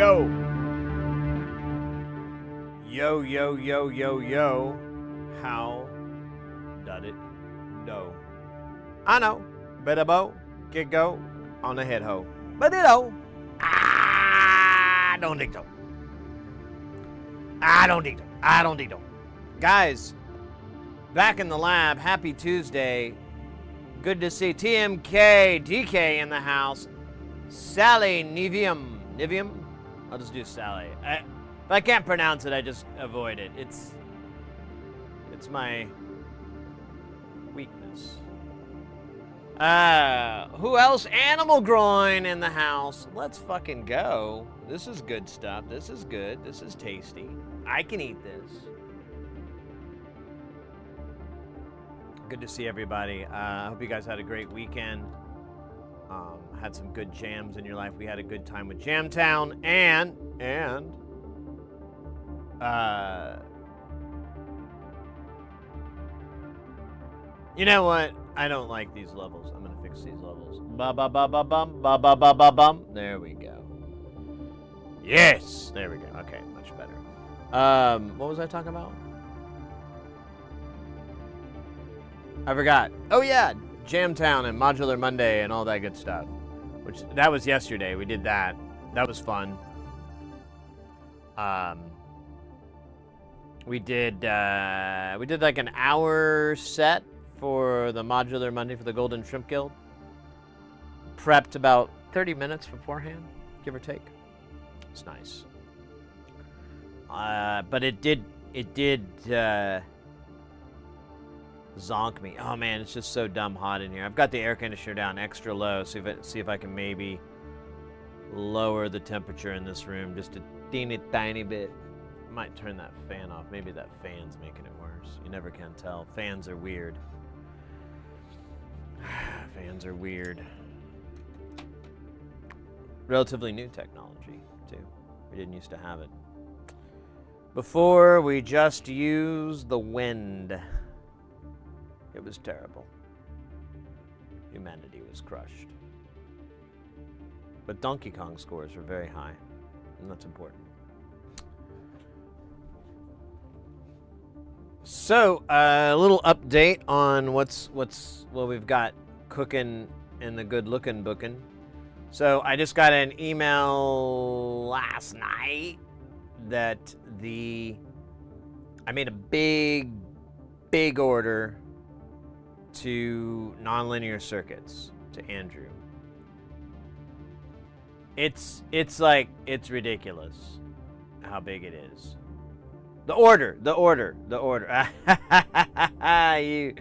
yo. Yo, yo, yo, yo, yo. How does it go? I know. Better bow, get go on the head ho. But it I don't think so. I don't think so. Guys, back in the lab. Happy Tuesday. Good to see TMK DK in the house. Sally Nivium. I'll just do Sally. If I can't pronounce it, I just avoid it. It's my weakness. Who else? Animal Groin in the house. Let's fucking go. This is good stuff. This is good. This is tasty. I can eat this. Good to see everybody. I hope you guys had a great weekend. Had some good jams in your life. We had a good time with Jamtown and you know what? I don't like these levels. I'm gonna fix these levels. Ba ba ba ba bum ba ba ba ba bum. There we go. Yes, there we go. Okay, much better. What was I talking about? I forgot. Oh yeah, Jamtown and Modular Monday and all that good stuff. Which that was yesterday. We did that. That was fun. We did like an hour set for the Modular Monday for the Golden Shrimp Guild. Prepped about 30 minutes beforehand, give or take. It's nice. But it did zonk me. Oh man, it's just so dumb hot in here. I've got the air conditioner down extra low, see if I can maybe lower the temperature in this room just a teeny tiny bit. I might turn that fan off. Maybe that fan's making it worse. You never can tell. Fans are weird. Fans are weird. Relatively new technology, too. We didn't used to have it. Before, we just used the wind. It was terrible. Humanity was crushed. But Donkey Kong scores were very high, and that's important. So, a little update on what we've got cooking in the good looking booking. So, I just got an email last night that I made a big order to nonlinear circuits to Andrew. It's ridiculous how big it is. The order. You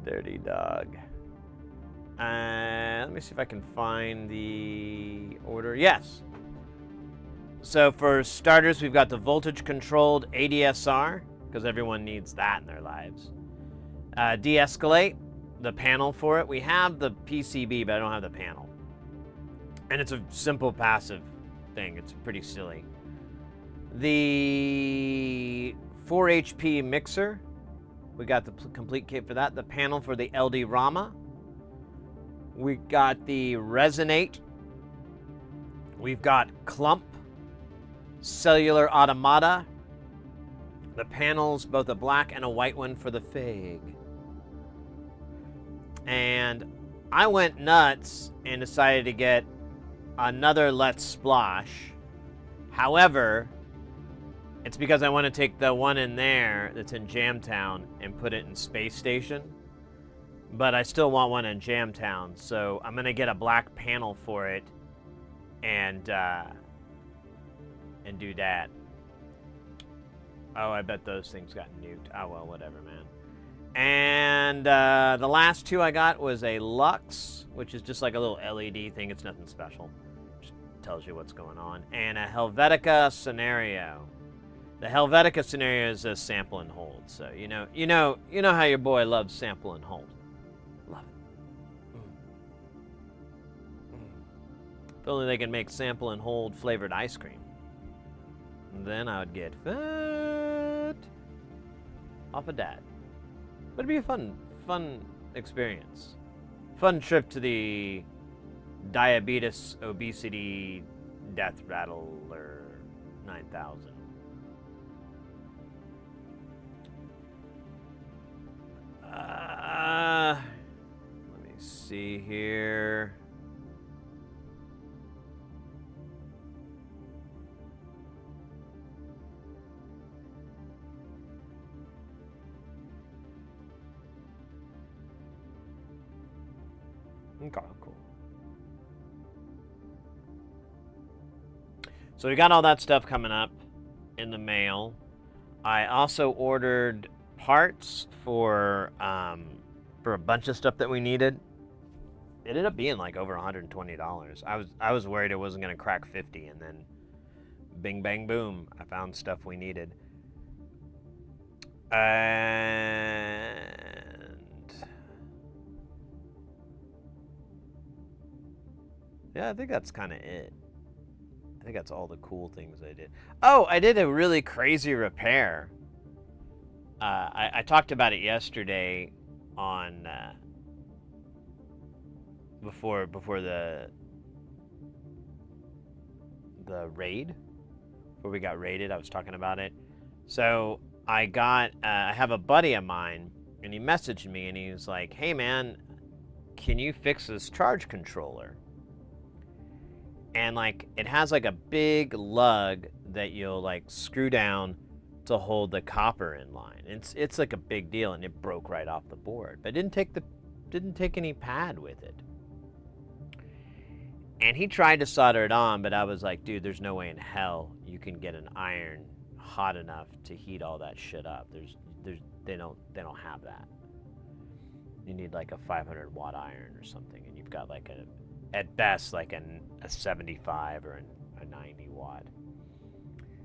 dirty dog. Let me see if I can find the order. Yes. So for starters, we've got the voltage controlled ADSR, because everyone needs that in their lives. De-escalate, the panel for it. We have the PCB, but I don't have the panel. And it's a simple passive thing. It's pretty silly. The 4 HP mixer, we got the complete kit for that. The panel for the LD Rama. We got the Resonate. We've got Clump, Cellular Automata. The panels, both a black and a white one for the Fig. And I went nuts and decided to get another Let's Splash. However, it's because I want to take the one in there that's in Jamtown and put it in Space Station. But I still want one in Jamtown, so I'm going to get a black panel for it and do that. Oh, I bet those things got nuked. Oh, well, whatever, man. And the last two I got was a Lux, which is just like a little LED thing. It's nothing special. Just tells you what's going on. And a Helvetica Scenario. The Helvetica Scenario is a sample and hold. So you know how your boy loves sample and hold. Love it. If only they can make sample and hold flavored ice cream. Then I would get fat off of that. But it'd be a fun experience. Fun trip to the diabetes, obesity Death Rattler 9000. Let me see here. Okay, cool. So we got all that stuff coming up in the mail. I also ordered parts for a bunch of stuff that we needed. It ended up being like over $120. I was worried it wasn't gonna crack 50, and then bing bang boom, I found stuff we needed. And yeah, I think that's kind of it. I think that's all the cool things I did. Oh, I did a really crazy repair. I talked about it yesterday on before the raid, before we got raided. I was talking about it. So I have a buddy of mine, and he messaged me, and he was like, "Hey man, can you fix this charge controller?" And like, it has like a big lug that you'll like screw down to hold the copper in line. It's like a big deal, and it broke right off the board. But it didn't take any pad with it. And he tried to solder it on, but I was like, dude, there's no way in hell you can get an iron hot enough to heat all that shit up. They don't have that. You need like a 500 watt iron or something, and you've got like at best like a 75 or a 90 watt.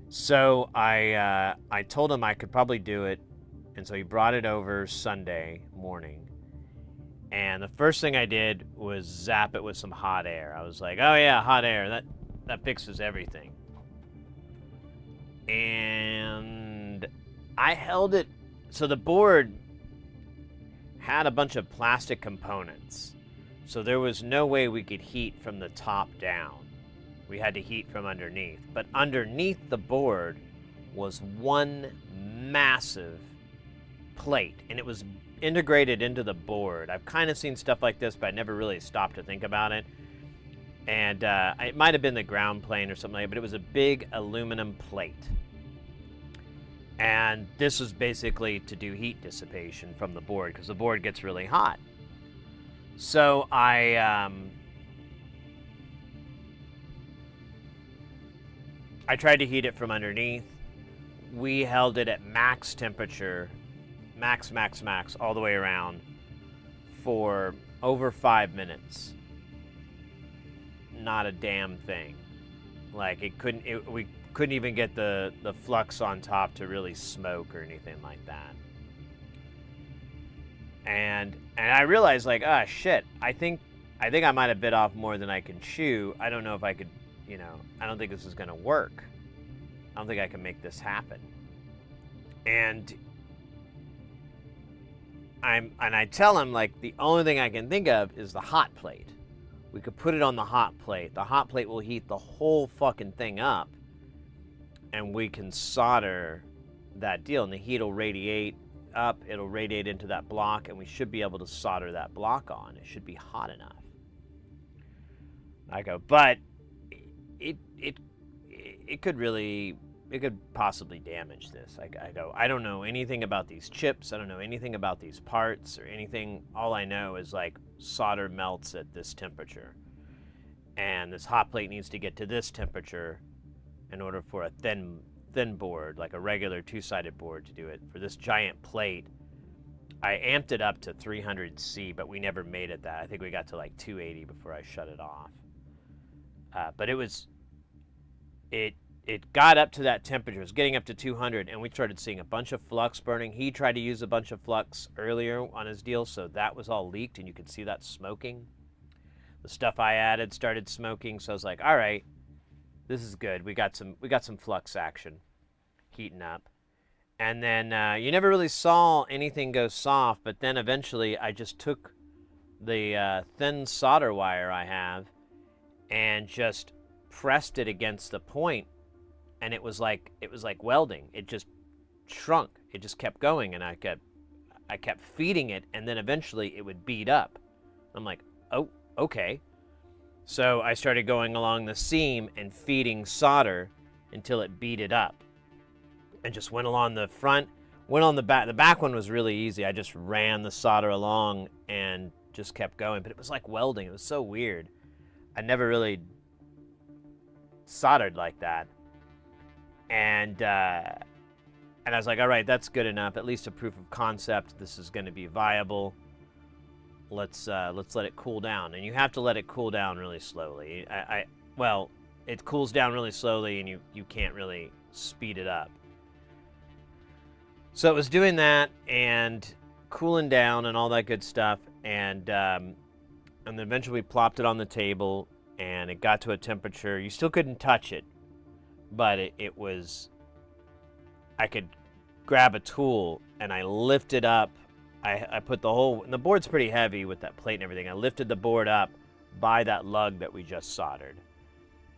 So I told him I could probably do it, and so he brought it over Sunday morning. And the first thing I did was zap it with some hot air. I was like, oh yeah, hot air, that fixes everything. And I held it, so the board had a bunch of plastic components. So there was no way we could heat from the top down. We had to heat from underneath. But underneath the board was one massive plate, and it was integrated into the board. I've kind of seen stuff like this, but I never really stopped to think about it. And it might have been the ground plane or something like that, but it was a big aluminum plate. And this was basically to do heat dissipation from the board, because the board gets really hot. So I tried to heat it from underneath. We held it at max temperature, max, all the way around for over 5 minutes. Not a damn thing. Like, we couldn't even get the flux on top to really smoke or anything like that. And I realized, like, ah, shit, I think I might have bit off more than I can chew. I don't know if I could, I don't think this is gonna work. I don't think I can make this happen. And I tell him, like, the only thing I can think of is the hot plate. We could put it on the hot plate. The hot plate will heat the whole fucking thing up, and we can solder that deal, and the heat will radiate up. It'll radiate into that block, and we should be able to solder that block on. It should be hot enough. I go, but it could possibly damage this. I go, I don't know anything about these chips. I don't know anything about these parts or anything. All I know is, like, solder melts at this temperature, and this hot plate needs to get to this temperature in order for a thin board, like a regular two-sided board, to do it. For this giant plate, I amped it up to 300 C, but we never made it that. I think we got to like 280 before I shut it off. But it got up to that temperature. It was getting up to 200, and we started seeing a bunch of flux burning. He tried to use a bunch of flux earlier on his deal, so that was all leaked, and you could see that smoking. The stuff I added started smoking, so I was like, all right, this is good. We got some flux action heating up. And then you never really saw anything go soft, but then eventually I just took the thin solder wire I have and just pressed it against the point, and it was like welding. It just shrunk. It just kept going, and I kept feeding it, and then eventually it would bead up. I'm like, oh, okay. So I started going along the seam and feeding solder until it beaded up, and just went along the front, went on the back. The back one was really easy. I just ran the solder along and just kept going, but it was like welding. It was so weird. I never really soldered like that, and I was like, all right, that's good enough. At least a proof of concept. This is going to be viable. Let's let it cool down, and you have to let it cool down really slowly. Well, it cools down really slowly, and you can't really speed it up. So it was doing that and cooling down and all that good stuff, and then eventually we plopped it on the table, and it got to a temperature. You still couldn't touch it, but it was. I could grab a tool and I lifted up. I put the board's pretty heavy with that plate and everything. I lifted the board up by that lug that we just soldered,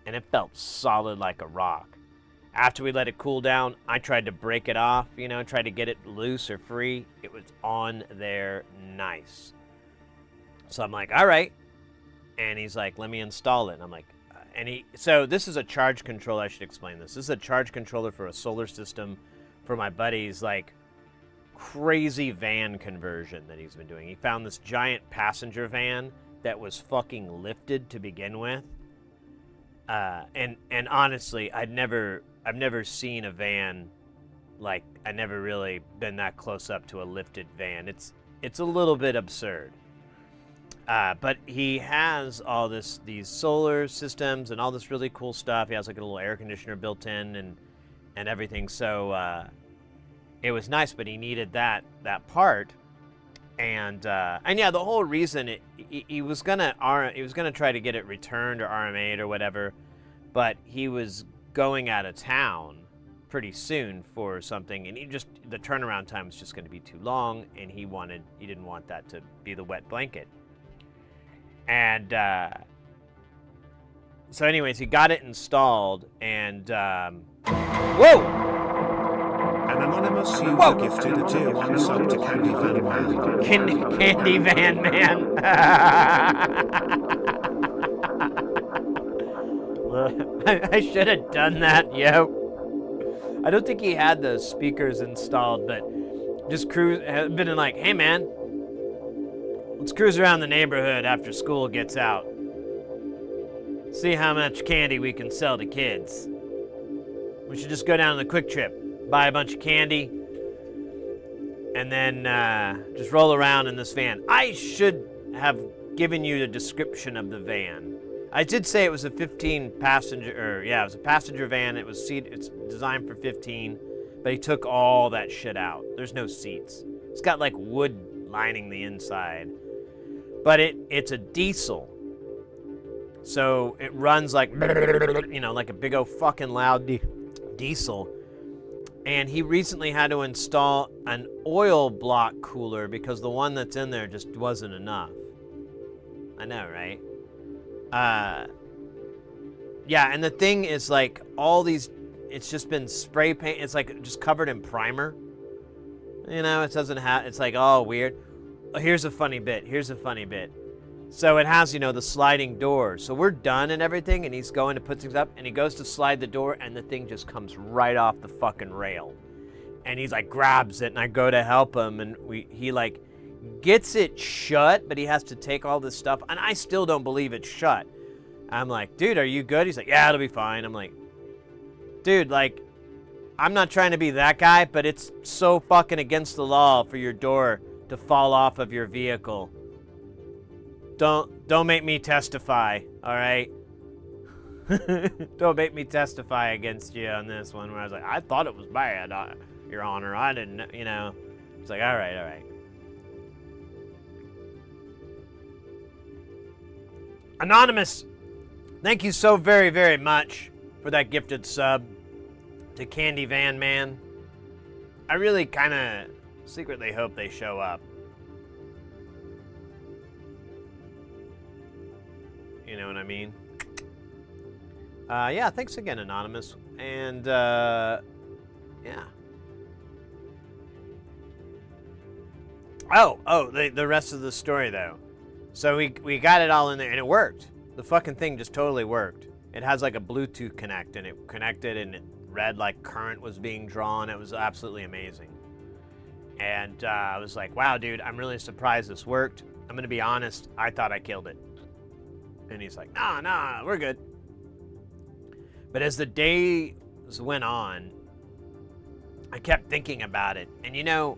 and it felt solid like a rock. After we let it cool down, I tried to break it off, tried to get it loose or free. It was on there nice. So I'm like, all right. And he's like, let me install it. And I'm like, so this is a charge controller. I should explain this. This is a charge controller for a solar system for my buddy's like crazy van conversion that he's been doing. He found this giant passenger van that was fucking lifted to begin with. And honestly, I've never seen a van like, I never really been that close up to a lifted van. It's a little bit absurd. But he has all these solar systems and all this really cool stuff. He has like a little air conditioner built in and everything. So it was nice, but he needed that part. And yeah, the whole reason he was gonna try to get it returned or RMA'd or whatever, but he was going out of town pretty soon for something, and the turnaround time was just going to be too long, and he didn't want that to be the wet blanket. And so anyways, he got it installed, and whoa! An anonymous user gifted a tier 1 sub to Candy Van Man. Candy Van Man. I should have done that, yo. I don't think he had the speakers installed, but just been like, hey man, let's cruise around the neighborhood after school gets out. See how much candy we can sell to kids. We should just go down to the Quick Trip, buy a bunch of candy, and then just roll around in this van. I should have given you the description of the van. I did say it was a 15-passenger, it was a passenger van. It's designed for 15, but he took all that shit out. There's no seats. It's got like wood lining the inside, but it's a diesel. So it runs like, like a big old fucking loud diesel. And he recently had to install an oil block cooler because the one that's in there just wasn't enough. I know, right? Yeah, and the thing is like it's just been spray paint. It's like just covered in primer. It doesn't have, it's like all weird. Here's a funny bit. So it has, the sliding door. So we're done and everything, and he's going to put things up, and he goes to slide the door, and the thing just comes right off the fucking rail. And he's like, grabs it, and I go to help him, and he like gets it shut, but he has to take all this stuff, and I still don't believe it's shut. I'm like, dude, are you good? He's like, yeah, it'll be fine. I'm like, dude, like, I'm not trying to be that guy, but it's so fucking against the law for your door to fall off of your vehicle. Don't make me testify, all right? Don't make me testify against you on this one, where I was like, I thought it was bad, Your Honor. I didn't, It's like, all right. Anonymous, thank you so very, very much for that gifted sub to Candy Van Man. I really kind of secretly hope they show up. You know what I mean? Yeah, thanks again, Anonymous. And, yeah. The rest of the story, though. So we got it all in there, and it worked. The fucking thing just totally worked. It has like a Bluetooth connect, and it connected, and it read like current was being drawn. It was absolutely amazing. And I was like, wow, dude, I'm really surprised this worked. I'm going to be honest, I thought I killed it. And he's like, nah, we're good. But as the days went on, I kept thinking about it. And you know,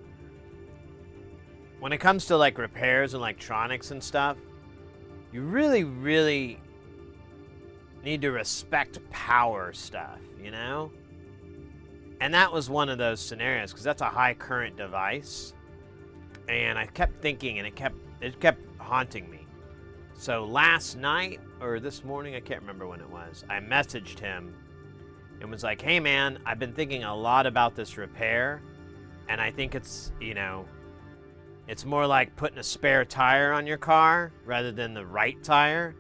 when it comes to like repairs and electronics and stuff, you really, really need to respect power stuff, you know? And that was one of those scenarios, because that's a high current device. And I kept thinking, and it kept haunting me. So last night, or this morning, I can't remember when it was, I messaged him and was like, hey man, I've been thinking a lot about this repair, and I think it's, you know, it's more like putting a spare tire on your car rather than the right tire.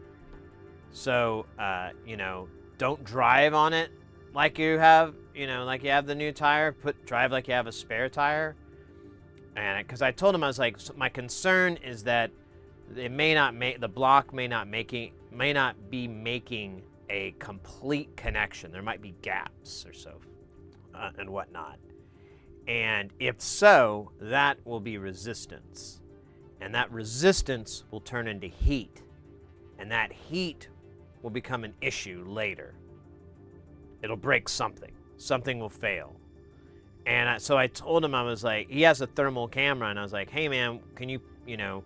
So, you know, don't drive on it like you have, you know, like you have the new tire. Drive like you have a spare tire. And because I told him, I was like, so my concern is that it may not make, the block may not be making a complete connection. There might be gaps or so, and whatnot. And if so, that will be resistance. And that resistance will turn into heat. And that heat will become an issue later. It'll break something. Something will fail. And so I told him, I was like, he has a thermal camera, and I was like, hey man, can you, you know,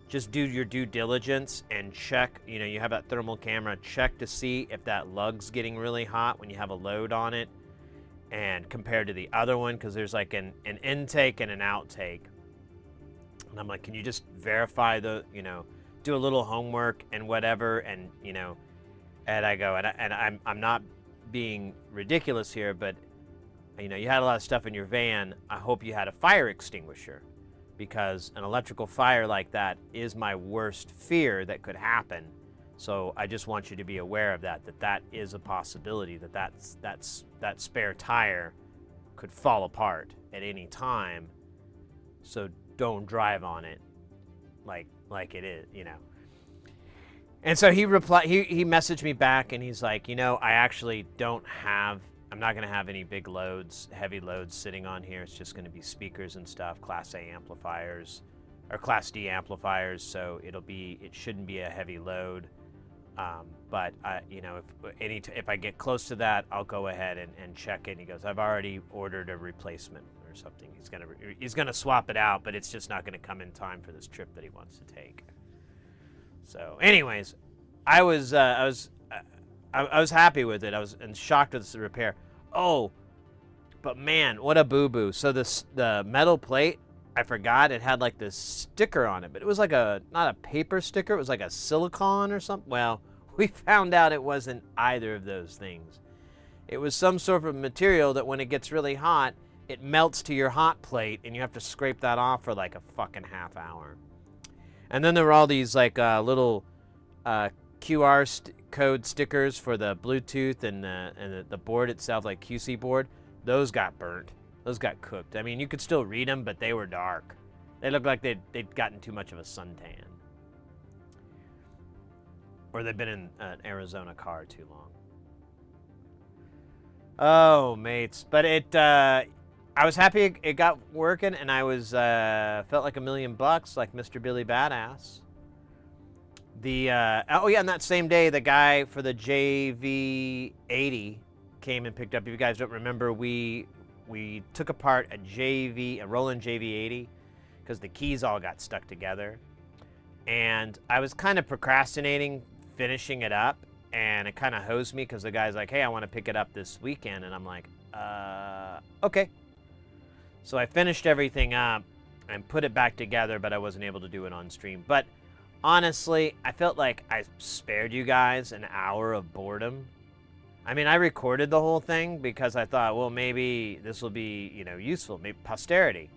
just do your due diligence and check, you know, you have that thermal camera, check to see if that lug's getting really hot when you have a load on it, and compared to the other one, because there's like an intake and an outtake. And I'm like, can you just verify the, you know, do a little homework and whatever, and, you know, and I go, and I'm not being ridiculous here, but, you know, you had a lot of stuff in your van. I hope you had a fire extinguisher, because an electrical fire like that is my worst fear that could happen. So I just want you to be aware of that, that is a possibility, that spare tire could fall apart at any time. So don't drive on it like it is, you know. And so he messaged me back, and he's like, you know, I actually I'm not going to have any big loads, heavy loads sitting on here. It's just going to be speakers and stuff, Class A amplifiers, or Class D amplifiers, so it shouldn't be a heavy load. But you know, if I get close to that, I'll go ahead and check it. And he goes, I've already ordered a replacement or something. He's gonna swap it out, but it's just not gonna come in time for this trip that he wants to take. So, anyways, I was happy with it. I was shocked with the repair. Oh, but man, what a boo-boo. So the metal plate, I forgot it had like this sticker on it, but it was like not a paper sticker. It was like a silicone or something. Well, we found out it wasn't either of those things. It was some sort of material that when it gets really hot, it melts to your hot plate, and you have to scrape that off for like a fucking half hour. And then there were all these like little QR code stickers for the Bluetooth and the board itself, like QC board. Those got burnt. Those got cooked. I mean, you could still read them, but they were dark. They looked like they'd gotten too much of a suntan. Or they've been in an Arizona car too long. Oh, mates. But I was happy it got working, and I was felt like $1 million, like Mr. Billy Badass. And that same day, the guy for the JV80 came and picked up. If you guys don't remember, we took apart a Roland JV80 because the keys all got stuck together. And I was kind of procrastinating finishing it up, and it kind of hosed me because the guy's like, hey, I want to pick it up this weekend. And I'm like, okay. So I finished everything up and put it back together, but I wasn't able to do it on stream. But honestly, I felt like I spared you guys an hour of boredom. I mean, I recorded the whole thing because I thought, well, maybe this will be, you know, useful, maybe posterity.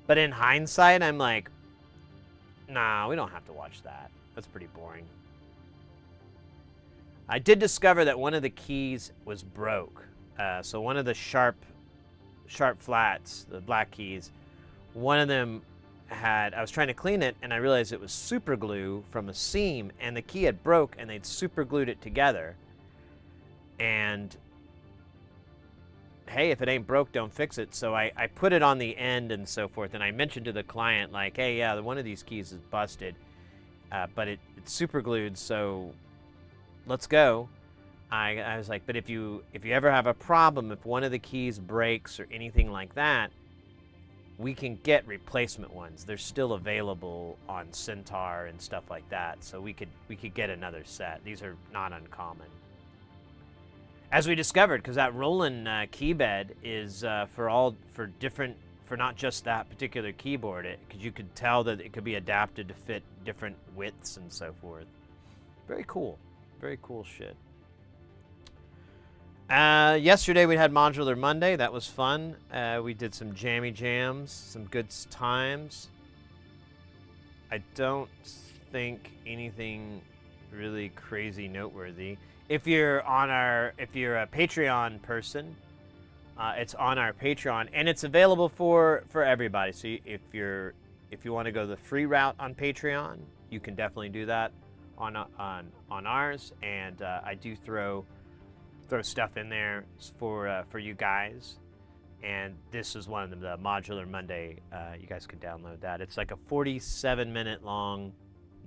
But in hindsight, I'm like, nah, we don't have to watch that. That's pretty boring. I did discover that one of the keys was broke. So one of the sharp flats, the black keys, one of them I was trying to clean it, and I realized it was super glue from a seam, and the key had broke, and they'd super glued it together. And hey, if it ain't broke, don't fix it. So I put it on the end and so forth, and I mentioned to the client, like, hey, yeah, one of these keys is busted, but it's super glued, so let's go. I was like, but if you ever have a problem, if one of the keys breaks or anything like that, we can get replacement ones. They're still available on Centaur and stuff like that, so we could get another set. These are not uncommon. As we discovered, because that Roland key bed is for not just that particular keyboard, because you could tell that it could be adapted to fit different widths and so forth. Very cool shit. Yesterday we had Modular Monday. That was fun. We did some jammy jams, some good times. I don't think anything really crazy noteworthy. If you're a Patreon person, it's on our Patreon, and it's available for everybody. So if you want to go the free route on Patreon, you can definitely do that on ours. And I do throw stuff in there for you guys, and this is one of them, the Modular Monday. You guys could download that. It's like a 47-minute long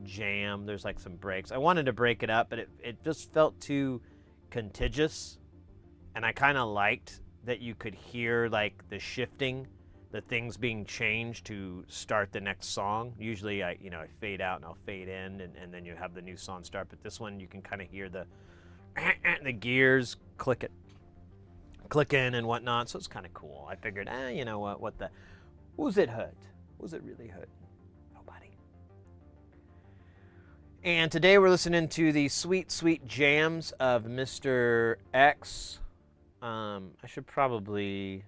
jam. There's like some breaks. I wanted to break it up, but it just felt too contiguous, and I kind of liked that you could hear like the shifting, the things being changed to start the next song. Usually I fade out and I'll fade in, and then you have the new song start, but this one you can kind of hear the gears clicking and whatnot, so it's kind of cool. I figured, you know what who's it hurt? Was it really hurt? Nobody. And today we're listening to the sweet, sweet jams of Mr. X. I should probably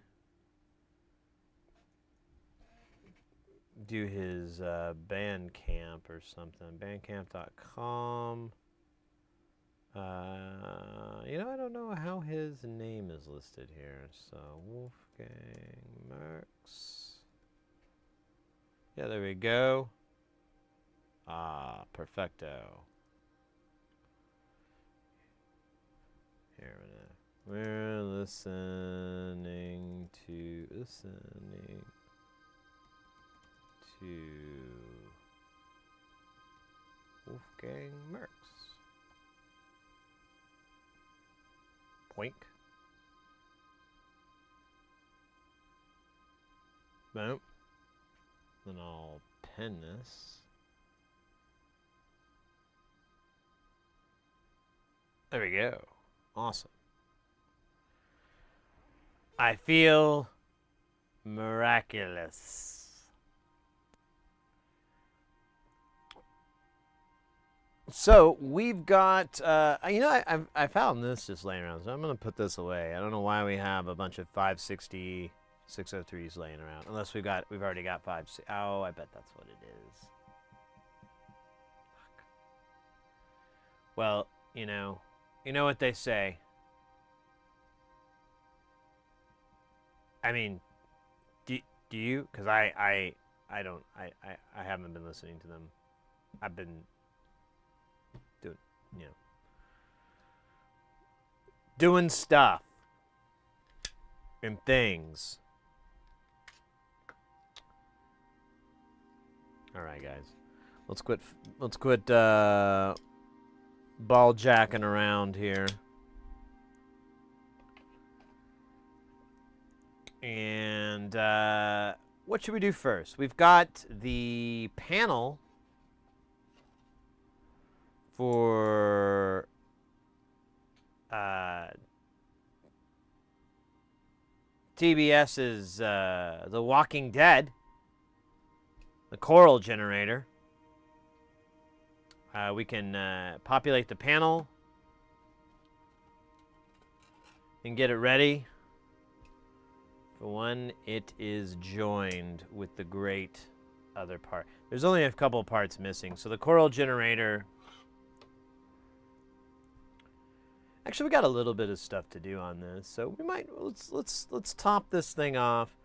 do his Bandcamp or something. Bandcamp.com. I don't know how his name is listed here. So, Wolfgang Merx. Yeah, there we go. Perfecto. Here we're listening to Wolfgang Merx. Poink. Boom. Then I'll pen this. There we go. Awesome. I feel miraculous. So we've got, I found this just laying around, so I'm going to put this away. I don't know why we have a bunch of 560 603s laying around, unless we've already got 560. Oh, I bet that's what it is. Fuck. Well, you know what they say. I mean, do you? Because I haven't been listening to them. I've been doing stuff and things. All right, guys, let's quit ball jacking around here. And what should we do first? We've got the panel for TBS's The Walking Dead, the coral generator. We can populate the panel and get it ready for when it is joined with the great other part. There's only a couple parts missing. So the coral generator Actually, we got a little bit of stuff to do on this, so we might let's top this thing off.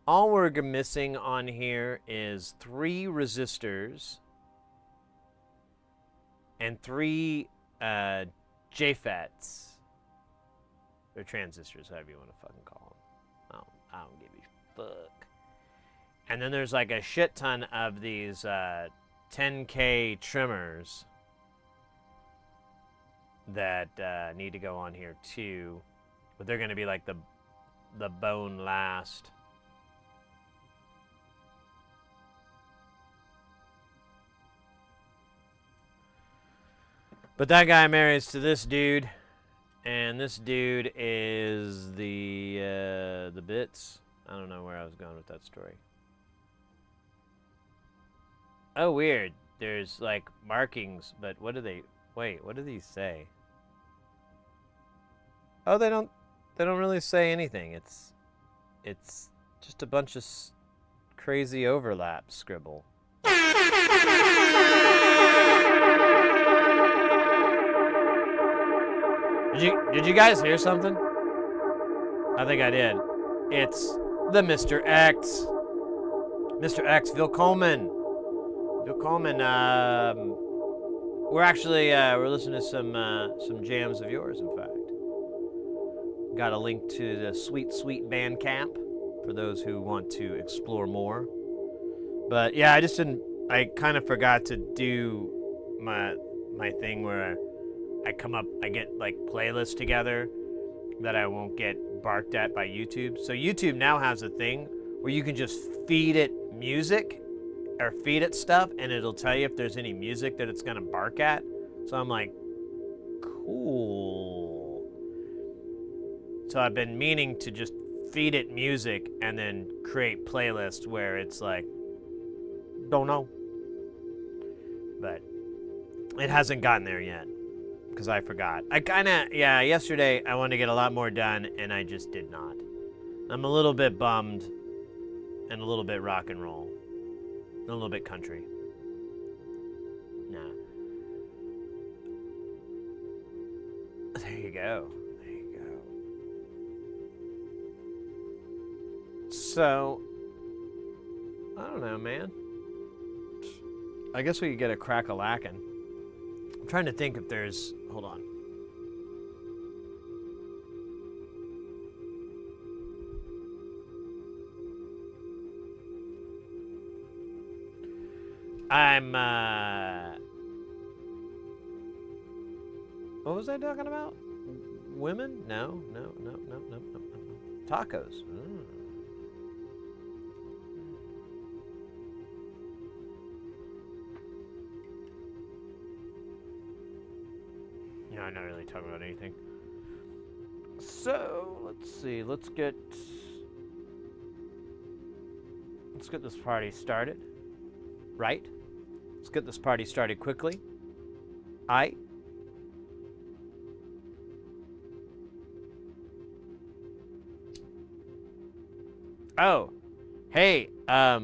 All we're missing on here is 3 resistors and 3 JFETs. Or transistors, however you want to fucking call them. I don't give a fuck. And then there's like a shit ton of these 10K trimmers that need to go on here too, but they're going to be like the bone last. But that guy marries to this dude, and this dude is the bits. I don't know where I was going with that story. Oh, weird. There's like markings, but what do they? Wait, what do these say? Oh, they don't really say anything. It's just a bunch of crazy overlap scribble. Did you guys hear something? I think I did. It's the Mr. X. Mr. X, Willkommen. Willkommen. We're actually we're listening to some jams of yours, in fact. Got a link to the sweet Bandcamp for those who want to explore more. But yeah, I kind of forgot to do my thing where I get like playlists together that I won't get barked at by YouTube. So YouTube now has a thing where you can just feed it music or feed it stuff, and it'll tell you if there's any music that it's gonna bark at. So I'm like, cool. So I've been meaning to just feed it music and then create playlists where it's like, don't know. But it hasn't gotten there yet because I forgot. Yesterday I wanted to get a lot more done and I just did not. I'm a little bit bummed and a little bit rock and roll. And a little bit country. Nah. There you go. There you go. So, I don't know, man. I guess we could get a crack-a-lackin'. I'm trying to think if there's... Hold on. What was I talking about? Women? No. Tacos. No, I'm not really talking about anything. So, let's see. Let's get this party started. Right? Let's get this party started quickly. Oh, hey, I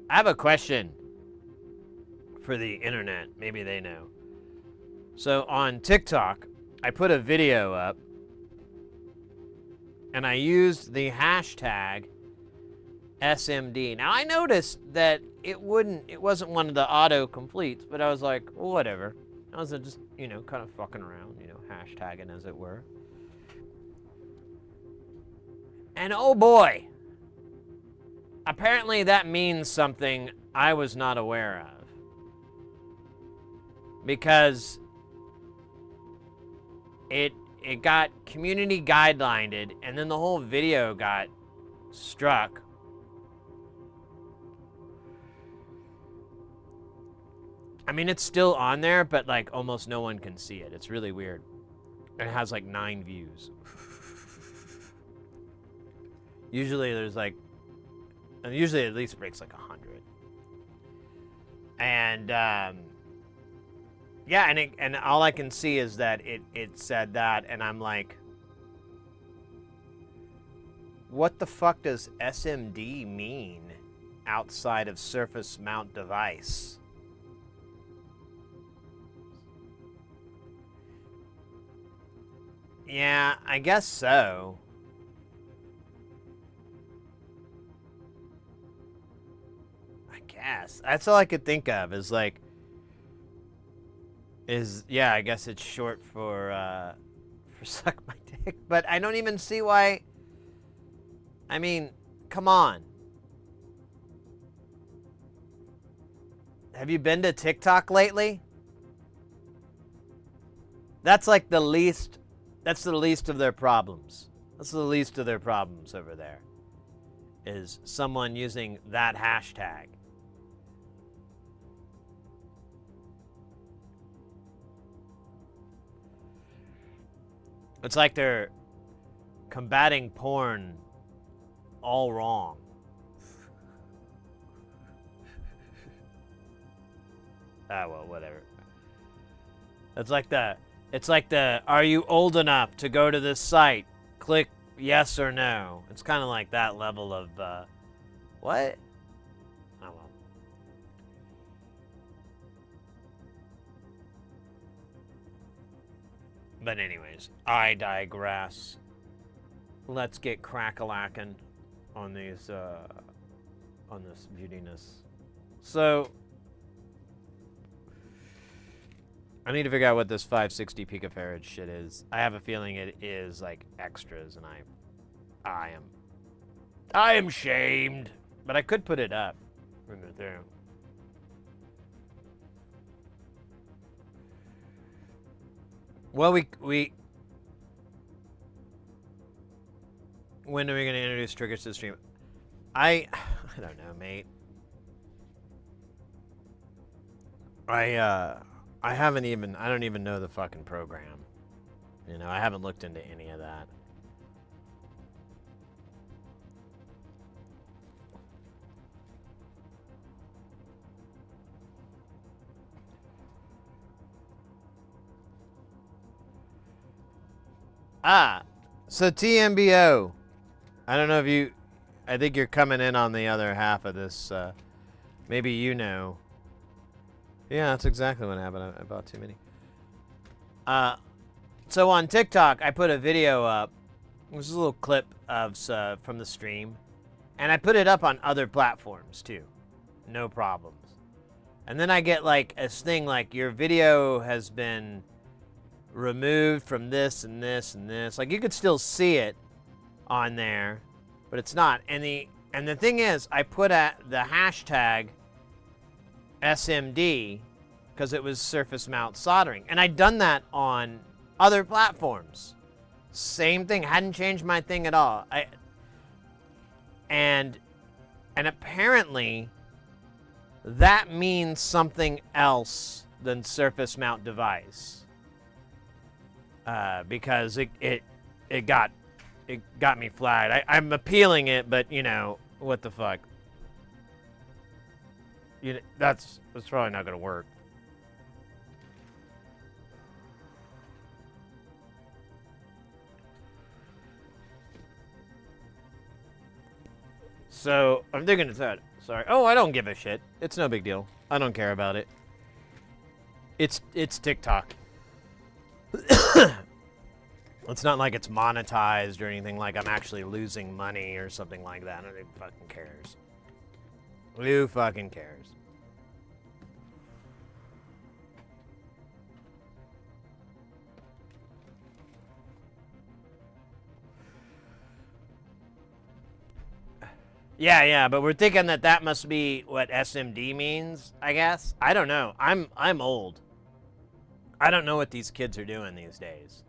have a question for the internet. Maybe they know. So on TikTok, I put a video up and I used the hashtag SMD. Now I noticed that it wasn't one of the auto completes, but I was like, well, whatever. I was just, kind of fucking around, hashtagging as it were. And oh boy, apparently that means something I was not aware of. Because it got community guidelined, and then the whole video got struck. I mean, it's still on there, but like almost no one can see it. It's really weird. It has like 9 views. Usually there's like, usually at least breaks like 100. And yeah, and all I can see is that it said that, and I'm like, what the fuck does SMD mean outside of surface mount device? Yeah, I guess so. I guess. That's all I could think of is like, yeah, I guess it's short for suck my dick. But I don't even see why. I mean, come on. Have you been to TikTok lately? That's like the least, that's the least of their problems. That's the least of their problems over there. Is someone using that hashtag. It's like they're combating porn all wrong. Ah, well, whatever. It's like the, are you old enough to go to this site? Click yes or no. It's kind of like that level of, what? Oh, well. But anyways, I digress. Let's get crack-a-lackin' on these, on this beautiness. So, I need to figure out what this 560 picofarad shit is. I have a feeling it is like extras, and I am shamed. But I could put it up. Bring it through. Well, when are we gonna introduce triggers to the stream? I don't know, mate. I don't even know the fucking program. You know, I haven't looked into any of that. Ah, so TMBO. I don't know if you, I think you're coming in on the other half of this. Maybe you know. Yeah, that's exactly what happened. I bought too many. So on TikTok, I put a video up. It was a little clip of from the stream, and I put it up on other platforms too. No problems. And then I get like a thing like your video has been removed from this and this and this. Like you could still see it on there, but it's not. And the thing is, I put the hashtag SMD because it was surface mount soldering, and I'd done that on other platforms. Same thing, hadn't changed my thing at all. And apparently that means something else than surface mount device. Because it got me flagged. I'm appealing it, but you know what the fuck. You know, that's probably not gonna work. So I'm thinking it's that. Sorry. Oh, I don't give a shit. It's no big deal. I don't care about it. It's TikTok. It's not like it's monetized or anything like I'm actually losing money or something like that. Who fucking cares? Who fucking cares? Yeah, but we're thinking that must be what SMD means, I guess. I don't know. I'm old. I don't know what these kids are doing these days.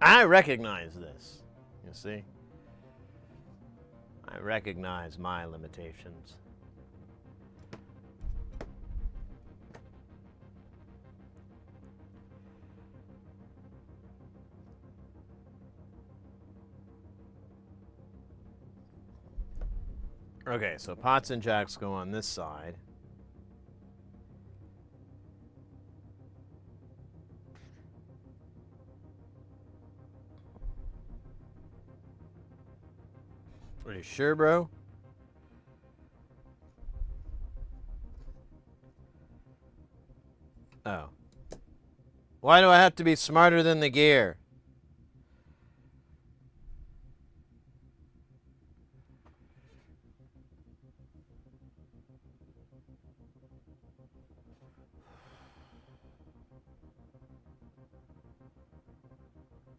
I recognize this, you see? I recognize my limitations. Okay, so pots and jacks go on this side. Are you sure, bro? Oh. Why do I have to be smarter than the gear?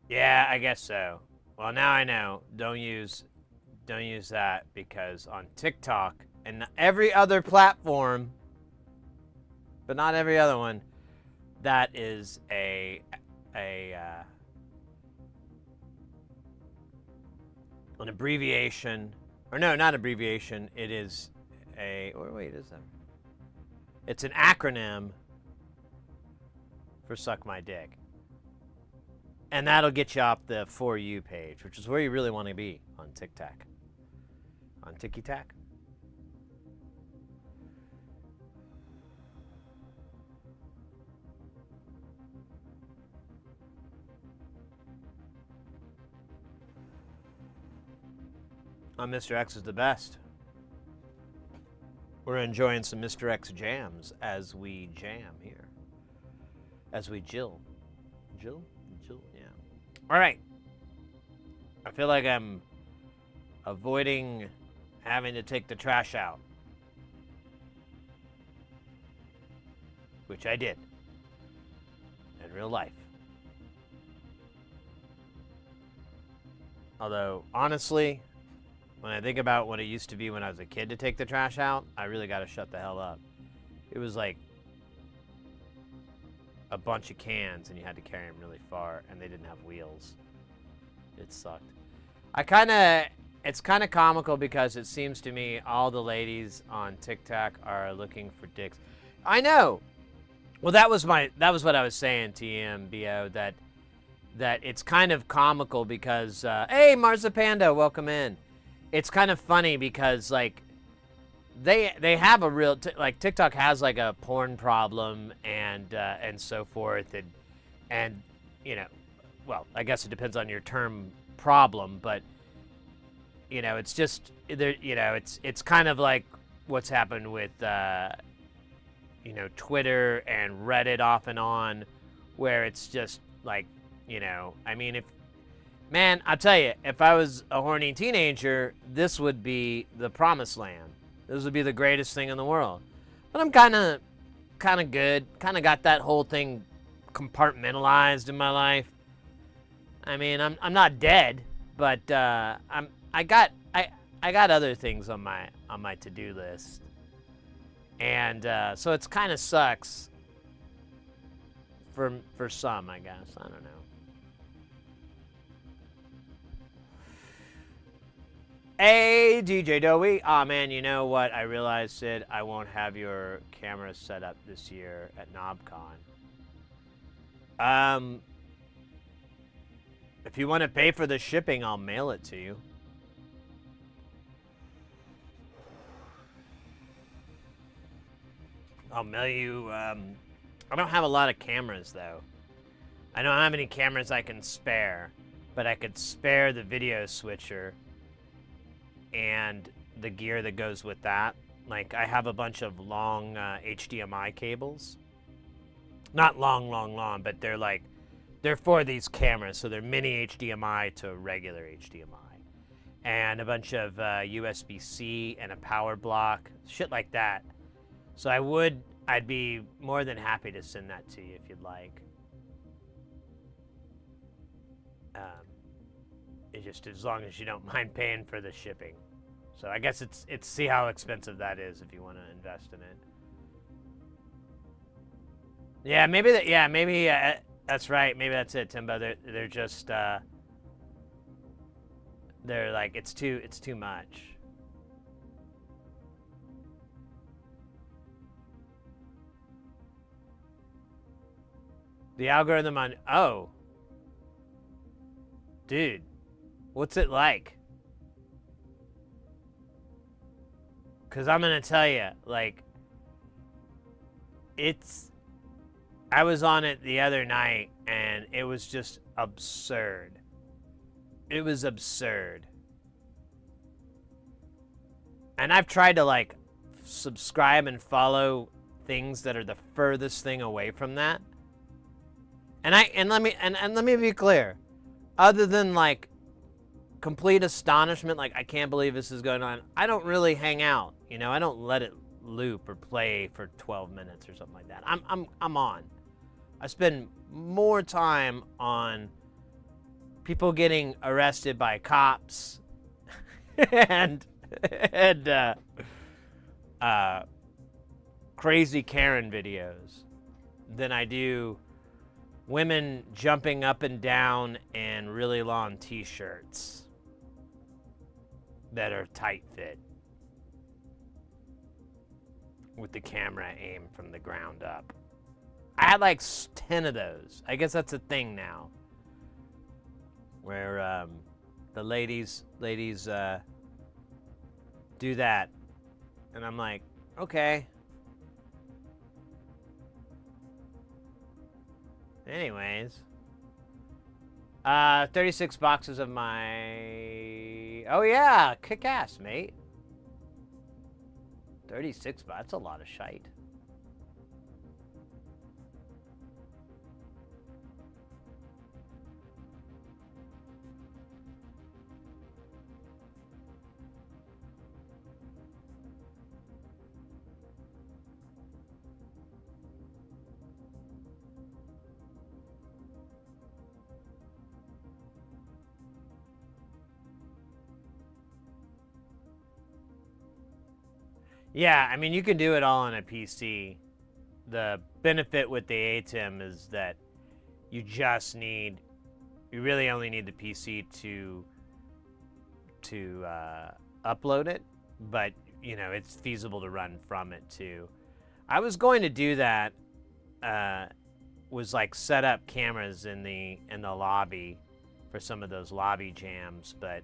Yeah, I guess so. Well, now I know. Don't use that, because on TikTok and every other platform, but not every other one, that is an abbreviation, or no, not abbreviation. It is wait, is that? It's an acronym for suck my dick. And that'll get you off the For You page, which is where you really want to be on TikTok. On Tiki-Tac. Mr. X is the best. We're enjoying some Mr. X jams as we jam here. As we Jill, yeah. All right. I feel like I'm avoiding having to take the trash out, which I did in real life. Although, honestly, when I think about what it used to be when I was a kid to take the trash out, I really got to shut the hell up. It was like a bunch of cans, and you had to carry them really far, and they didn't have wheels. It sucked. It's kind of comical, because it seems to me all the ladies on TikTok are looking for dicks. I know. Well, that was what I was saying, TMBO, that it's kind of comical because, hey, Marzipanda, welcome in. It's kind of funny because, like, they have a real, like, TikTok has, like, a porn problem and so forth, and, you know, well, I guess it depends on your term problem, but, you know, it's just, you know, it's kind of like what's happened with, you know, Twitter and Reddit off and on, where it's just, like, you know, I mean, man, I'll tell you, if I was a horny teenager, this would be the promised land. This would be the greatest thing in the world. But I'm kind of good. Kind of got that whole thing compartmentalized in my life. I mean, I'm not dead, but I got other things on my to-do list, and so it's kind of sucks for some, I guess. I don't know. Hey, DJ Dowie. Aw, man, you know what? I realized, Sid, I won't have your camera set up this year at NobCon. If you want to pay for the shipping, I'll mail it to you. I'll mail you, I don't have a lot of cameras, though. I don't have any cameras I can spare, but I could spare the video switcher and the gear that goes with that. Like, I have a bunch of long HDMI cables. Not long, but they're for these cameras, so they're mini HDMI to regular HDMI. And a bunch of USB-C and a power block, shit like that. So I'd be more than happy to send that to you if you'd like. It's just as long as you don't mind paying for the shipping. So I guess it's see how expensive that is if you want to invest in it. Yeah, maybe that's right. Maybe that's it, Timbo. They're just they're like it's too much. The algorithm on dude, what's it like? Because I'm going to tell you, like, I was on it the other night, and it was just absurd. It was absurd. And I've tried to, like, subscribe and follow things that are the furthest thing away from that. And let me be clear. Other than like complete astonishment, like I can't believe this is going on, I don't really hang out. You know, I don't let it loop or play for 12 minutes or something like that. I'm on. I spend more time on people getting arrested by cops and crazy Karen videos than I do women jumping up and down in really long t-shirts that are tight fit with the camera aimed from the ground up. I had like 10 of those. I guess that's a thing now, where the ladies do that, and I'm like, okay. Anyways, 36 boxes of my. Oh yeah, kick ass, mate. 36 bucks. That's a lot of shite. Yeah, I mean, you can do it all on a PC. The benefit with the ATEM is that you really only need the PC to upload it, but you know, it's feasible to run from it too. I was going to do that, was like set up cameras in the lobby for some of those lobby jams, but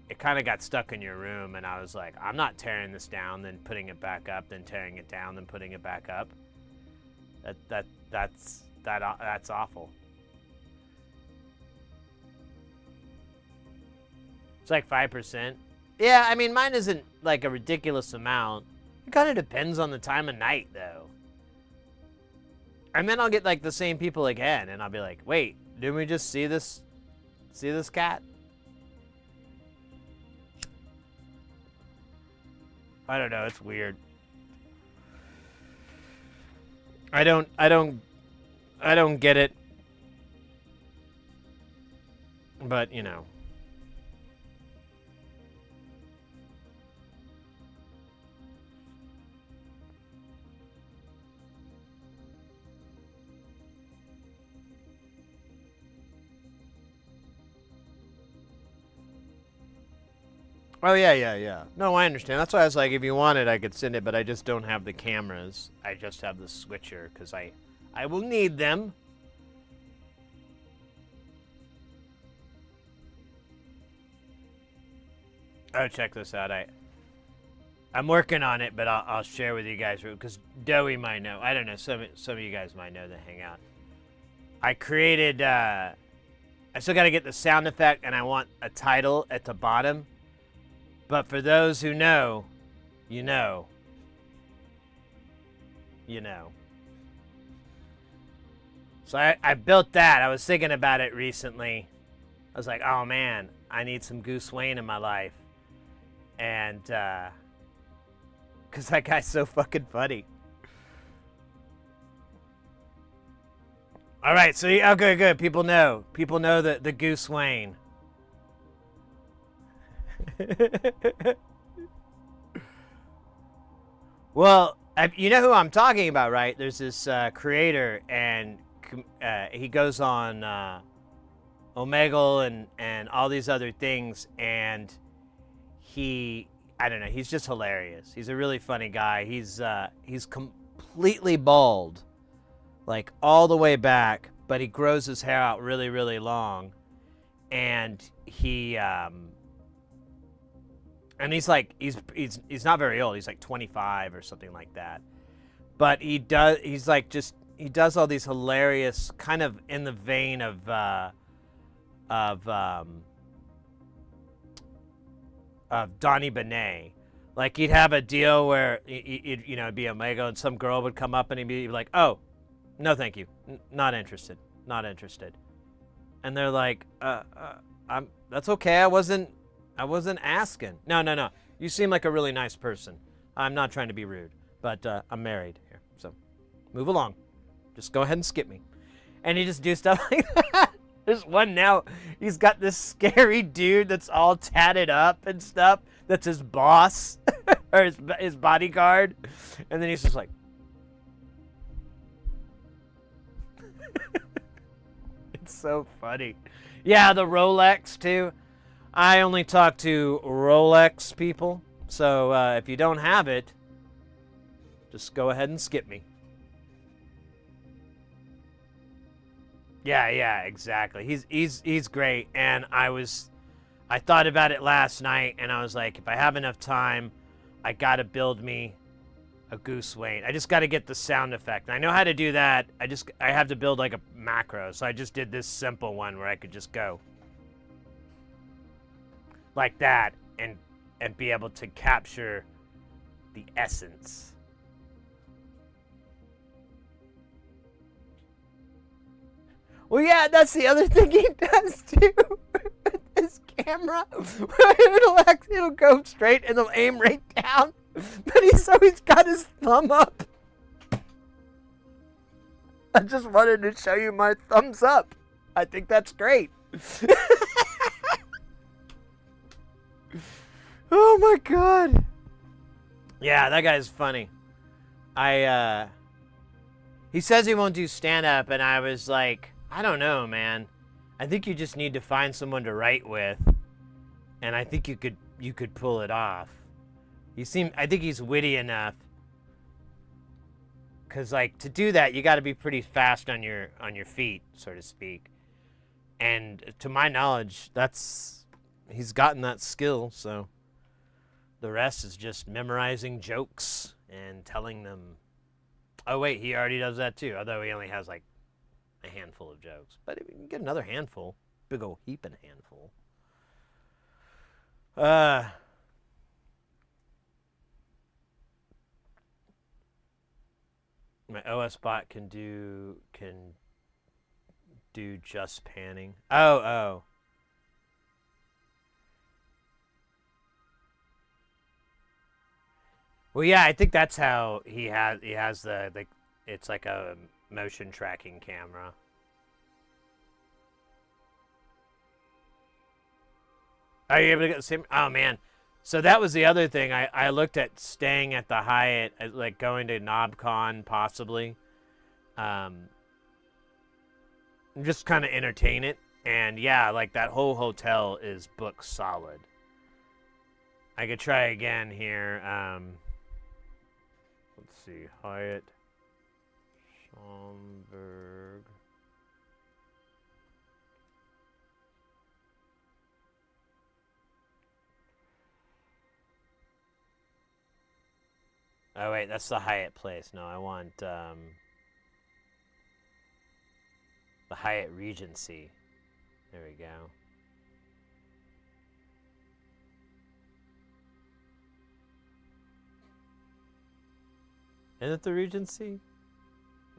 it kind of got stuck in your room, and I was like, I'm not tearing this down, then putting it back up, then tearing it down, then putting it back up. That's awful. It's like 5%. Yeah, I mean, mine isn't like a ridiculous amount. It kind of depends on the time of night, though. And then I'll get like the same people again, and I'll be like, wait, didn't we just see this cat? I don't know, it's weird. I don't get it. But, you know. Oh, yeah. No, I understand. That's why I was like, if you want it, I could send it, but I just don't have the cameras. I just have the switcher, because I will need them. Oh, check this out. I'm working on it, but I'll share with you guys, because Doey might know. I don't know. Some of you guys might know the Hangout. I created, I still got to get the sound effect, and I want a title at the bottom. But for those who know, you know. You know. So I built that. I was thinking about it recently. I was like, oh man, I need some Goose Wayne in my life. And, because that guy's so fucking funny. All right, so, okay, good. People know. People know the Goose Wayne. Well, you know who I'm talking about, right? There's this creator, and he goes on Omegle and all these other things, and I don't know, he's just hilarious. He's a really funny guy. He's completely bald, like all the way back, but he grows his hair out really, really long, and and he's like, he's not very old. He's like 25 or something like that. But he does all these hilarious, kind of in the vein of Donnie Benet. Like, he'd have a deal where it'd be Omega, and some girl would come up and he'd be like, oh, no thank you, not interested. Not interested. And they're like, that's okay. I wasn't asking. No. You seem like a really nice person. I'm not trying to be rude, but I'm married here, so move along. Just go ahead and skip me. And you just do stuff like that. There's one now. He's got this scary dude that's all tatted up and stuff. That's his boss or his bodyguard, and then he's just like. It's so funny. Yeah, the Rolex too. I only talk to Rolex people, so if you don't have it, just go ahead and skip me. Yeah, exactly. He's great, and I thought about it last night, and I was like, if I have enough time, I gotta build me a goose Wayne. I just got to get the sound effect. And I know how to do that. I have to build like a macro. So I just did this simple one where I could just go like that and be able to capture the essence. Well, yeah, that's the other thing he does too. With his camera, it'll go straight and it'll aim right down. But he's always got his thumb up. I just wanted to show you my thumbs up. I think that's great. Oh my god. Yeah, that guy's funny. He says he won't do stand-up, and I was like, I don't know, man. I think you just need to find someone to write with, and I think you could pull it off. I think he's witty enough. Cause like to do that, you got to be pretty fast on your feet, so to speak. And to my knowledge, he's gotten that skill. So the rest is just memorizing jokes and telling them. Oh wait, he already does that too. Although he only has like a handful of jokes, but we can get another handful, big ol' heaping handful. My OS bot can do just panning. Oh. Well, yeah, I think that's how he has the it's like a motion tracking camera. Are you able to get the same? Oh man. So that was the other thing. I looked at staying at the Hyatt, like going to KnobCon possibly. Just kind of entertain it. And yeah, like that whole hotel is booked solid. I could try again here. Let's see. Hyatt. Schaumburg. Oh, wait, that's the Hyatt place. No, I want the Hyatt Regency. There we go. Is it the Regency?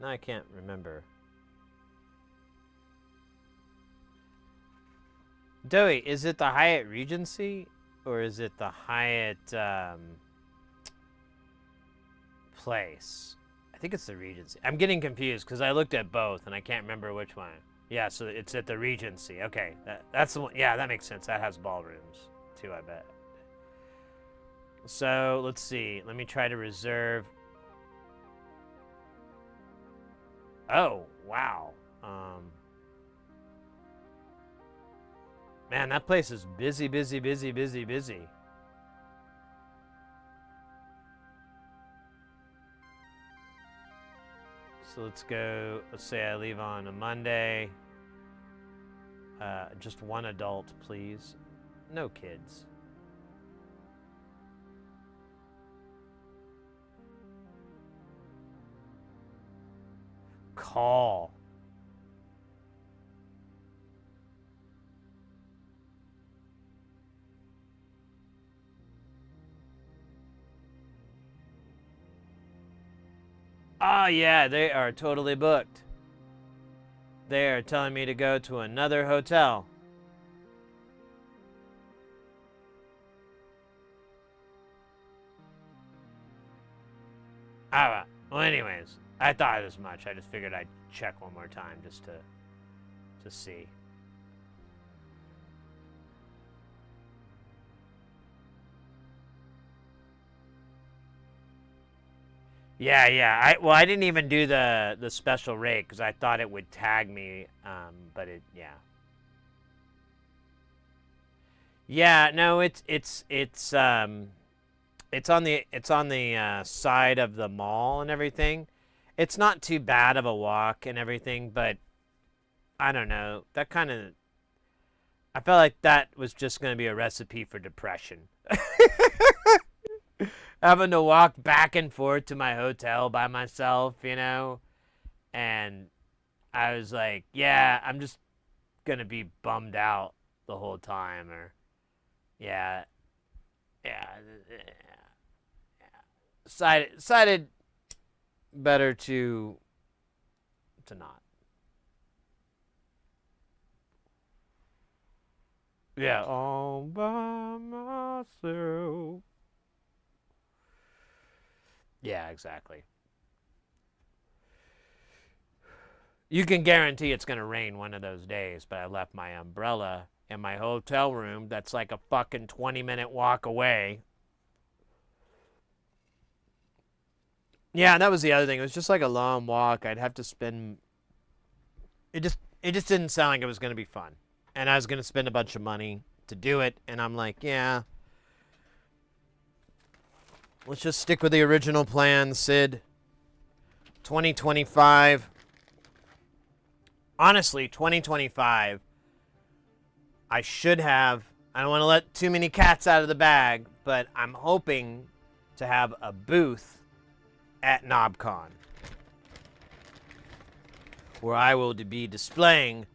No, I can't remember. Doey, is it the Hyatt Regency? Or is it the Hyatt, place? I think it's the Regency. I'm getting confused because I looked at both and I can't remember which one. Yeah, so it's at the Regency. Okay, that's the one. Yeah, that makes sense. That has ballrooms too, I bet. So let's see. Let me try to reserve. Oh, wow. Man, that place is busy. So let's go, let's say I leave on a Monday. Just one adult, please. No kids. Call. Oh, yeah, they are totally booked. They are telling me to go to another hotel. Alright. Well, anyways, I thought as much. I just figured I'd check one more time just to see. Yeah. I didn't even do the special rate because I thought it would tag me, but yeah. Yeah, no, it's on the side of the mall and everything. It's not too bad of a walk and everything, but I don't know. That kind of I felt like that was just going to be a recipe for depression. Having to walk back and forth to my hotel by myself, you know? And I was like, yeah, I'm just going to be bummed out the whole time, or yeah. Yeah. Decided better to not. Yeah, all by myself. Yeah, exactly. You can guarantee it's going to rain one of those days, but I left my umbrella in my hotel room that's like a fucking 20-minute walk away. Yeah, and that was the other thing. It was just like a long walk. I'd have to spend... It just didn't sound like it was going to be fun. And I was going to spend a bunch of money to do it, and I'm like, yeah. Let's just stick with the original plan, Sid. 2025. Honestly, 2025, I should have... I don't want to let too many cats out of the bag, but I'm hoping to have a booth at KnobCon, where I will be displaying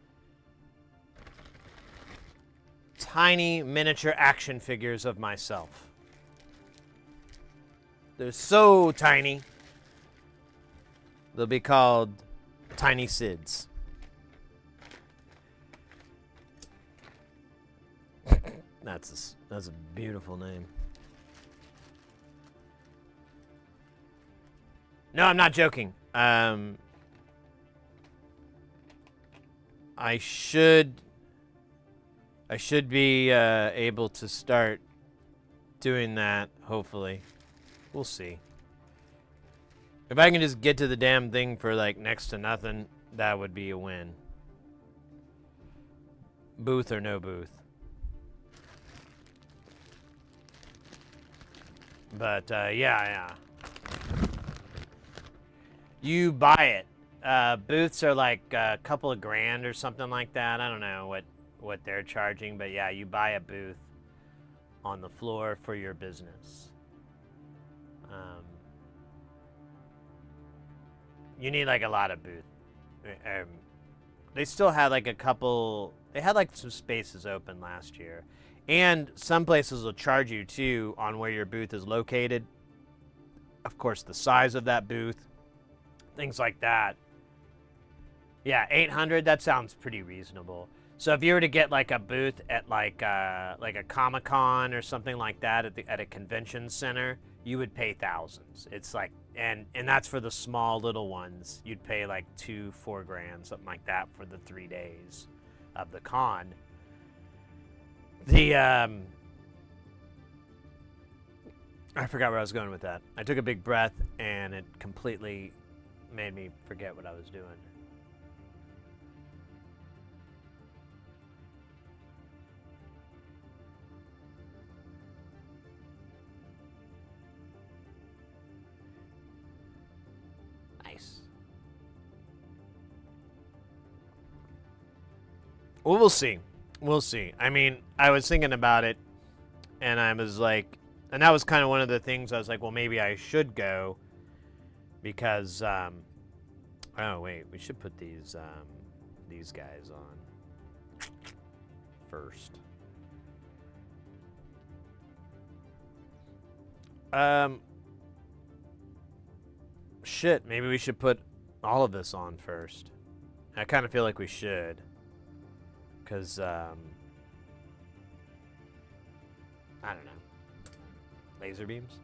tiny miniature action figures of myself. They're so tiny, they'll be called Tiny Sids. That's a beautiful name. No, I'm not joking. I should be able to start doing that, hopefully. We'll see. If I can just get to the damn thing for like next to nothing, that would be a win. Booth or no booth. But yeah. You buy it. Booths are like a couple of grand or something like that. I don't know what they're charging, but yeah, you buy a booth on the floor for your business. You need like a lot of booth. They still had like a couple. They had like some spaces open last year, and some places will charge you too on where your booth is located. Of course, the size of that booth, things like that. Yeah, 800. That sounds pretty reasonable. So if you were to get like a booth at like a Comic-Con or something like that at a convention center, you would pay thousands. It's like, and that's for the small little ones. You'd pay like $4 grand, something like that, for the 3 days of the con. I forgot where I was going with that. I took a big breath and it completely made me forget what I was doing. Nice. Well, we'll see. We'll see. I mean, I was thinking about it, and I was like, and that was kind of one of the things I was like, well, maybe I should go, because, oh, wait, we should put these guys on first. Shit, maybe we should put all of this on first, I kind of feel like we should. Because, I don't know. Laser beams?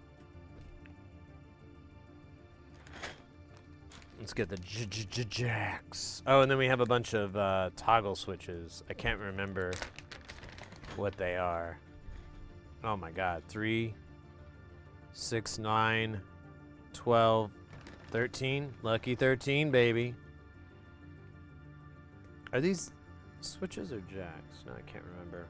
Let's get the jacks. Oh, and then we have a bunch of toggle switches. I can't remember what they are. Oh my god. 3, 6, 9, 12, 13. Lucky 13, baby. Are these switches or jacks? No, I can't remember.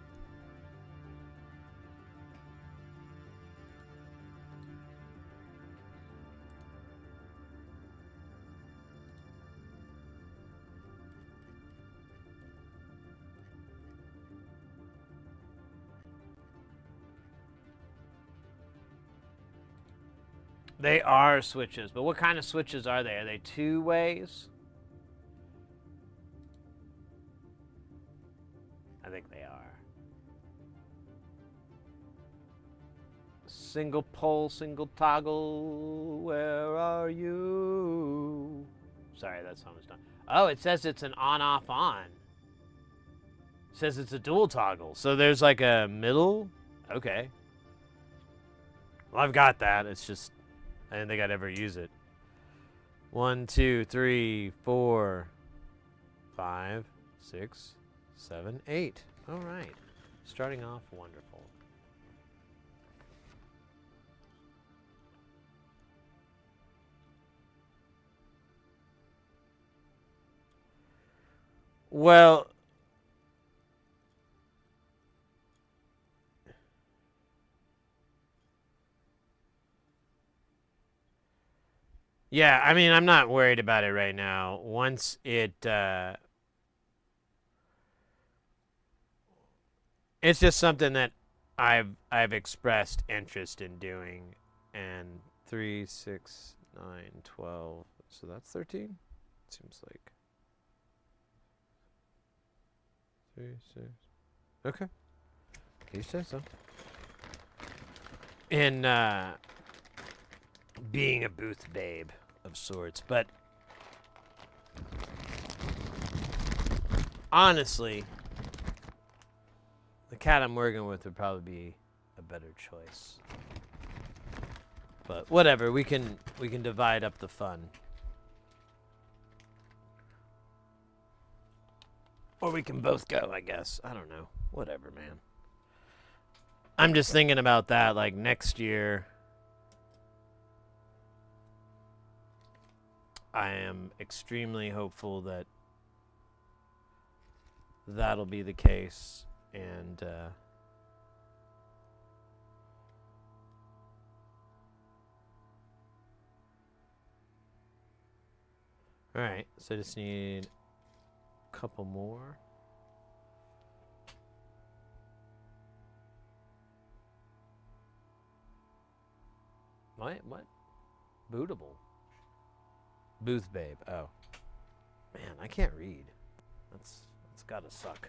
They are switches, but what kind of switches are they? Are they two ways? I think they are. Single pole, single toggle, where are you? Sorry, that song was done. Oh, it says it's an on-off on. It says it's a dual toggle. So there's like a middle? Okay. Well, I've got that. It's just, I didn't think I'd ever use it. 1, 2, 3, 4, 5, 6, 7, 8. All right. Starting off wonderful. Well, yeah, I mean, I'm not worried about it right now. Once it's just something that I've expressed interest in doing. And 3, 6, 9, 12. So that's 13? Seems like 3, 6. Okay. You say so. In being a booth babe of sorts, but honestly, the cat I'm working with would probably be a better choice. But whatever, we can divide up the fun. Or we can both go, I guess. I don't know. Whatever, man. I'm just thinking about that, like, next year. I am extremely hopeful that that'll be the case. And, alright, so I just need a couple more. What? Bootable. Booth babe. Oh. Man, I can't read. That's gotta suck.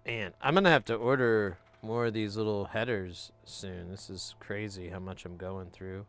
And I'm gonna have to order more of these little headers soon. This is crazy how much I'm going through.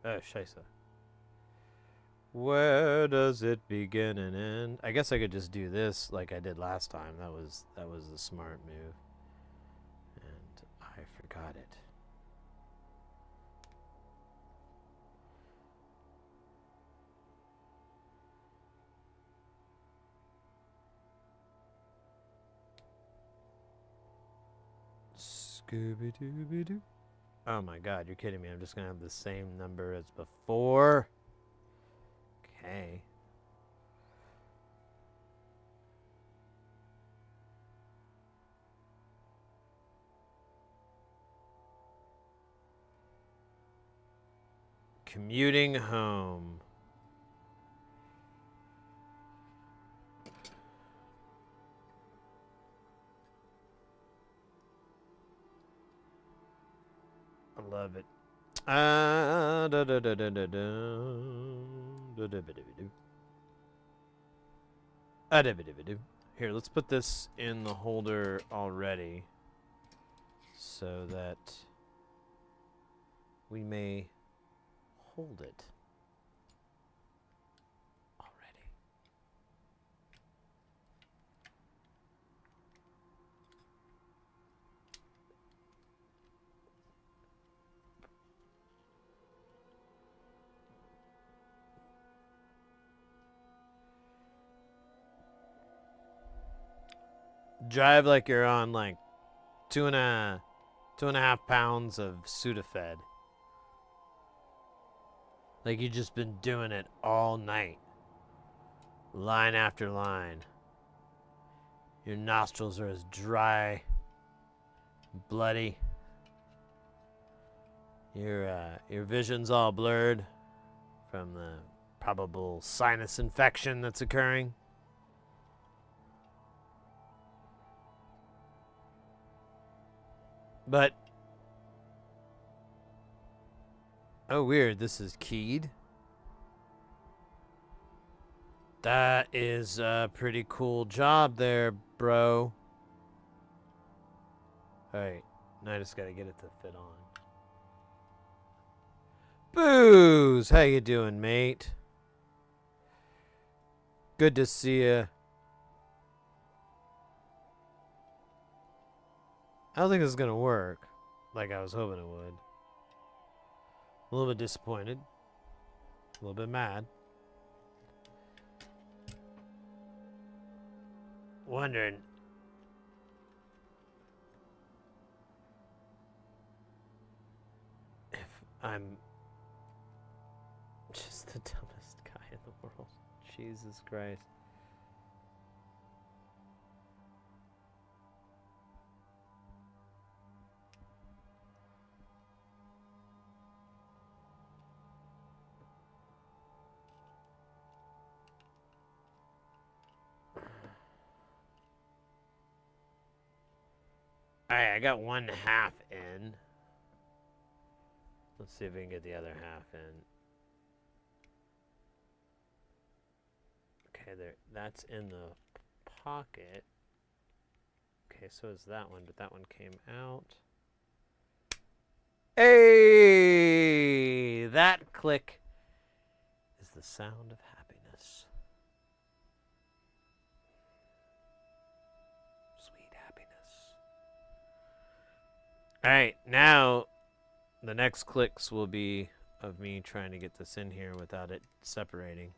Oh, scheisse. Where does it begin and end? I guess I could just do this like I did last time. That was the smart move. And I forgot it. Scooby-Dooby-Doo. Oh my god, you're kidding me. I'm just gonna have the same number as before. Okay. Commuting home. I love it. Here, let's put this in the holder already so that we may hold it already. Drive like you're on like 2.5 pounds of Sudafed. Like you've just been doing it all night. Line after line. Your nostrils are as dry, bloody. Your vision's all blurred from the probable sinus infection that's occurring. But oh, weird. This is keyed. That is a pretty cool job there, bro. Alright, now I just gotta get it to fit on. Booze! How you doing, mate? Good to see you. I don't think this is gonna work like I was hoping it would. A little bit disappointed. A little bit mad. Wondering if I'm just the dumbest guy in the world. Jesus Christ. Alright, I got 1/2 in. Let's see if we can get the other half in. Okay, there. That's in the pocket. Okay, so is that one, but that one came out. Hey! That click is the sound of happiness. Sweet happiness. Alright, now the next clicks will be of me trying to get this in here without it separating.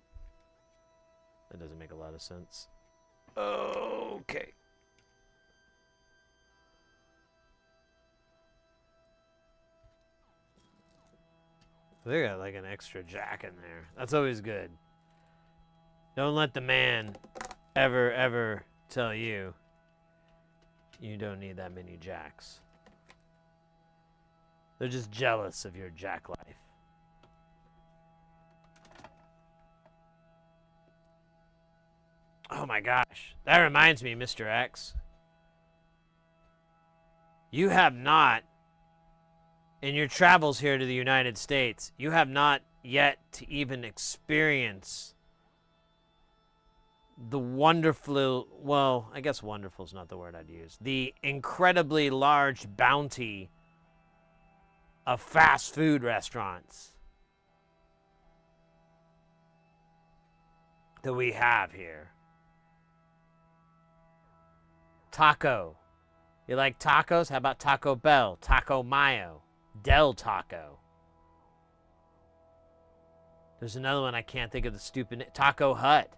That doesn't make a lot of sense. Okay. They got like an extra jack in there. That's always good. Don't let the man ever tell you you don't need that many jacks. They're just jealous of your jack life. Oh my gosh. That reminds me, Mr. X. You have not, in your travels here to the United States, you have not yet to even experience the wonderful, well, I guess wonderful is not the word I'd use, the incredibly large bounty of fast food restaurants that we have here. Taco. You like tacos? How about Taco Bell? Taco Mayo? Del Taco. There's another one I can't think of the stupid Taco Hut.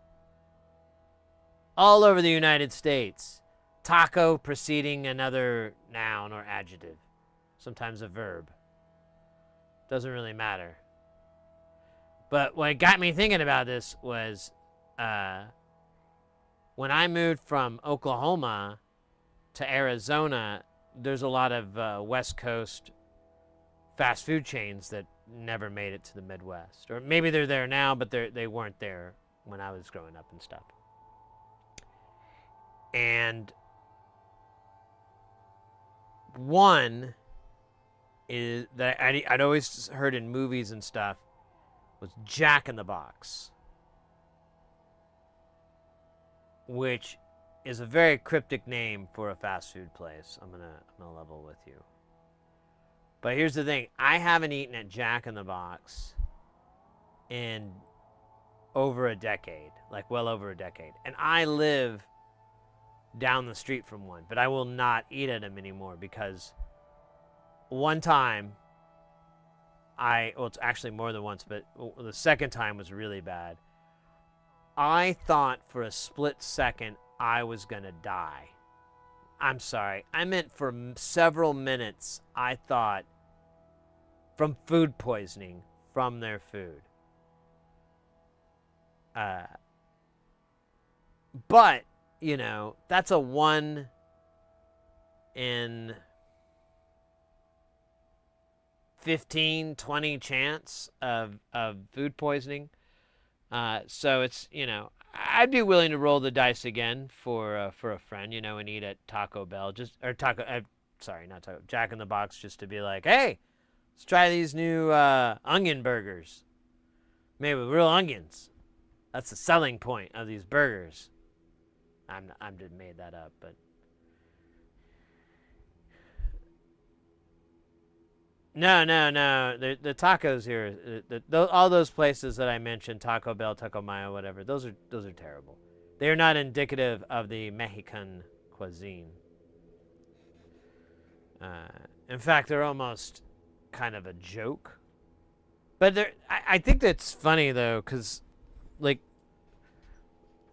All over the United States. Taco preceding another noun or adjective. Sometimes a verb. Doesn't really matter. But what got me thinking about this was when I moved from Oklahoma to Arizona, there's a lot of West Coast fast food chains that never made it to the Midwest. Or maybe they're there now, but they weren't there when I was growing up and stuff. And one is that I'd always heard in movies and stuff was Jack in the Box, which is a very cryptic name for a fast food place. I'm gonna level with you. But here's the thing: I haven't eaten at Jack in the Box in over a decade, like well over a decade, and I live down the street from one, but I will not eat at them anymore because one time well, it's actually more than once, but the second time was really bad. I thought for a split second I was gonna die. I'm sorry. I meant for several minutes I thought from food poisoning from their food. But, you know, that's a 1 in 15, 20 chance of food poisoning. So it's, you know, I'd be willing to roll the dice again for a friend, you know, and eat at Taco Bell, Jack in the Box, just to be like, hey, let's try these new onion burgers made with real onions. That's the selling point of these burgers. I'm just made that up, but no. The tacos here, all those places that I mentioned, Taco Bell, Taco Mayo, whatever, those are terrible. They are not indicative of the Mexican cuisine. In fact, they're almost kind of a joke. But I think that's funny though, because like,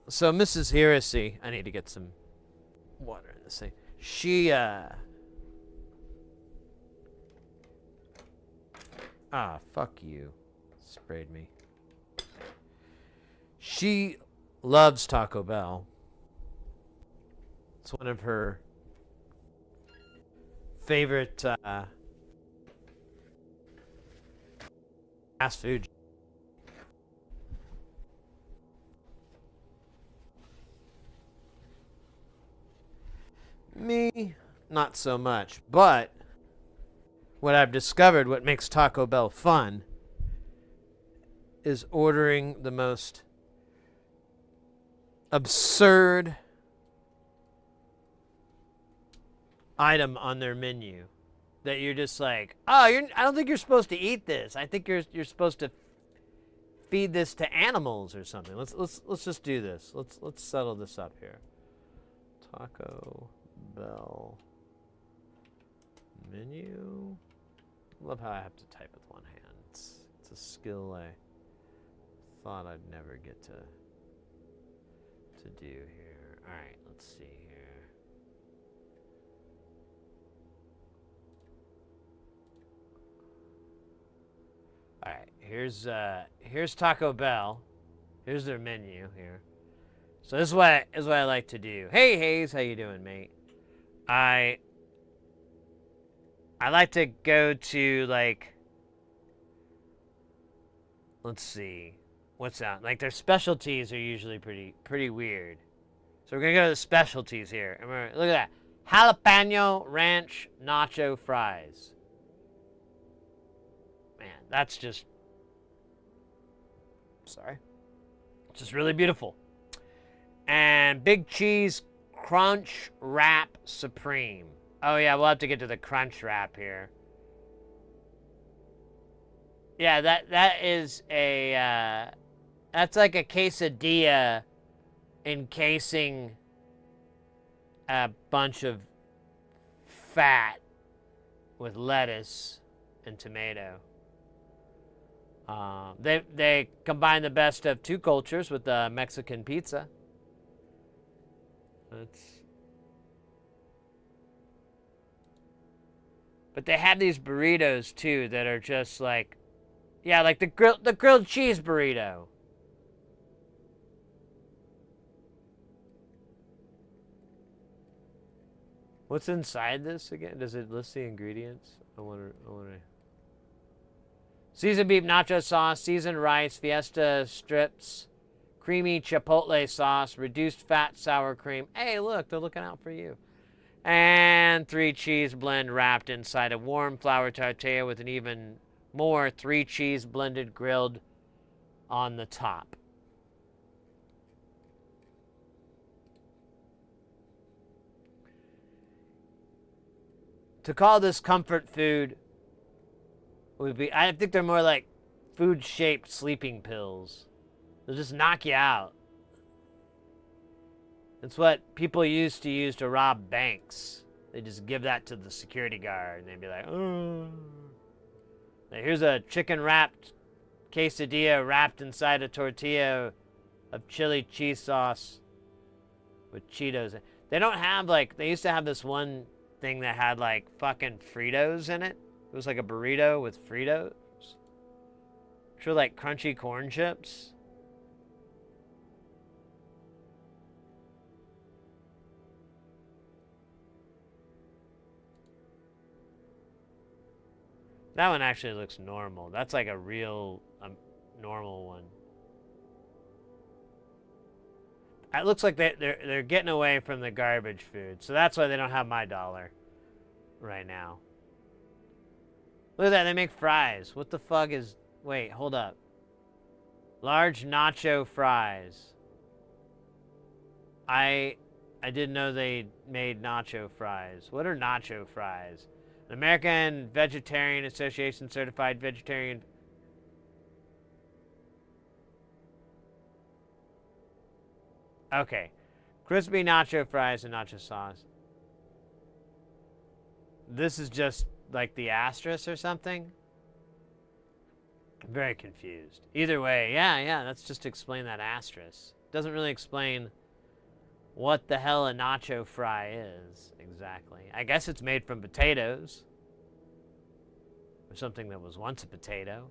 so Mrs. Heresy, I need to get some water in this thing. She fuck you. Sprayed me. She loves Taco Bell. It's one of her favorite fast food. Me, not so much. But what I've discovered, what makes Taco Bell fun, is ordering the most absurd item on their menu that you're just like, oh, I don't think you're supposed to eat this. I think you're supposed to feed this to animals or something. Let's just do this. Let's settle this up here. Taco Bell menu. Love how I have to type with one hand. It's a skill I thought I'd never get to do here. All right, let's see here. All right, here's Taco Bell. Here's their menu here. So this is what I like to do. Hey Hayes, how you doing, mate? I like to go to, like, let's see, what's that? Like, their specialties are usually pretty weird. So we're gonna go to the specialties here. And look at that, jalapeno ranch nacho fries. Man, that's just, just really beautiful. And big cheese crunch wrap supreme. Oh yeah, we'll have to get to the crunch wrap here. Yeah, that is a that's like a quesadilla encasing a bunch of fat with lettuce and tomato. They combine the best of two cultures with the Mexican pizza. But they have these burritos too that are just like, yeah, like the grilled cheese burrito. What's inside this again? Does it list the ingredients? I wonder. Seasoned beef nacho sauce, seasoned rice, fiesta strips, creamy chipotle sauce, reduced fat sour cream. Hey, look, they're looking out for you. And 3 cheese blend wrapped inside a warm flour tortilla with an even more 3 cheese blended grilled on the top. To call this comfort food would be, I think they're more like food-shaped sleeping pills. They'll just knock you out. It's what people used to use to rob banks. They just give that to the security guard, and they'd be like, oh. Now here's a chicken-wrapped quesadilla wrapped inside a tortilla of chili cheese sauce with Cheetos. They don't have, like, they used to have this one thing that had, like, fucking Fritos in it. It was like a burrito with Fritos. Which were like crunchy corn chips. That one actually looks normal. That's like a real normal one. It looks like they're getting away from the garbage food. So that's why they don't have my dollar right now. Look at that, they make fries. What the fuck is... Wait, hold up. Large nacho fries. I didn't know they made nacho fries. What are nacho fries? An American Vegetarian Association certified vegetarian... Okay. Crispy nacho fries and nacho sauce. This is just like the asterisk or something? I'm very confused. Either way, yeah, let's just explain that asterisk. Doesn't really explain what the hell a nacho fry is exactly. I guess it's made from potatoes. Or something that was once a potato.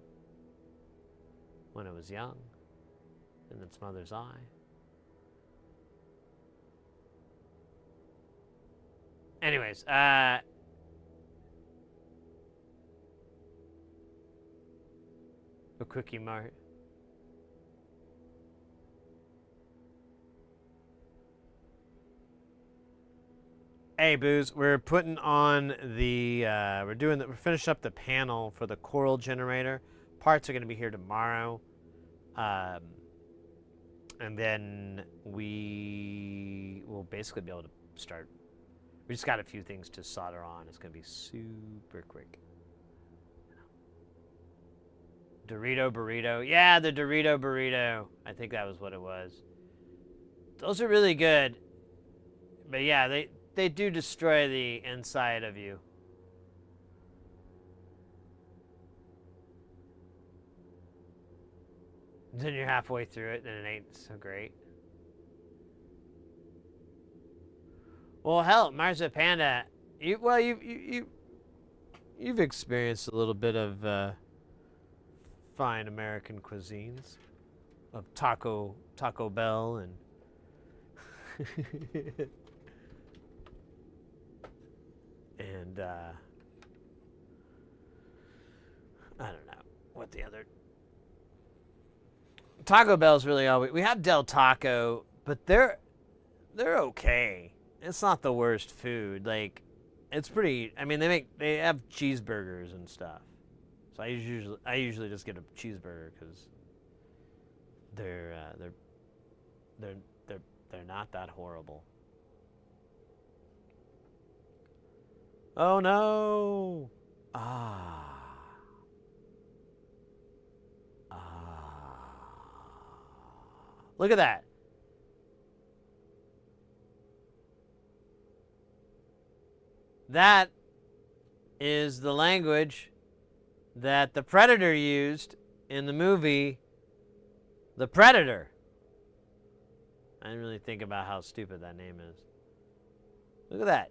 When it was young. In its mother's eye. Anyways, a Quickie Mart. Hey, Booze, we're putting on the, we're finishing up the panel for the coral generator. Parts are going to be here tomorrow. And then we will basically be able to start. We just got a few things to solder on. It's going to be super quick. Dorito burrito. Yeah, the Dorito burrito. I think that was what it was. Those are really good. But yeah, they do destroy the inside of you. Then you're halfway through it, and it ain't so great. Well, hell, Marza Panda, you've experienced a little bit of fine American cuisines, of Taco Bell and and I don't know what the other. Taco Bell's really all we have. Del Taco, but they're okay. It's not the worst food. Like, it's pretty. I mean, they have cheeseburgers and stuff. So I usually just get a cheeseburger because they're not that horrible. Oh no! Look at that. That is the language that the Predator used in the movie The Predator. I didn't really think about how stupid that name is. Look at that.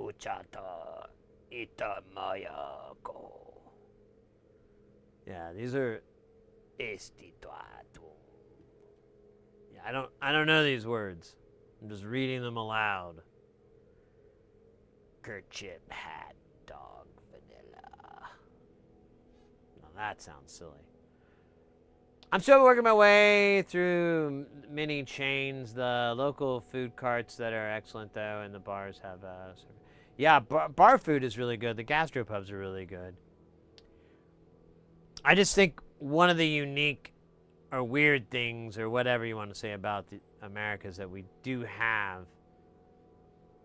Uchata itamayako. Yeah, these are estituatu. Yeah, I don't know these words. I'm just reading them aloud. Kerchip, hat, dog, vanilla. Now that sounds silly. I'm still working my way through many chains. The local food carts that are excellent, though, and the bars have... yeah, bar food is really good. The gastropubs are really good. I just think one of the unique or weird things, or whatever you want to say about the America, is that we do have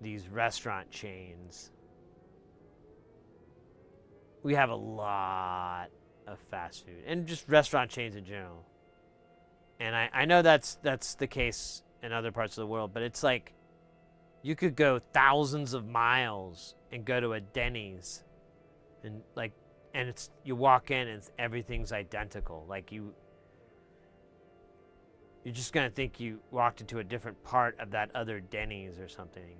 these restaurant chains. We have a lot of fast food and just restaurant chains in general. And I know that's the case in other parts of the world, but it's like you could go thousands of miles and go to a Denny's and it's you walk in and everything's identical. Like you're just gonna think you walked into a different part of that other Denny's or something.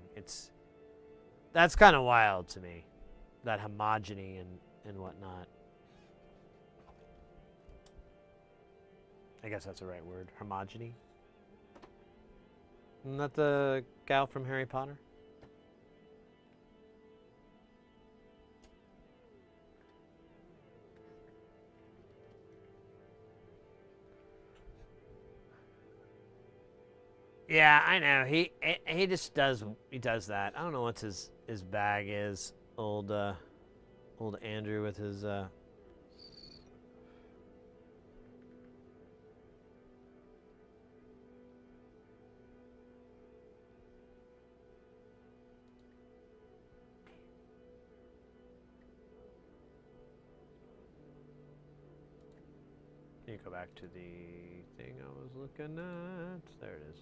That's kind of wild to me, that homogeny and whatnot. I guess that's the right word, homogeny. Isn't that the gal from Harry Potter? Yeah, I know. He just does that. I don't know what his bag is. Old Andrew with his Let me go back to the thing I was looking at. There it is.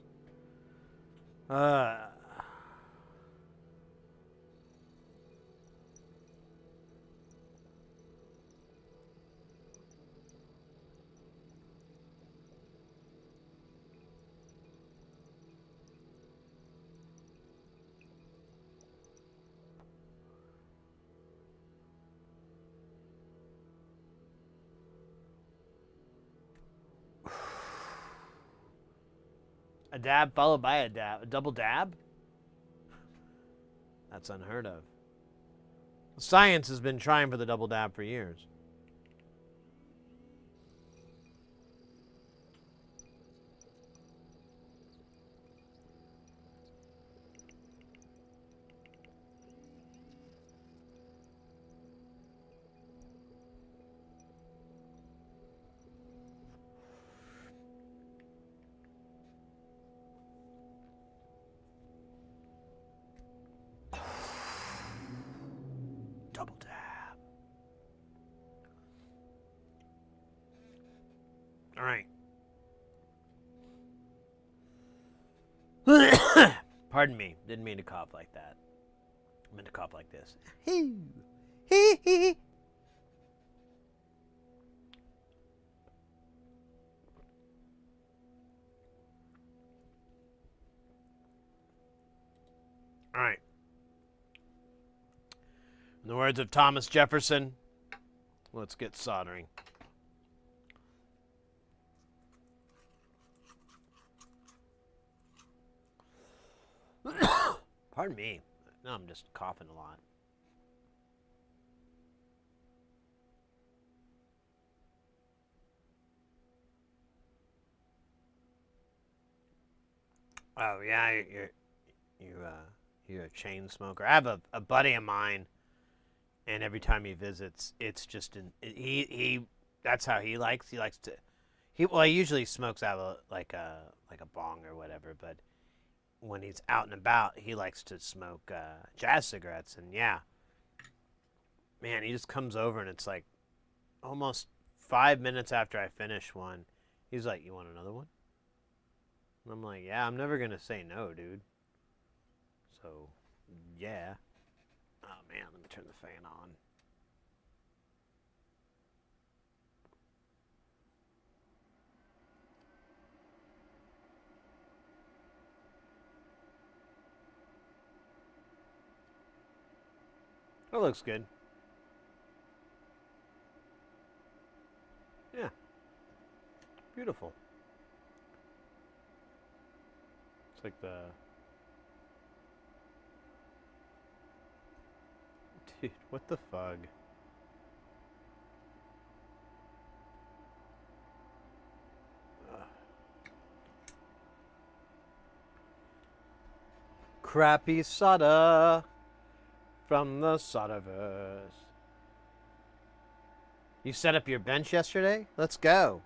A dab followed by a dab. A double dab? That's unheard of. Science has been trying for the double dab for years. Double dab. All right. Pardon me. Didn't mean to cough like that. I meant to cough like this. All right. In the words of Thomas Jefferson, let's get soldering. Pardon me. No, I'm just coughing a lot. Oh yeah, you're a chain smoker. I have a buddy of mine, and every time he visits, it's just he that's how he likes. He likes to he usually smokes out of like a bong or whatever, but when he's out and about, he likes to smoke jazz cigarettes. And yeah, man, he just comes over and it's like almost 5 minutes after I finish one, he's like, "You want another one?" And I'm like, "Yeah, I'm never gonna say no, dude." So, yeah. Oh man, let me turn the fan on. That looks good. Yeah. Beautiful. It's like the... Dude, what the fug? Crappy soda from the Sodaverse. You set up your bench yesterday? Let's go.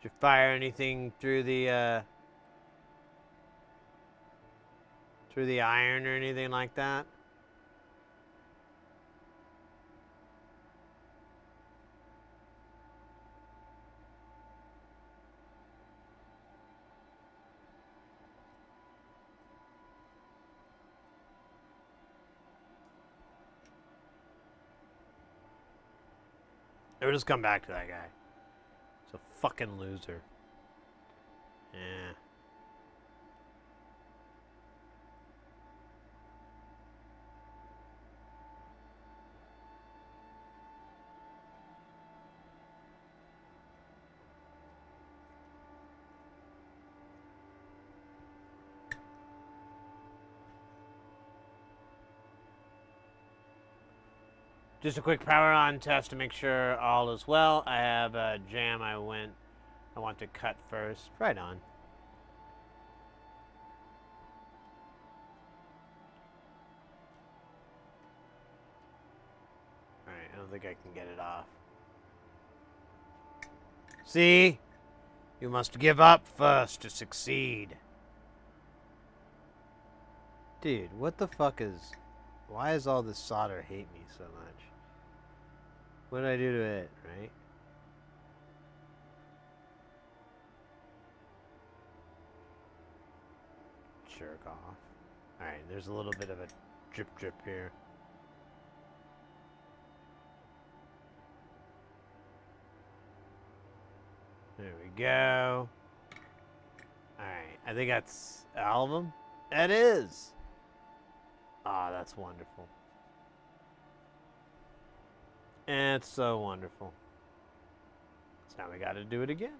Did you fire anything through the iron or anything like that? Or just come back to that guy. He's a fucking loser. Yeah. Just a quick power on test to make sure all is well. I have a jam I want to cut first. Right on. Alright, I don't think I can get it off. See? You must give up first to succeed. Dude, what the fuck is... Why does all this solder hate me so much? What did I do to it, right? Jerk off. Alright, there's a little bit of a drip here. There we go. Alright, I think that's all of them. That is! Ah, that's wonderful. It's so wonderful. So now we gotta do it again.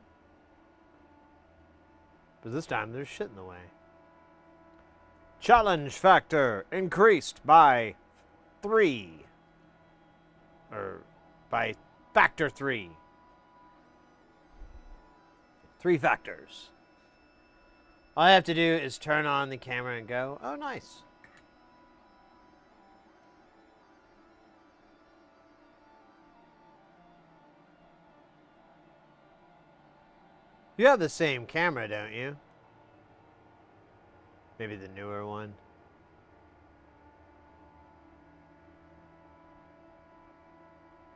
But this time there's shit in the way. Challenge factor increased by 3. Or by factor 3. 3 factors. All I have to do is turn on the camera and go, oh, nice. You have the same camera, don't you? Maybe the newer one.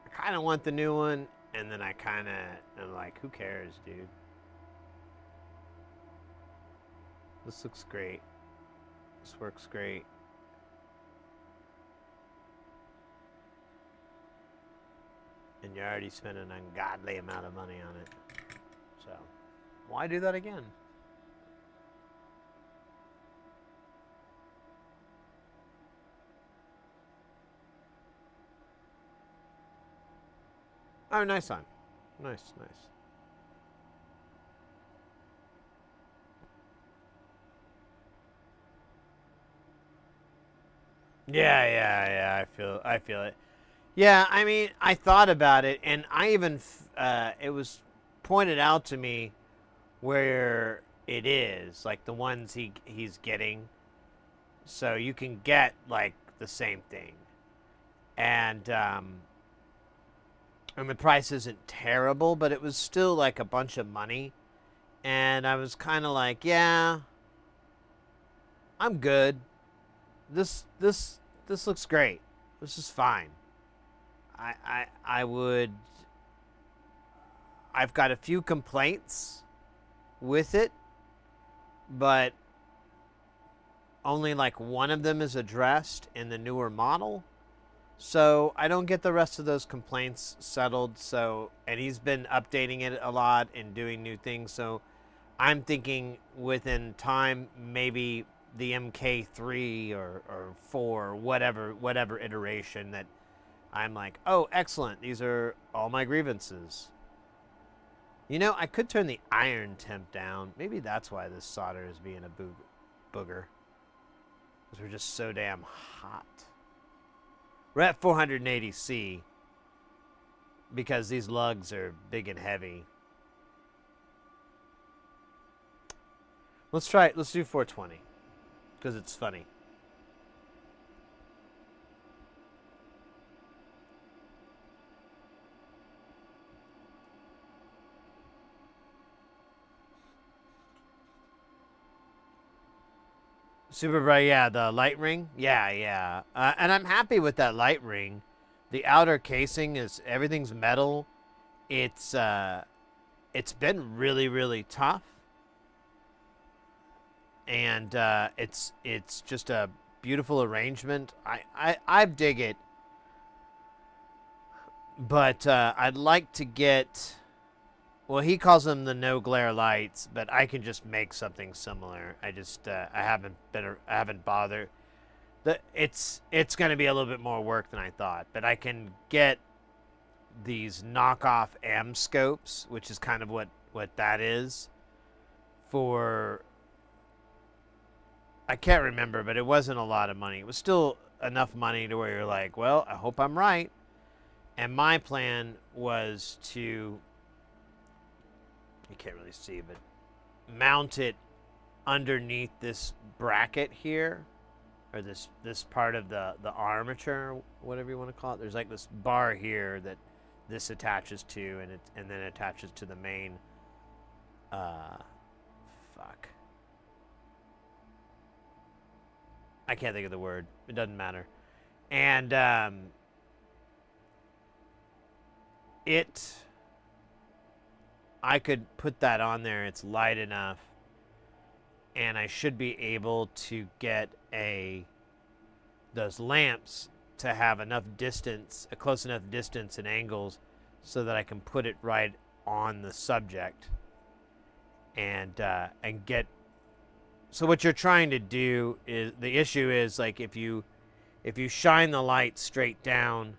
I kind of want the new one, and then I kind of am like, who cares, dude? This looks great. This works great. And you already spent an ungodly amount of money on it. So, why do that again? Oh, nice on. Nice, nice. Yeah. I feel it. Yeah, I mean, I thought about it, and I even it was pointed out to me where it is, like the ones he's getting. So you can get like the same thing, and the price isn't terrible, but it was still like a bunch of money, and I was kind of like, yeah, I'm good. This looks great. This is fine. I've got a few complaints with it, but only like one of them is addressed in the newer model. So I don't get the rest of those complaints settled. So, and he's been updating it a lot and doing new things. So I'm thinking within time, maybe the MK3 or 4, whatever iteration that I'm like, oh, excellent, these are all my grievances. You know, I could turn the iron temp down. Maybe that's why this solder is being a booger. Because we're just so damn hot. We're at 480C because these lugs are big and heavy. Let's try it. Let's do 420 because it's funny. Super bright, yeah, the light ring. Yeah. And I'm happy with that light ring. The outer casing is, everything's metal. It's been really, really tough. And it's just a beautiful arrangement. I dig it. But I'd like to get, well, he calls them the no glare lights, but I can just make something similar. I haven't bothered. It's going to be a little bit more work than I thought, but I can get these knockoff M scopes, which is kind of what that is, for, I can't remember, but it wasn't a lot of money. It was still enough money to where you're like, well, I hope I'm right. And my plan was to, you can't really see, but mount it underneath this bracket here, or this part of the armature, whatever you want to call it. There's like this bar here that this attaches to, and then attaches to the main. Fuck. I can't think of the word. It doesn't matter. And I could put that on there. It's light enough, and I should be able to get those lamps to have enough distance, a close enough distance and angles, so that I can put it right on the subject, and get. So what you're trying to do is, the issue is, like, if you shine the light straight down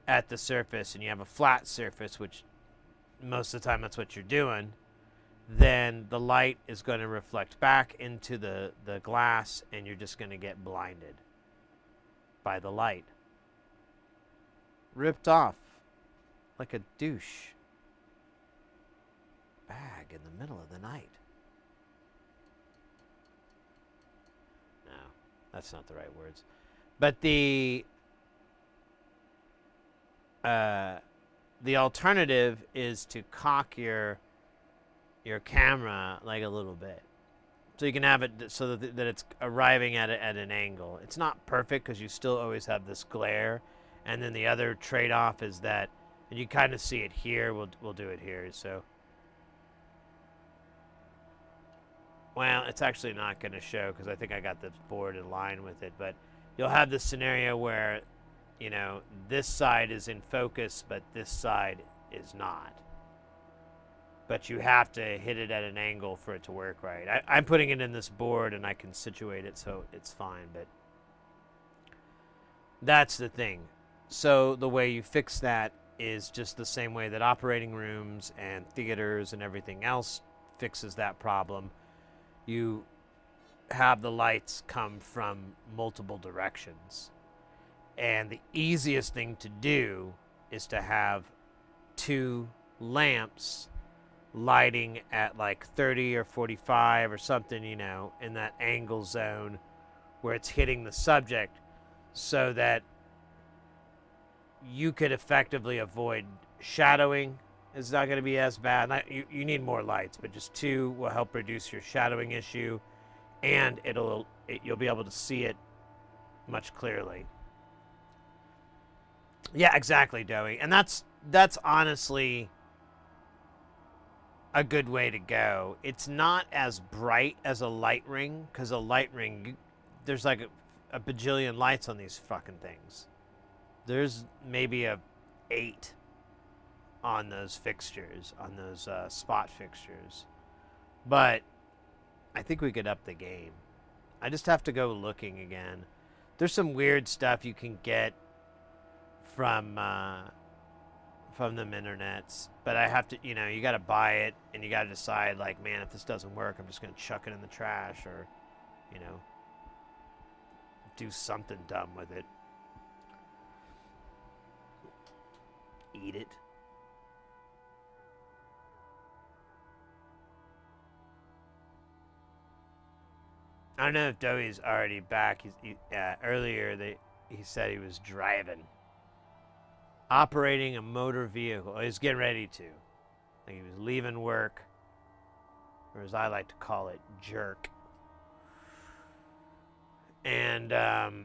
at the surface and you have a flat surface, which most of the time that's what you're doing, then the light is going to reflect back into the glass, and you're just going to get blinded by the light. Ripped off like a douche bag in the middle of the night. No, that's not the right words. But the alternative is to cock your camera like a little bit, so you can have it so that it's arriving at an angle. It's not perfect because you still always have this glare, and then the other trade-off is that, and you kind of see it here. We'll do it here. So, well, it's actually not going to show because I think I got the board in line with it, but you'll have this scenario where, you know, this side is in focus, but this side is not. But you have to hit it at an angle for it to work right. I'm putting it in this board, and I can situate it so it's fine, but that's the thing. So the way you fix that is just the same way that operating rooms and theaters and everything else fixes that problem. You have the lights come from multiple directions. And the easiest thing to do is to have two lamps lighting at like 30 or 45 or something, you know, in that angle zone where it's hitting the subject, so that you could effectively avoid shadowing. It's not going to be as bad. You need more lights, but just two will help reduce your shadowing issue, and you'll be able to see it much clearly. Yeah, exactly, Doey. And that's honestly a good way to go. It's not as bright as a light ring, because a light ring, there's like a bajillion lights on these fucking things. There's maybe 8 on those fixtures, on those spot fixtures. But I think we could up the game. I just have to go looking again. There's some weird stuff you can get from them internets, but I have to, you know, you got to buy it and you got to decide, like, man, if this doesn't work, I'm just gonna chuck it in the trash, or, you know, do something dumb with it. Eat it. I don't know if Doey's already back. Earlier he said he was driving, operating a motor vehicle. He's getting ready to. Like he was leaving work, or as I like to call it, jerk. And and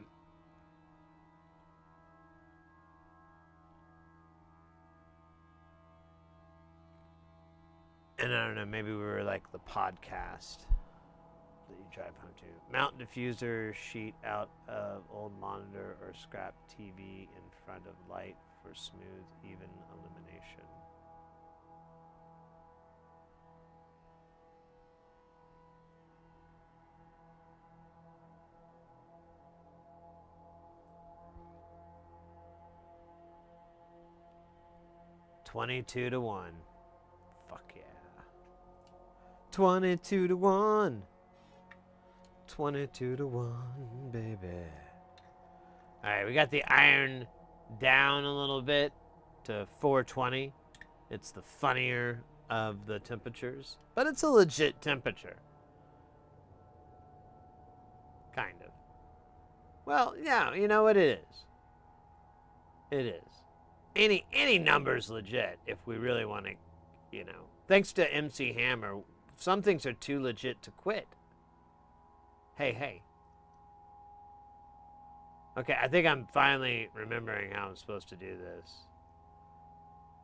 I don't know, maybe we were like the podcast that you drive home to. Mount diffuser sheet out of old monitor or scrap TV in front of light for smooth, even illumination. $22 to 1. Fuck yeah. 22 to 1. 22 to 1, baby. Alright, we got the iron down a little bit to 420. It's the funnier of the temperatures, but it's a legit temperature. Kind of. Well, yeah, you know what it is. It is. Any number's legit if we really want to, you know. Thanks to MC Hammer, some things are too legit to quit. Hey. Okay, I think I'm finally remembering how I'm supposed to do this.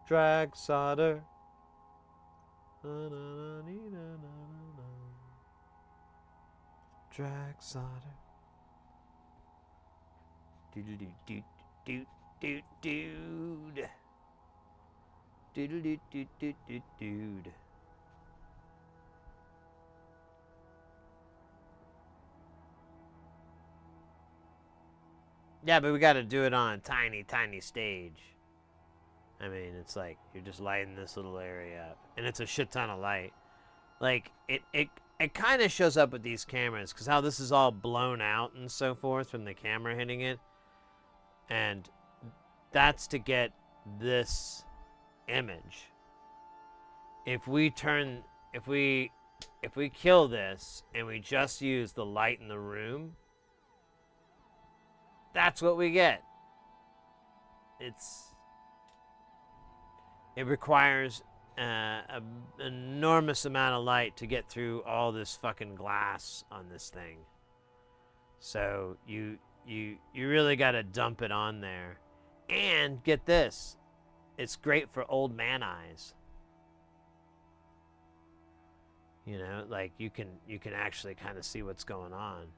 Drag solder. Drag solder. Dude. Dude. Yeah, but we got to do it on a tiny stage. I mean, it's like you're just lighting this little area up, and it's a shit ton of light. Like it kind of shows up with these cameras because how this is all blown out and so forth from the camera hitting it, and that's to get this image. If we kill this and we just use the light in the room, that's what we get. It requires an enormous amount of light to get through all this fucking glass on this thing. So you really got to dump it on there. And get this, it's great for old man eyes. You know, like you can actually kind of see what's going on.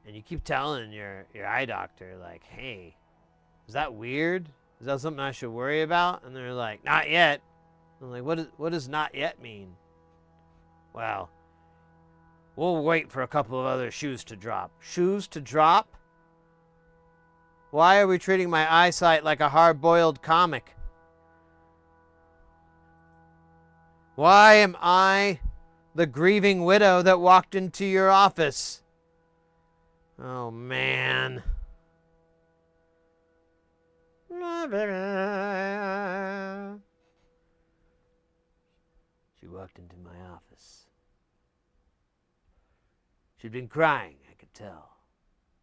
And you keep telling your eye doctor, like, hey, is that weird? Is that something I should worry about? And they're like, not yet. I'm like, what does not yet mean? Well, we'll wait for a couple of other shoes to drop. Shoes to drop? Why are we treating my eyesight like a hard-boiled comic? Why am I the grieving widow that walked into your office? Oh, man. She walked into my office. She'd been crying, I could tell.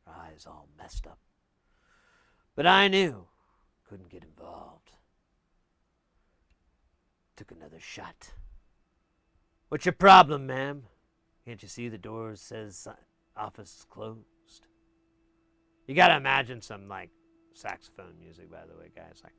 Her eyes all messed up. But I knew. Couldn't get involved. Took another shot. What's your problem, ma'am? Can't you see the door says office is closed? You gotta imagine some, like, saxophone music, by the way, guys. Like,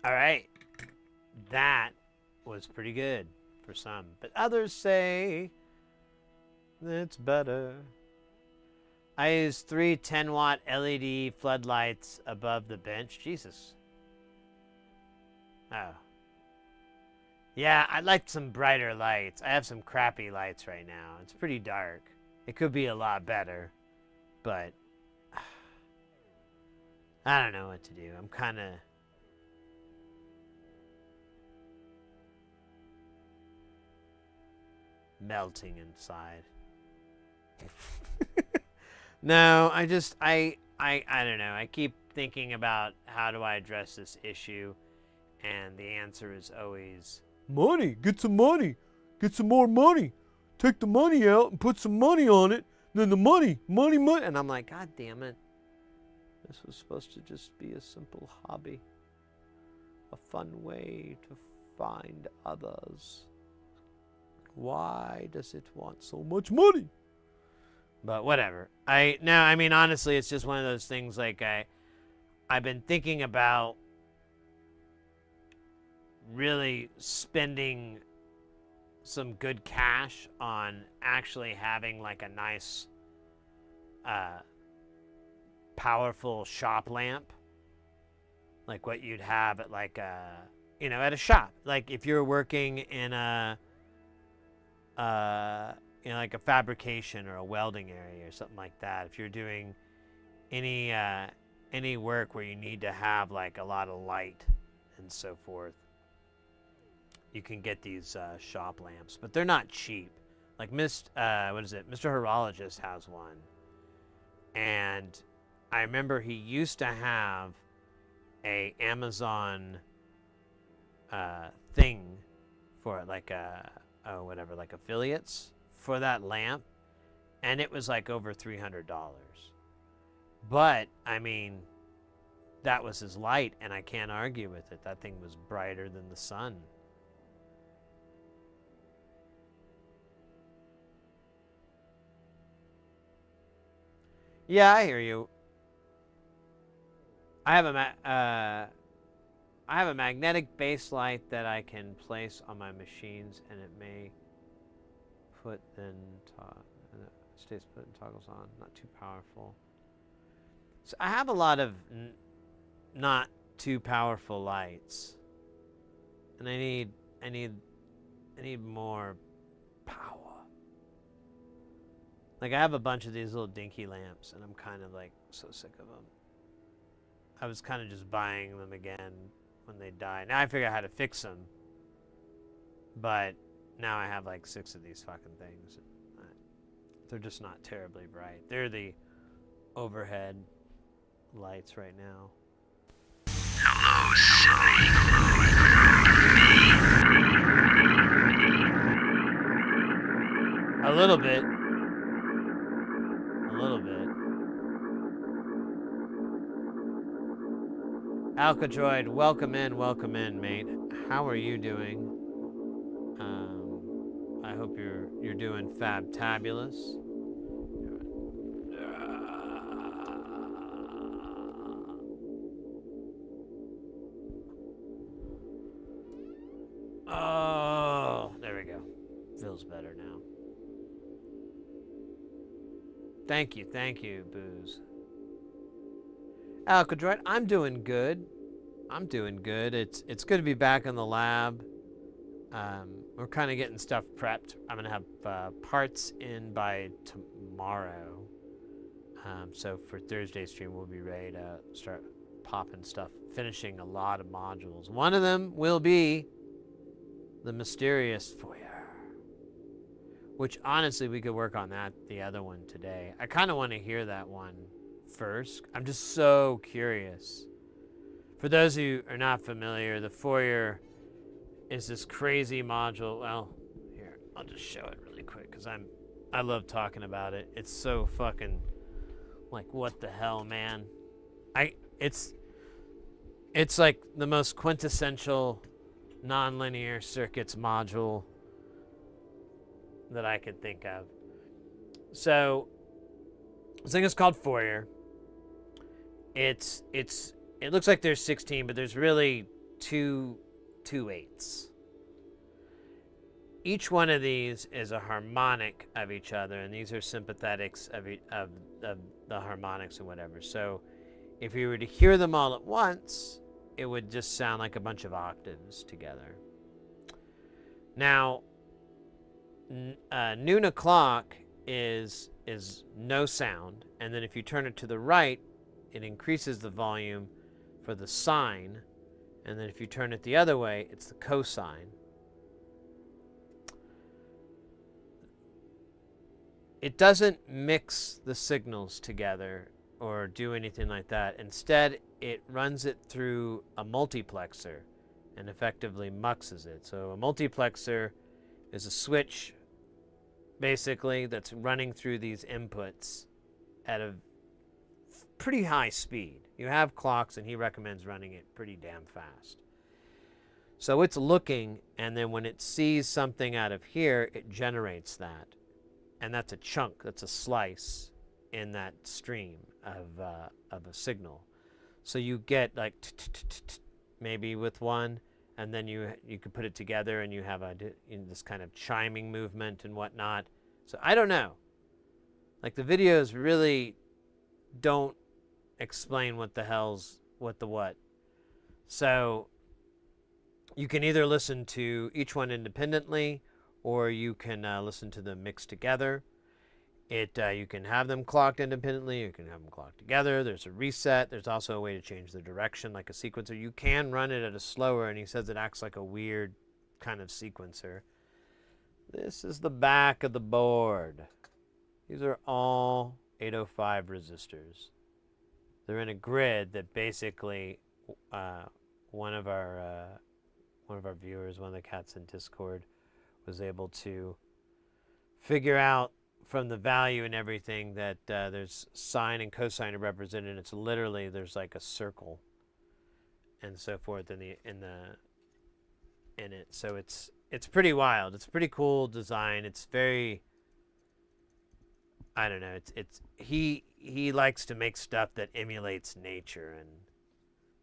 All right. That was pretty good for some, but others say it's better. I use 3 10-watt LED floodlights above the bench. Jesus. Oh. Yeah, I'd like some brighter lights. I have some crappy lights right now. It's pretty dark. It could be a lot better, but I don't know what to do. I'm kind of... melting inside. No, I don't know. I keep thinking about how do I address this issue, and the answer is always Money. Get some money. Get some more money. Take the money out and put some money on it. Then the money. and I'm like, God damn it. This was supposed to just be a simple hobby. A fun way to find others. Why does it want so much money? But whatever. I mean, honestly, it's just one of those things. Like I've been thinking about really spending some good cash on actually having like a nice, powerful shop lamp, like what you'd have at like at a shop. Like if you're working in a like a fabrication or a welding area or something like that. If you're doing any work where you need to have like a lot of light and so forth, you can get these shop lamps, but they're not cheap. Like Mr. Horologist has one, and I remember he used to have a Amazon thing for like like affiliates for that lamp, and it was like over $300. But I mean, that was his light, and I can't argue with it. That thing was brighter than the sun. Yeah, I hear you. I have a magnetic base light that I can place on my machines, and it may stays put and toggles on. Not too powerful. So I have a lot of not too powerful lights, and I need more power. Like I have a bunch of these little dinky lamps, and I'm kind of like so sick of them. I was kind of just buying them again when they die. Now I figure out how to fix them, but now I have like 6 of these fucking things. They're just not terribly bright. They're the overhead lights right now. Hello, Sydney. A little bit. A little bit. Alcadroid, welcome in, mate. How are you doing? I hope you're doing fabtabulous. Oh, there we go. Feels better now. Thank you, Booze. Alcadroid, I'm doing good. It's good to be back in the lab. We're kind of getting stuff prepped. I'm gonna have parts in by tomorrow. So for Thursday's stream, we'll be ready to start popping stuff, finishing a lot of modules. One of them will be the mysterious foyer, which honestly we could work on that. The other one today. I kind of want to hear that one first. I'm just so curious. For those who are not familiar, the foyer is this crazy module. Well, here, I'll just show it really quick because I love talking about it. It's so fucking like, what the hell, man? It's like the most quintessential nonlinear circuits module that I could think of. So this thing is called foyer. It looks like there's 16, but there's really two eighths. Each one of these is a harmonic of each other, and these are sympathetics of the harmonics and whatever. So if you were to hear them all at once, it would just sound like a bunch of octaves together. Now, noon o'clock is no sound, and then if you turn it to the right, it increases the volume for the sine, and then if you turn it the other way, it's the cosine. It doesn't mix the signals together or do anything like that. Instead, it runs it through a multiplexer and effectively muxes it. So a multiplexer is a switch, basically, that's running through these inputs at a pretty high speed. You have clocks, and he recommends running it pretty damn fast. So it's looking, and then when it sees something out of here, it generates that. And that's a chunk, that's a slice in that stream of a signal. So you get like maybe with one, and then you could put it together and you have this kind of chiming movement and whatnot. So I don't know. Like the videos really don't explain what the hell's what the what. So you can either listen to each one independently, or you can listen to them mixed together. You can have them clocked independently, you can have them clocked together. There's a reset. There's also a way to change the direction, like a sequencer. You can run it at a slower, and he says it acts like a weird kind of sequencer. This is the back of the board. These are all 805 resistors. They're in a grid that basically one of our viewers, one of the cats in Discord, was able to figure out from the value and everything that there's sine and cosine are represented. It's literally, there's like a circle and so forth in it. So it's pretty wild. It's a pretty cool design. It's very, I don't know. He likes to make stuff that emulates nature, and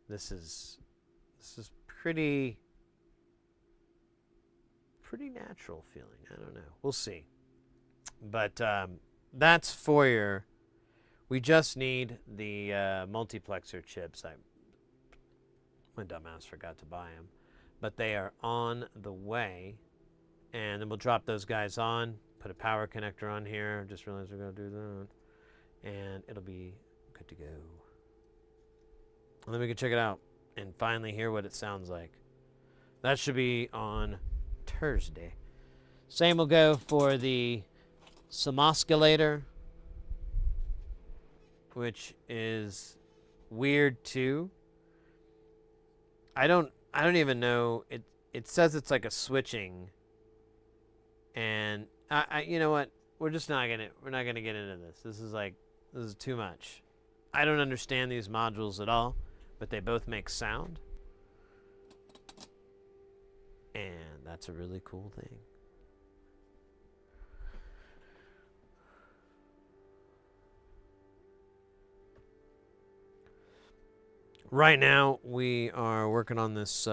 this is pretty natural feeling. I don't know. We'll see. But that's Fourier. We just need the multiplexer chips. My dumbass forgot to buy them. But they are on the way. And then we'll drop those guys on, put a power connector on here. Just realized we're going to do that. And it'll be good to go. And then we can check it out and finally hear what it sounds like. That should be on Thursday. Same will go for the Samosculator, which is weird too. I don't even know. It says it's like a switching, and you know what? We're not gonna get into this. This is too much. I don't understand these modules at all, but they both make sound, and that's a really cool thing. Right now, we are working on this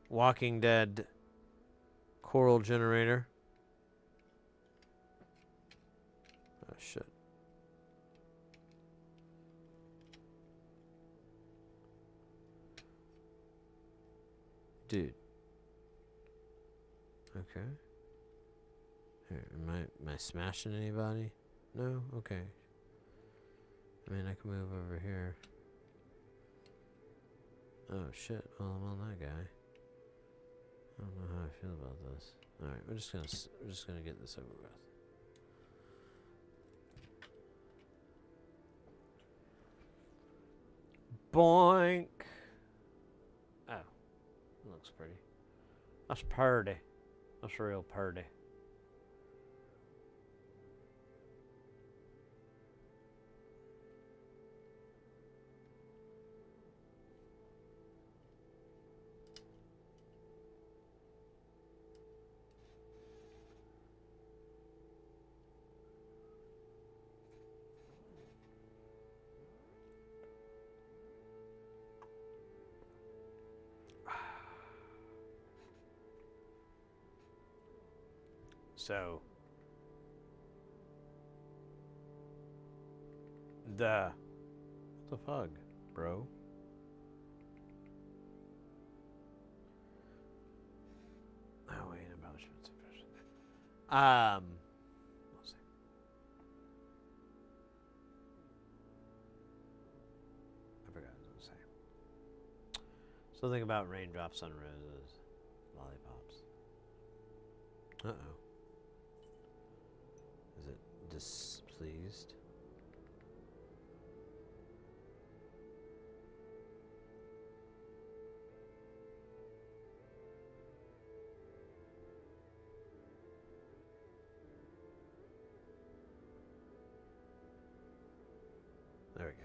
Walking Dead coral generator. Oh shit. Dude. Okay. Here, am I smashing anybody? No? Okay. I mean, I can move over here. Oh shit, well, I'm on that guy. I don't know how I feel about this. Alright, we're just gonna get this over with. Boink! Oh, that looks pretty. That's purty. That's real purty. so what the fuck, bro? Oh wait, embellishments. We'll see. I forgot what I was gonna say. Something about raindrops on roses, lollipops. Uh-oh. Is it displeased? There we go.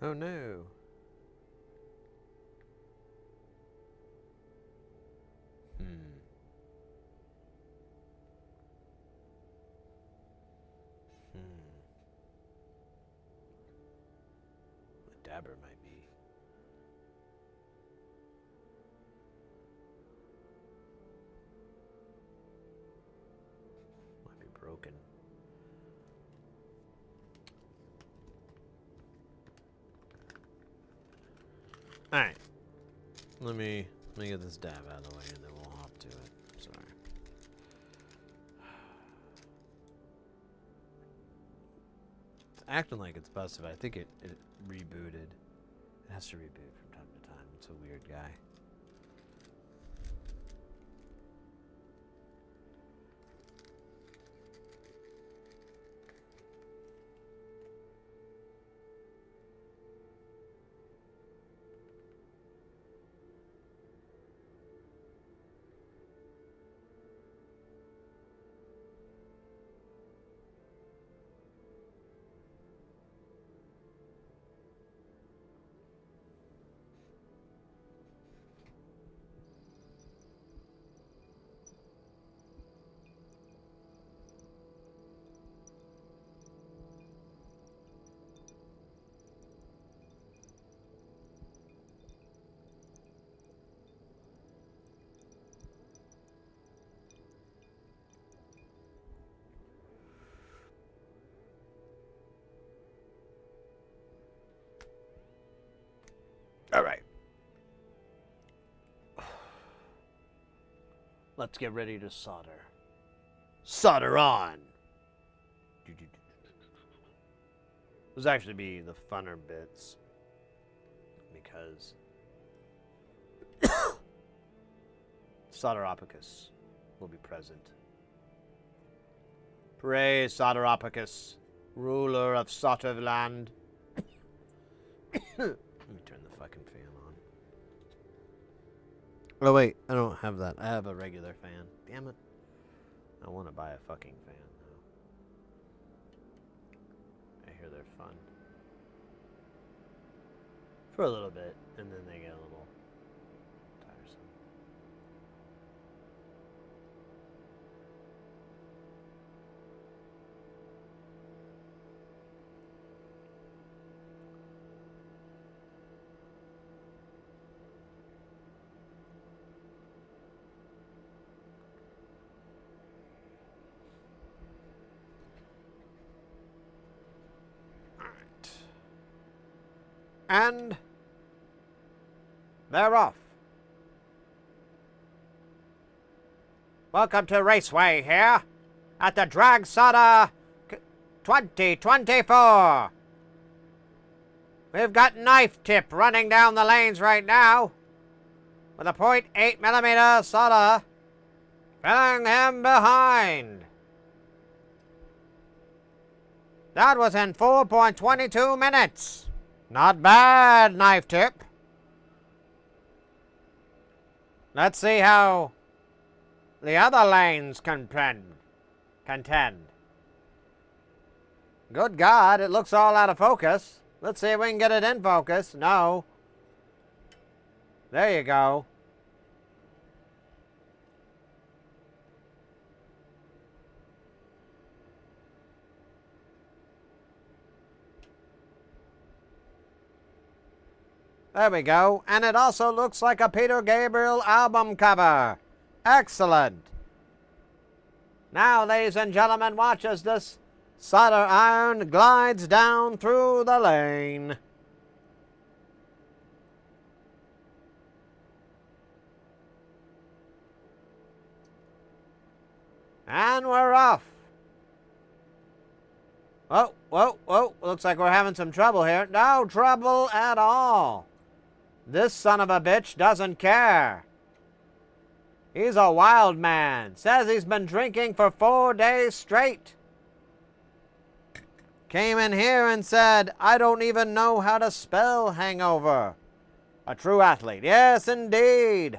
Oh no. The dabber might be. Might be broken. Alright. Let me get this dab out of the way and then we'll hop to it. Sorry. It's acting like it's busted, but I think it rebooted. It has to reboot from time to time. It's a weird guy. All right. Let's get ready to solder. Solder on! Those actually be the funner bits. Because Solderopicus will be present. Pray, Solderopicus, ruler of Solderland. Let me turn the fucking fan on. Oh wait, I don't have that. I have a regular fan. Damn it. I want to buy a fucking fan now. I hear they're fun. For a little bit, and then they get a little tiresome. And they're off. Welcome to Raceway here at the Drag Soda 2024. We've got Knife Tip running down the lanes right now with a .8mm soda filling him behind. That was in 4.22 minutes. Not bad, Knife Tip. Let's see how the other lanes contend. Good God, it looks all out of focus. Let's see if we can get it in focus. No. There you go. There we go. And it also looks like a Peter Gabriel album cover. Excellent. Now, ladies and gentlemen, watch as this solder iron glides down through the lane. And we're off. Oh, whoa, whoa. Looks like we're having some trouble here. No trouble at all. This son of a bitch doesn't care. He's a wild man. Says he's been drinking for 4 days straight. Came in here and said, I don't even know how to spell hangover. A true athlete. Yes, indeed.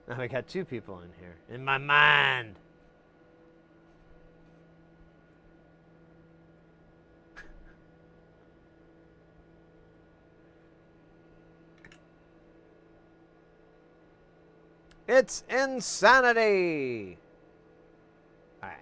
Now we got 2 people in here. In my mind. It's insanity. All right.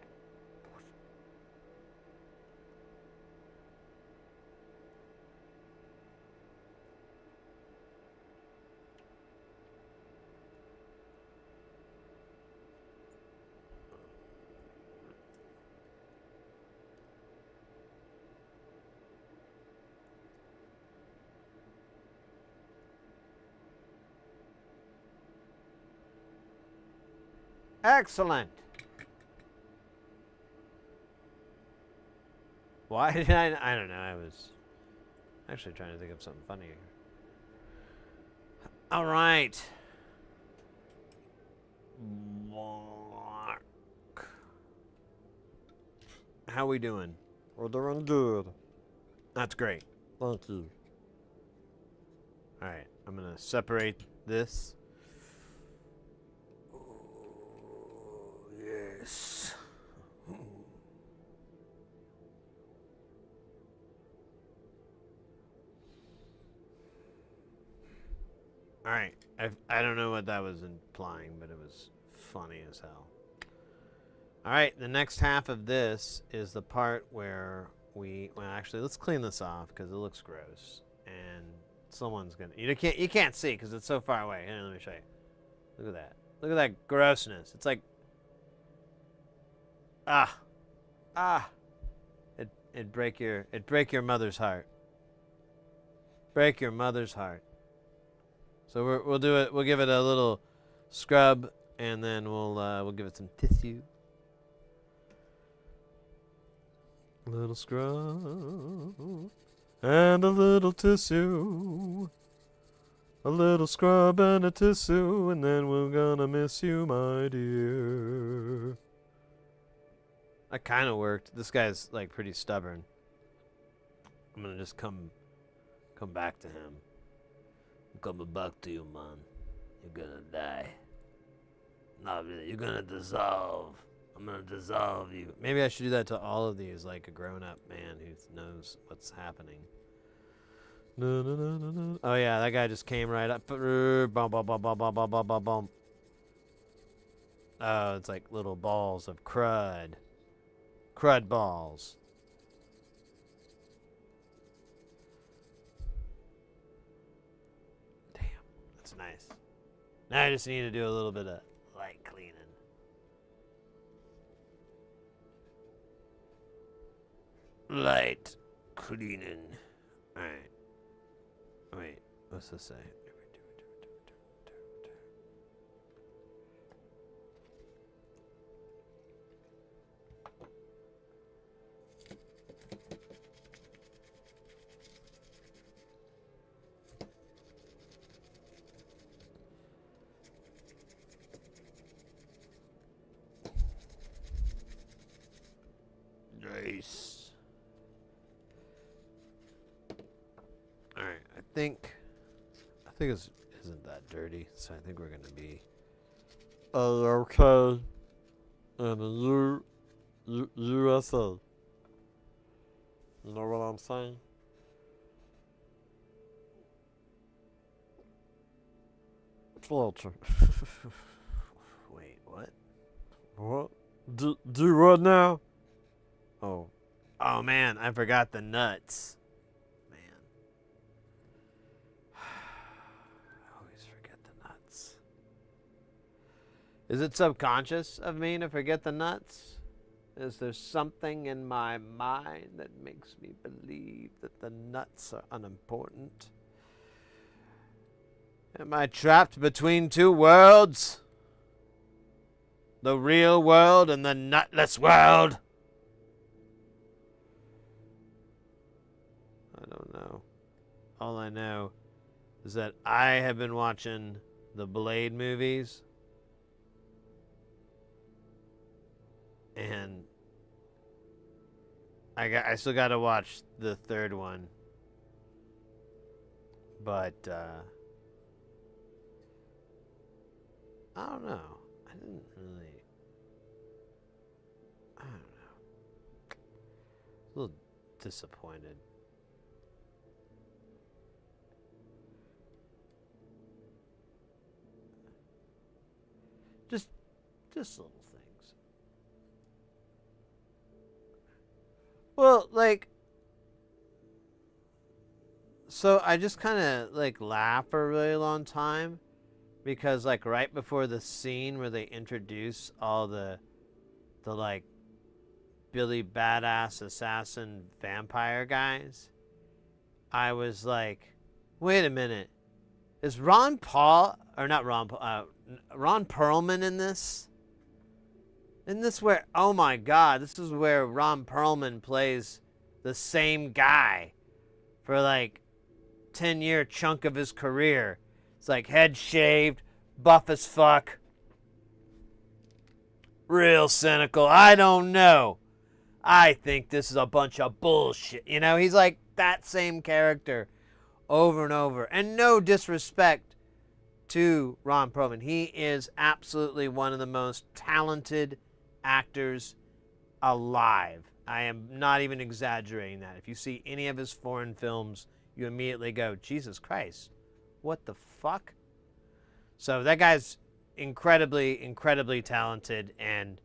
Excellent. Why did I don't know. I was actually trying to think of something funny here. All right. Mark. How we doing? We're doing good. That's great. Thank you. All right. I'm going to separate this. Yes. All right. I don't know what that was implying, but it was funny as hell. All right. The next half of this is the part where well, actually, let's clean this off because it looks gross. And someone's going to... You can't see because it's so far away. Here, let me show you. Look at that. Look at that grossness. It's like... It'd break your mother's heart. Break your mother's heart. So we'll do it. We'll give it a little scrub, and then we'll give it some tissue. Little scrub and a little tissue. A little scrub and a tissue, and then we're gonna miss you, my dear. That kind of worked. This guy's like pretty stubborn. I'm gonna just come back to him. I'm coming back to you, man. You're gonna die. No, you're gonna dissolve. I'm gonna dissolve you. Maybe I should do that to all of these, like a grown-up man who knows what's happening. No, no, no, no, no. Oh yeah, that guy just came right up. Boom, boom, boom, boom, boom, boom, boom, boom, boom. Oh, it's like little balls of crud. Crud balls. Damn, that's nice. Now I just need to do a little bit of light cleaning. Light cleaning. Alright. Wait, what's this say? Nice. Alright, I think it isn't that dirty, so I think we're gonna be okay. And USA. You know what I'm saying? Walter. Wait, what? What? Do what now? Oh. Oh, man, I forgot the nuts. Man. I always forget the nuts. Is it subconscious of me to forget the nuts? Is there something in my mind that makes me believe that the nuts are unimportant? Am I trapped between two worlds? The real world and the nutless world? I don't know. All I know is that I have been watching the Blade movies. And I still got to watch the third one. But I don't know. I didn't really. I don't know. A little disappointed. Just little things. Well, like, so I just kind of like laughed for a really long time because like right before the scene where they introduce all the like Billy Badass assassin vampire guys, I was like, wait a minute, is Ron Perlman in this? Isn't this where, oh my god, this is where Ron Perlman plays the same guy for like 10-year chunk of his career. It's like head shaved, buff as fuck. Real cynical. I don't know. I think this is a bunch of bullshit. You know, he's like that same character over and over. And no disrespect to Ron Perlman. He is absolutely one of the most talented actors alive. I am not even exaggerating that. If you see any of his foreign films, you immediately go, Jesus Christ, what the fuck? So that guy's incredibly, incredibly talented, and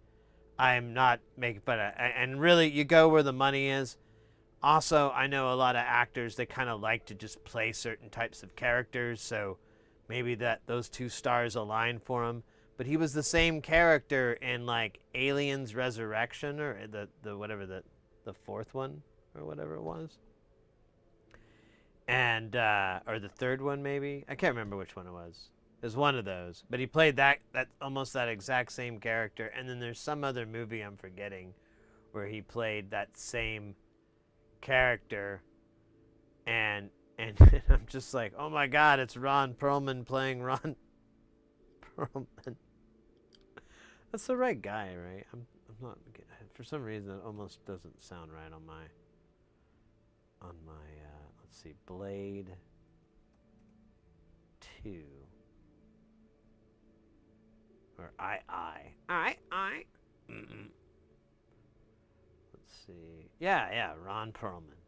I'm not making fun of it. And really, you go where the money is. Also, I know a lot of actors, they kind of like to just play certain types of characters, so maybe those two stars align for him. But he was the same character in like Aliens Resurrection or the fourth one or whatever it was. And or the third one maybe. I can't remember which one it was. It was one of those. But he played that almost that exact same character. And then there's some other movie I'm forgetting where he played that same character, and I'm just like, oh my god, it's Ron Perlman playing Ron Perlman. That's the right guy, right? I'm not, for some reason it almost doesn't sound right on my let's see, Blade 2 or I. Mm-mm. Let's see. Yeah, Ron Perlman.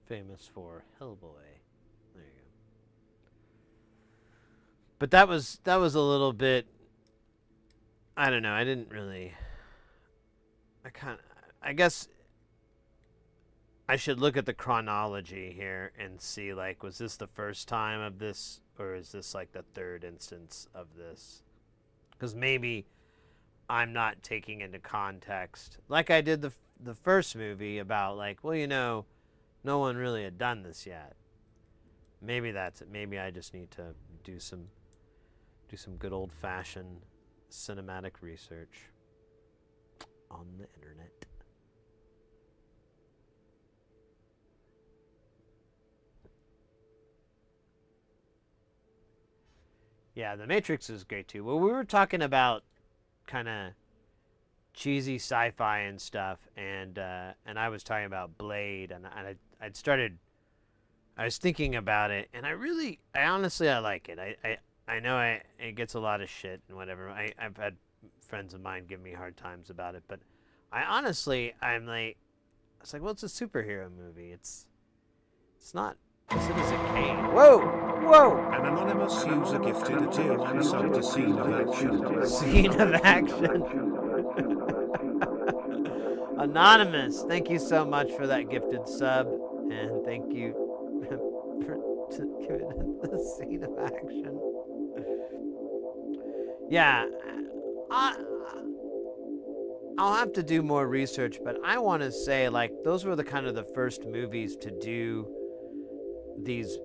Famous for Hellboy. There you go. But that was a little bit, I don't know, I guess I should look at the chronology here and see, like, was this the first time of this, or is this like the third instance of this? Because maybe I'm not taking into context, like I did the first movie about, like, well, you know, no one really had done this yet. Maybe that's it. Maybe I just need to do some good old-fashioned cinematic research on the internet. Yeah, The Matrix is great too. Well, we were talking about kind of cheesy sci-fi and stuff, and I was talking about Blade, and I was thinking about it, and I honestly like it. I know it gets a lot of shit and whatever. I've had friends of mine give me hard times about it, but it's like, well, it's a superhero movie. It's not Yes, it is a cane. Whoa! Whoa! An anonymous user gifted a tier 1 sub to Scene of Action. Scene of action. Anonymous, thank you so much for that gifted sub, and thank you for giving it the scene of action. Yeah, I'll have to do more research, but I want to say, like, those were the kind of the first movies to do these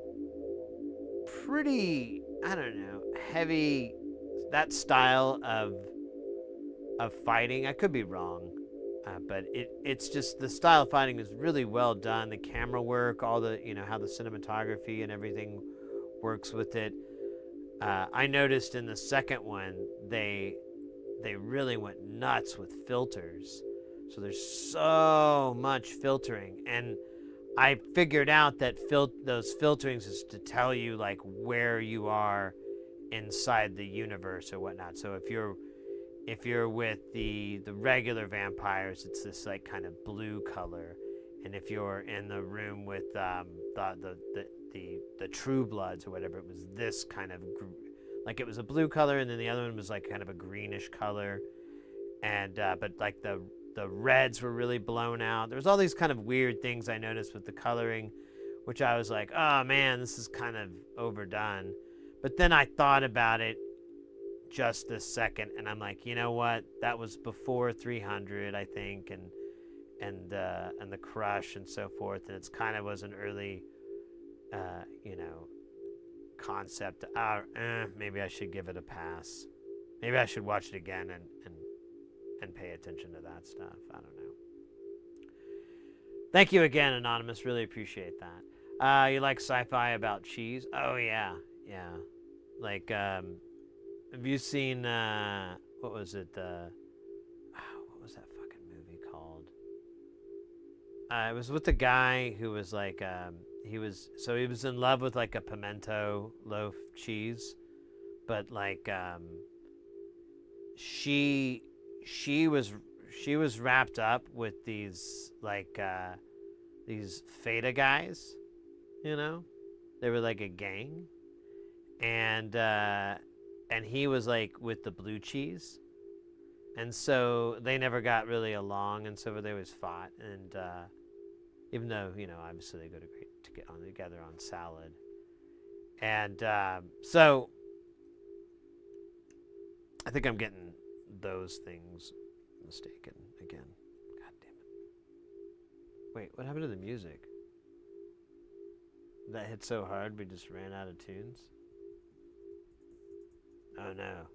pretty, I don't know, heavy, that style of fighting. I could be wrong, but it's just the style of fighting is really well done. The camera work, all the, you know, how the cinematography and everything works with it. I noticed in the second one, they really went nuts with filters. So there's so much filtering, and I figured out that those filterings is to tell you like where you are inside the universe or whatnot. So if you're with the regular vampires, it's this like kind of blue color, and if you're in the room with the True Bloods or whatever, it was this kind of like it was a blue color, and then the other one was like kind of a greenish color, and but like the reds were really blown out. There was all these kind of weird things I noticed with the coloring, which I was like, oh man, this is kind of overdone. But then I thought about it just a second, and I'm like, you know what? That was before 300, I think, and the Crush and so forth, and it's kind of was an early, you know, concept. Maybe I should give it a pass. Maybe I should watch it again and pay attention to that stuff. I don't know. Thank you again, Anonymous. Really appreciate that. You like sci-fi about cheese? Oh yeah, yeah. Like, have you seen what was it? What was that fucking movie called? It was with the guy who was like, he was in love with like a pimento loaf cheese, but like, she was wrapped up with these like these Feta guys, you know? They were like a gang, and he was like with the blue cheese, and so they never got really along, and so they always fought, and even though, you know, obviously they go to get on together on salad, and so I think I'm getting those things mistaken again. God damn it. Wait, what happened to the music? That hit so hard we just ran out of tunes? Oh no.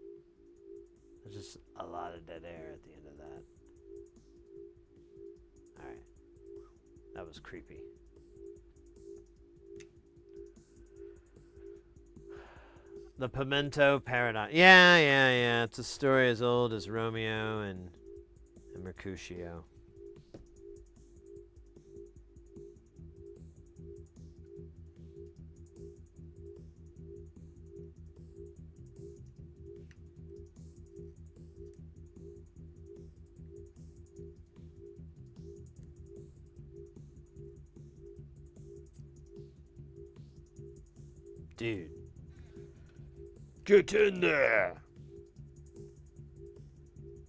There's just a lot of dead air at the end of that. Alright. That was creepy. The Pimento Paradox. Yeah. It's a story as old as Romeo and Mercutio. Dude. Get in there!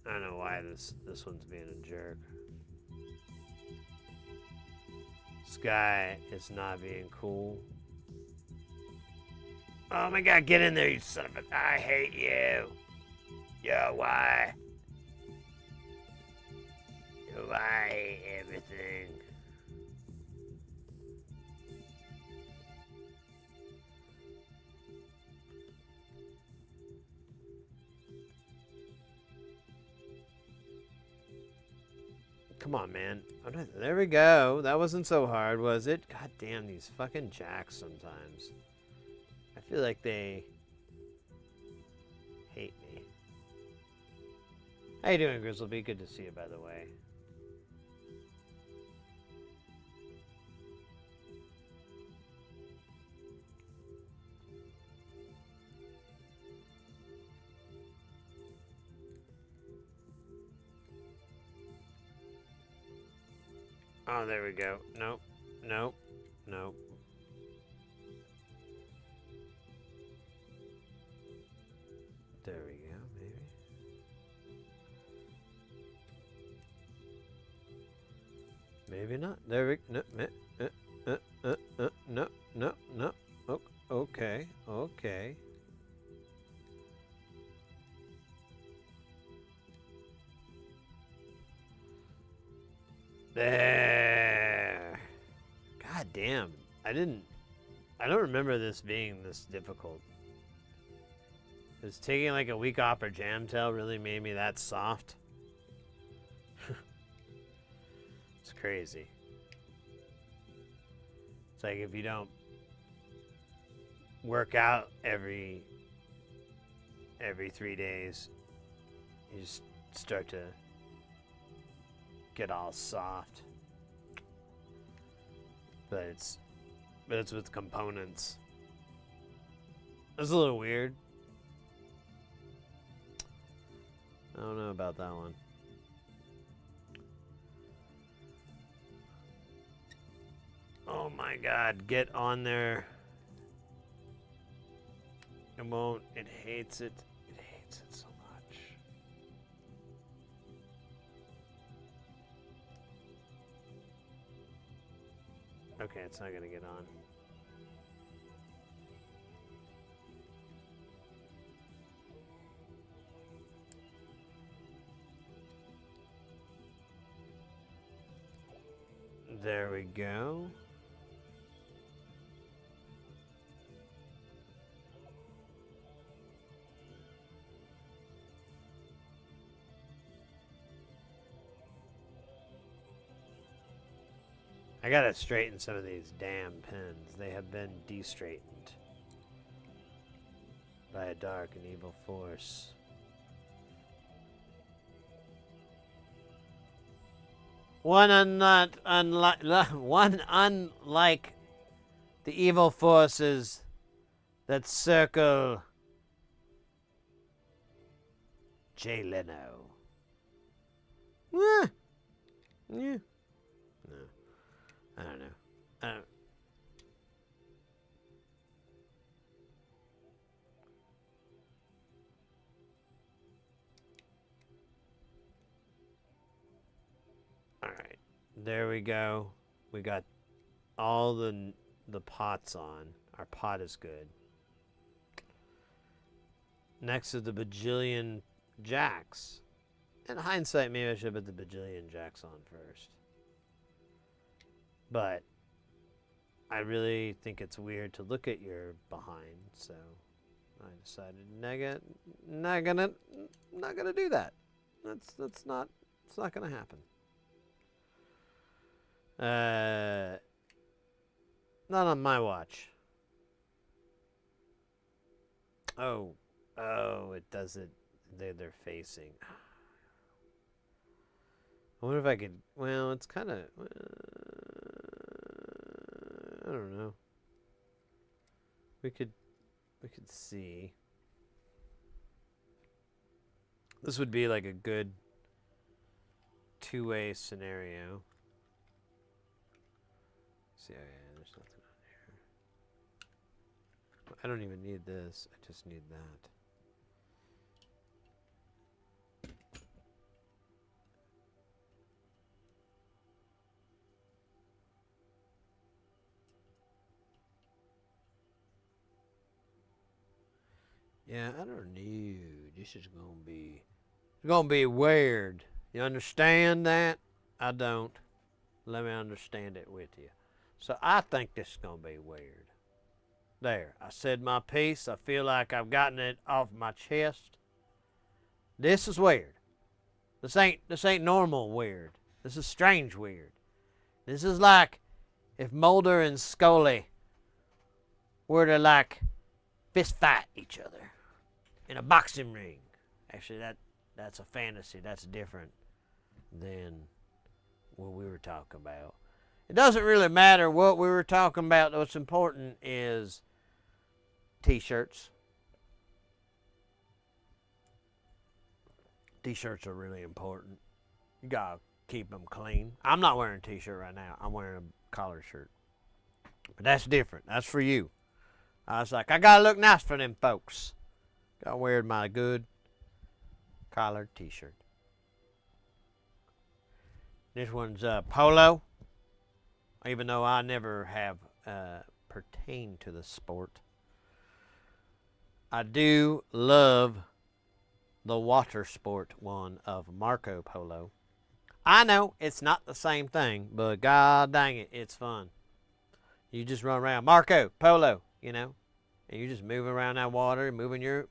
I don't know why this one's being a jerk. This guy is not being cool. Oh my god, get in there, you son of a... I hate you. Yo, why? Yo, I hate everything. Come on, man. There we go. That wasn't so hard, was it? God damn, these fucking jacks sometimes. I feel like they hate me. How you doing, Grizzleby? Good to see you, by the way. Oh, there we go. Nope. There we go, maybe. Maybe not. There we no, no, no, no. Okay, okay. There. God damn. I don't remember this being this difficult. Is taking like a week off for Jamtail really made me that soft? It's crazy. It's like if you don't work out every 3 days, you just start to get all soft. But it's with components. It's a little weird. I don't know about that one. Oh my god, get on there. It won't. It hates it. It hates it so much. Okay, it's not gonna get on. There we go. I gotta straighten some of these damn pins. They have been de-straightened by a dark and evil force. One unlike the evil forces that circle Jay Leno. Yeah. No. I don't know. Alright. There we go. We got all the pots on. Our pot is good. Next is the bajillion jacks. In hindsight, maybe I should put the bajillion jacks on first. But I really think it's weird to look at your behind, so I decided not gonna do that. It's not gonna happen. Not on my watch. Oh, it does it. They're facing. I wonder if I could. Well, it's kind of. I don't know. We could see. This would be like a good two-way scenario. See, oh yeah, there's nothing on here. I don't even need this. I just need that. Yeah, I don't know. This is gonna be weird. You understand that? I don't. Let me understand it with you. So I think this is gonna be weird. There, I said my piece. I feel like I've gotten it off my chest. This is weird. This ain't normal weird. This is strange weird. This is like if Mulder and Scully were to like fist fight each other in a boxing ring. Actually, that's a fantasy. That's different than what we were talking about. It doesn't really matter what we were talking about. What's important is t-shirts. T-shirts are really important. You gotta keep them clean. I'm not wearing a t-shirt right now. I'm wearing a collared shirt. But that's different. That's for you. I was like, I gotta look nice for them folks. Got wearing my good collared t-shirt. This one's polo. Even though I never have pertained to the sport. I do love the water sport one of Marco Polo. I know it's not the same thing, but god dang it, it's fun. You just run around, Marco Polo, you know, and you're just moving around that water, moving. You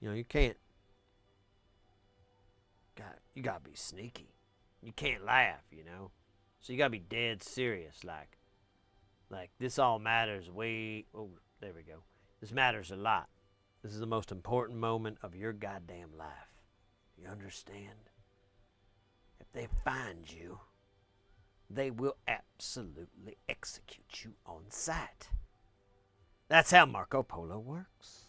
know, you can't. You gotta be sneaky. You can't laugh, you know. So you gotta be dead serious, like this all matters way. Oh, there we go. This matters a lot. This is the most important moment of your goddamn life. You understand? If they find you, they will absolutely execute you on sight. That's how Marco Polo works.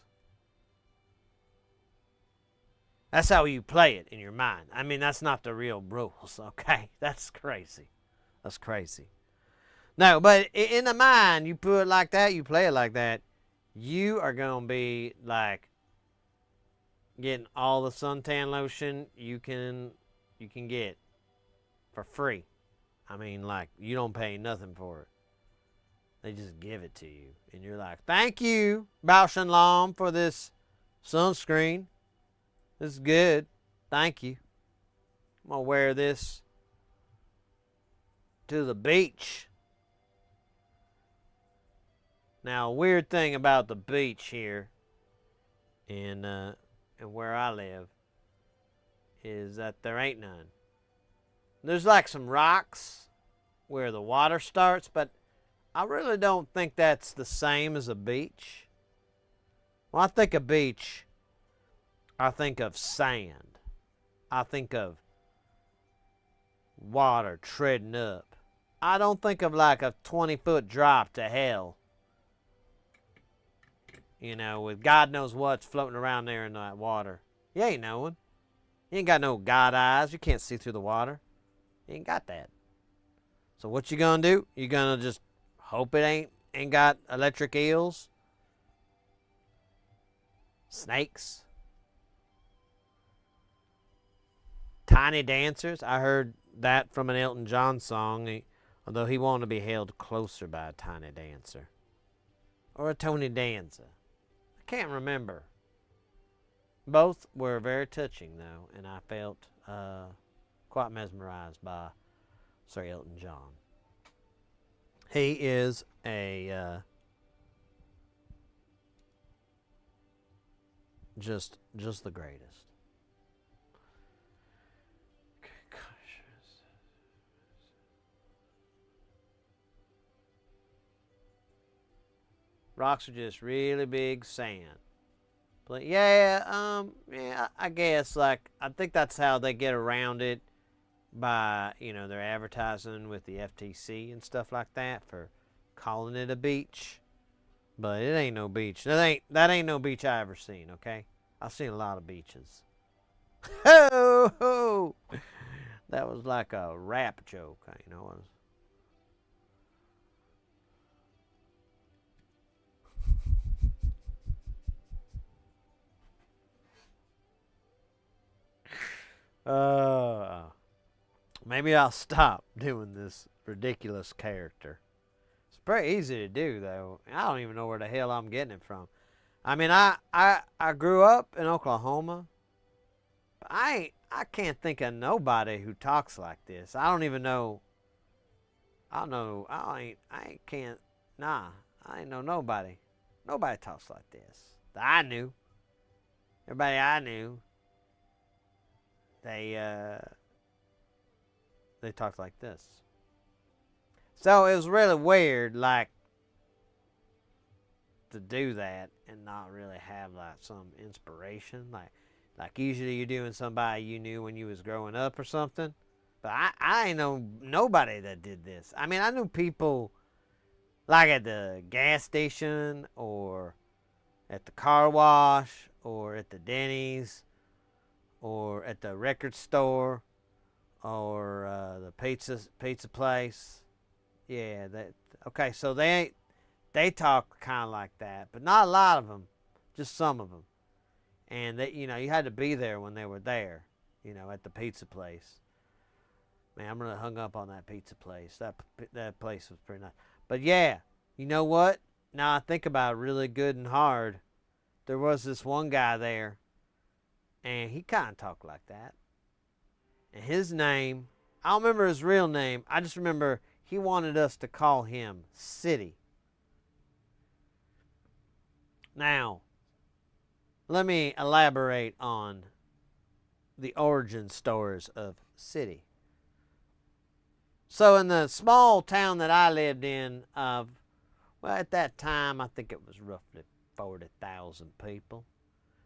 That's how you play it in your mind. I mean, that's not the real rules, okay? That's crazy. That's crazy. No, but in the mind, you put it like that, you play it like that, you are going to be like getting all the suntan lotion you can get for free. I mean, like, you don't pay nothing for it. They just give it to you. And you're like, thank you, Bausch and Lomb, for this sunscreen. This is good. Thank you. I'm going to wear this to the beach. Now, a weird thing about the beach here in where I live is that there ain't none. There's like some rocks where the water starts, but I really don't think that's the same as a beach. When I think of beach, I think of sand. I think of water treading up. I don't think of like a 20-foot drop to hell. You know, with God knows what's floating around there in that water. You ain't knowing. You ain't got no God eyes. You can't see through the water. You ain't got that. So what you gonna do? You gonna just hope it ain't got electric eels? Snakes? Tiny dancers? I heard that from an Elton John song, although he wanted to be held closer by a tiny dancer. Or a Tony Danza. I can't remember. Both were very touching, though, and I felt quite mesmerized by Sir Elton John. He is a just the greatest. Rocks are just really big sand. But yeah, I guess, like, I think that's how they get around it by, you know, they're advertising with the FTC and stuff like that for calling it a beach. But it ain't no beach. That ain't no beach I ever seen, okay? I've seen a lot of beaches. Ho! That was like a rap joke, you know. Maybe I'll stop doing this ridiculous character. It's pretty easy to do, though. I don't even know where the hell I'm getting it from. I mean, I grew up in Oklahoma. But I can't think of nobody who talks like this. I don't even know. I don't know. I ain't know nobody. Nobody talks like this that I knew. Everybody I knew, they talked like this. So it was really weird, like, to do that and not really have like some inspiration. Like usually you're doing somebody you knew when you was growing up or something. But I ain't know nobody that did this. I mean, I knew people like at the gas station or at the car wash or at the Denny's or at the record store or the pizza place. Yeah, okay, so they they talk kind of like that, but not a lot of them, just some of them. And they, you had to be there when they were there, at the pizza place. Man, I'm really hung up on that pizza place. That place was pretty nice. But yeah, you know what? Now I think about it really good and hard. There was this one guy there, and he kind of talked like that. And his name, I don't remember his real name. I just remember he wanted us to call him City. Now, let me elaborate on the origin stories of City. So in the small town that I lived in, well, at that time, I think it was roughly 40,000 people.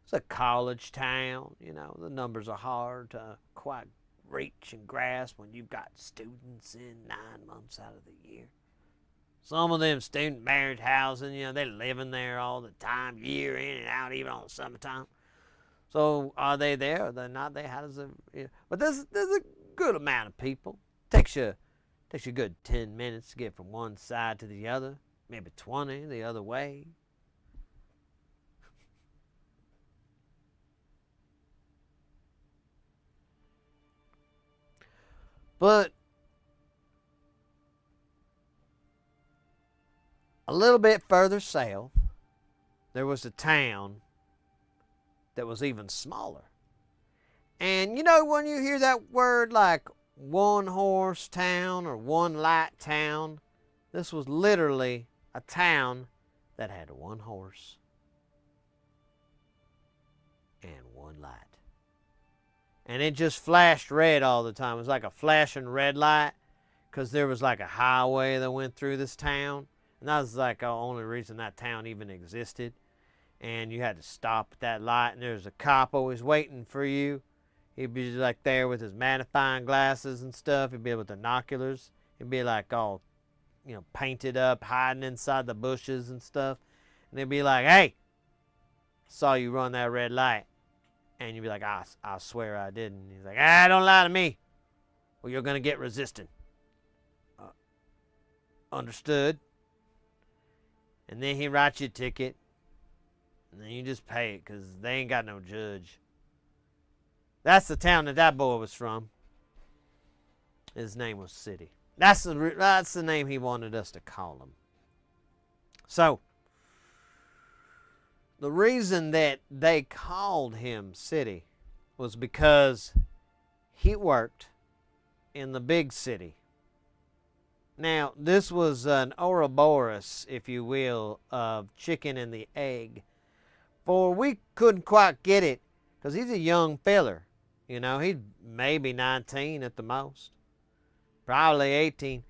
It's a college town, the numbers are hard to quite reach and grasp when you've got students in 9 months out of the year. Some of them student marriage housing, they're living there all the time, year in and out, even on summertime. So are they there? Are they not there? How does it? But there's a good amount of people. Takes you a good 10 minutes to get from one side to the other, maybe 20 the other way. But a little bit further south, there was a town that was even smaller. And when you hear that word like one horse town or one light town, this was literally a town that had one horse and one light. And it just flashed red all the time. It was like a flashing red light because there was like a highway that went through this town. And that was like the only reason that town even existed. And you had to stop at that light, and there was a cop always waiting for you. He'd be like there with his magnifying glasses and stuff. He'd be with binoculars. He'd be like all, painted up, hiding inside the bushes and stuff. And they'd be like, "Hey, saw you run that red light." And you'd be like, I swear I didn't. He's like, don't lie to me, or you're going to get resistant. Understood. And then he writes you a ticket. And then you just pay it because they ain't got no judge. That's the town that boy was from. His name was City. That's the name he wanted us to call him. So, the reason that they called him City was because he worked in the big city. Now, this was an Ouroboros, if you will, of chicken and the egg. For we couldn't quite get it because he's a young feller. He's maybe 19 at the most. Probably 18.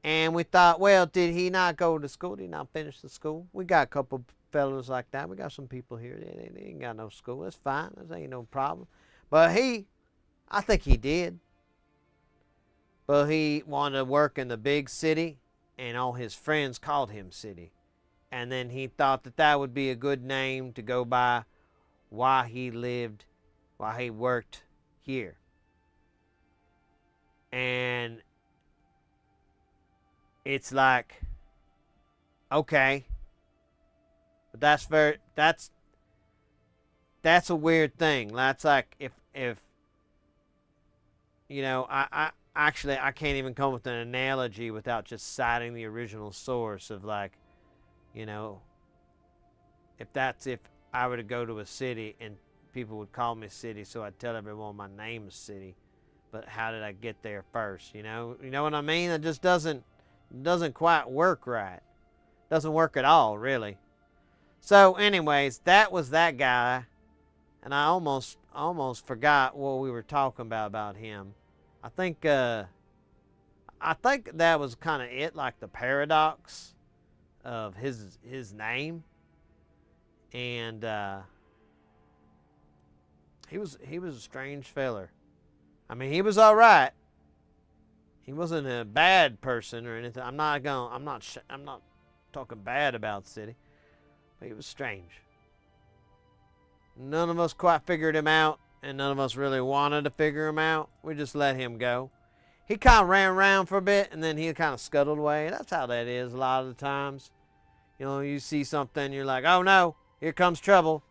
And we thought, well, did he not go to school? Did he not finish the school? We got a couple fellas like that. We got some people here. They ain't got no school. That's fine. That ain't no problem. But I think he did. But he wanted to work in the big city, and all his friends called him City. And then he thought that would be a good name to go by while he worked here. And it's like, okay, but that's a weird thing. That's like if I can't even come with an analogy without just citing the original source of like, if I were to go to a city and people would call me City, so I'd tell everyone my name is City, but how did I get there first? You know what I mean? It just doesn't quite work right. Doesn't work at all, really. So, anyways, that was that guy, and I almost forgot what we were talking about him. I think that was kind of it, like the paradox of his name, and he was a strange feller. I mean, he was all right. He wasn't a bad person or anything. I'm not talking bad about City, but he was strange. None of us quite figured him out, and none of us really wanted to figure him out. We just let him go. He kind of ran around for a bit, and then he kind of scuttled away. That's how that is a lot of the times. You know, you see something, you're like, oh no, here comes trouble.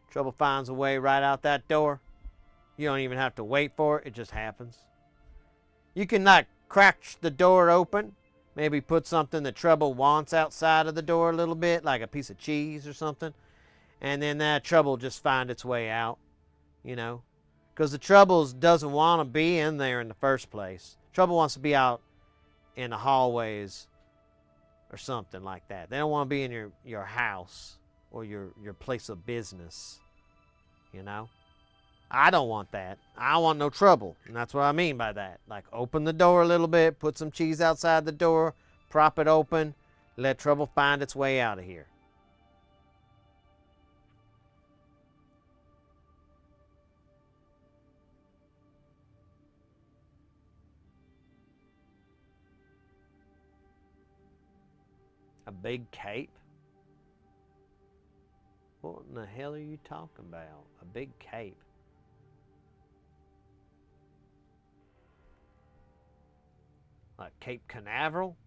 Trouble finds a way right out that door. You don't even have to wait for it. It just happens. You can like crack the door open. Maybe put something that trouble wants outside of the door a little bit, like a piece of cheese or something. And then that trouble just find its way out, you know. Because the trouble doesn't want to be in there in the first place. Trouble wants to be out in the hallways or something like that. They don't want to be in your house or your place of business, you know. I don't want that. I want no trouble, and that's what I mean by that. Like, open the door a little bit, put some cheese outside the door, prop it open, let trouble find its way out of here. A big cape? What in the hell are you talking about? A big cape? Like Cape Canaveral?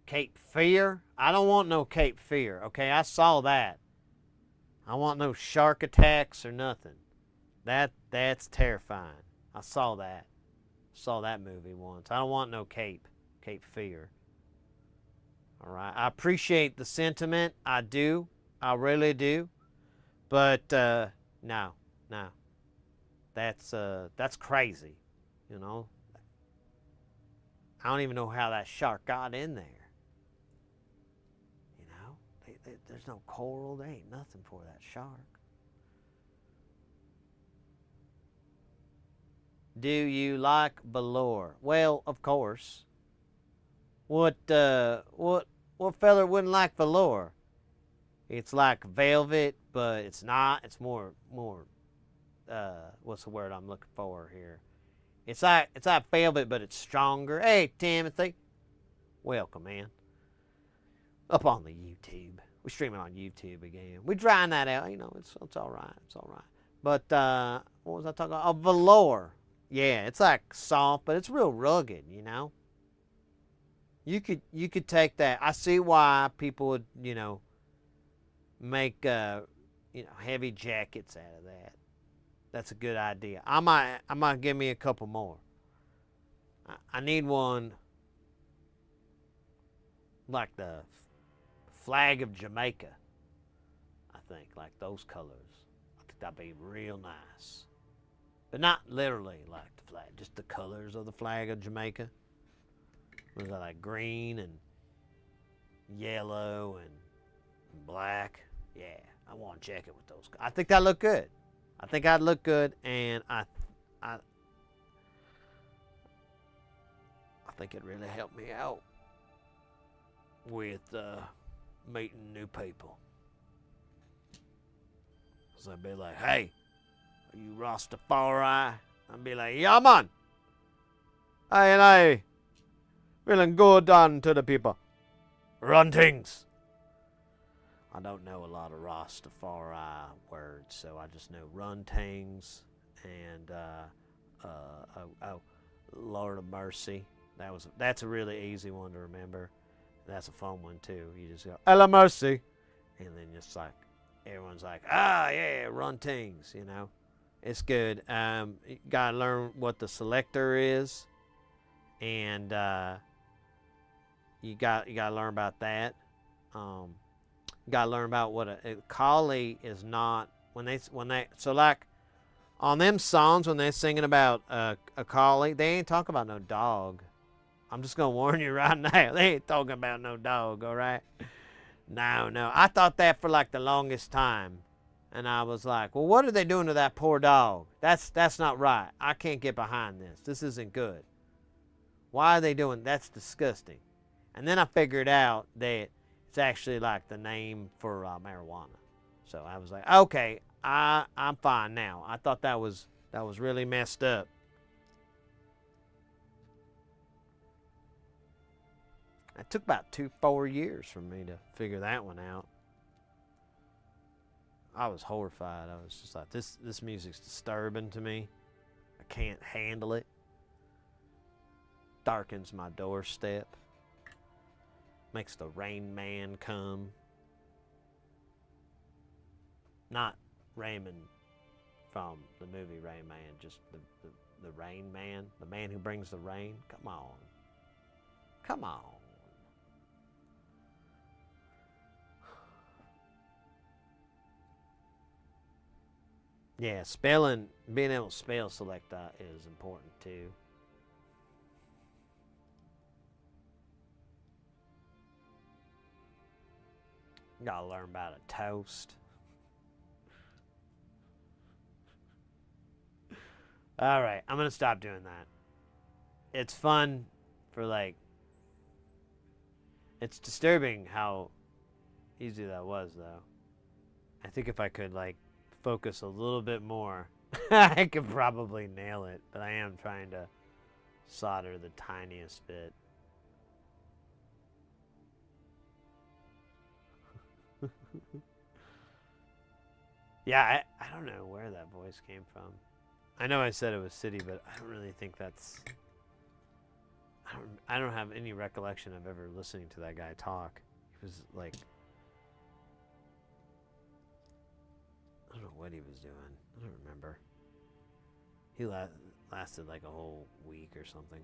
Cape Fear? I don't want no Cape Fear, okay? I saw that. I want no shark attacks or nothing. That's terrifying. I saw that. Saw that movie once. I don't want no Cape Fear. All right. I appreciate the sentiment. I do. I really do. But no. That's crazy, you know. I don't even know how that shark got in there. You know, there's no coral. There ain't nothing for that shark. Do you like velour? Well, of course. What feller wouldn't like velour? It's like velvet, but it's not. It's more. What's the word I'm looking for here? It's like velvet, but it's stronger. Hey, Timothy. Welcome, man. Up on the YouTube. We're streaming on YouTube again. We're drying that out. You know, it's all right. It's all right. But what was I talking about? Velour. Yeah, it's like soft, but it's real rugged, you know. You could take that. I see why people would, you know, make heavy jackets out of that. That's a good idea. I might give me a couple more. I need one like the flag of Jamaica. I think like those colors. I think that'd be real nice. But not literally like the flag, just the colors of the flag of Jamaica. Was that like green and yellow and black? Yeah, I want a jacket with those. I think that look good. I think I'd look good, and I think it really helped me out with meeting new people. So I'd be like, hey, are you Rastafari? I'd be like, yeah, man. Hey, feeling good on to the people. Run things. I don't know a lot of Rastafari words, so I just know run things and Lord of Mercy. That's a really easy one to remember. That's a fun one too. You just go Ella Mercy, and then just like everyone's like, yeah, run things. You know, it's good. You gotta learn what the selector is, and you gotta learn about that. Gotta learn about what a collie is not. When they so like on them songs when they're singing about a collie, they ain't talking about no dog. I'm just gonna warn you right now, they ain't talking about no dog. All right? No. I thought that for like the longest time, and I was like, well, what are they doing to that poor dog? That's not right. I can't get behind this. This isn't good. Why are they doing? That's disgusting. And then I figured out that it's actually like the name for marijuana. So I was like, okay, I'm fine now. I thought that was really messed up. It took about 4 years for me to figure that one out. I was horrified. I was just like, this music's disturbing to me. I can't handle it. Darkens my doorstep. Makes the Rain Man come. Not Raymond from the movie Rain Man, just the Rain Man, the man who brings the rain. Come on. Come on. Yeah, spelling, being able to spell select is important too. Gotta learn about a toast. All right, I'm gonna stop doing that. It's fun for like, it's disturbing how easy that was though. I think if I could like focus a little bit more, I could probably nail it, but I am trying to solder the tiniest bit. Yeah, I don't know where that voice came from. I know I said it was city, but I don't really think that's... I don't have any recollection of ever listening to that guy talk. He was like... I don't know what he was doing. I don't remember. He lasted like a whole week or something.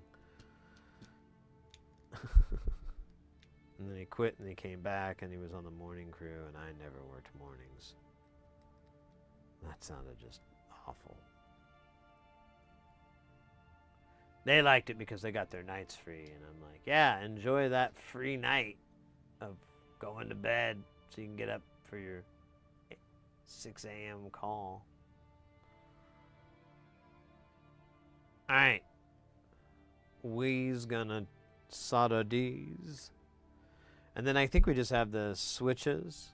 And then he quit and he came back and he was on the morning crew, and I never worked mornings. That sounded just awful. They liked it because they got their nights free, and I'm like, yeah, enjoy that free night of going to bed so you can get up for your 6 a.m. call. Alright. We's gonna solder these. And then I think we just have the switches,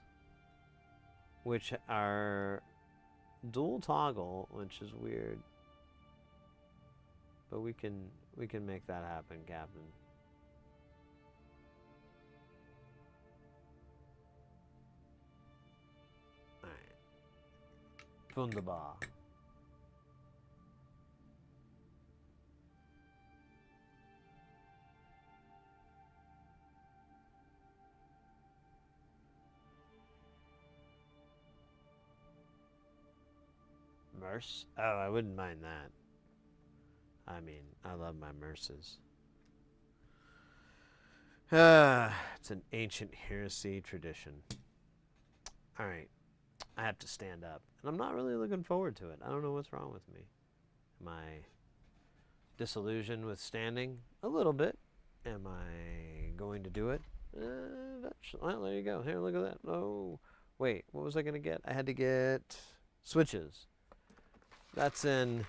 which are dual toggle, which is weird. But we can make that happen, Captain. Alright. Wunderbar. Merce? Oh, I wouldn't mind that. I mean, I love my merces. It's an ancient heresy tradition. Alright. I have to stand up. And I'm not really looking forward to it. I don't know what's wrong with me. Am I disillusioned with standing? A little bit. Am I going to do it? Well, there you go. Here, look at that. Oh, wait. What was I going to get? I had to get switches. That's in...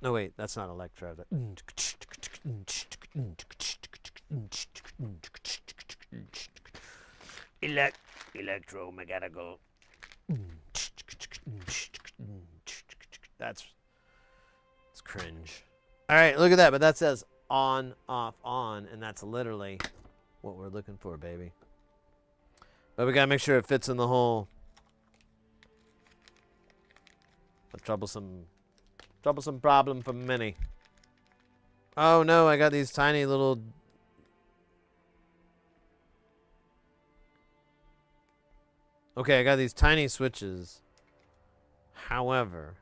No, wait. That's not electro. Electromechanical. That's cringe. All right, look at that. But that says on, off, on, and that's literally what we're looking for, baby. But we gotta make sure it fits in the hole. A troublesome problem for many. Oh no, I got these tiny little... Okay, I got these tiny switches. However,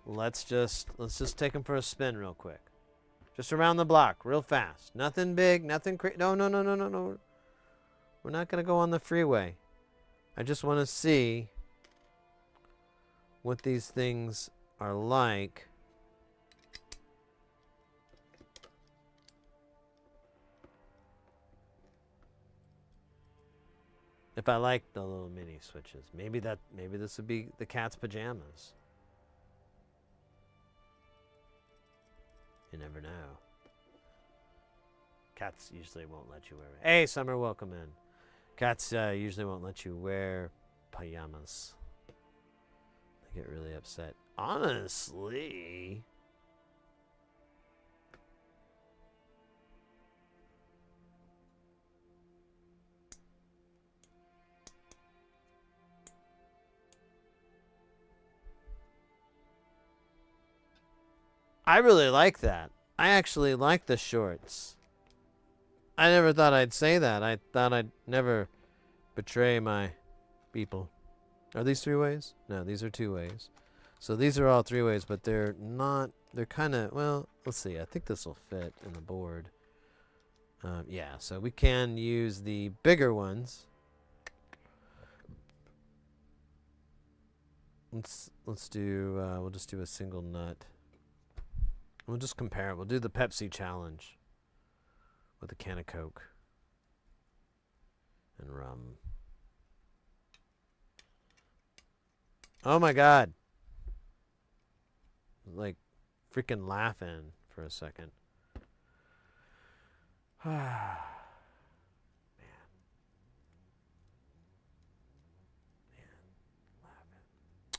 let's just take them for a spin real quick. Just around the block, real fast. Nothing big, nothing crazy. No. We're not gonna go on the freeway. I just want to see what these things are like. If I like the little mini switches. Maybe this would be the cat's pajamas. You never know. Cats usually won't let you wear it. Hey, Summer, welcome in. Cats usually won't let you wear pajamas. They get really upset. Honestly... I really like that. I actually like the shorts. I never thought I'd say that. I thought I'd never betray my people. Are these 3 ways? No, these are 2 ways. So these are all 3 ways, but they're not, they're kind of, well, let's see. I think this will fit in the board. Yeah, so we can use the bigger ones. Let's do, we'll just do a single nut. We'll just compare it. We'll do the Pepsi challenge with a can of Coke and rum. Oh my God. Like freaking laughing for a second. Man.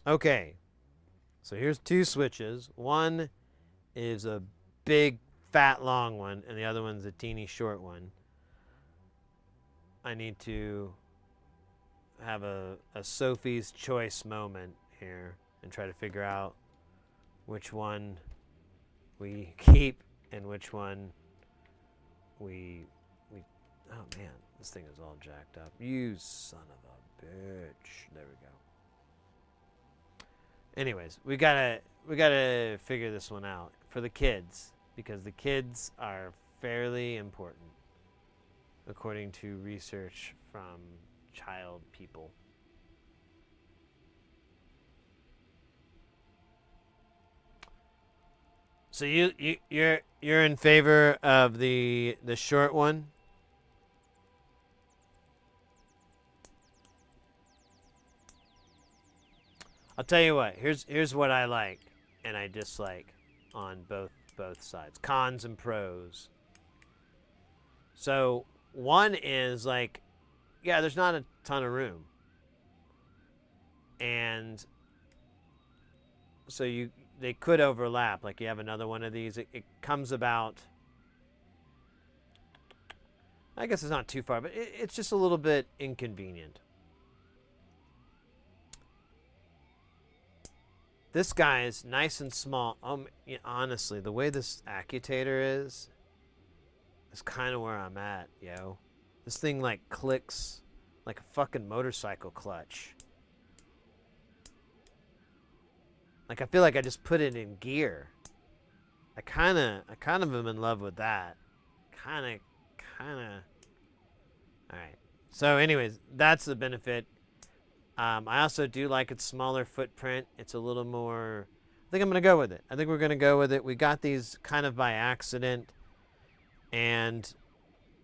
Okay. So here's 2 switches. One is a big, fat, long one, and the other one's a teeny, short one. I need to have a Sophie's choice moment here and try to figure out which one we keep and which one we oh man, this thing is all jacked up. You son of a bitch. There we go. Anyways, we gotta figure this one out for the kids, because the kids are fairly important according to research from child people. So you're in favor of the short one? I'll tell you what. Here's what I like and I dislike on both sides. Cons and pros. So one is like, yeah, there's not a ton of room. And so they could overlap. Like you have another one of these. It comes about, I guess it's not too far, but it's just a little bit inconvenient. This guy is nice and small. Honestly, the way this Accutator is kind of where I'm at, yo. This thing like clicks like a fucking motorcycle clutch. Like I feel like I just put it in gear. I kind of am in love with that. Kind of. All right. So anyways, that's the benefit. I also do like its smaller footprint. It's a little more, I think I'm going to go with it. I think we're going to go with it. We got these kind of by accident, and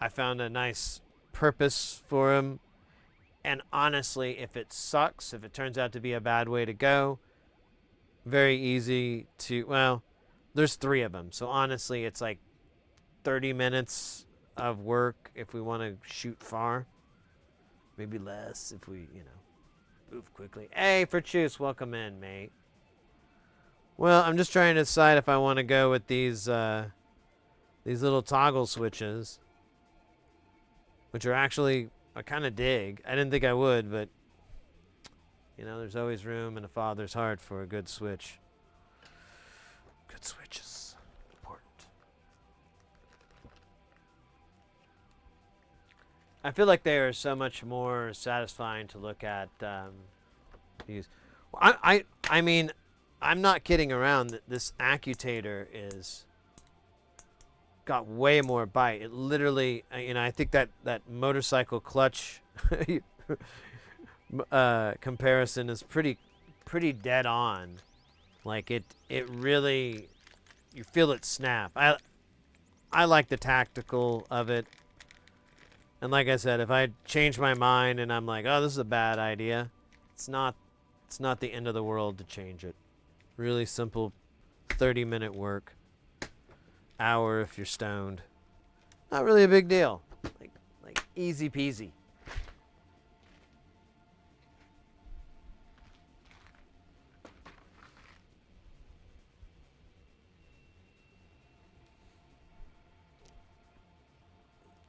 I found a nice purpose for them. And honestly, if it sucks, if it turns out to be a bad way to go, very easy to, well, there's 3 of them. So honestly, it's like 30 minutes of work if we want to shoot far. Maybe less if we, move quickly. Hey, Fortuce, welcome in, mate. Well, I'm just trying to decide if I want to go with these little toggle switches, which are actually, I kind of dig. I didn't think I would, but there's always room in a father's heart for a good switch. Good switches, important. I feel like they are so much more satisfying to look at. These, I mean, I'm not kidding around. This Accutator is got way more bite. It literally, I think that motorcycle clutch comparison is pretty dead on. Like it really, you feel it snap. I like the tactical of it. And like I said, if I change my mind and I'm like, oh, this is a bad idea, it's not the end of the world to change it. Really simple, 30-minute work. Hour if you're stoned. Not really a big deal. Like easy peasy.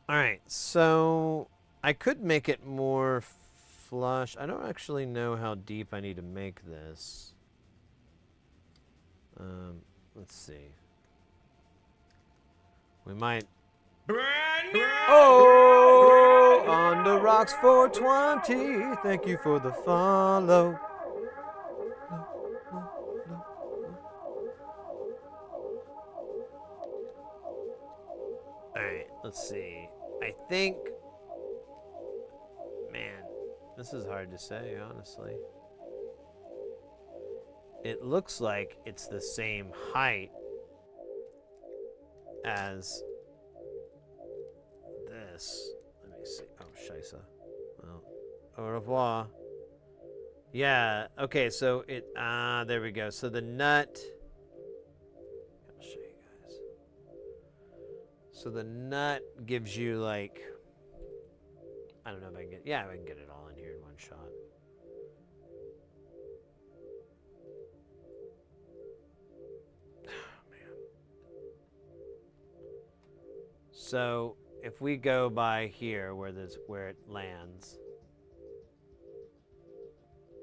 All right, so I could make it more flush. I don't actually know how deep I need to make this. Let's see. We might. Oh, on the rocks 420. Thank you for the follow. All right, let's see. I think, man, this is hard to say, honestly. It looks like it's the same height as this. Let me see. Oh, scheisse. Well, au revoir. Yeah, okay, so it, there we go. So the nut, I'll show you guys. So the nut gives you like, I don't know if I can get, yeah, I can get it all in here in one shot. Oh, man. So if we go by here where it lands,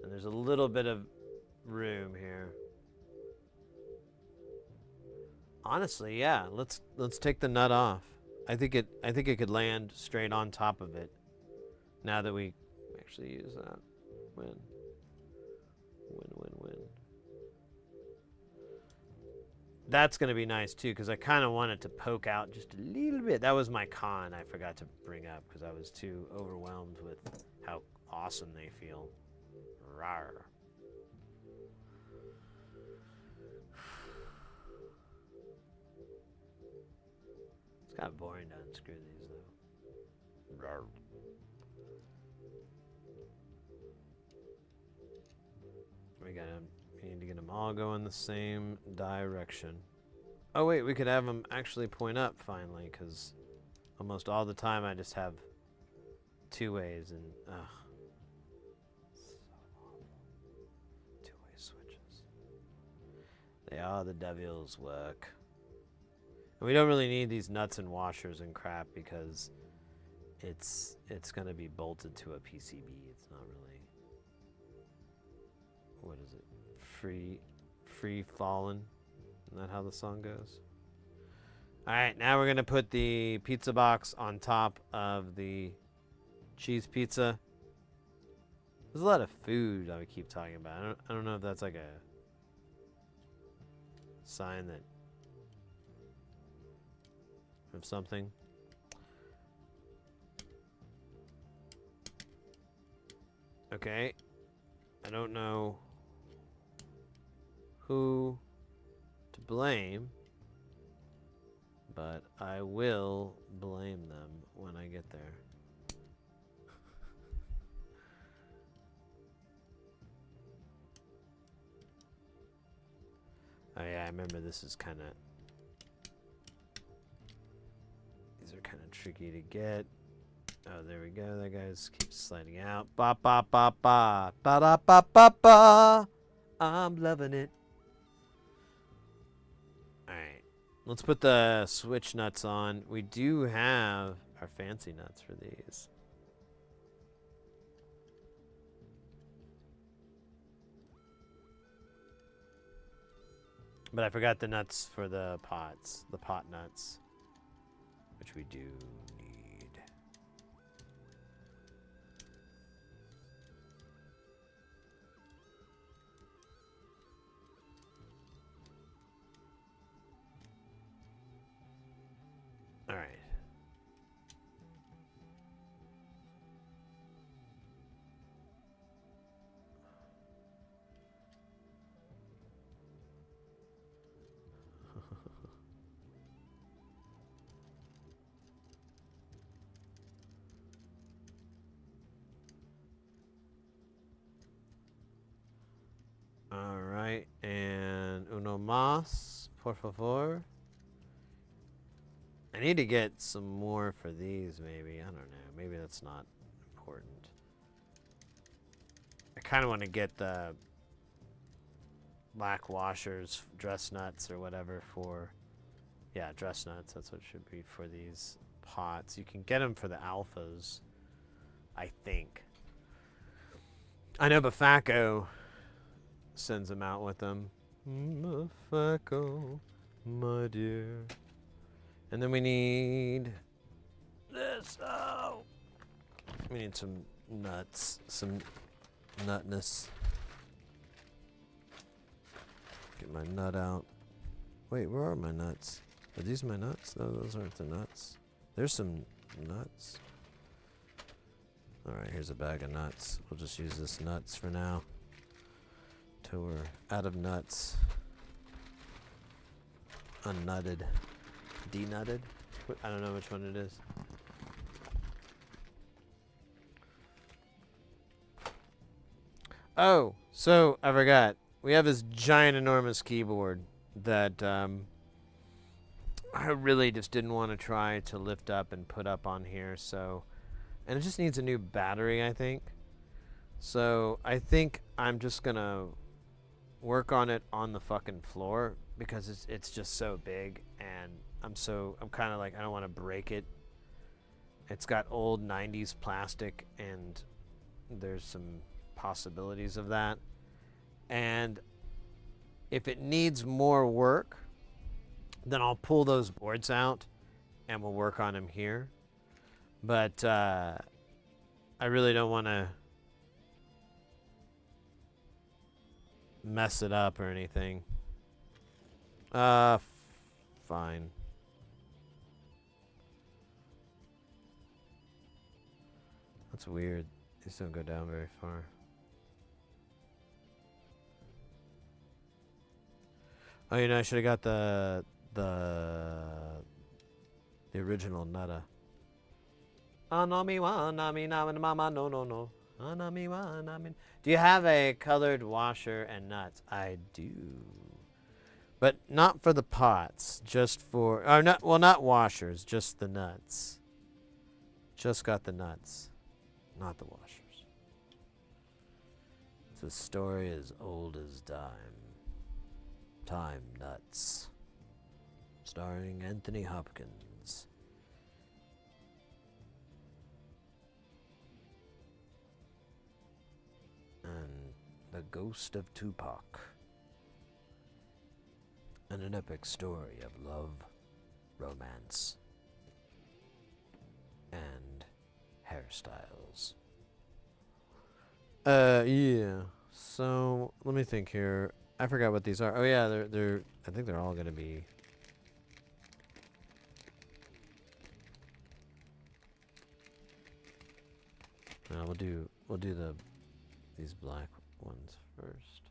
and there's a little bit of room here. Honestly, yeah, let's take the nut off. I think it could land straight on top of it. Now that we actually use that. Win. That's going to be nice too, because I kind of want it to poke out just a little bit. That was my con I forgot to bring up because I was too overwhelmed with how awesome they feel. Rawr. It's kind of boring to unscrew these though. Rawr. We need to get them all going the same direction. Oh wait, we could have them actually point up finally, because almost all the time I just have two ways and ugh. Two-way switches. They are the devil's work. And we don't really need these nuts and washers and crap because it's going to be bolted to a PCB. It's not really, what is it? Free fallen. Isn't that how the song goes? All right, now we're going to put the pizza box on top of the cheese pizza. There's a lot of food I would keep talking about. I don't know if that's like a sign that of something. Okay. I don't know who to blame, but I will blame them when I get there. Oh yeah, I remember this is kind of, these are kind of tricky to get. Oh, there we go. That guy's keeps sliding out. Ba ba ba ba ba da ba ba ba. I'm loving it. All right, let's put the switch nuts on. We do have our fancy nuts for these. But I forgot the nuts for the pots, the pot nuts, which we do need. All right. All right, and uno más, por favor. I need to get some more for these, maybe. I don't know. Maybe that's not important. I kind of want to get the black washers, dress nuts or whatever for, yeah, dress nuts. That's what it should be for these pots. You can get them for the alphas, I think. I know Bafacco sends them out with them. Bafacco, my dear. And then we need this. Oh, we need some nuts, some nutness. Get my nut out. Wait, where are my nuts? Are these my nuts? No, those aren't the nuts. There's some nuts. Alright, here's a bag of nuts. We'll just use this nuts for now. Till we're out of nuts. Unnutted. Denutted? I don't know which one it is. Oh, so I forgot. We have this giant, enormous keyboard that I really just didn't want to try to lift up and put up on here. So, and it just needs a new battery, I think. So I think I'm just gonna work on it on the fucking floor because it's just so big, and I'm kind of like, I don't want to break it. It's got old 90s plastic, and there's some possibilities of that. And if it needs more work, then I'll pull those boards out and we'll work on them here. But I really don't want to mess it up or anything. Fine. That's weird. These don't go down very far. Oh, you know, I should have got the original Nutta. Anami wa nami nami mama no no no. Anami wa nami. Do you have a colored washer and nuts? I do. But not for the pots, just for not washers, just the nuts. Just got the nuts, not the washers. It's a story as old as time. Time Nuts, starring Anthony Hopkins. And the ghost of Tupac. And an epic story of love, romance, and hairstyles. Yeah. So let me think here. I forgot what these are. Oh yeah, they're I think they're all gonna be. We'll do these black ones first.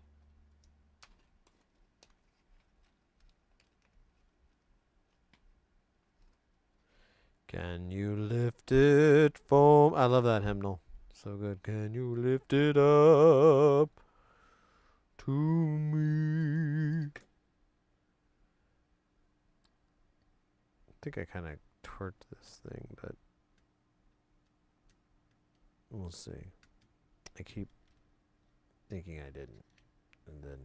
Can you lift it from? I love that hymnal. So good. Can you lift it up to me? I think I kind of torqued this thing, but we'll see. I keep thinking I didn't, and then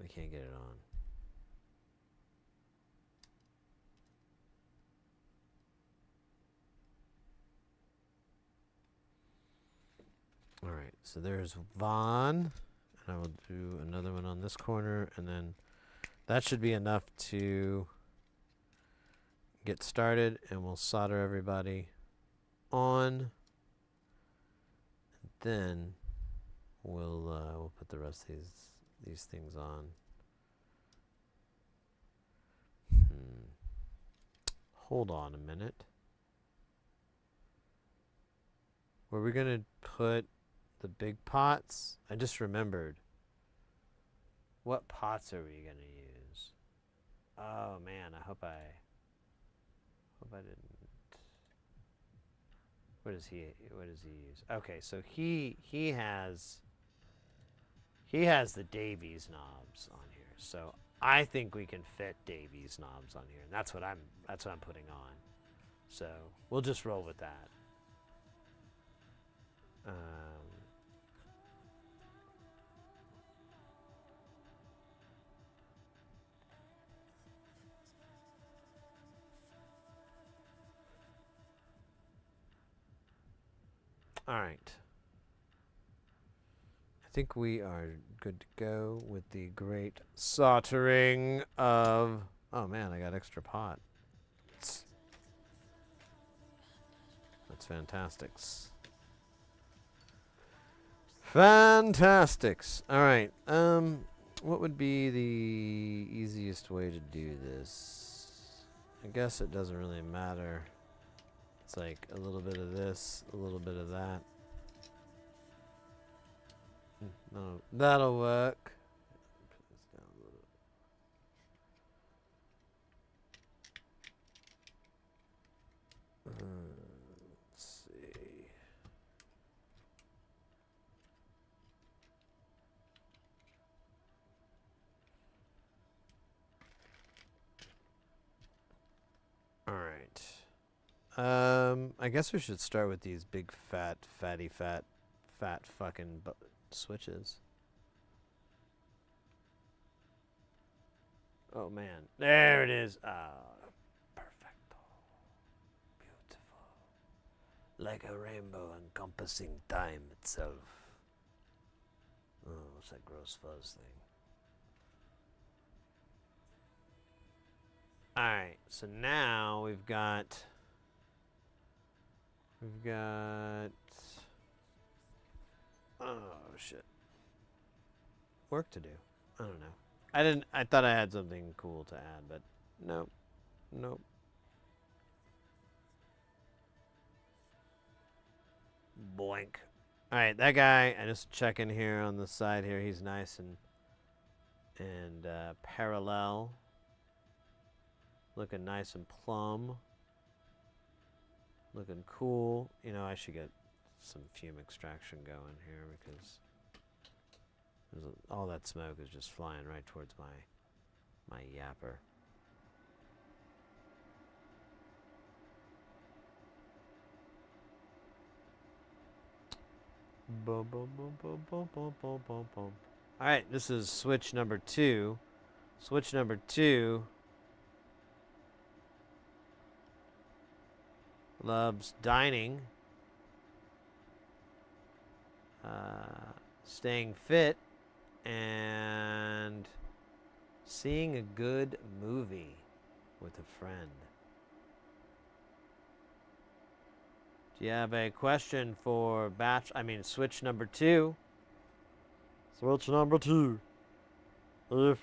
I can't get it on. Alright, so there's Vaughn. And I will do another one on this corner, and then that should be enough to get started, and we'll solder everybody on. And then we'll put the rest of these things on. Hold on a minute. Were we gonna put the big pots? I just remembered. What pots are we gonna use? Oh man, I hope I didn't. What does he use? Okay, so he has the Davies knobs on here. So I think we can fit Davies knobs on here, and that's what I'm putting on. So we'll just roll with that. All right. I think we are good to go with the great soldering of... Oh man, I got extra pot. That's fantastics. Fantastics. All right. What would be the easiest way to do this? I guess it doesn't really matter. It's like a little bit of this, a little bit of that. No, that'll work. Put this down a little. Let's see. All right. I guess we should start with these big fat fucking switches. Oh man, there it is. Perfecto. Beautiful. Like a rainbow encompassing time itself. Oh, what's that gross fuzz thing? Alright, so now we've got oh shit. Work to do. I don't know. I thought I had something cool to add, but nope. Nope. Boink. Alright, that guy, I just check in here on the side here, he's nice and parallel. Looking nice and plumb. Looking cool. You know, I should get some fume extraction going here because all that smoke is just flying right towards my yapper. Boom, boom, boom, boom, boom, boom, boom, boom, boom. All right, this is switch number 2. Switch number 2 loves dining, staying fit, and seeing a good movie with a friend. Do you have a question for switch number 2? Switch number 2. If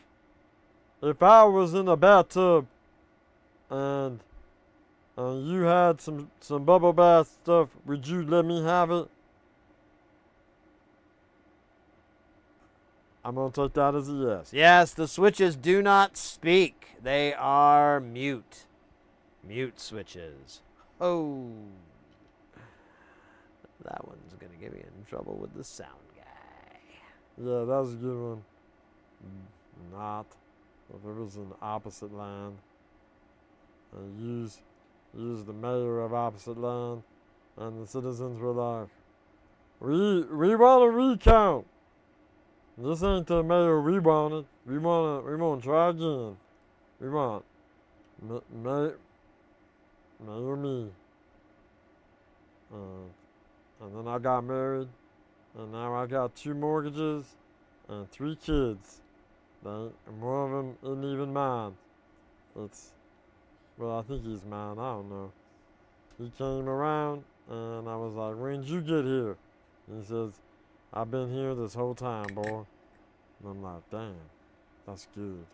I was in a bathtub and you had some bubble bath stuff, would you let me have it? I'm gonna take that as a yes. Yes, the switches do not speak. They are mute. Mute switches. Oh. That one's gonna get me in trouble with the sound guy. Yeah, that was a good one. Not. If it was in the opposite land, use the mayor of opposite land, and the citizens were like, we want a recount. This ain't the mayor we wanted. We want to try again. We want mayor me. And then I got married, and now I got 2 mortgages and 3 kids. And one of them isn't even mine. Well, I think he's mine. I don't know. He came around, and I was like, when did you get here? And he says, I've been here this whole time, boy. And I'm like, damn, that's good.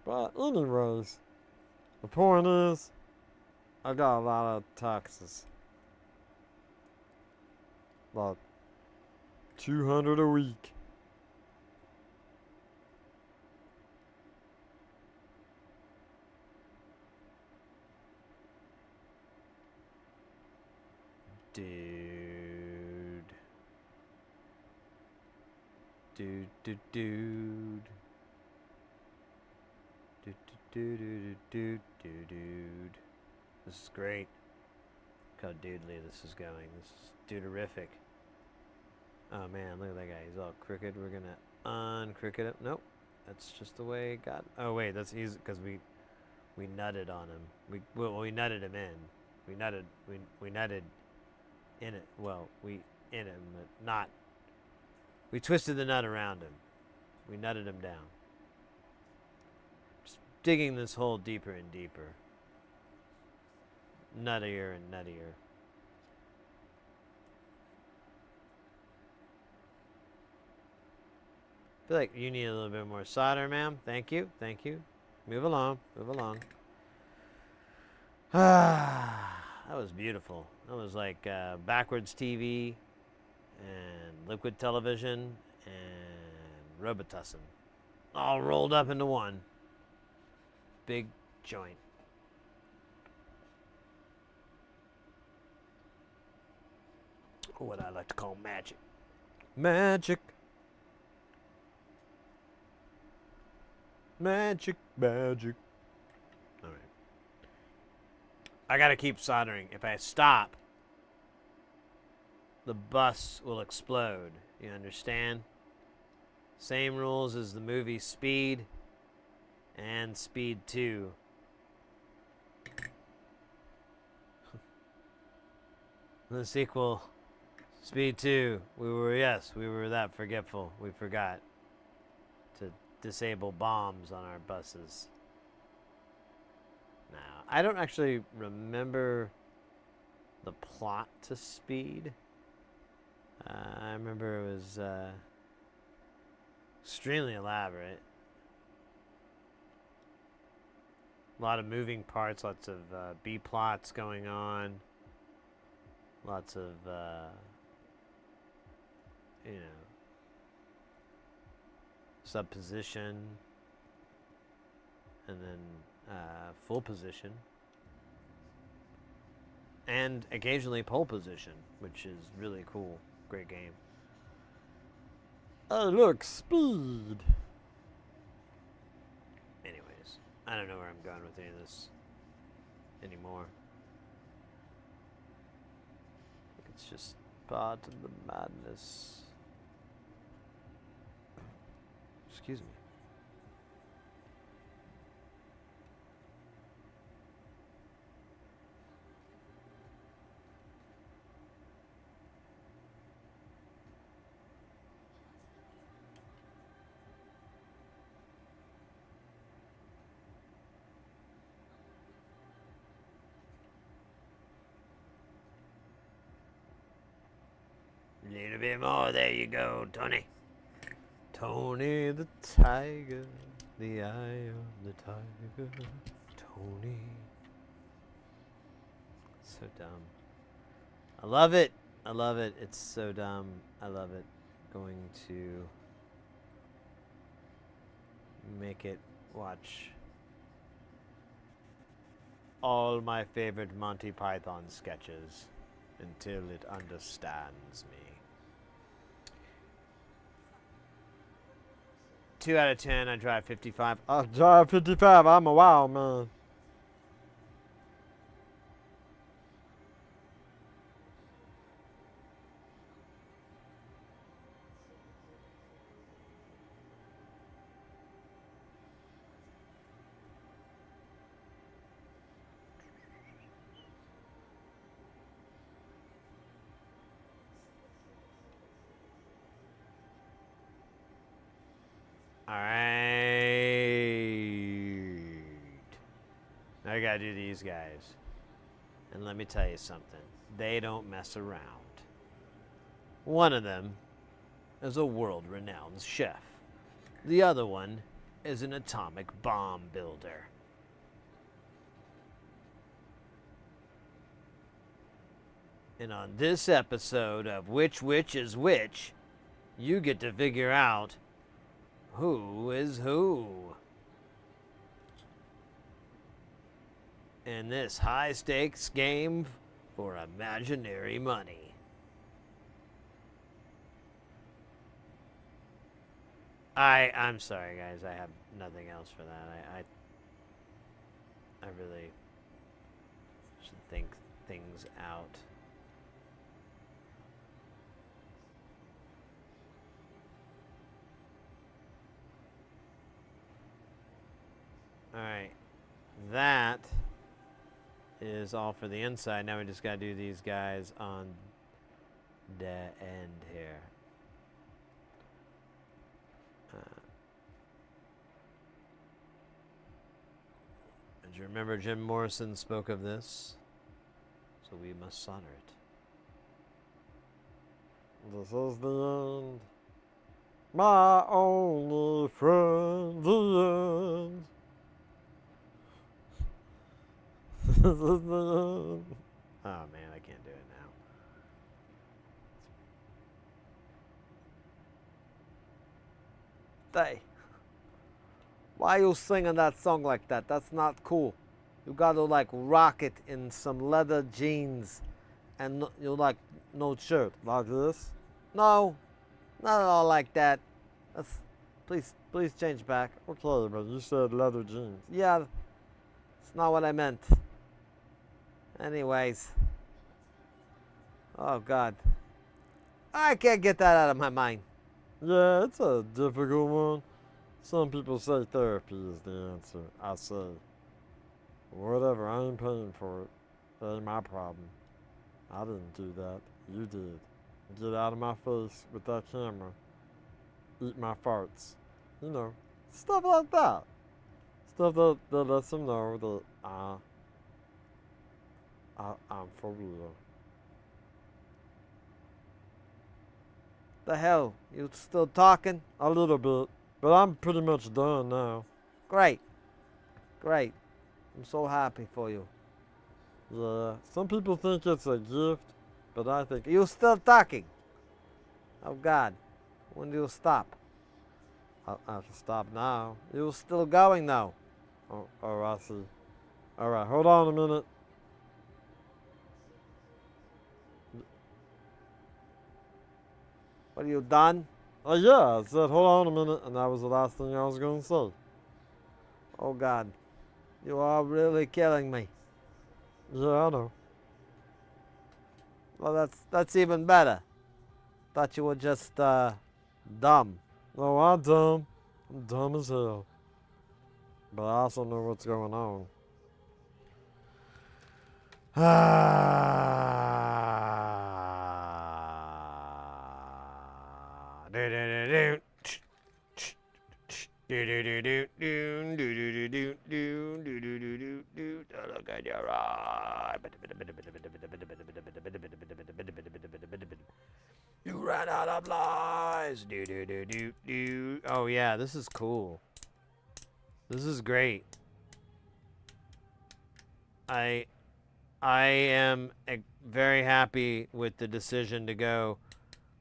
But anyways, the point is, I got a lot of taxes. Like 200 a week. Dude. This is great. Look how doodly this is going. This is duderific. Oh man, look at that guy. He's all crooked. We're gonna uncricket him. Nope. That's just the way it got. Oh wait, that's easy because we nutted on him. We nutted him in. We nutted in it. Well, we in him, but not. We twisted the nut around him. We nutted him down. Just digging this hole deeper and deeper. nuttier and nuttier. I feel like you need a little bit more solder, ma'am. Thank you. Thank you. Move along. Move along. Ah, that was beautiful. That was like backwards TV and liquid television and Robitussin all rolled up into one big joint. What I like to call magic. Magic. Magic, magic. All right. I gotta keep soldering. If I stop, the bus will explode. You understand? Same rules as the movie Speed and Speed 2. The sequel, Speed 2, we were that forgetful. We forgot to disable bombs on our buses. Now, I don't actually remember the plot to Speed. I remember it was extremely elaborate. A lot of moving parts, lots of B plots going on. Lots of, you know, subposition, and then full position, and occasionally pole position, which is really cool. Great game. Hey, look, Speed. Anyways, I don't know where I'm going with any of this anymore. It's just part of the madness. Excuse me. A little bit more. There you go, Tony. Tony the Tiger, the eye of the tiger. Tony. So dumb. I love it. I love it. It's so dumb. I love it. Going to make it watch all my favorite Monty Python sketches until it understands me. 2 out of 10. I drive 55. I drive 55. I'm a wild man. All right. Now I gotta do these guys. And let me tell you something. They don't mess around. One of them is a world-renowned chef. The other one is an atomic bomb builder. And on this episode of Which Witch is Which, you get to figure out who is who in this high-stakes game for imaginary money. I'm sorry, guys. I have nothing else for that. I really should think things out. Alright, that is all for the inside. Now we just gotta do these guys on the end here. Do you remember Jim Morrison spoke of this? So we must solder it. This is the end. My only friend, the end. This is the end. Oh man, I can't do it now. Hey, why you singing that song like that? That's not cool. You gotta like rock it in some leather jeans and you like no shirt like this. No, not at all like that. That's please change back. Okay, but you said leather jeans. Yeah, it's not what I meant. Anyways. Oh God. I can't get that out of my mind. Yeah, it's a difficult one. Some people say therapy is the answer. I say, whatever, I ain't paying for it. That ain't my problem. I didn't do that. You did. Get out of my face with that camera. Eat my farts. You know, stuff like that. Stuff that lets them know that I'm for real. The hell? You still talking? A little bit. But I'm pretty much done now. Great. Great. I'm so happy for you. Yeah. Some people think it's a gift, but I think... You still talking? Oh God. When do you stop? I can stop now. You're still going now. Oh, I see. Alright, hold on a minute. What, are you done? Oh yeah, I said hold on a minute, and that was the last thing I was going to say. Oh God. You are really killing me. Yeah, I know. Well, that's even better. Thought you were just, dumb. No, I'm dumb. I'm dumb as hell. But I also know what's going on. Look at your eye. You ran out of lies. Oh yeah, this is cool. This is great. I am very happy with the decision to go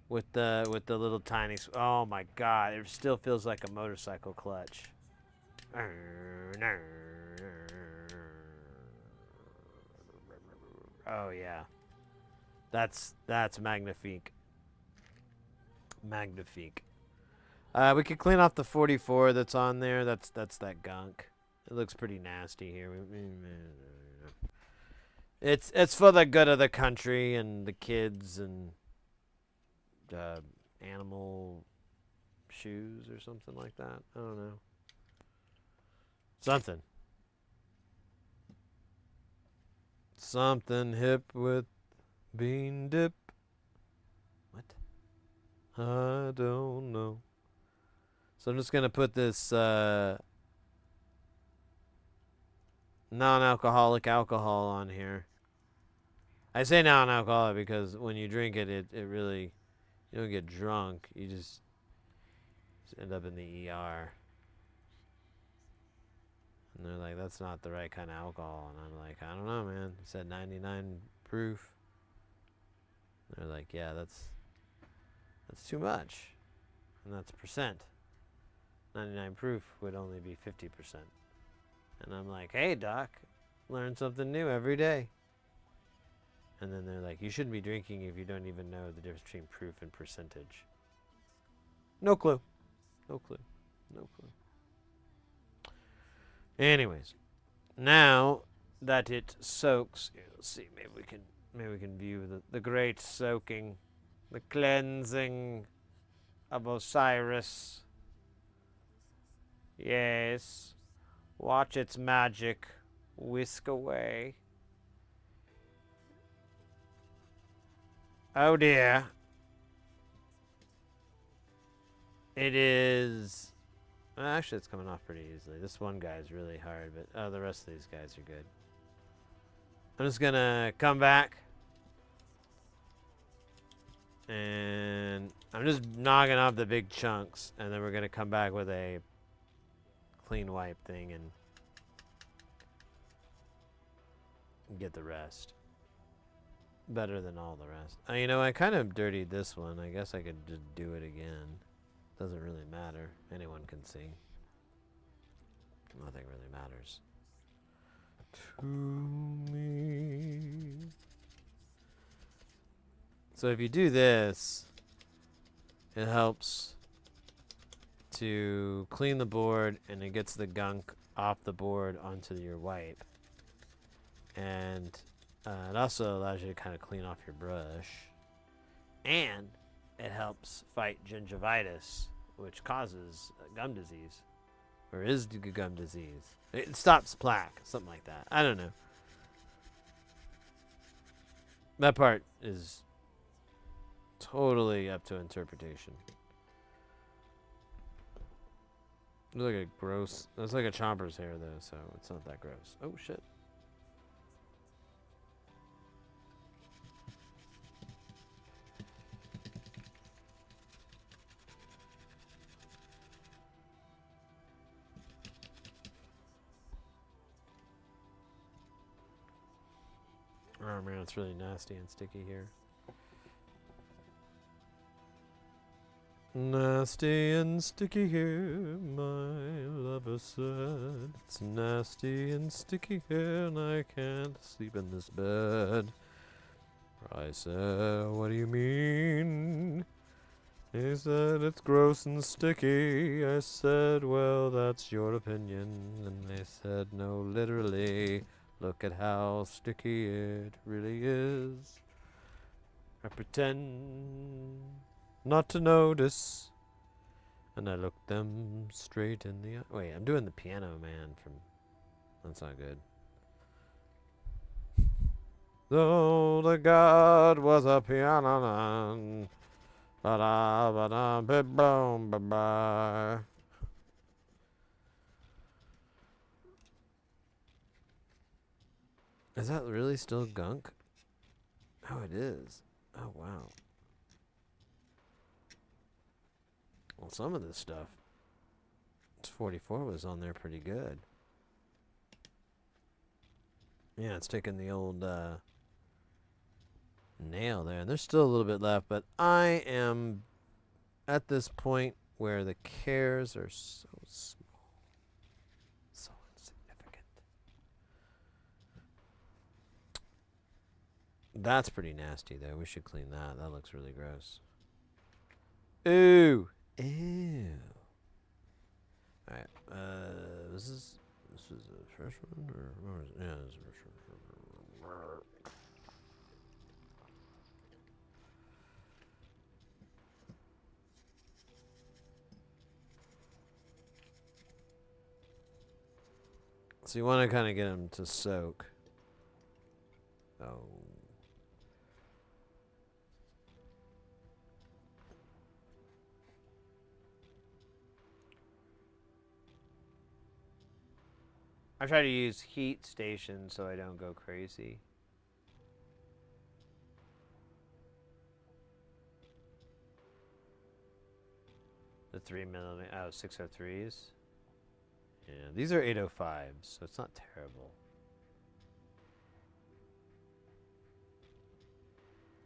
with the little tiny. Oh my God! It still feels like a motorcycle clutch. Oh yeah, that's magnifique. Magnifique. We could clean off the 44 that's on there. That's that gunk. It looks pretty nasty here. It's for the good of the country and the kids and animal shoes or something like that. I don't know. Something hip with bean dip. What? I don't know. So I'm just gonna put this non-alcoholic alcohol on here. I say non-alcoholic because when you drink it, it really, you don't get drunk. You just end up in the ER. And they're like, that's not the right kind of alcohol. And I'm like, I don't know, man. It said 99 proof. And they're like, yeah, that's too much. And that's percent. 99 proof would only be 50%. And I'm like, hey, doc, learn something new every day. And then they're like, you shouldn't be drinking if you don't even know the difference between proof and percentage. No clue. No clue. No clue. Anyways, now that it soaks, let's see, maybe we can view the great soaking, the cleansing of Osiris. Yes. Watch its magic whisk away. Oh dear. It is... Actually, it's coming off pretty easily. This one guy's really hard, but the rest of these guys are good. I'm just gonna come back. And I'm just knocking off the big chunks. And then we're gonna come back with a clean wipe thing and get the rest. Better than all the rest. You know, I kind of dirtied this one. I guess I could just do it again. Doesn't really matter. Anyone can see. Nothing really matters to me. So if you do this, it helps to clean the board, and it gets the gunk off the board onto your wipe. And it also allows you to kind of clean off your brush. And it helps fight gingivitis, which causes gum disease. Or is gum disease. It stops plaque, something like that. I don't know. That part is totally up to interpretation. It's like a gross... It's like a chomper's hair, though, so it's not that gross. Oh, shit. Oh man, it's really nasty and sticky here. Nasty and sticky here, my lover said. It's nasty and sticky here, and I can't sleep in this bed. I said, what do you mean? He said, it's gross and sticky. I said, well, that's your opinion. And they said, no, literally. Look at how sticky it really is. I pretend not to notice. And I look them straight in the eye. Wait, I'm doing the Piano Man from... That's not good. Though the God was a piano man. Ba-da, ba-da, ba-boom, ba-bye. Is that really still gunk? Oh, it is. Oh, wow. Well, some of this stuff, 44 was on there pretty good. Yeah, it's taking the old nail there. And there's still a little bit left, but I am at this point where the cares are so small. So insignificant. That's pretty nasty, though. We should clean that. That looks really gross. Ooh. Ew. Alright. This is a fresh one? Or is it? Yeah, this is a fresh one. So you want to kind of get them to soak. Oh. I try to use heat stations so I don't go crazy. The 3mm, 603s. Yeah, these are 805s, so it's not terrible.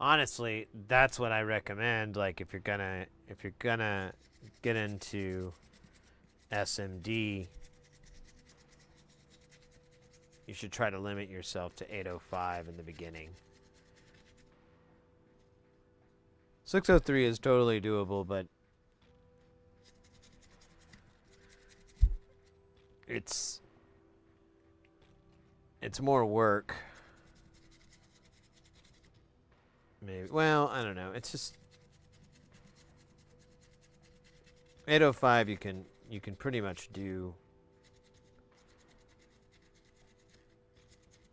Honestly, that's what I recommend. Like, if you're gonna get into SMD, you should try to limit yourself to 805 in the beginning. 603 is totally doable, but it's more work. Maybe. Well, I don't know. It's just 805 you can pretty much do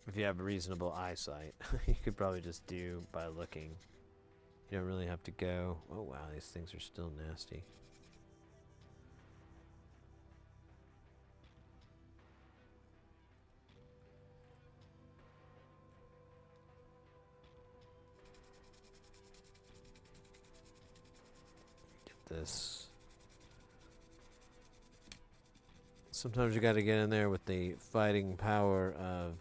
if you have reasonable eyesight. You could probably just do by looking. You don't really have to go. Oh wow, these things are still nasty. this. Sometimes you gotta get in there with the fighting power of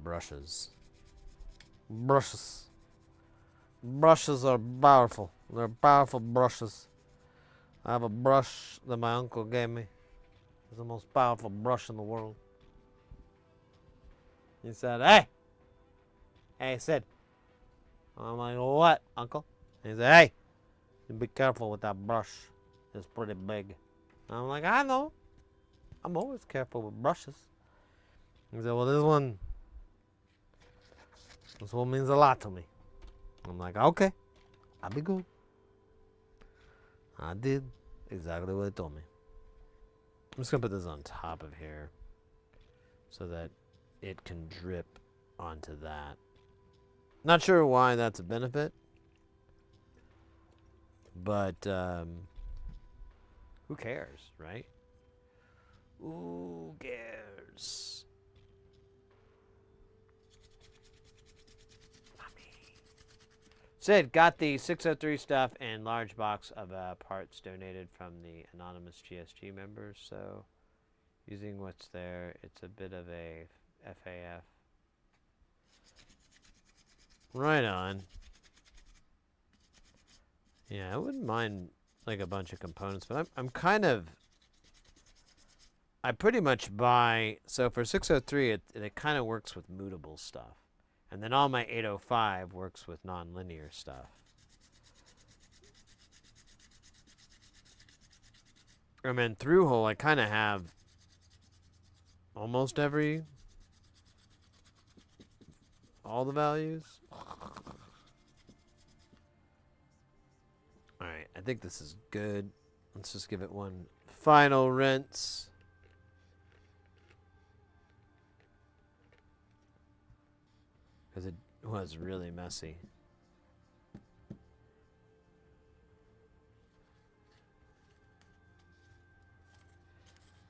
brushes. Brushes. Brushes are powerful. They're powerful brushes. I have a brush that my uncle gave me. It's the most powerful brush in the world. He said, hey! Hey, Sid. I'm like, what, uncle? He said, hey, you be careful with that brush. It's pretty big. I'm like, I know. I'm always careful with brushes. He said, well, this one means a lot to me. I'm like, okay, I'll be good. I did exactly what he told me. I'm just gonna put this on top of here so that it can drip onto that. Not sure why that's a benefit, but who cares, right? Who cares? Sid, got the 603 stuff and large box of parts donated from the anonymous GSG members. So, using what's there, it's a bit of a FAF. Right on. Yeah, I wouldn't mind like a bunch of components, but I'm kind of. I pretty much buy. So for 603, it kind of works with mutable stuff. And then all my 805 works with nonlinear stuff. And then through hole, I kind of have almost all the values. Alright, I think this is good. Let's just give it one final rinse. Because it was really messy.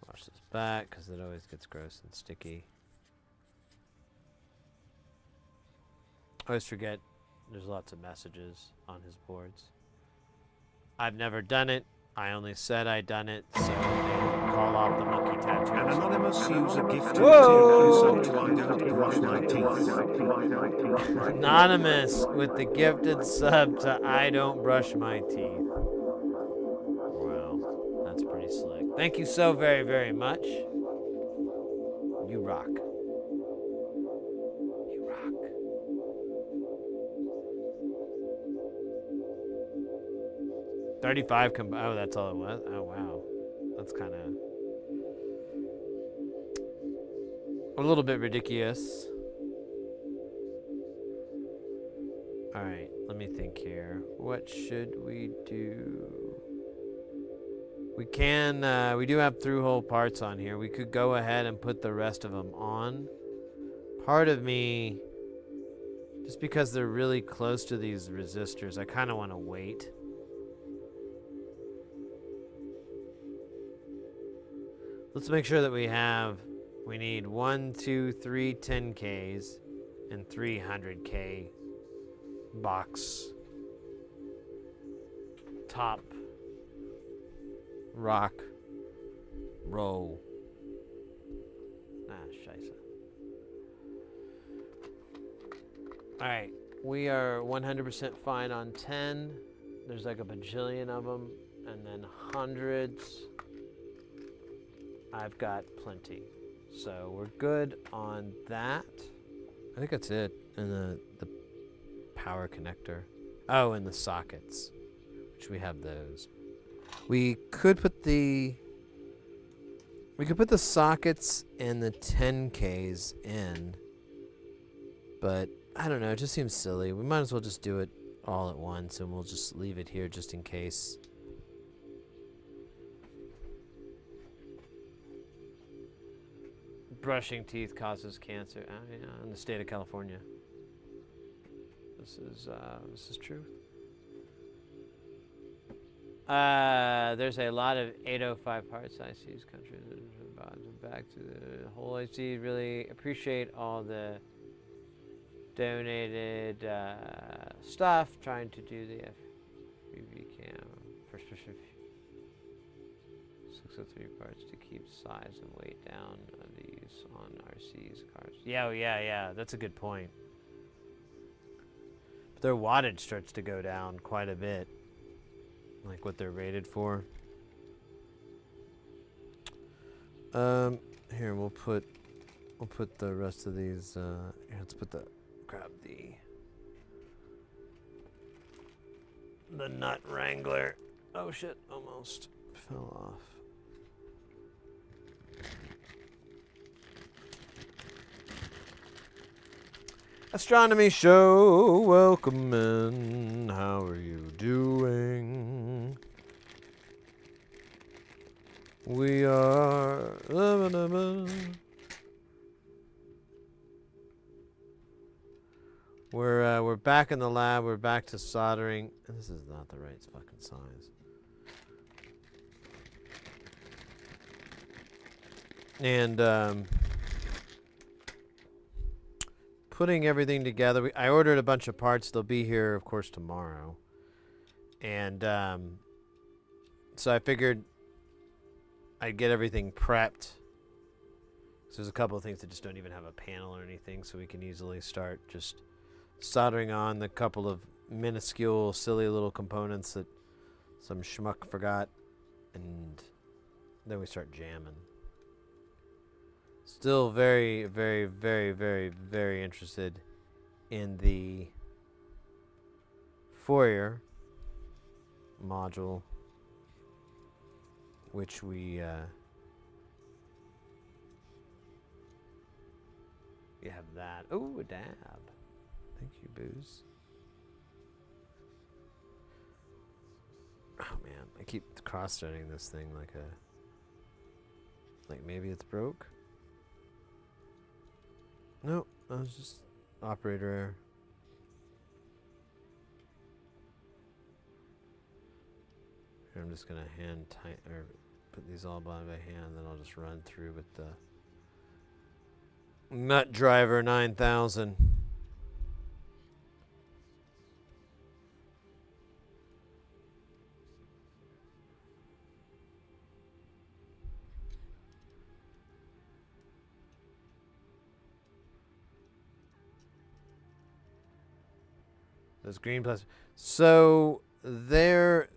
Wash this back because it always gets gross and sticky. I always forget there's lots of messages on his boards. I've never done it. I only said I'd done it, so they call off the monkey tattoos. An anonymous user gifted Whoa! 2 sub to I don't brush my teeth. Anonymous with the gifted sub to I don't brush my teeth. Wow, that's pretty slick. Thank you so very, very much. You rock. You rock. $35 oh, that's all it was? Oh, wow. That's kind of a little bit ridiculous. All right, let me think here. What should we do? We can, we do have through-hole parts on here. We could go ahead and put the rest of them on. Part of me, just because they're really close to these resistors, I kind of want to wait. Let's make sure that we need 1, 2, 3 10Ks and 300K box top rock roll. Scheisse. Alright, we are 100% fine on 10. There's like a bajillion of them, and then hundreds. I've got plenty. So we're good on that. I think that's it. And the power connector. Oh, and the sockets, which we have those. We could put the sockets and the 10Ks in, but I don't know, it just seems silly. We might as well just do it all at once, and we'll just leave it here just in case. Brushing teeth causes cancer. Yeah, in the state of California. This is truth. There's a lot of 805 parts I see these countries back to the whole IC. Really appreciate all the donated stuff trying to do the FPV cam. 603 parts to keep size and weight down of these on RC's cars. Yeah, oh, yeah. That's a good point. But their wattage starts to go down quite a bit, like what they're rated for. Here we'll put the rest of these. Here, let's grab the nut wrangler. Oh shit! Almost fell off. Astronomy show, welcome in. How are you doing? We are. We're back in the lab. We're back to soldering. This is not the right fucking size. And putting everything together. I ordered a bunch of parts. They'll be here, of course, tomorrow. And so I figured I'd get everything prepped. So there's a couple of things that just don't even have a panel or anything, so we can easily start just soldering on the couple of minuscule, silly little components that some schmuck forgot, and then we start jamming. Still very, very, very, very, very interested in the foyer module, which we have that. Oh, a dab. Thank you, Booze. Oh man, I keep cross-threading this thing like maybe it's broke. No, I was just operator error. Here, I'm just gonna put these all by hand, then I'll just run through with the Nut Driver 9000. Those green plastic. So their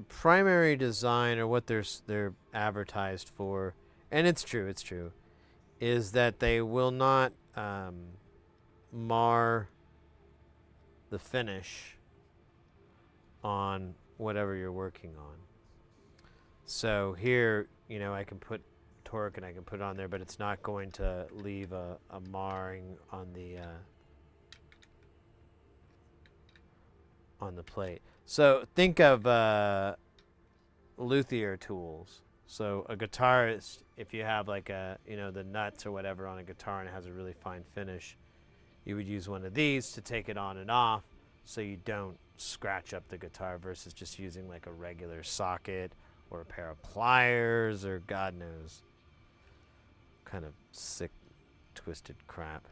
primary design, or what they're advertised for, and it's true, is that they will not mar the finish on whatever you're working on. So here, I can put torque and I can put it on there, but it's not going to leave a marring on the plate. So think of luthier tools. So a guitarist, if you have like the nuts or whatever on a guitar and it has a really fine finish, you would use one of these to take it on and off so you don't scratch up the guitar, versus just using like a regular socket or a pair of pliers or God knows kind of sick, twisted crap.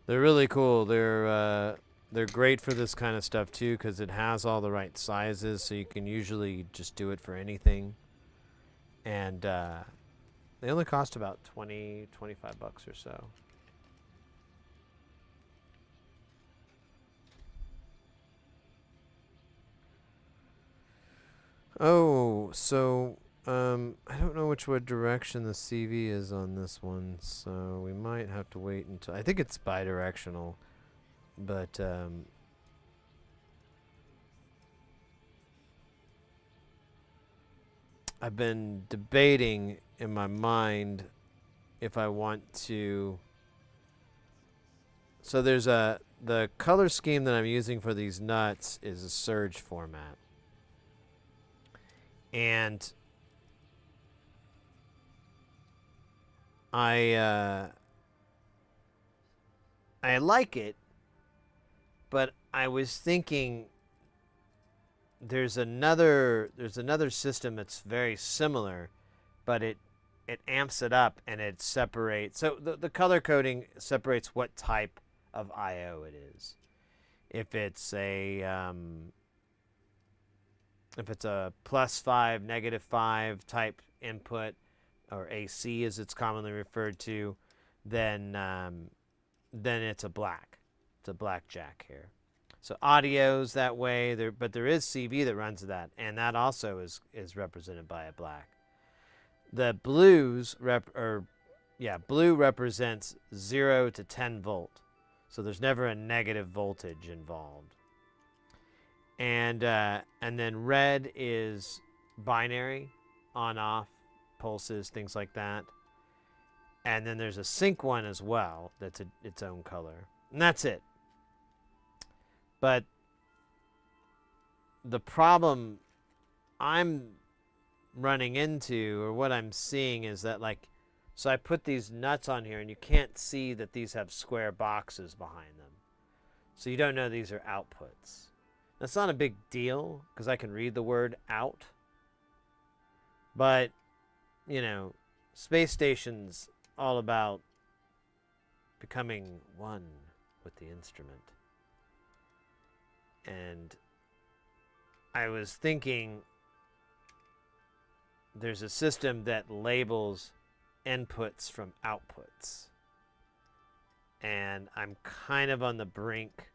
They're really cool. They're great for this kind of stuff too, because it has all the right sizes, so you can usually just do it for anything. And they only cost about $20, $25 or so. Oh, so I don't know which direction the CV is on this one, so we might have to wait until... I think it's bidirectional, but I've been debating in my mind if I want to... So there's the color scheme that I'm using for these nuts is a surge format. And I like it, but I was thinking there's another system that's very similar, but it it amps it up and it separates. So the color coding separates what type of I/O it is. If it's a +5, -5 type input, or AC as it's commonly referred to, then it's a black. It's a black jack here. So audio's that way, but there is CV that runs that, and that also is represented by a black. The blues blue represents 0 to 10 volt, so there's never a negative voltage involved. And then red is binary, on off, pulses, things like that. And then there's a sync one as well that's its own color, and that's it. But the problem I'm running into, or what I'm seeing, is that, like, so I put these nuts on here and you can't see that these have square boxes behind them. So you don't know these are outputs. That's not a big deal because I can read the word out. But, you know, space station's all about becoming one with the instrument. And I was thinking there's a system that labels inputs from outputs. And I'm kind of on the brink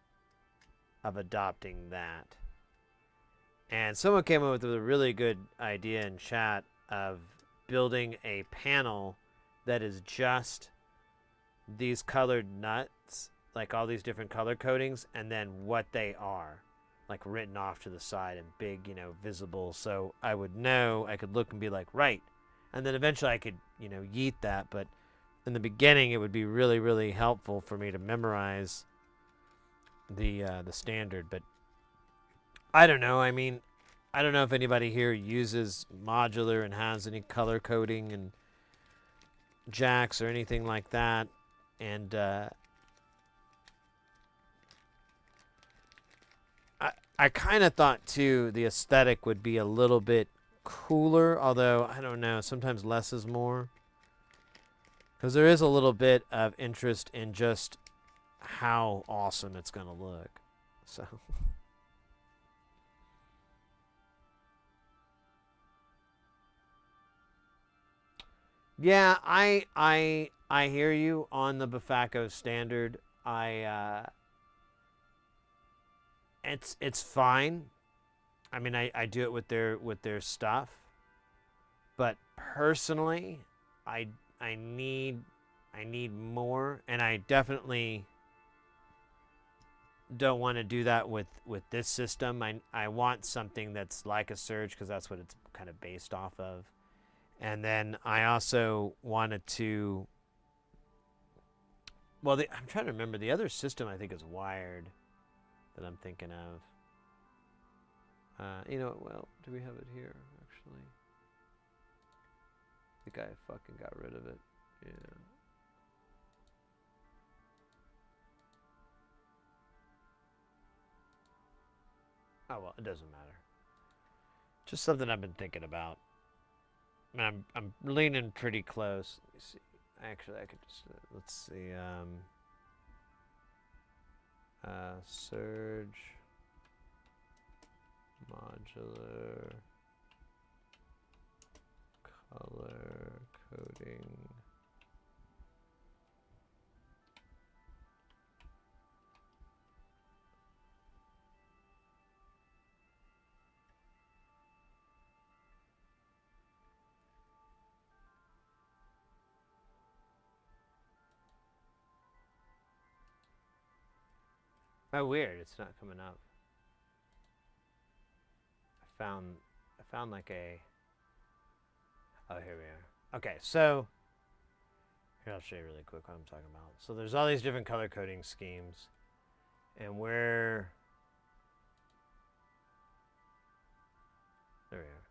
of adopting that. And someone came up with a really good idea in chat of building a panel that is just these colored nuts, like all these different color codings, and then what they are, like written off to the side and big, you know, visible. So I would know, I could look and be like, right. And then eventually I could, you know, yeet that. But in the beginning, it would be really, really helpful for me to memorize the standard. But I don't know. I mean, I don't know if anybody here uses modular and has any color coding and jacks or anything like that. And I kind of thought, too, the aesthetic would be a little bit cooler, although, I don't know, sometimes less is more. Because there is a little bit of interest in just how awesome it's going to look. So... Yeah, I hear you on the Bafako standard. It's fine. I mean, I do it with their stuff, but personally, I need more, and I definitely don't want to do that with this system. I want something that's like a Surge, because that's what it's kind of based off of. And then I also wanted to, well, I'm trying to remember. The other system I think is wired that I'm thinking of. You know, well, do we have it here, actually? I think I fucking got rid of it. Yeah. Oh, well, it doesn't matter. Just something I've been thinking about. I'm leaning pretty close. Let me see. Actually, I could just let's see. Surge modular color coding. Oh, weird! It's not coming up. I found like a. Oh, here we are. Okay, so here I'll show you really quick what I'm talking about. So there's all these different color coding schemes, and there we are.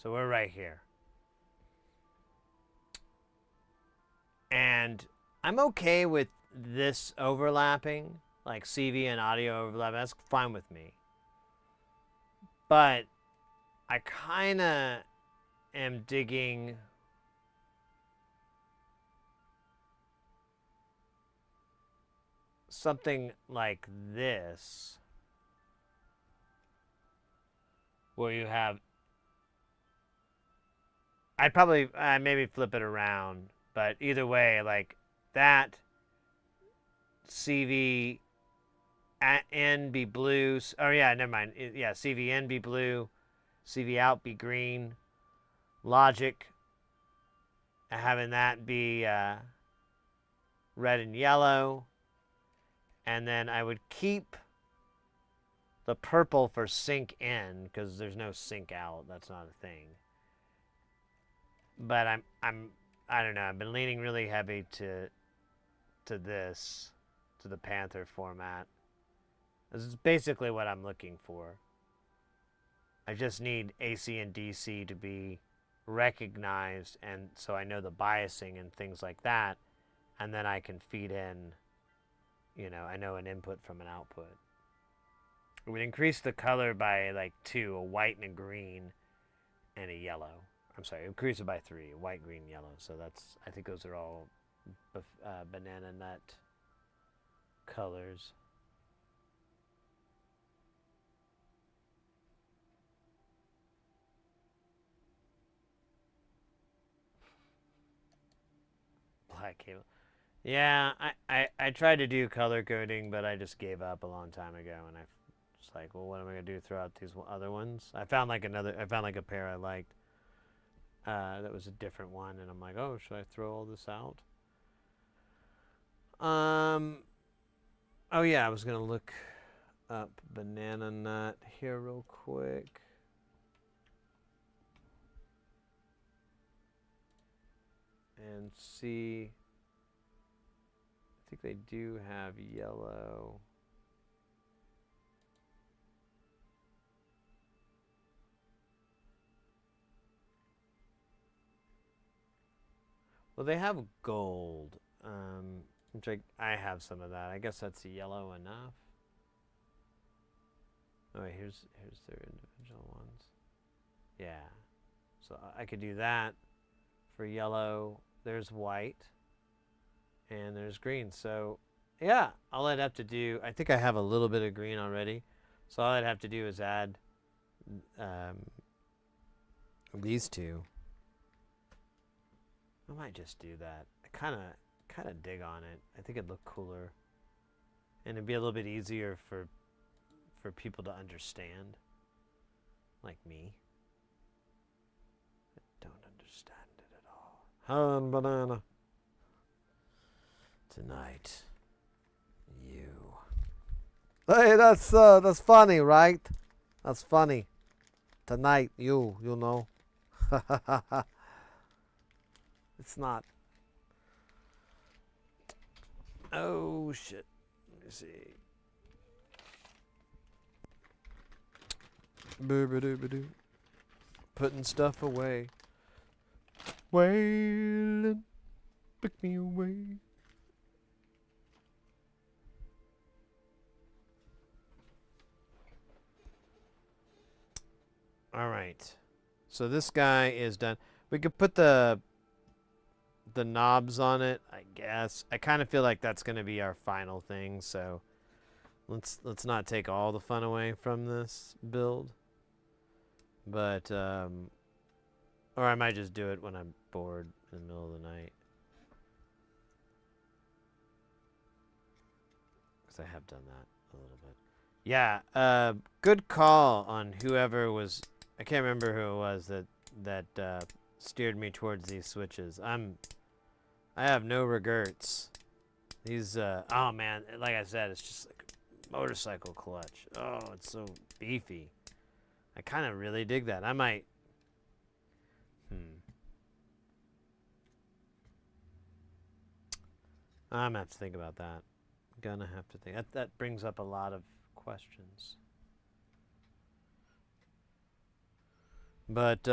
So we're right here, and I'm okay with this overlapping, like CV and audio overlap. That's fine with me. But I kind of am digging something like this, where you have, I'd probably maybe flip it around, but either way, like that CV N be blue. Oh yeah, never mind. Yeah, CV in be blue, CV out be green. Logic, having that be red and yellow. And then I would keep the purple for sync in, because there's no sync out. That's not a thing. But I don't know. I've been leaning really heavy to this, to the Panther format. This is basically what I'm looking for. I just need AC and DC to be recognized, and so I know the biasing and things like that, and then I can feed in, you know, I know an input from an output. It would increase the color by like 2, a white and a green and a yellow. I'm sorry, increase it by 3, white, green, yellow. So that's, I think those are all banana nut colors. Black cable. Yeah, I tried to do color coding, but I just gave up a long time ago, and I was like, well, what am I gonna do throughout these other ones? I found like a pair I liked. That was a different one, and I'm like, oh, should I throw all this out? Oh yeah, I was gonna look up banana nut here real quick. And see, I think they do have yellow. Well, they have gold, which I have some of that. I guess that's yellow enough. Oh wait, here's their individual ones. Yeah, so I could do that for yellow. There's white, and there's green. So yeah, all I'd have to do, I think I have a little bit of green already, so all I'd have to do is add these two. I might just do that. I kind of dig on it. I think it'd look cooler, and it'd be a little bit easier for people to understand, like me. I don't understand it at all. Han banana. Tonight, you. Hey, that's funny, right? That's funny. Tonight, you know. It's not. Oh shit. Let me see. Boo-ba-doo-ba-doo. Putting stuff away. Waylon, pick me away. All right. So this guy is done. We could put the knobs on it, I guess. I kind of feel like that's going to be our final thing, so let's not take all the fun away from this build. But or I might just do it when I'm bored in the middle of the night. Cuz I have done that a little bit. Yeah, good call on whoever was, I can't remember who it was that steered me towards these switches. I have no regrets. These oh man, like I said, it's just like a motorcycle clutch. Oh, it's so beefy. I kind of really dig that. I might I'm gonna have to think about that. Gonna have to think. That brings up a lot of questions. But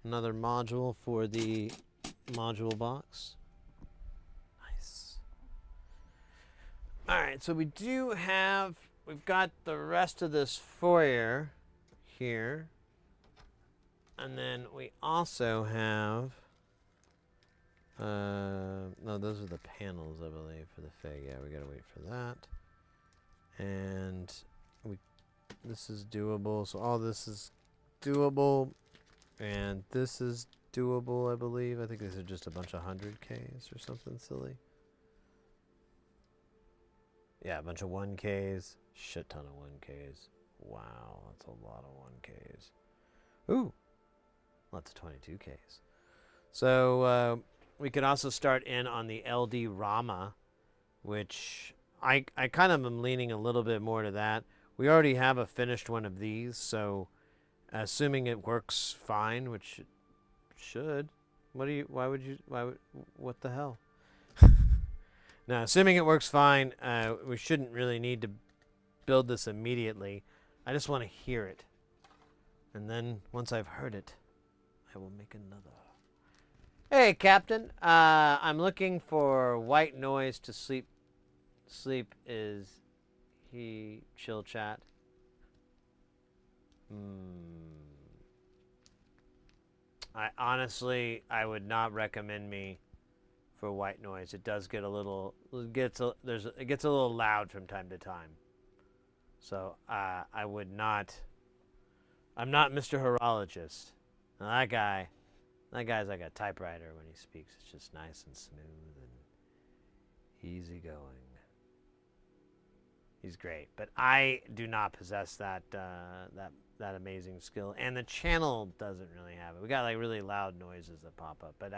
another module for the module box. Nice. All right, so we've got the rest of this foyer here. And then we also have... no, those are the panels, I believe, for the Fig. Yeah, we gotta wait for that. And this is doable, so all this is doable. And this is doable, I believe. I think these are just a bunch of 100Ks or something silly. Yeah, a bunch of 1Ks. Shit ton of 1Ks. Wow, that's a lot of 1Ks. Ooh, lots of 22Ks. So we could also start in on the LD Rama, which I kind of am leaning a little bit more to that. We already have a finished one of these, so assuming it works fine, which it should. What the hell? Now, assuming it works fine, we shouldn't really need to build this immediately. I just want to hear it. And then, once I've heard it, I will make another. Hey, Captain. I'm looking for white noise to sleep. Sleep is he chill chat. I would not recommend me for white noise. It does get a little it gets a little loud from time to time. So I would not. I'm not Mr. Horologist. Now, that guy's like a typewriter when he speaks. It's just nice and smooth and easygoing. He's great, but I do not possess that amazing skill, and the channel doesn't really have it. We got like really loud noises that pop up, but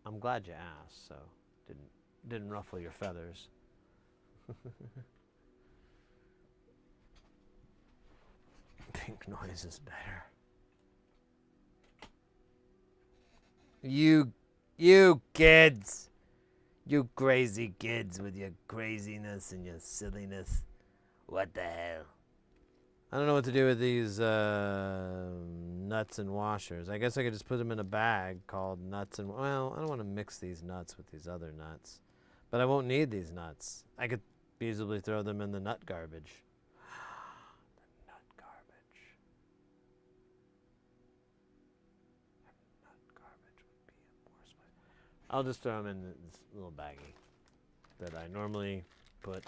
I'm glad you asked, so didn't ruffle your feathers. Pink noise is better. You kids. You crazy kids with your craziness and your silliness. What the hell? I don't know what to do with these nuts and washers. I guess I could just put them in a bag called nuts and... Well, I don't want to mix these nuts with these other nuts. But I won't need these nuts. I could feasibly throw them in the nut garbage. The nut garbage. Nut garbage would be a more spicy. I'll just throw them in this little baggie that I normally put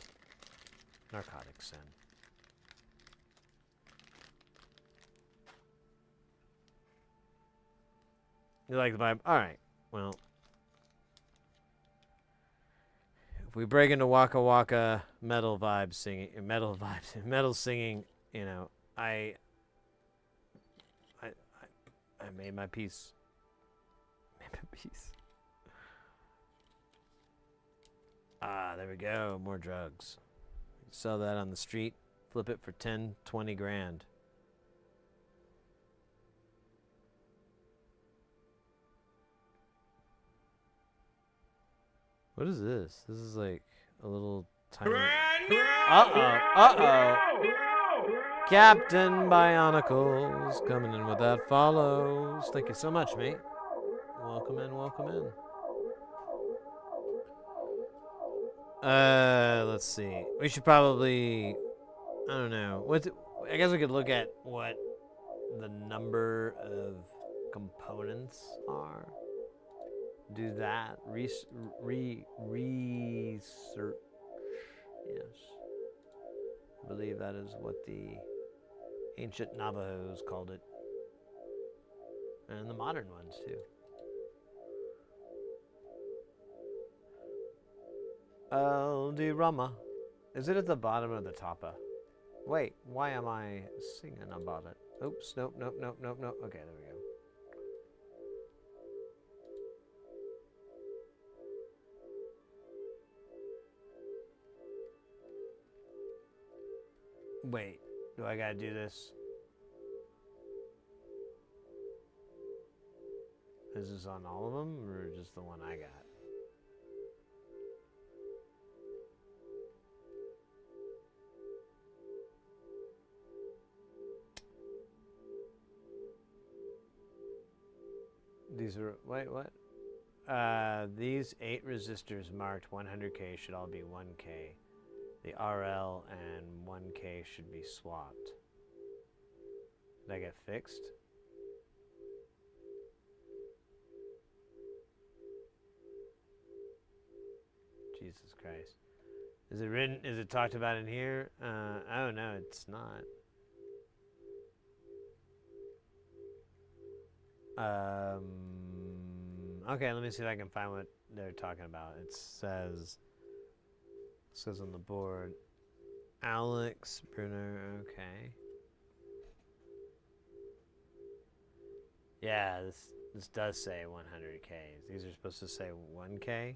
narcotics in. You like the vibe? All right. Well, if we break into Waka Waka metal singing, you know, I made my peace. Ah, there we go. More drugs. Sell that on the street. Flip it for 10, 20 grand. What is this? This is like a little tiny... Uh-oh. Captain Bionicles coming in with that follows. Thank you so much, mate. Welcome in, welcome in. Let's see. We should probably... I don't know. I guess we could look at what the number of components are. Do that. Research. Yes. I believe that is what the ancient Navajos called it. And the modern ones, too. LD Rama. Is it at the bottom or the top? Wait, why am I singing about it? Oops, nope. Okay, there we go. Wait, do I gotta do this? Is this on all of them, or just the one I got? These are, wait, what? These 8 resistors marked 100K should all be 1K. The RL and 1K should be swapped. Did I get fixed? Jesus Christ. Is it written? Is it talked about in here? Oh no, it's not. Okay, let me see if I can find what they're talking about. It says on the board, Alex Brunner. Okay. Yeah, this does say 100K. These are supposed to say 1K.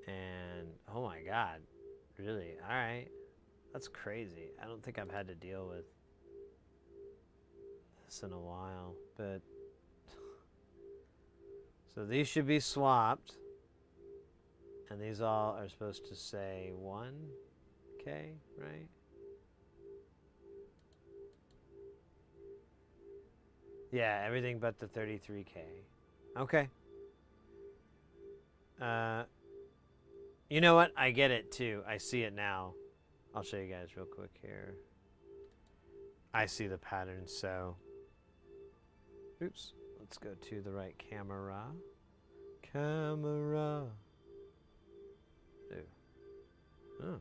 And oh my God, really? All right, that's crazy. I don't think I've had to deal with this in a while, but so these should be swapped, and these all are supposed to say 1K, right? Yeah, everything but the 33K. Okay. You know what? I get it too. I see it now. I'll show you guys real quick here. I see the pattern, so oops. Let's go to the right camera. Camera. Oh.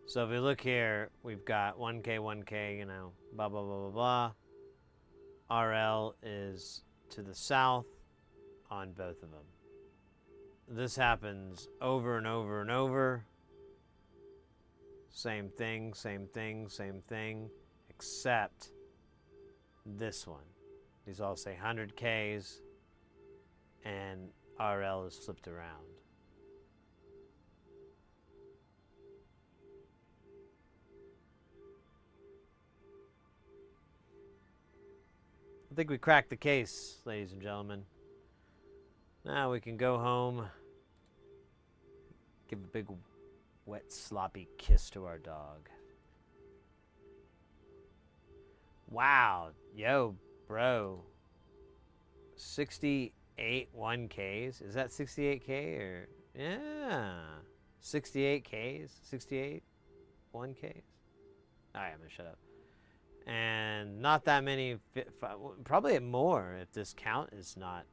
So if we look here, we've got 1K, you know, blah, blah, blah, blah, blah. RL is to the south on both of them. This happens over and over and over. Same thing, same thing, same thing, except this one. These all say 100Ks, and RL is flipped around. I think we cracked the case, ladies and gentlemen. Now we can go home, give a big, wet, sloppy kiss to our dog. Wow. Yo, bro. 68 1Ks? Is that 68K or? Yeah. 68Ks? 68 1Ks? Alright, I'm gonna shut up. And not that many, probably more if this count is not,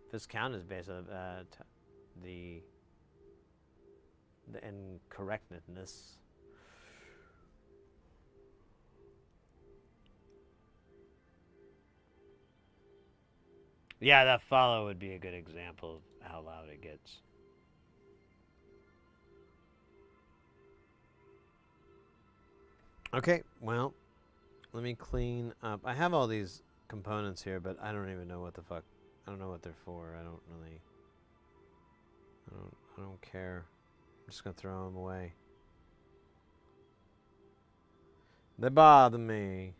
if this count is based on the incorrectness. Yeah, that follow would be a good example of how loud it gets. Okay, well, let me clean up. I have all these components here, but I don't even know what the fuck. I don't know what they're for. I don't really. I don't care. I'm just gonna throw them away. They bother me.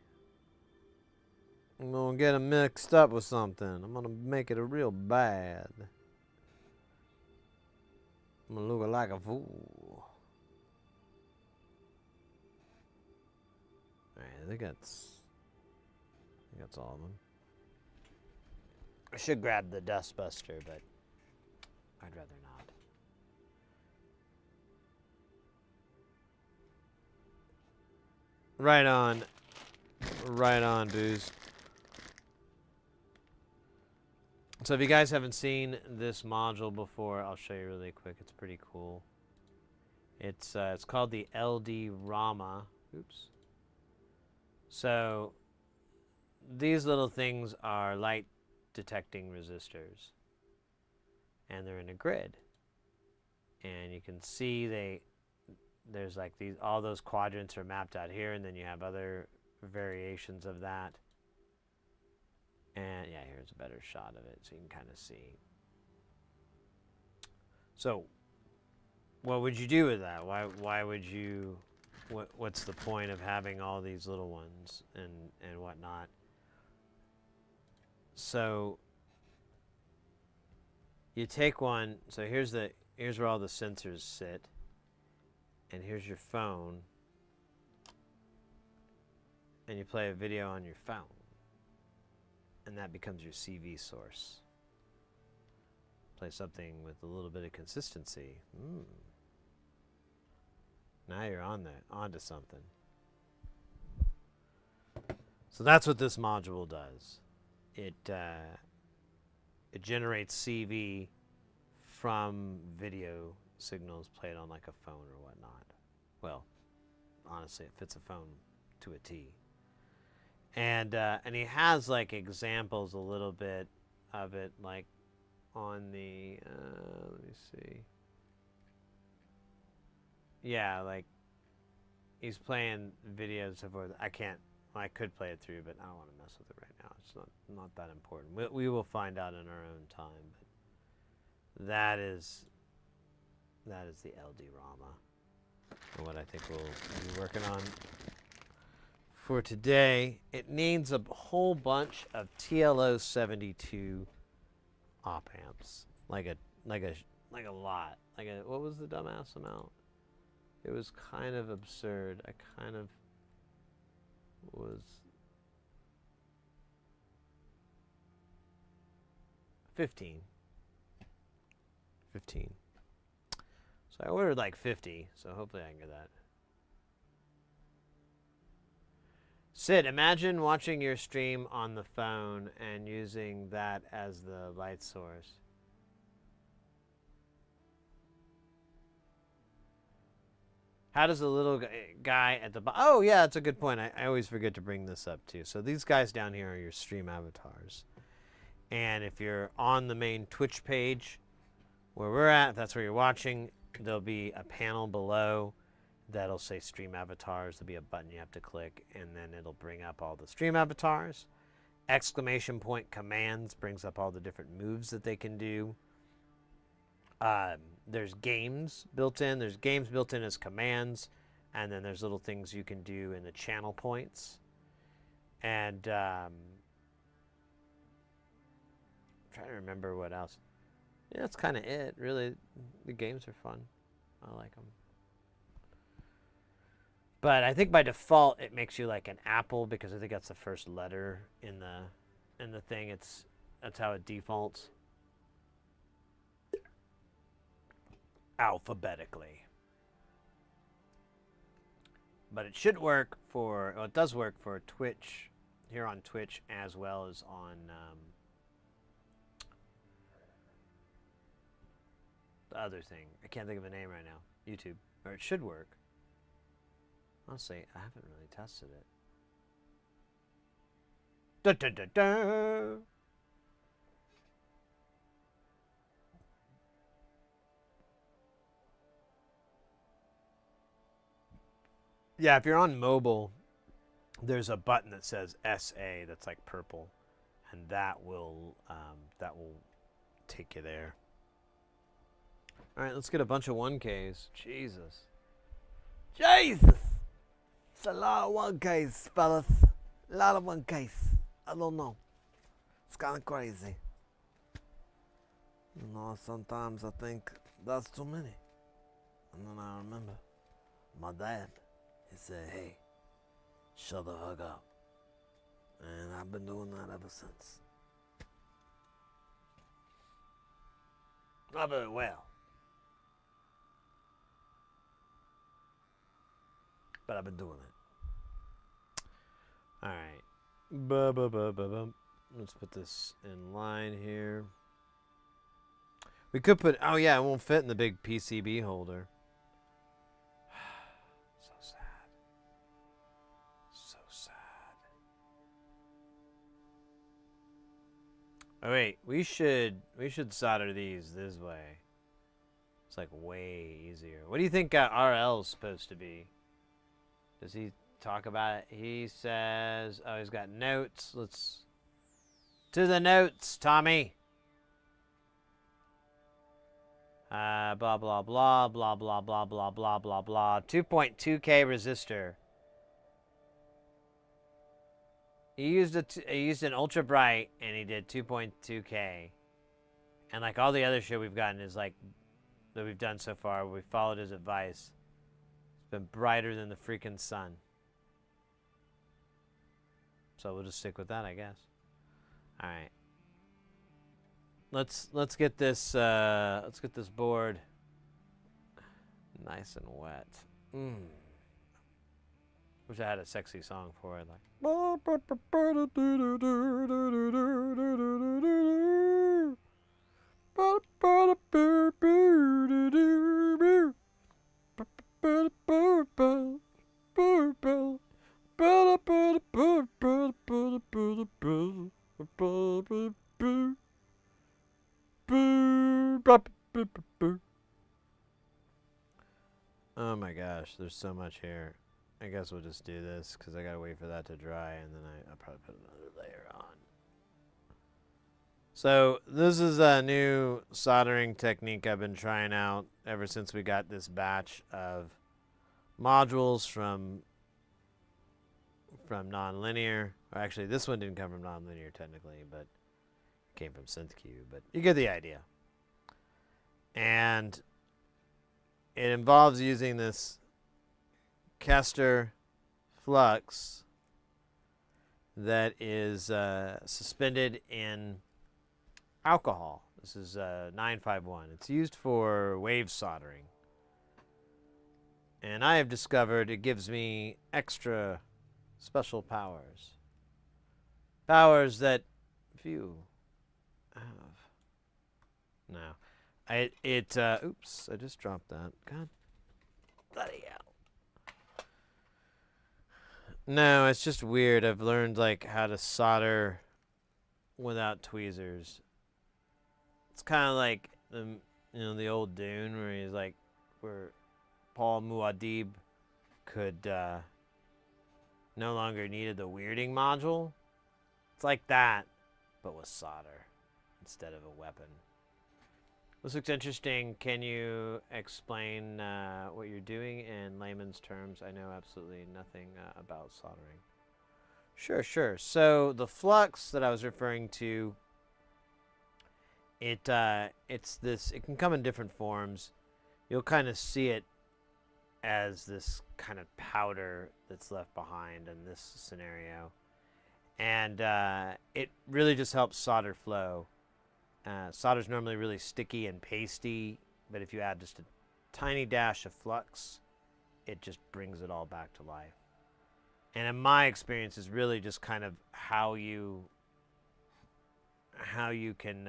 I'm gonna get them mixed up with something. I'm gonna make it a real bad. I'm gonna look like a fool. Alright, I think that's all of them. I should grab the dust buster, but I'd rather not. Right on. Right on, Booze. So if you guys haven't seen this module before, I'll show you really quick. It's pretty cool. It's called the LD Rama. Oops. So these little things are light detecting resistors, and they're in a grid. And you can see there's like these, all those quadrants are mapped out here, and then you have other variations of that. And yeah, here's a better shot of it so you can kind of see. So what would you do with that? Why would you, what's the point of having all these little ones and whatnot? So you take one, so here's where all the sensors sit, and here's your phone, and you play a video on your phone, and that becomes your CV source. Play something with a little bit of consistency. Now you're onto something. So that's what this module does. It generates CV from video signals played on like a phone or whatnot. Well, honestly, it fits a phone to a T. And he has like examples a little bit of it, like on the let me see. Yeah, like he's playing videos and so forth. I could play it through, but I don't want to mess with it right now. It's not that important. We will find out in our own time. But that is the LD-RAMA, and what I think we'll be working on for today. It needs a whole bunch of TLO 72 op amps, like a lot. What was the dumbass amount? It was kind of absurd. I kind of was 15. So I ordered like 50, so hopefully I can get that. Sid, imagine watching your stream on the phone and using that as the light source. How does the little guy at the bottom... Oh, yeah, that's a good point. I always forget to bring this up, too. So these guys down here are your stream avatars. And if you're on the main Twitch page where we're at, if that's where you're watching, there'll be a panel below that'll say stream avatars. There'll be a button you have to click, and then it'll bring up all the stream avatars. Exclamation point commands brings up all the different moves that they can do. There's games built in. There's games built in as commands, and then there's little things you can do in the channel points. And I'm trying to remember what else. Yeah, that's kind of it, really. The games are fun. I like them. But I think by default it makes you like an apple, because I think that's the first letter in the thing. That's how it defaults. Alphabetically. But it should work for, well, it does work for Twitch, here on Twitch, as well as on the other thing. I can't think of a name right now. YouTube. Or it should work. Honestly, I haven't really tested it. Da, da, da, da. Yeah, if you're on mobile, there's a button that says SA that's like purple, and that will take you there. All right, let's get a bunch of 1Ks. Jesus. It's a lot of 1Ks, fellas. A lot of 1Ks. I don't know. It's kind of crazy. You know, sometimes I think that's too many. And then I remember my dad. He said, hey, shut the fuck up. And I've been doing that ever since. Not very well. But I've been doing it. All right. Let's put this in line here. We could put, oh yeah, it won't fit in the big PCB holder. So sad. So sad. Oh wait, we should solder these this way. It's like way easier. What do you think RL is supposed to be? Does he talk about it? He says, oh, he's got notes. Let's to the notes, Tommy. Blah, blah, blah, blah, blah, blah, blah, blah, blah, blah. 2.2K resistor. He used an ultra bright, and he did 2.2K. And like all the other shit we've gotten is like, that we've done so far, we followed his advice. It's been brighter than the freaking sun. So we'll just stick with that, I guess. All right. let's get this board nice and wet. Wish I had a sexy song for it, like. Oh my gosh, there's so much here. I guess we'll just do this because I gotta wait for that to dry, and then I'll probably put another layer on. So this is a new soldering technique I've been trying out ever since we got this batch of modules from Nonlinear. Or actually, this one didn't come from Nonlinear technically, but it came from SynthQ. But you get the idea. And it involves using this Kester flux that is suspended in alcohol. This is 951. It's used for wave soldering. And I have discovered it gives me extra special powers. Powers that few have. No. Oops, I just dropped that. God bloody hell. No, it's just weird. I've learned like how to solder without tweezers. It's kind of like the old Dune where Paul Muad'Dib could no longer needed the weirding module. It's like that, but with solder instead of a weapon. This looks interesting. Can you explain what you're doing in layman's terms? I know absolutely nothing about soldering. Sure. So the flux that I was referring to, it can come in different forms. You'll kind of see it as this kind of powder that's left behind in this scenario. And it really just helps solder flow. Solder's normally really sticky and pasty, but if you add just a tiny dash of flux, it just brings it all back to life. And in my experience, is really just kind of how you can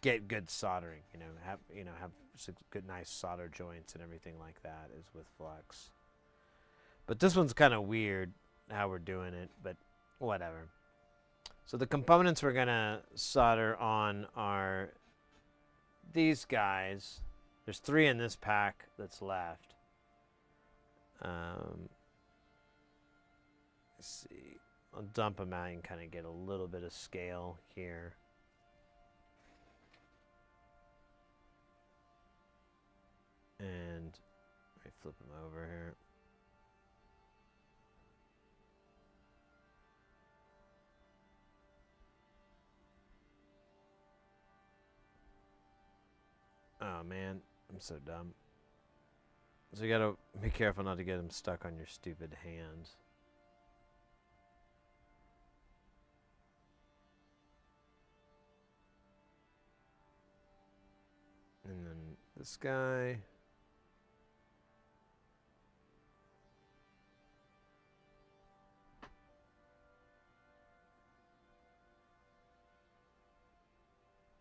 get good soldering. Have good nice solder joints and everything like that is with flux. But this one's kind of weird how we're doing it, but whatever. So the components we're going to solder on are these guys. There's 3 in this pack that's left. Let's see. I'll dump them out and kind of get a little bit of scale here. And let me flip them over here. Oh man, I'm so dumb. So you gotta be careful not to get them stuck on your stupid hands. And then this guy.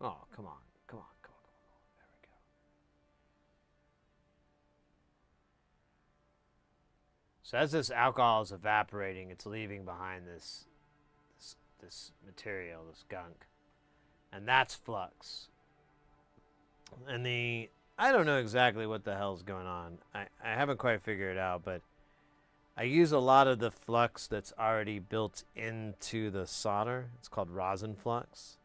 Oh, come on. There we go. So as this alcohol is evaporating, it's leaving behind this material, this gunk. And that's flux. And I don't know exactly what the hell's going on. I haven't quite figured it out, but I use a lot of the flux that's already built into the solder. It's called rosin flux.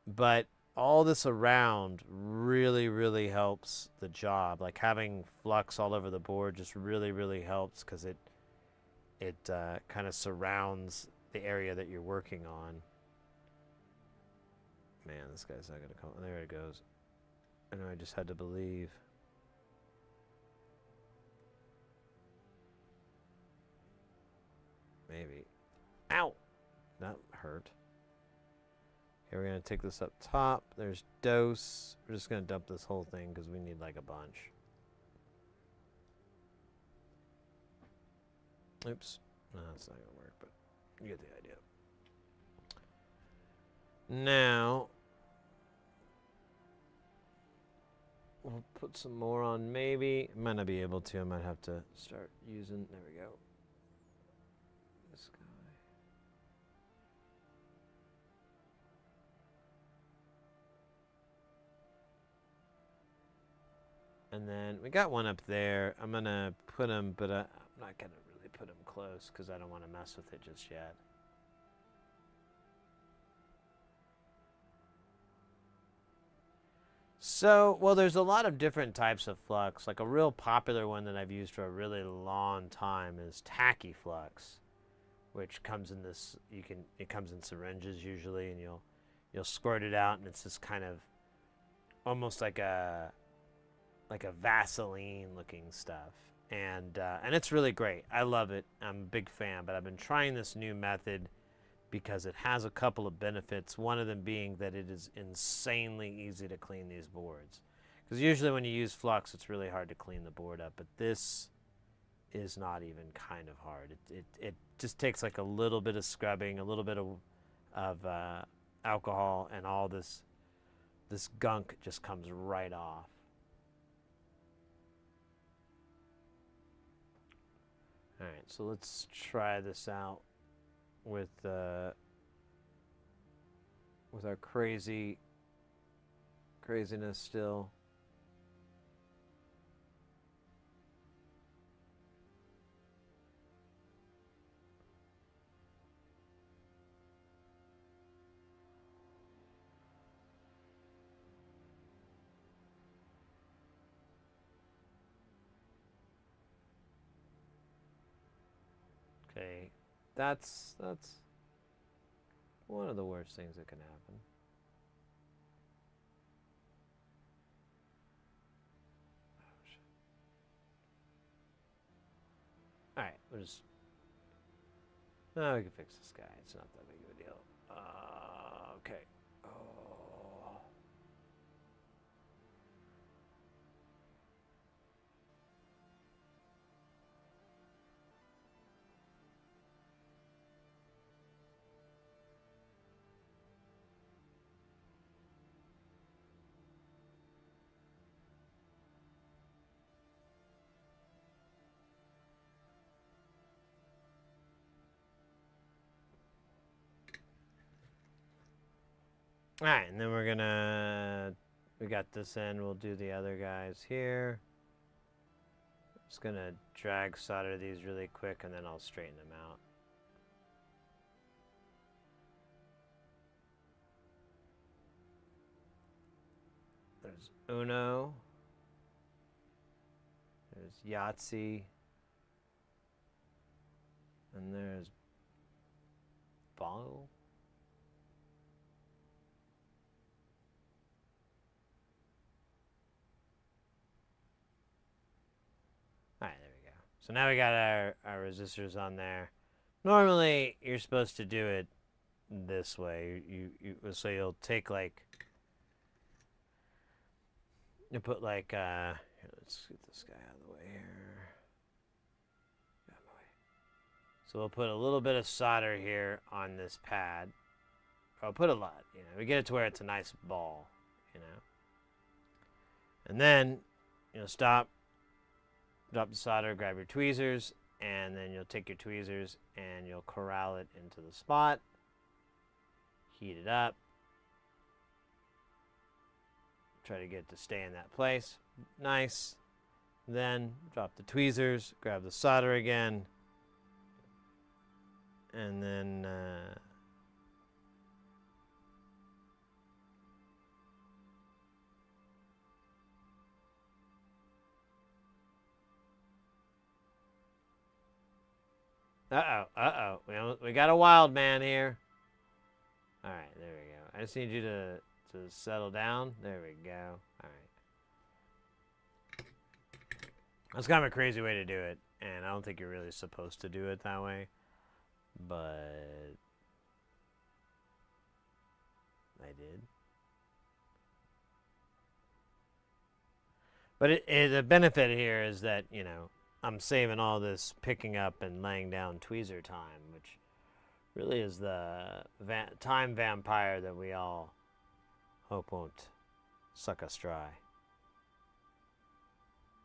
But all this around really, really helps the job. Like having flux all over the board just really, really helps because it kind of surrounds the area that you're working on. Man, this guy's not going to come. There it goes. I know I just had to believe. Maybe. Ow! That hurt. Okay, we're going to take this up top. There's dose. We're just going to dump this whole thing because we need like a bunch. Oops. No, that's not going to work, but you get the idea. Now, we'll put some more on maybe. I might not be able to. I might have to start using. There we go. This guy. And then we got one up there. I'm going to put him, but I'm not going to really put him close because I don't want to mess with it just yet. So, well, there's a lot of different types of flux. Like a real popular one that I've used for a really long time is tacky flux, which comes in this. It comes in syringes usually, and you'll squirt it out, and it's this kind of almost like a Vaseline looking stuff, and it's really great. I love it. I'm a big fan. But I've been trying this new method because it has a couple of benefits, one of them being that it is insanely easy to clean these boards. Because usually when you use flux, it's really hard to clean the board up, but this is not even kind of hard. It just takes like a little bit of scrubbing, a little bit of alcohol, and all this gunk just comes right off. All right, so let's try this out with our craziness still. Okay, that's one of the worst things that can happen. All right, we'll just. No, we can fix this guy. It's not that big of a deal. Okay. Oh. All right, and then we got this end, we'll do the other guys here. Just gonna drag solder these really quick and then I'll straighten them out. There's Uno. There's Yahtzee. And there's Bottle. Alright, there we go. So now we got our resistors on there. Normally, you're supposed to do it this way. So you'll take like... You put like... Here, let's get this guy out of the way here. Out of my way. So we'll put a little bit of solder here on this pad. I'll put a lot, you know. We get it to where it's a nice ball, you know. And then, stop. Drop the solder, grab your tweezers, and then you'll take your tweezers and you'll corral it into the spot. Heat it up. Try to get it to stay in that place. Nice. Then drop the tweezers, grab the solder again, and then we got a wild man here. All right, there we go. I just need you to settle down. There we go. All right. That's kind of a crazy way to do it, and I don't think you're really supposed to do it that way. But I did. But the benefit here is that, you know, I'm saving all this picking up and laying down tweezer time, which really is the time vampire that we all hope won't suck us dry.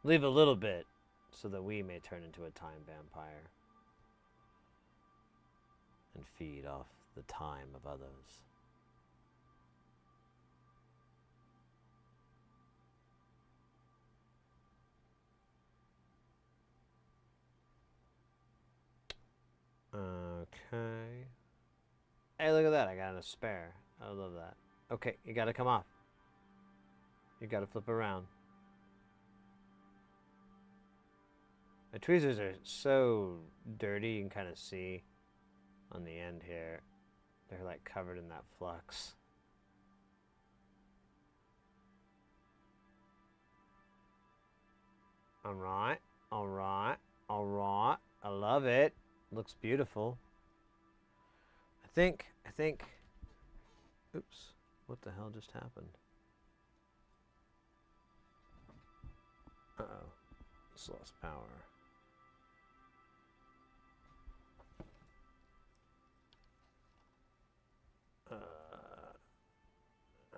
Leave a little bit so that we may turn into a time vampire and feed off the time of others. Okay. Hey, look at that. I got a spare. I love that. Okay, you gotta come off. You gotta flip around. My tweezers are so dirty, you can kind of see on the end here. They're like covered in that flux. Alright, alright, alright. I love it. Looks beautiful. I think, oops, what the hell just happened? Uh-oh, just lost power.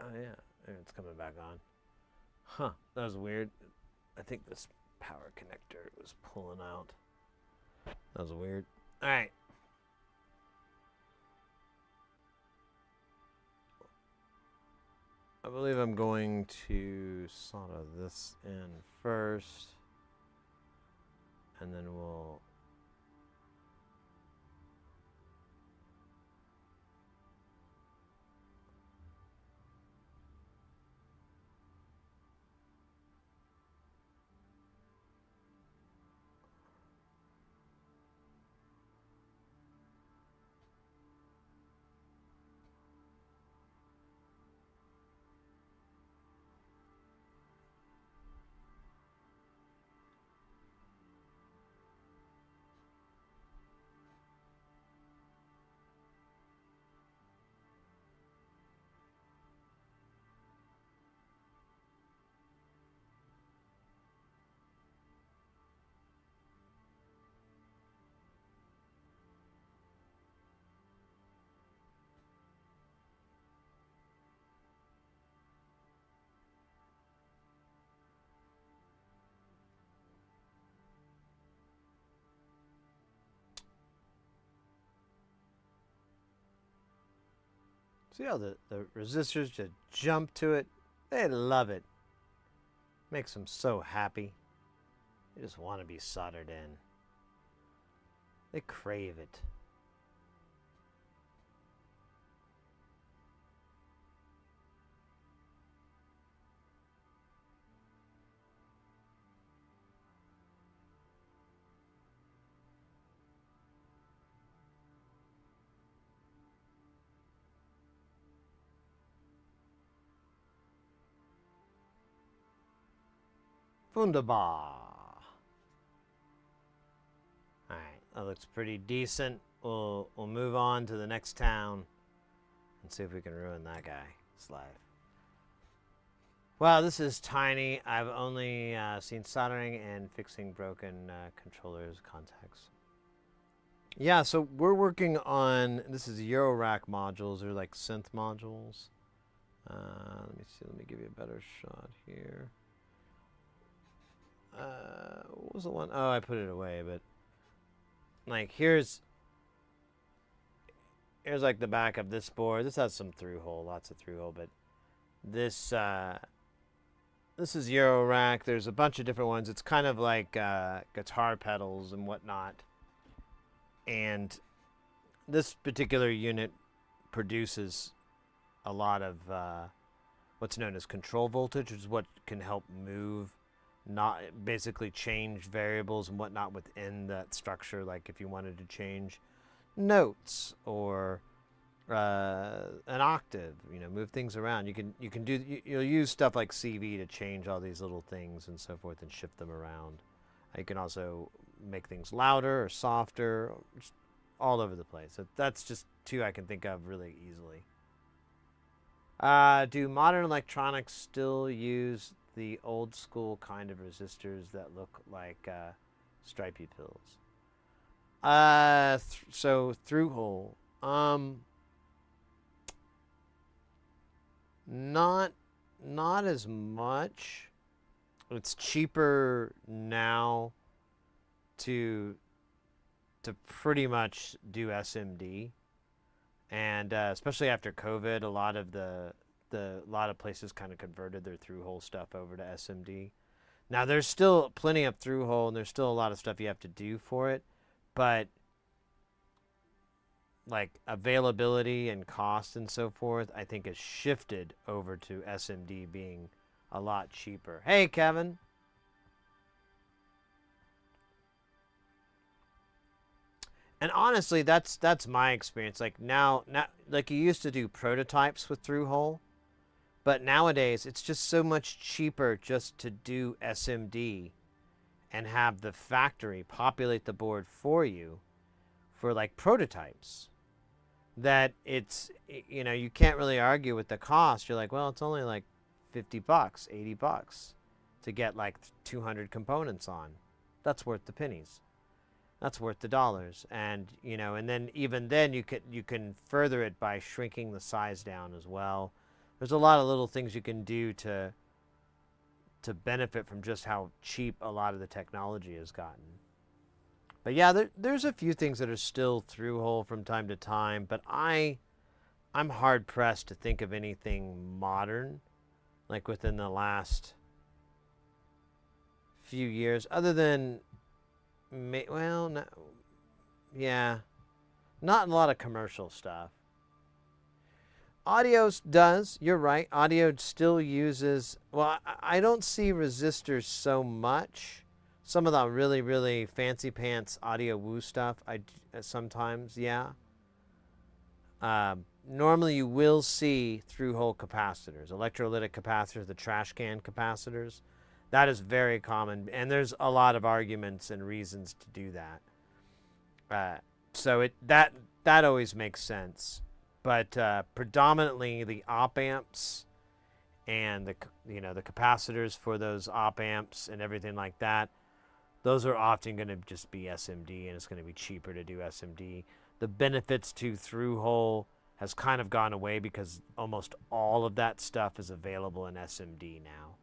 Oh yeah, it's coming back on. Huh, that was weird. I think this power connector was pulling out. That was weird. All right. I believe I'm going to solder this in first, and then we'll see how the resistors just jump to it. They love it. Makes them so happy. They just want to be soldered in. They crave it. Wunderbar. Alright, that looks pretty decent. We'll move on to the next town and see if we can ruin that guy's life. Wow, this is tiny. I've only seen soldering and fixing broken controllers contacts. Yeah, so we're working on, this is Eurorack modules. They're like synth modules. Let me see, let me give you a better shot here. What was the one? Oh, I put it away, but like here's like the back of this board. This has some through hole, lots of through hole, but this is Eurorack. There's a bunch of different ones. It's kind of like guitar pedals and whatnot. And this particular unit produces a lot of what's known as control voltage, which is what can help move, not basically change variables and whatnot within that structure. Like if you wanted to change notes or an octave, you know, move things around. You'll use stuff like CV to change all these little things and so forth and shift them around. You can also make things louder or softer, just all over the place. So that's just two I can think of really easily. Do modern electronics still use the old school kind of resistors that look like stripey pills? So through hole. Not as much. It's cheaper now to pretty much do SMD, and especially after COVID, a lot of places kind of converted their through hole stuff over to SMD. Now there's still plenty of through hole, and there's still a lot of stuff you have to do for it, but like availability and cost and so forth, I think has shifted over to SMD being a lot cheaper. Hey, Kevin. And honestly, that's my experience. Like now, like you used to do prototypes with through hole, but nowadays it's just so much cheaper just to do SMD and have the factory populate the board for you for like prototypes. That it's, you know, you can't really argue with the cost. You're like, well, it's only like $50, $80 to get like 200 components on. That's worth the pennies. That's worth the dollars. And, you know, and then even then you can further it by shrinking the size down as well. There's a lot of little things you can do to benefit from just how cheap a lot of the technology has gotten. But yeah, there's a few things that are still through hole from time to time, but I'm hard pressed to think of anything modern, like within the last few years, other than, well, no, yeah, not a lot of commercial stuff. Audio does, you're right. Audio still uses, well, I don't see resistors so much. Some of the really, really fancy pants audio woo stuff, I sometimes, yeah. Normally you will see through-hole capacitors, electrolytic capacitors, the trash can capacitors. That is very common, and there's a lot of arguments and reasons to do that. So that always makes sense. But predominantly the op amps and the capacitors for those op amps and everything like that, those are often going to just be SMD, and it's going to be cheaper to do SMD. The benefits to through hole has kind of gone away because almost all of that stuff is available in SMD now.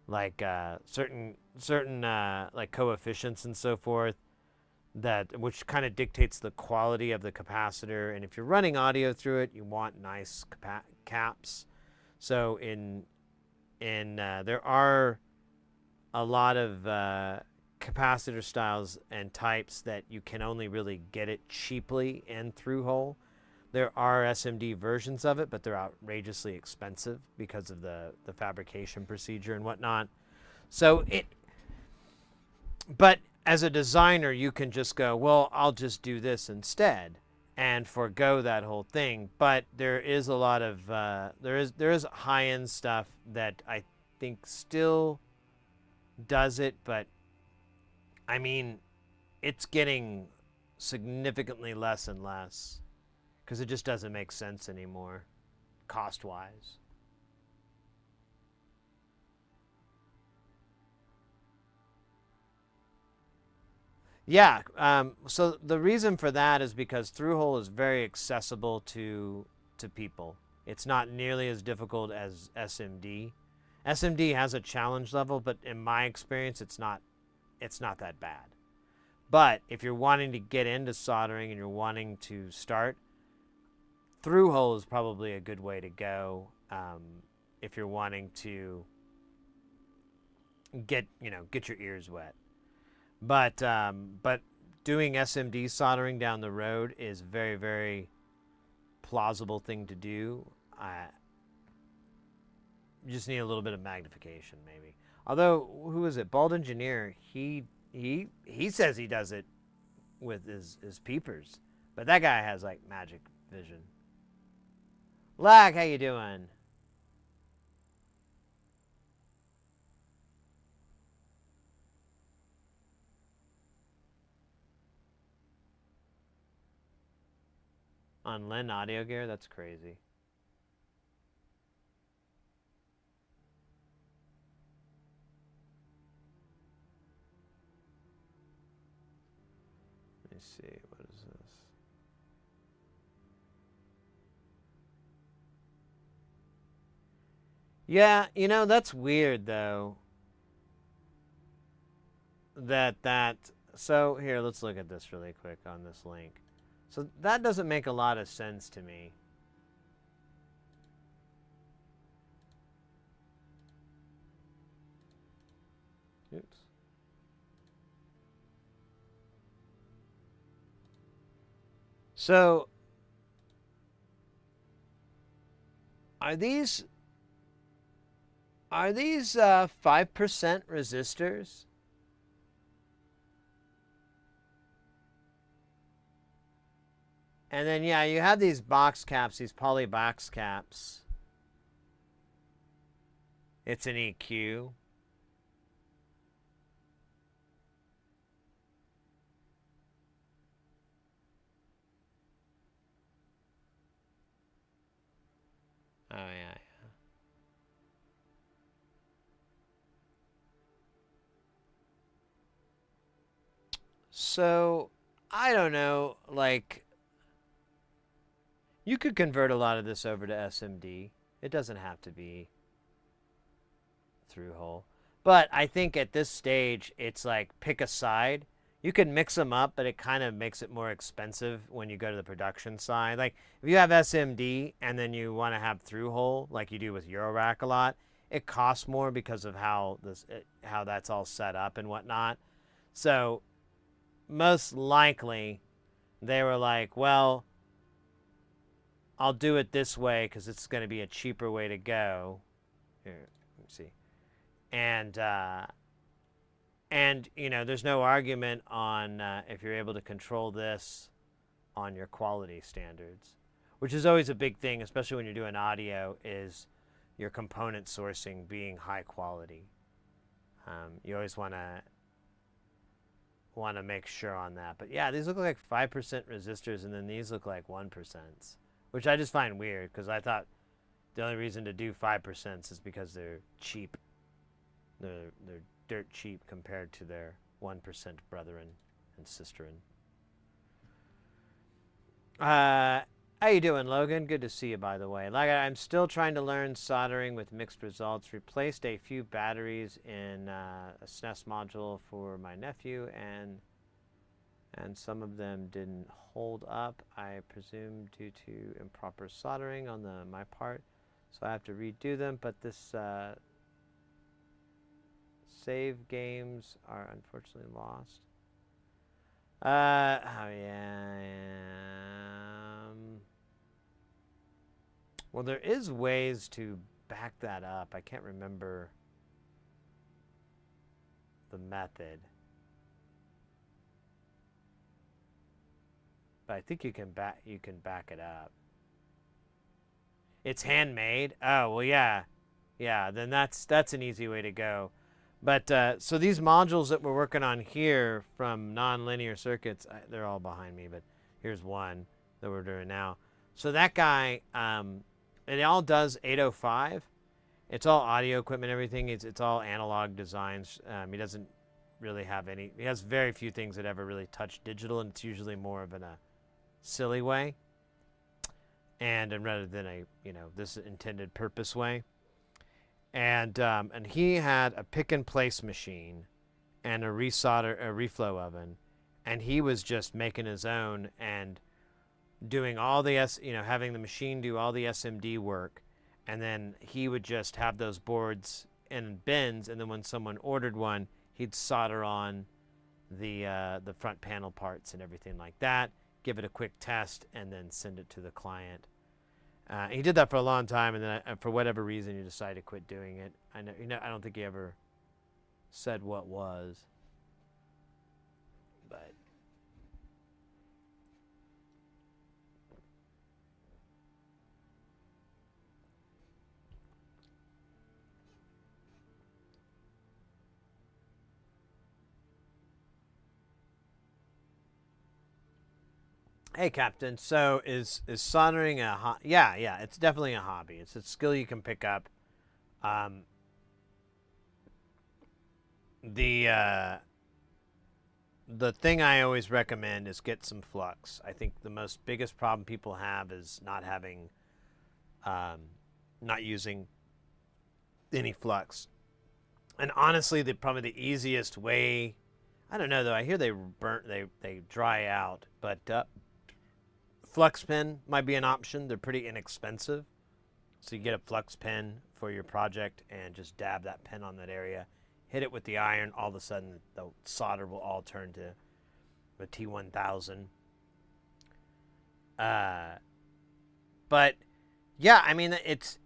Like certain like coefficients and so forth, which kind of dictates the quality of the capacitor. And if you're running audio through it, you want nice caps. So there are a lot of capacitor styles and types that you can only really get it cheaply in through hole. There are SMD versions of it, but they're outrageously expensive because of the fabrication procedure and whatnot. So but as a designer, you can just go, well, I'll just do this instead and forego that whole thing. But there is a lot of there is high-end stuff that I think still does it, but I mean, it's getting significantly less and less because it just doesn't make sense anymore, cost-wise. Yeah, so the reason for that is because through-hole is very accessible to people. It's not nearly as difficult as SMD. SMD has a challenge level, but in my experience, it's not that bad. But if you're wanting to get into soldering and you're wanting to start, through hole is probably a good way to go if you're wanting to get your ears wet. But doing SMD soldering down the road is very, very plausible thing to do. You just need a little bit of magnification, maybe. Although, who is it? Bald Engineer, he says he does it with his peepers. But that guy has, like, magic vision. Lack, how you doing? On Lin Audio Gear? That's crazy. me see. What is this? Yeah, you know, that's weird, though. So, here, let's look at this really quick on this link. So, that doesn't make a lot of sense to me. Oops. So, are these 5% resistors? And then, yeah, you have these box caps, these poly box caps. It's an EQ. Oh, yeah. So, I don't know, like, you could convert a lot of this over to SMD. It doesn't have to be through hole. But I think at this stage, it's like pick a side. You can mix them up, but it kind of makes it more expensive when you go to the production side. Like, if you have SMD and then you want to have through hole, like you do with Eurorack a lot, it costs more because of how that's all set up and whatnot. So, most likely, they were like, well, I'll do it this way because it's going to be a cheaper way to go. Here, let me see. And you know, there's no argument on if you're able to control this on your quality standards, which is always a big thing, especially when you're doing audio, is your component sourcing being high quality. You always want to make sure on that. But yeah, these look like 5% resistors, and then these look like 1%, which I just find weird because I thought the only reason to do 5% is because they're cheap. They're dirt cheap compared to their 1% brethren and sisterin. How you doing, Logan? Good to see you, by the way. Like, I'm still trying to learn soldering with mixed results. Replaced a few batteries in a SNES module for my nephew, and some of them didn't hold up, I presume due to improper soldering on my part. So I have to redo them, but this save games are unfortunately lost. Oh yeah. Well, there is ways to back that up. I can't remember the method, but I think you can back it up. It's handmade. Oh well, yeah. Then that's an easy way to go. But so these modules that we're working on here from nonlinear circuits, they're all behind me, but here's one that we're doing now. So that guy, it all does 805. It's all audio equipment, everything. It's all analog designs. He doesn't really have any. He has very few things that ever really touch digital, and it's usually more of in a silly way, and rather than a this intended purpose way. And he had a pick and place machine and a reflow oven, and he was just making his own and doing all the having the machine do all the SMD work, and then he would just have those boards in bins, and then when someone ordered one, he'd solder on the front panel parts and everything like that, give it a quick test, and then send it to the client. He did that for a long time, and then for whatever reason, he decided to quit doing it. I don't think he ever said what was, but hey, Captain. So is soldering a yeah, it's definitely a hobby. It's a skill you can pick up. the thing I always recommend is get some flux. I think the biggest problem people have is not having, not using any flux. And honestly, probably the easiest way, I don't know though. I hear they dry out, but flux pen might be an option. They're pretty inexpensive, so you get a flux pen for your project and just dab that pen on that area, hit it with the iron. All of a sudden, the solder will all turn to the T1000. But yeah, I mean, it's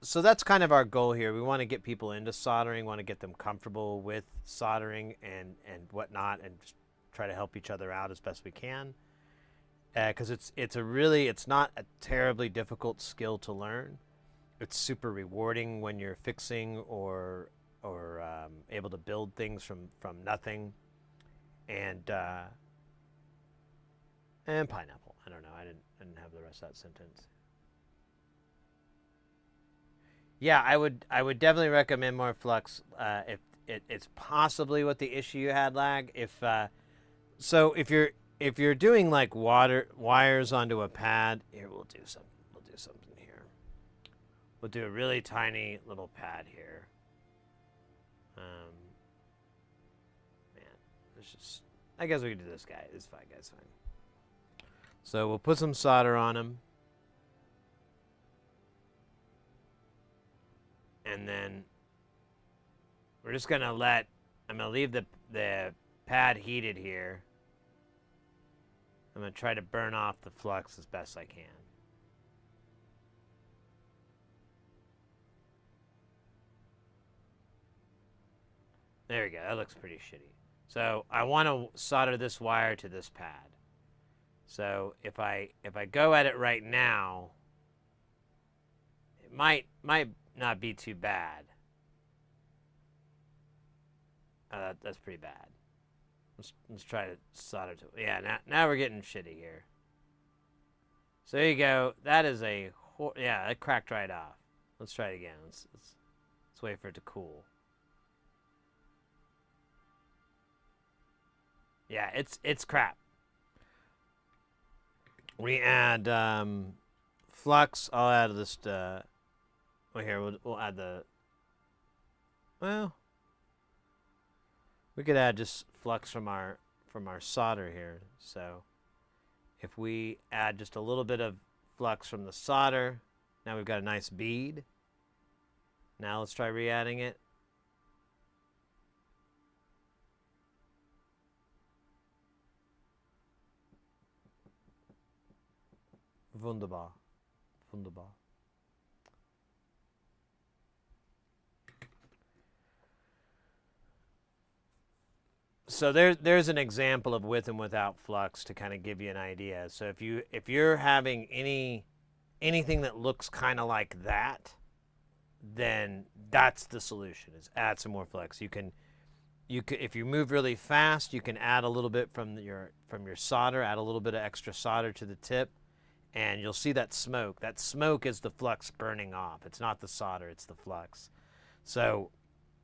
so that's kind of our goal here. We want to get people into soldering, want to get them comfortable with soldering and whatnot, and just try to help each other out as best we can. Because it's not a terribly difficult skill to learn. It's super rewarding when you're fixing or able to build things from nothing. And pineapple. I don't know. I didn't have the rest of that sentence. Yeah, I would definitely recommend more flux. If it's possibly what the issue you had, lag. If you're doing like wires onto a pad, here we'll do something here. We'll do a really tiny little pad here. Man, it's just, I guess we can do this guy. It's fine, guys, fine. So we'll put some solder on him. And then we're just gonna I'm gonna leave the pad heated here. I'm gonna try to burn off the flux as best I can. There we go, that looks pretty shitty. So I wanna solder this wire to this pad. So if I go at it right now, it might not be too bad. That's pretty bad. Let's try to solder to it. Yeah, now we're getting shitty here. So there you go. That is yeah, that cracked right off. Let's try it again. Let's wait for it to cool. Yeah, it's crap. We add flux. I'll add this. Well, here we'll add the. Well, we could add just flux from our solder here. So if we add just a little bit of flux from the solder, now we've got a nice bead. Now let's try re-adding it. Wunderbar. Wunderbar. So there's an example of with and without flux to kind of give you an idea. So if you're having anything that looks kind of like that, then that's the solution, is add some more flux. You can if you move really fast, you can add a little bit from your solder, add a little bit of extra solder to the tip, and you'll see that smoke. That smoke is the flux burning off. It's not the solder, it's the flux. So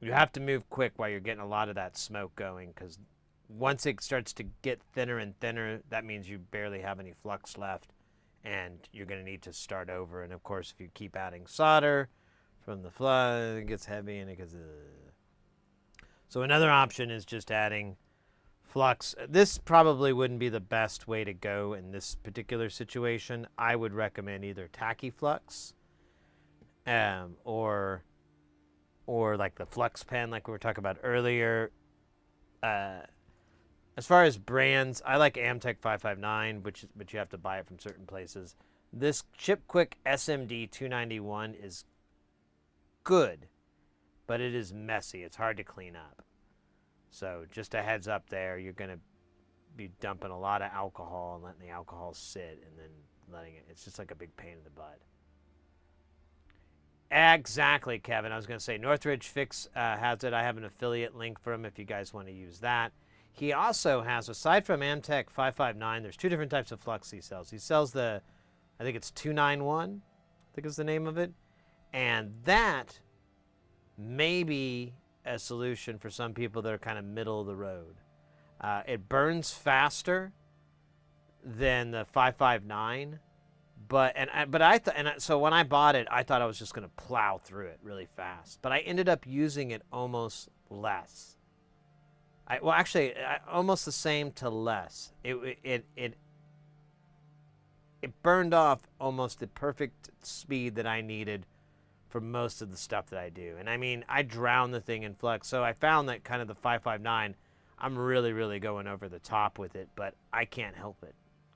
you have to move quick while you're getting a lot of that smoke going, because once it starts to get thinner and thinner, that means you barely have any flux left, and you're going to need to start over. And of course, if you keep adding solder from the flux, it gets heavy and it gets... So another option is just adding flux. This probably wouldn't be the best way to go in this particular situation. I would recommend either tacky flux or like the flux pen like we were talking about earlier. As far as brands, I like Amtech 559, but you have to buy it from certain places. This Chip Quick SMD 291 is good, but it is messy. It's hard to clean up. So just a heads up there, you're going to be dumping a lot of alcohol and letting the alcohol sit and then letting it. It's just like a big pain in the butt. Exactly, Kevin. I was going to say Northridge Fix has it. I have an affiliate link for him if you guys want to use that. He also has, aside from Amtech 559, there's two different types of flux he sells. He sells the, I think it's 291, I think is the name of it. And that maybe a solution for some people that are kind of middle of the road. It burns faster than the 559, so when I bought it, I thought I was just going to plow through it really fast. But I ended up using it almost less. Almost the same to less. It burned off almost the perfect speed that I needed for most of the stuff that I do. And I mean, I drown the thing in flux. So I found that kind of the 559, I'm really, really going over the top with it, but I can't help it.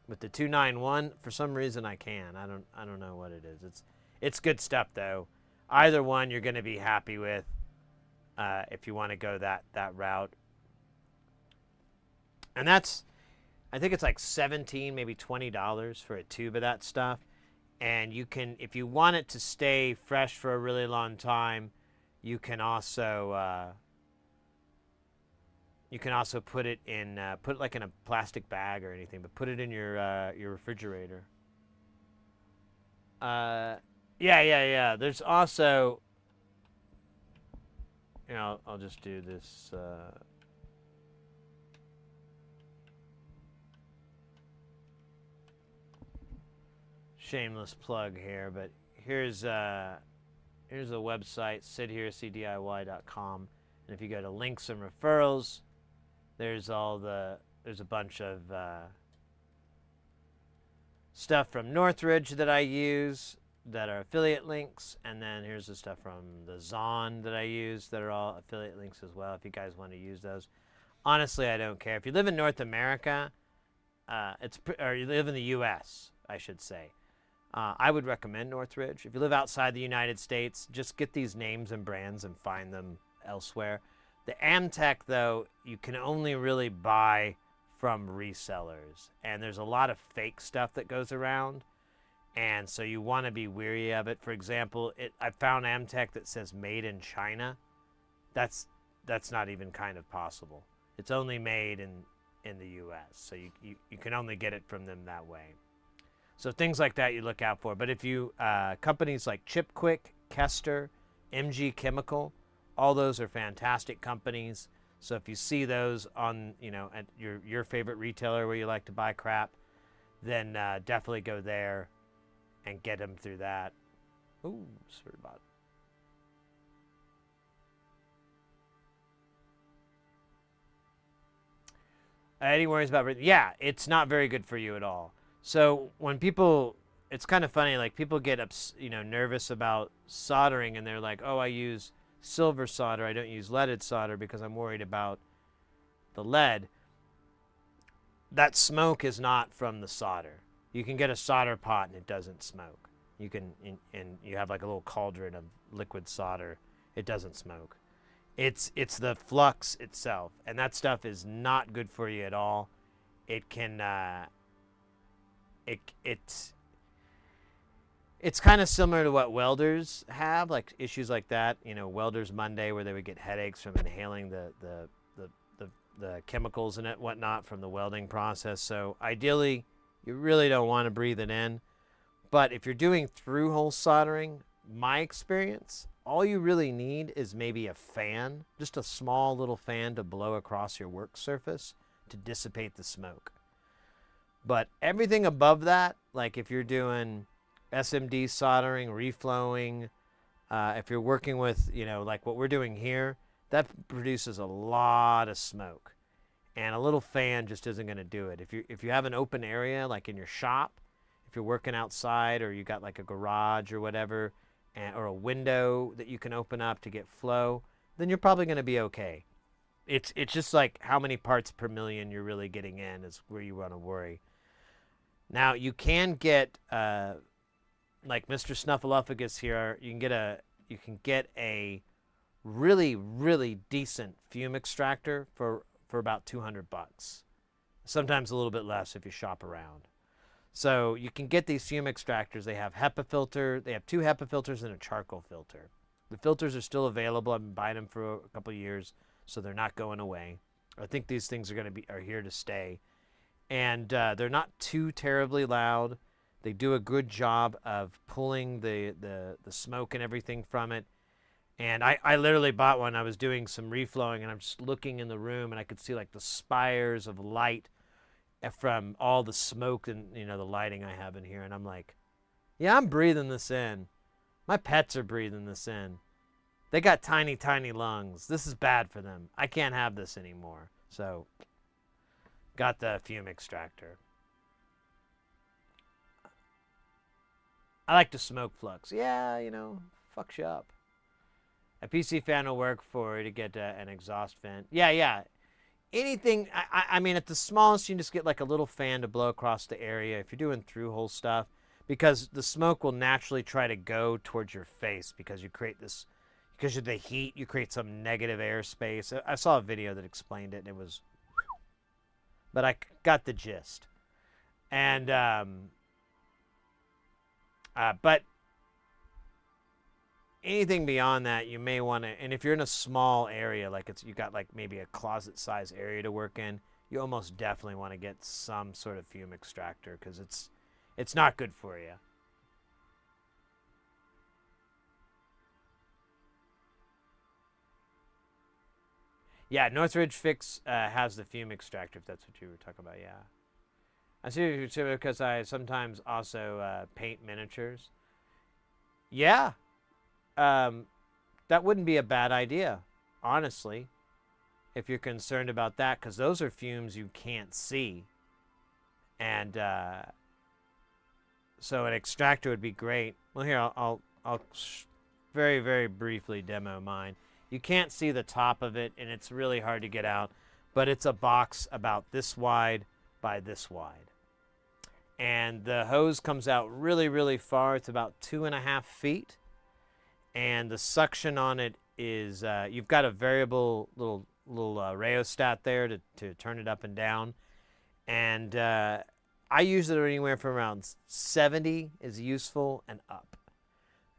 With the 291, for some reason I can. I don't know what it is. It's good stuff though. Either one you're going to be happy with if you want to go that route. And that's, I think it's like $17, maybe $20 for a tube of that stuff. And you can, if you want it to stay fresh for a really long time, you can also put it in, put it like in a plastic bag or anything, but put it in your refrigerator. Yeah. There's also, you know, I'll just do this. Shameless plug here, but here's a website, sidherecdiy.com, and if you go to links and referrals, there's a bunch of stuff from Northridge that I use that are affiliate links, and then here's the stuff from the Zon that I use that are all affiliate links as well, if you guys want to use those. Honestly, I don't care. If you live in North America, or you live in the U.S., I should say, I would recommend Northridge. If you live outside the United States, just get these names and brands and find them elsewhere. The Amtech, though, you can only really buy from resellers. And there's a lot of fake stuff that goes around. And so you want to be weary of it. For example, I found Amtech that says made in China. That's not even kind of possible. It's only made in the U.S. So you can only get it from them that way. So things like that you look out for. But if you, companies like Chipquick, Kester, MG Chemical, all those are fantastic companies. So if you see those on, you know, at your favorite retailer where you like to buy crap, then definitely go there and get them through that. Ooh, Swearbot. Any worries about, yeah, it's not very good for you at all. So when people, it's kind of funny, like people get nervous about soldering, and they're like, oh, I use silver solder, I don't use leaded solder because I'm worried about the lead. That smoke is not from the solder. You can get a solder pot and it doesn't smoke. You can, and you have like a little cauldron of liquid solder, it doesn't smoke. It's the flux itself, and that stuff is not good for you at all. It can it's kind of similar to what welders have, like issues like that. You know, Welders Monday, where they would get headaches from inhaling the chemicals and whatnot from the welding process. So ideally, you really don't want to breathe it in. But if you're doing through-hole soldering, my experience, all you really need is maybe a fan, just a small little fan to blow across your work surface to dissipate the smoke. But everything above that, like if you're doing SMD soldering, reflowing, if you're working with, you know, like what we're doing here, that produces a lot of smoke. And a little fan just isn't going to do it. If you have an open area, like in your shop, if you're working outside, or you got like a garage or whatever, or a window that you can open up to get flow, then you're probably going to be okay. It's just like how many parts per million you're really getting in is where you want to worry. Now you can get like Mr. Snuffleupagus here. You can get a really, really decent fume extractor for about $200. Sometimes a little bit less if you shop around. So you can get these fume extractors. They have HEPA filter. They have 2 HEPA filters and a charcoal filter. The filters are still available. I've been buying them for a couple of years, so they're not going away. I think these things are here to stay. And they're not too terribly loud. They do a good job of pulling the smoke and everything from it. And I literally bought one. I was doing some reflowing, and I'm just looking in the room, and I could see like the spires of light from all the smoke and the lighting I have in here. And I'm like, yeah, I'm breathing this in. My pets are breathing this in. They got tiny, tiny lungs. This is bad for them. I can't have this anymore. So, got the fume extractor. I like to smoke flux. Yeah, fucks you up. A PC fan will work for you to get an exhaust vent. Yeah. Anything, I mean, at the smallest, you can just get like a little fan to blow across the area if you're doing through-hole stuff, because the smoke will naturally try to go towards your face because you create this, because of the heat, you create some negative airspace. I saw a video that explained it, and it was, but I got the gist. And, but anything beyond that, you may want to, and if you're in a small area, like you got like maybe a closet size area to work in, you almost definitely want to get some sort of fume extractor, because it's not good for you. Yeah, Northridge Fix has the fume extractor, if that's what you were talking about. Yeah, I see what you're because I sometimes also paint miniatures. Yeah. That wouldn't be a bad idea, honestly, if you're concerned about that, because those are fumes you can't see. And so an extractor would be great. Well, here, I'll very, very briefly demo mine. You can't see the top of it, and it's really hard to get out, but it's a box about this wide by this wide. And the hose comes out really, really far. It's about 2.5 feet. And the suction on it is, you've got a variable little rheostat there to turn it up and down. And I use it anywhere from around 70 is useful and up.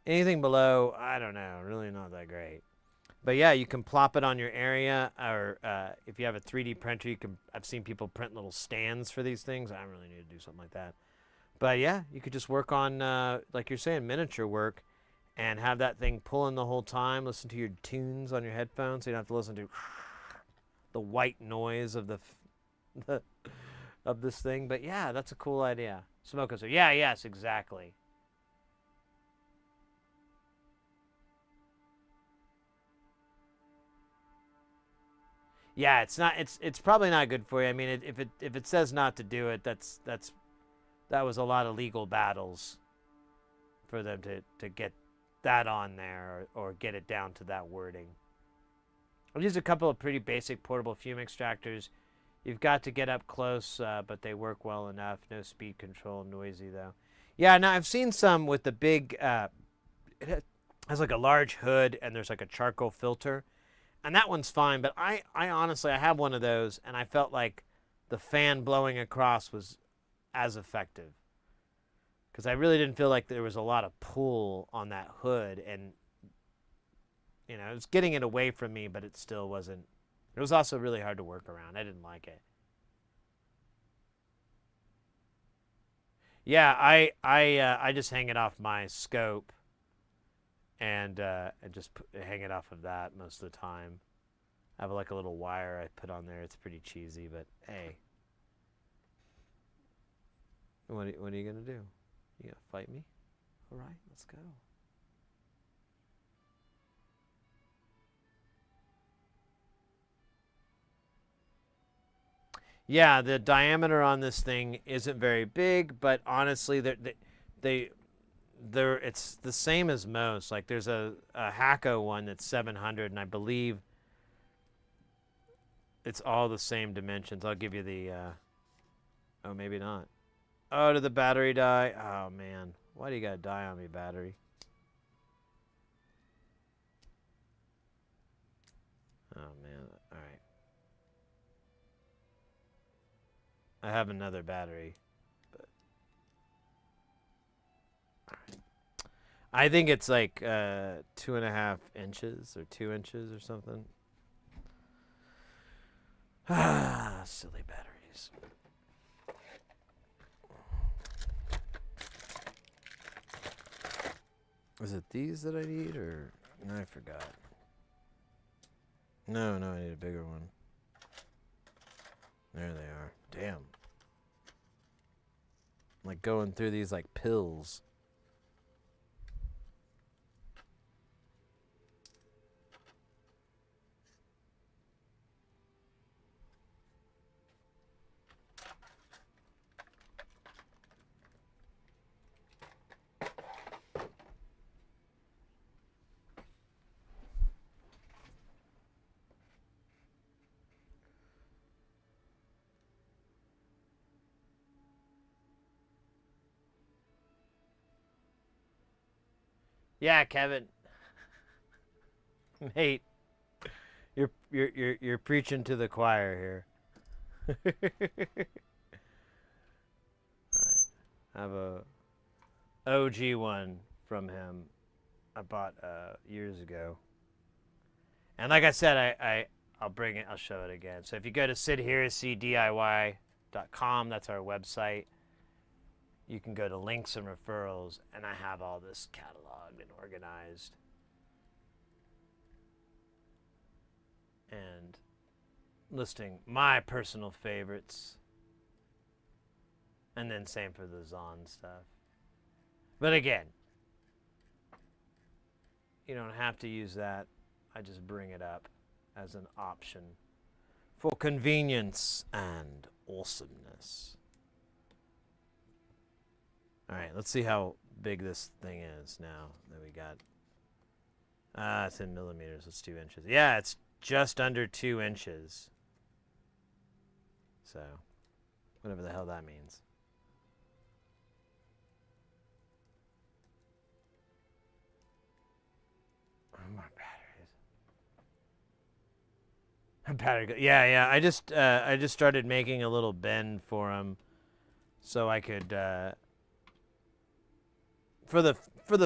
Anything below, I don't know, really not that great. But yeah, you can plop it on your area, or if you have a 3D printer, I've seen people print little stands for these things. I really need to do something like that. But yeah, you could just work on, like you're saying, miniature work, and have that thing pulling the whole time. Listen to your tunes on your headphones, so you don't have to listen to the white noise of of this thing. But yeah, that's a cool idea. Smoke us. Yeah, yes, exactly. Yeah, it's probably not good for you. I mean, if it says not to do it, that was a lot of legal battles for them to get that on there, or get it down to that wording. I've used a couple of pretty basic portable fume extractors. You've got to get up close, but they work well enough. No speed control, noisy though. Yeah, now I've seen some with the big, it has like a large hood, and there's like a charcoal filter, and that one's fine. But I honestly, I have one of those, and I felt like the fan blowing across was as effective, because I really didn't feel like there was a lot of pull on that hood, and it was getting it away from me, but it still wasn't. It was also really hard to work around. I didn't like it. Yeah, I just hang it off my scope, and just hang it off of that most of the time. I have like a little wire I put on there. It's pretty cheesy, but hey, what are you gonna do? You gonna fight me? All right, let's go. Yeah, the diameter on this thing isn't very big, but honestly, it's the same as most. Like there's a Hacko one that's 700, and I believe it's all the same dimensions. I'll give you the. Oh, maybe not. Oh, did the battery die? Oh man, why do you gotta die on me, battery? Oh man, all right. I have another battery, but I think it's like 2.5 inches or 2 inches or something. Ah, silly batteries. Is it these that I need, or I forgot. No, I need a bigger one. There they are. Damn. I'm like going through these like pills. Yeah, Kevin. Mate, you're preaching to the choir here. Alright. I have a OG one from him I bought years ago. And like I said, I'll bring it, I'll show it again. So if you go to sidheresydIY.com, that's our website. You can go to links and referrals, and I have all this cataloged and organized. And listing my personal favorites. And then same for the Zon stuff. But again, you don't have to use that. I just bring it up as an option for convenience and awesomeness. All right, let's see how big this thing is now that we got. It's in millimeters. It's 2 inches. Yeah, it's just under 2 inches. So, whatever the hell that means. More batteries. Yeah. I just started making a little bend for him, so I could for the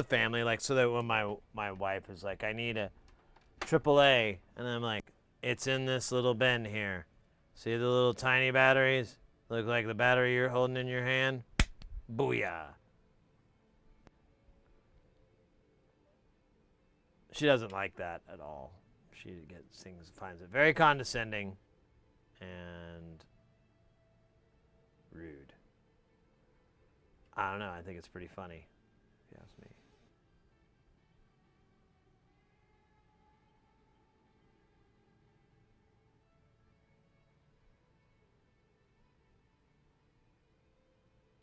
family, like so that when my wife is like, I need a AAA, and I'm like, it's in this little bend here. See the little tiny batteries? Look like the battery you're holding in your hand. Booyah. She doesn't like that at all. She finds it very condescending and rude. I don't know. I think it's pretty funny, if you ask me.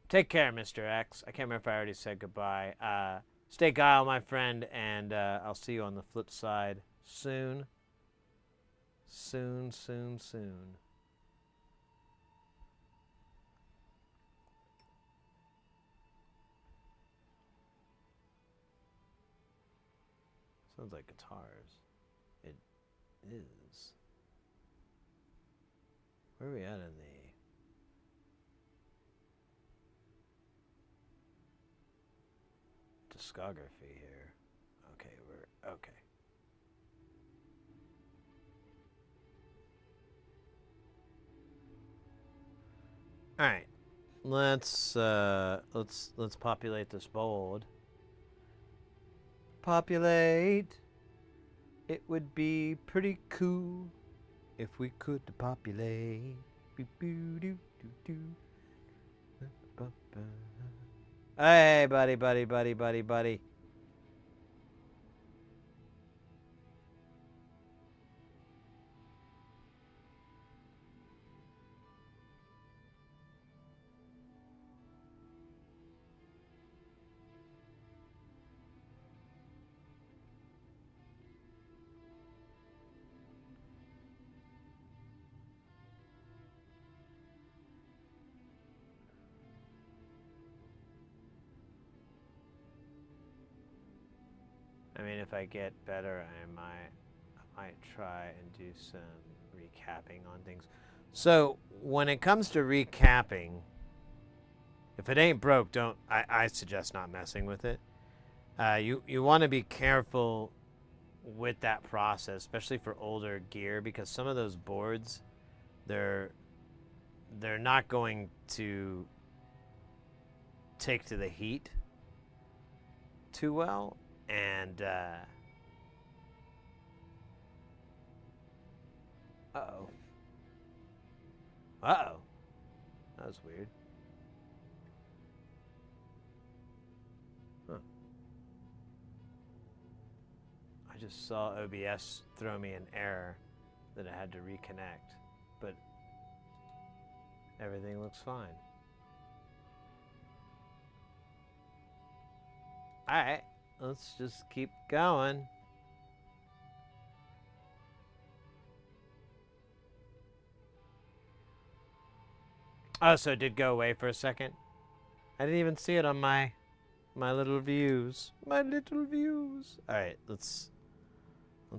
Take care, Mr. X. I can't remember if I already said goodbye. Stay guile, my friend, and I'll see you on the flip side soon. Soon. Sounds like guitars. It is. Where are we at in the discography here? Okay, we're okay. All right, let's populate this board. Populate. It would be pretty cool if we could populate. Hey, buddy. I mean, if I get better, I might try and do some recapping on things. So when it comes to recapping, if it ain't broke, I suggest not messing with it. You want to be careful with that process, especially for older gear, because some of those boards, they're not going to take to the heat too well, and Uh-oh. Uh-oh. That was weird. Huh. I just saw OBS throw me an error that I had to reconnect, but everything looks fine. Alright, let's just keep going. Oh, so it did go away for a second? I didn't even see it on my little views. My little views. Alright, let's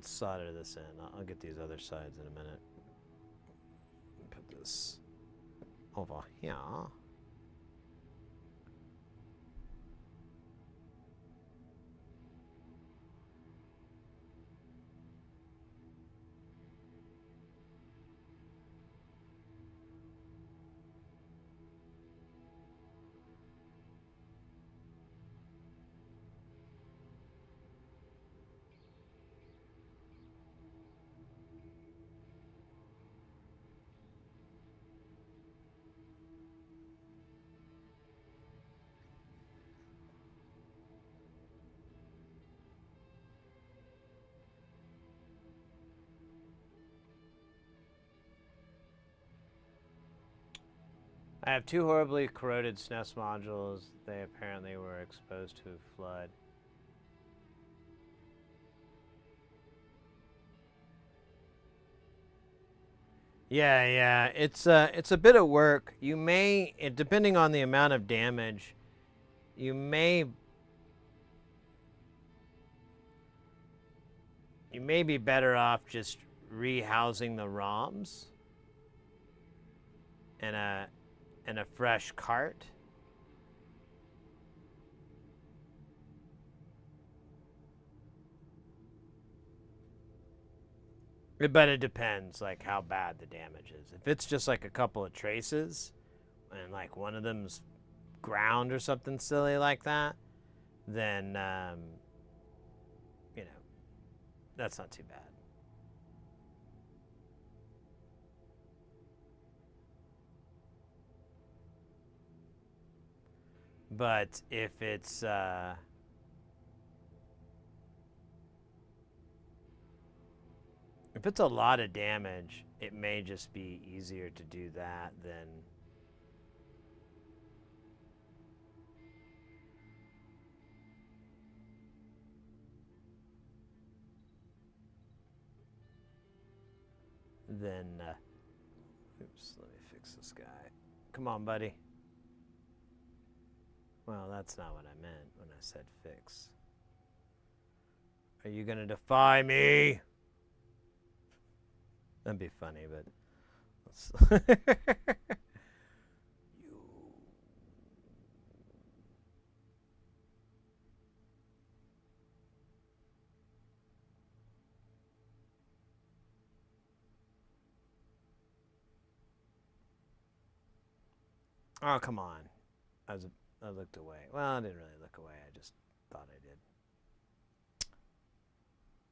solder this in. I'll get these other sides in a minute. Put this over here. I have 2 horribly corroded SNES modules. They apparently were exposed to a flood. Yeah, it's a bit of work. You may, depending on the amount of damage, you may be better off just rehousing the ROMs and a fresh cart. But it depends, like, how bad the damage is. If it's just, like, a couple of traces, and, like, one of them's ground or something silly like that, then, you know, that's not too bad. But if it's, if it's a lot of damage, it may just be easier to do that than oops, let me fix this guy. Come on, buddy. Well, that's not what I meant when I said fix. Are you gonna defy me? That'd be funny, but let's you. Oh, come on. I looked away. Well, I didn't really look away. I just thought I did.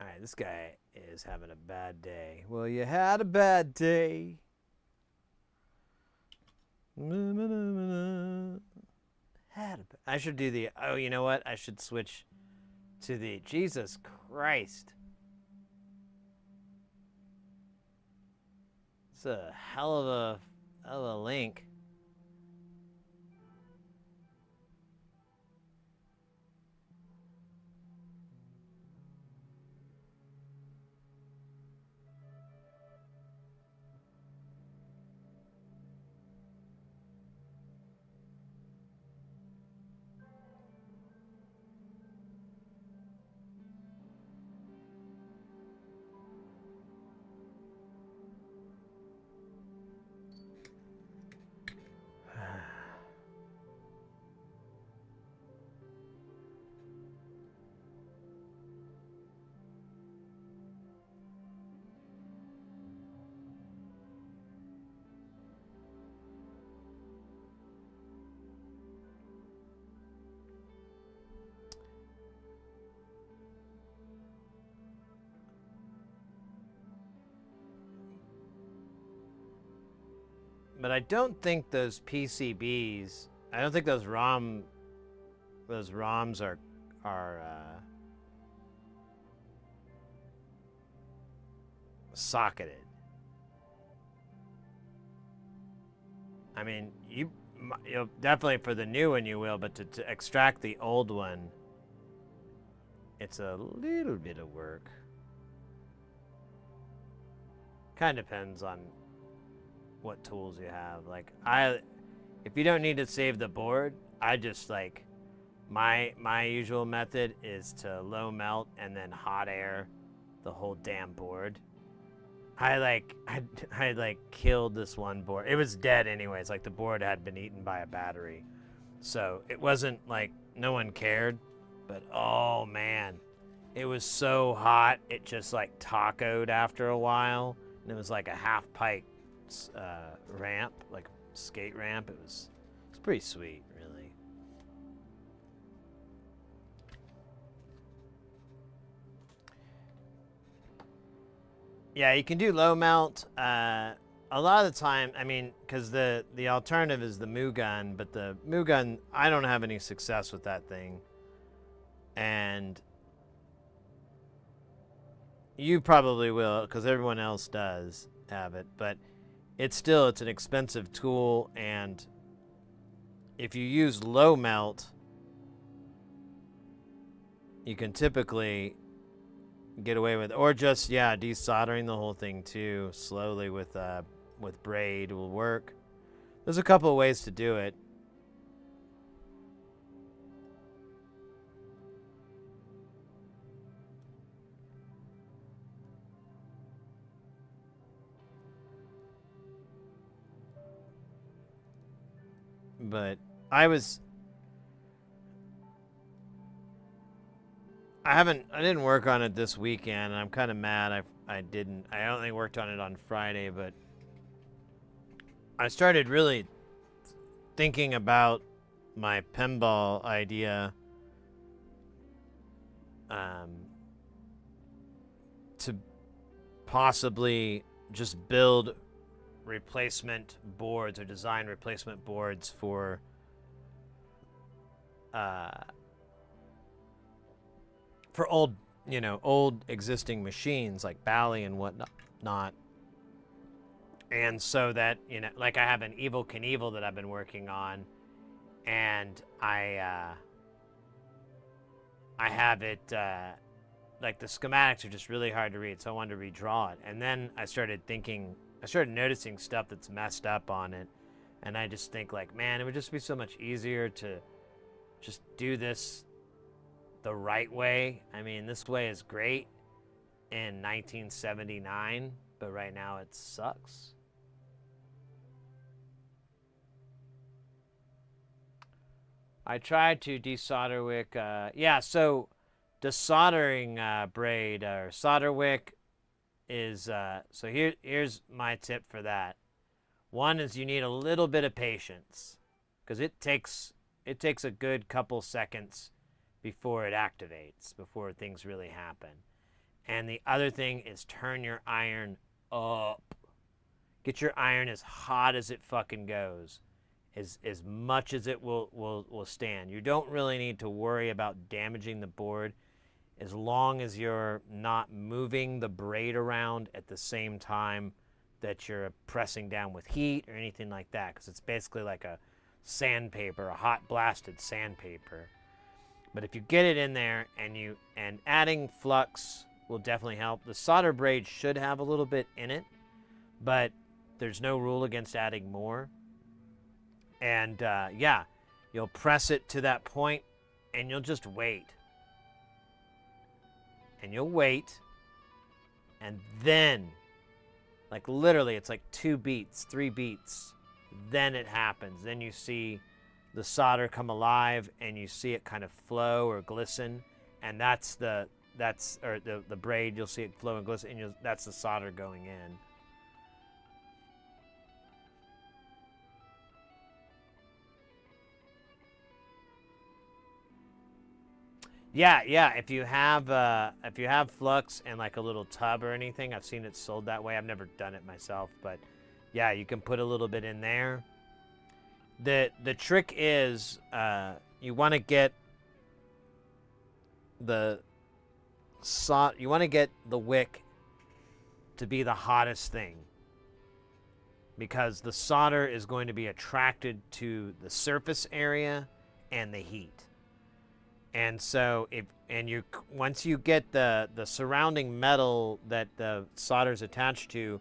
Alright, this guy is having a bad day. Well, you had a bad day. I should do the... Oh, you know what? I should switch to the... Jesus Christ. It's a hell of a link. But I don't think those PCBs, I don't think those ROMs are socketed. I mean, you'll definitely for the new one you will, but to extract the old one, it's a little bit of work. Kind of depends on what tools you have. Like if you don't need to save the board, I just like my usual method is to low melt and then hot air the whole damn board. I killed this one board. It was dead anyways. Like the board had been eaten by a battery, so it wasn't like no one cared. But oh man, it was so hot it just like tacoed after a while, and it was like a half pipe ramp, like skate ramp. It's pretty sweet, really. Yeah, you can do low melt. A lot of the time, I mean, because the alternative is the Moo gun, but the Moo gun, I don't have any success with that thing. And you probably will, because everyone else does have it. But it's an expensive tool, and if you use low melt, you can typically get away with, or just desoldering the whole thing too slowly with braid will work. There's a couple of ways to do it. But I didn't work on it this weekend, and I'm kind of mad I only worked on it on Friday, but I started really thinking about my pinball idea to possibly just build replacement boards or design replacement boards for old existing machines like Bally and whatnot. And so that, like I have an Evel Knievel that I've been working on, and I have it, like the schematics are just really hard to read, so I wanted to redraw it. And then I started noticing stuff that's messed up on it, and I just think like, man, it would just be so much easier to just do this the right way. I mean, this way is great in 1979, but right now it sucks. I tried to desolder wick. So desoldering braid or solder wick is so here's my tip for that. One is you need a little bit of patience, because it takes a good couple seconds before it activates, before things really happen. And the other thing is turn your iron up. Get your iron as hot as it fucking goes, as much as it will stand. You don't really need to worry about damaging the board as long as you're not moving the braid around at the same time that you're pressing down with heat or anything like that, because it's basically like a sandpaper, a hot blasted sandpaper. But if you get it in there and adding flux will definitely help. The solder braid should have a little bit in it, but there's no rule against adding more. And you'll press it to that point, and you'll just wait. And you'll wait, and then, like literally, it's like 2 beats, 3 beats. Then it happens. Then you see the solder come alive, and you see it kind of flow or glisten, and that's the braid. You'll see it flow and glisten, and that's the solder going in. Yeah. If you have flux and like a little tub or anything, I've seen it sold that way. I've never done it myself, but yeah, you can put a little bit in there. The trick is you want to get the wick to be the hottest thing, because the solder is going to be attracted to the surface area and the heat. And so once you get the surrounding metal that the solder is attached to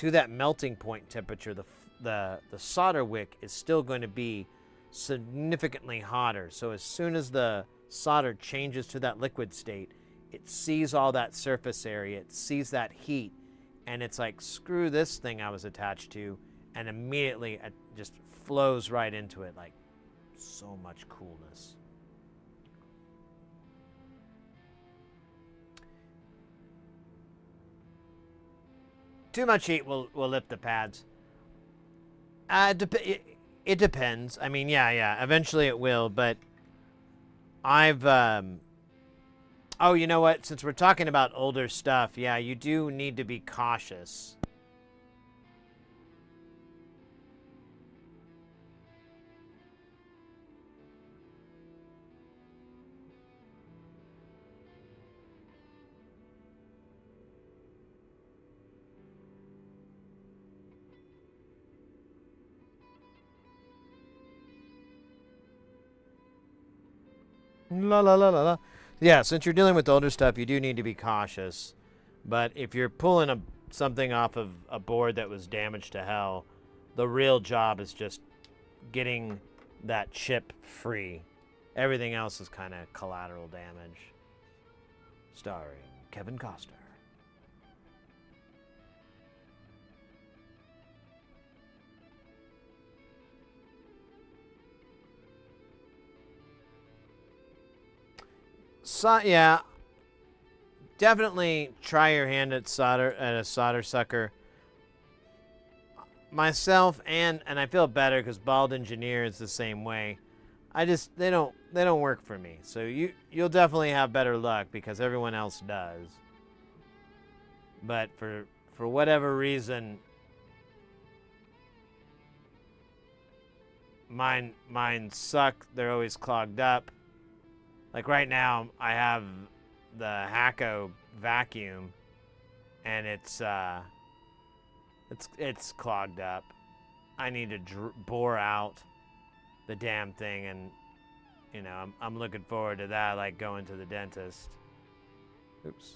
that melting point temperature, the solder wick is still going to be significantly hotter. So as soon as the solder changes to that liquid state, it sees all that surface area, it sees that heat, and it's like, screw this thing I was attached to, and immediately it just flows right into it, like so much coolness. Too much heat will lip the pads. It depends. I mean, yeah. Eventually it will, but I've... Oh, you know what? Since we're talking about older stuff, yeah, you do need to be cautious. La la la la la. Yeah, since you're dealing with older stuff, you do need to be cautious. But if you're pulling something off of a board that was damaged to hell, the real job is just getting that chip free. Everything else is kind of collateral damage. Starring Kevin Costner. So, yeah, definitely try your hand at a solder sucker. Myself and I feel better because Bald Engineer is the same way. They don't work for me. So you'll definitely have better luck because everyone else does. But for whatever reason, mine suck. They're always clogged up. Like right now, I have the Hacko vacuum, and it's clogged up. I need to bore out the damn thing, and you know, I'm looking forward to that, like going to the dentist. Oops.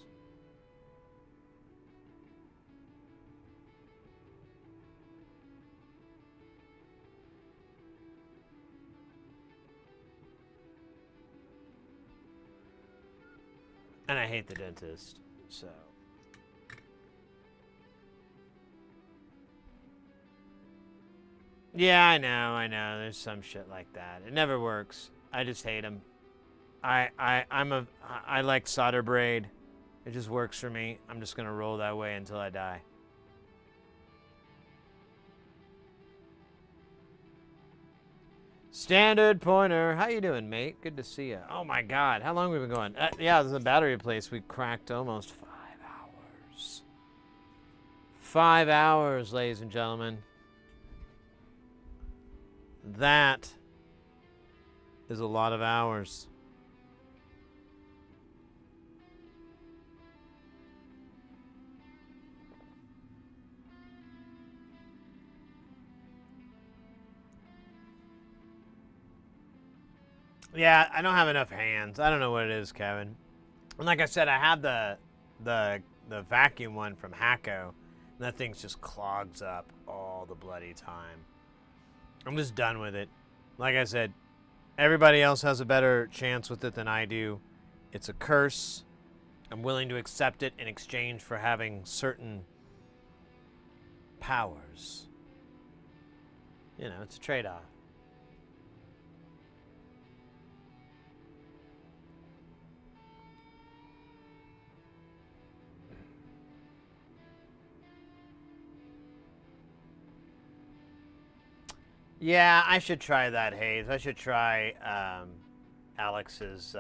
And I hate the dentist, so. Yeah, I know. There's some shit like that. It never works. I just hate them. I like solder braid. It just works for me. I'm just gonna roll that way until I die. Standard Pointer, how you doing, mate? Good to see you. Oh my God, how long have we been going? Yeah, there's a battery place. We cracked almost 5 hours. 5 hours, ladies and gentlemen. That is a lot of hours. Yeah, I don't have enough hands. I don't know what it is, Kevin. And like I said, I have the vacuum one from Hacko, and that thing just clogs up all the bloody time. I'm just done with it. Like I said, everybody else has a better chance with it than I do. It's a curse. I'm willing to accept it in exchange for having certain powers. You know, it's a trade-off. Yeah, I should try that, Hayes. I should try Alex's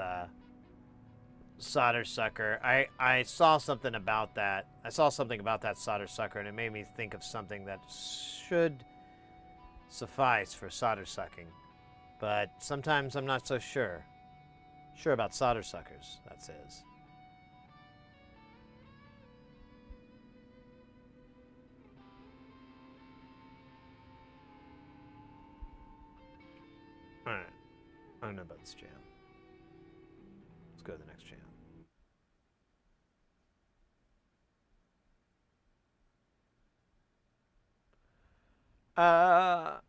solder sucker. I saw something about that. I saw something about that solder sucker, and it made me think of something that should suffice for solder sucking. But sometimes I'm not so sure. Sure about solder suckers, that says. Alright. I don't know about this jam. Let's go to the next jam. Oh,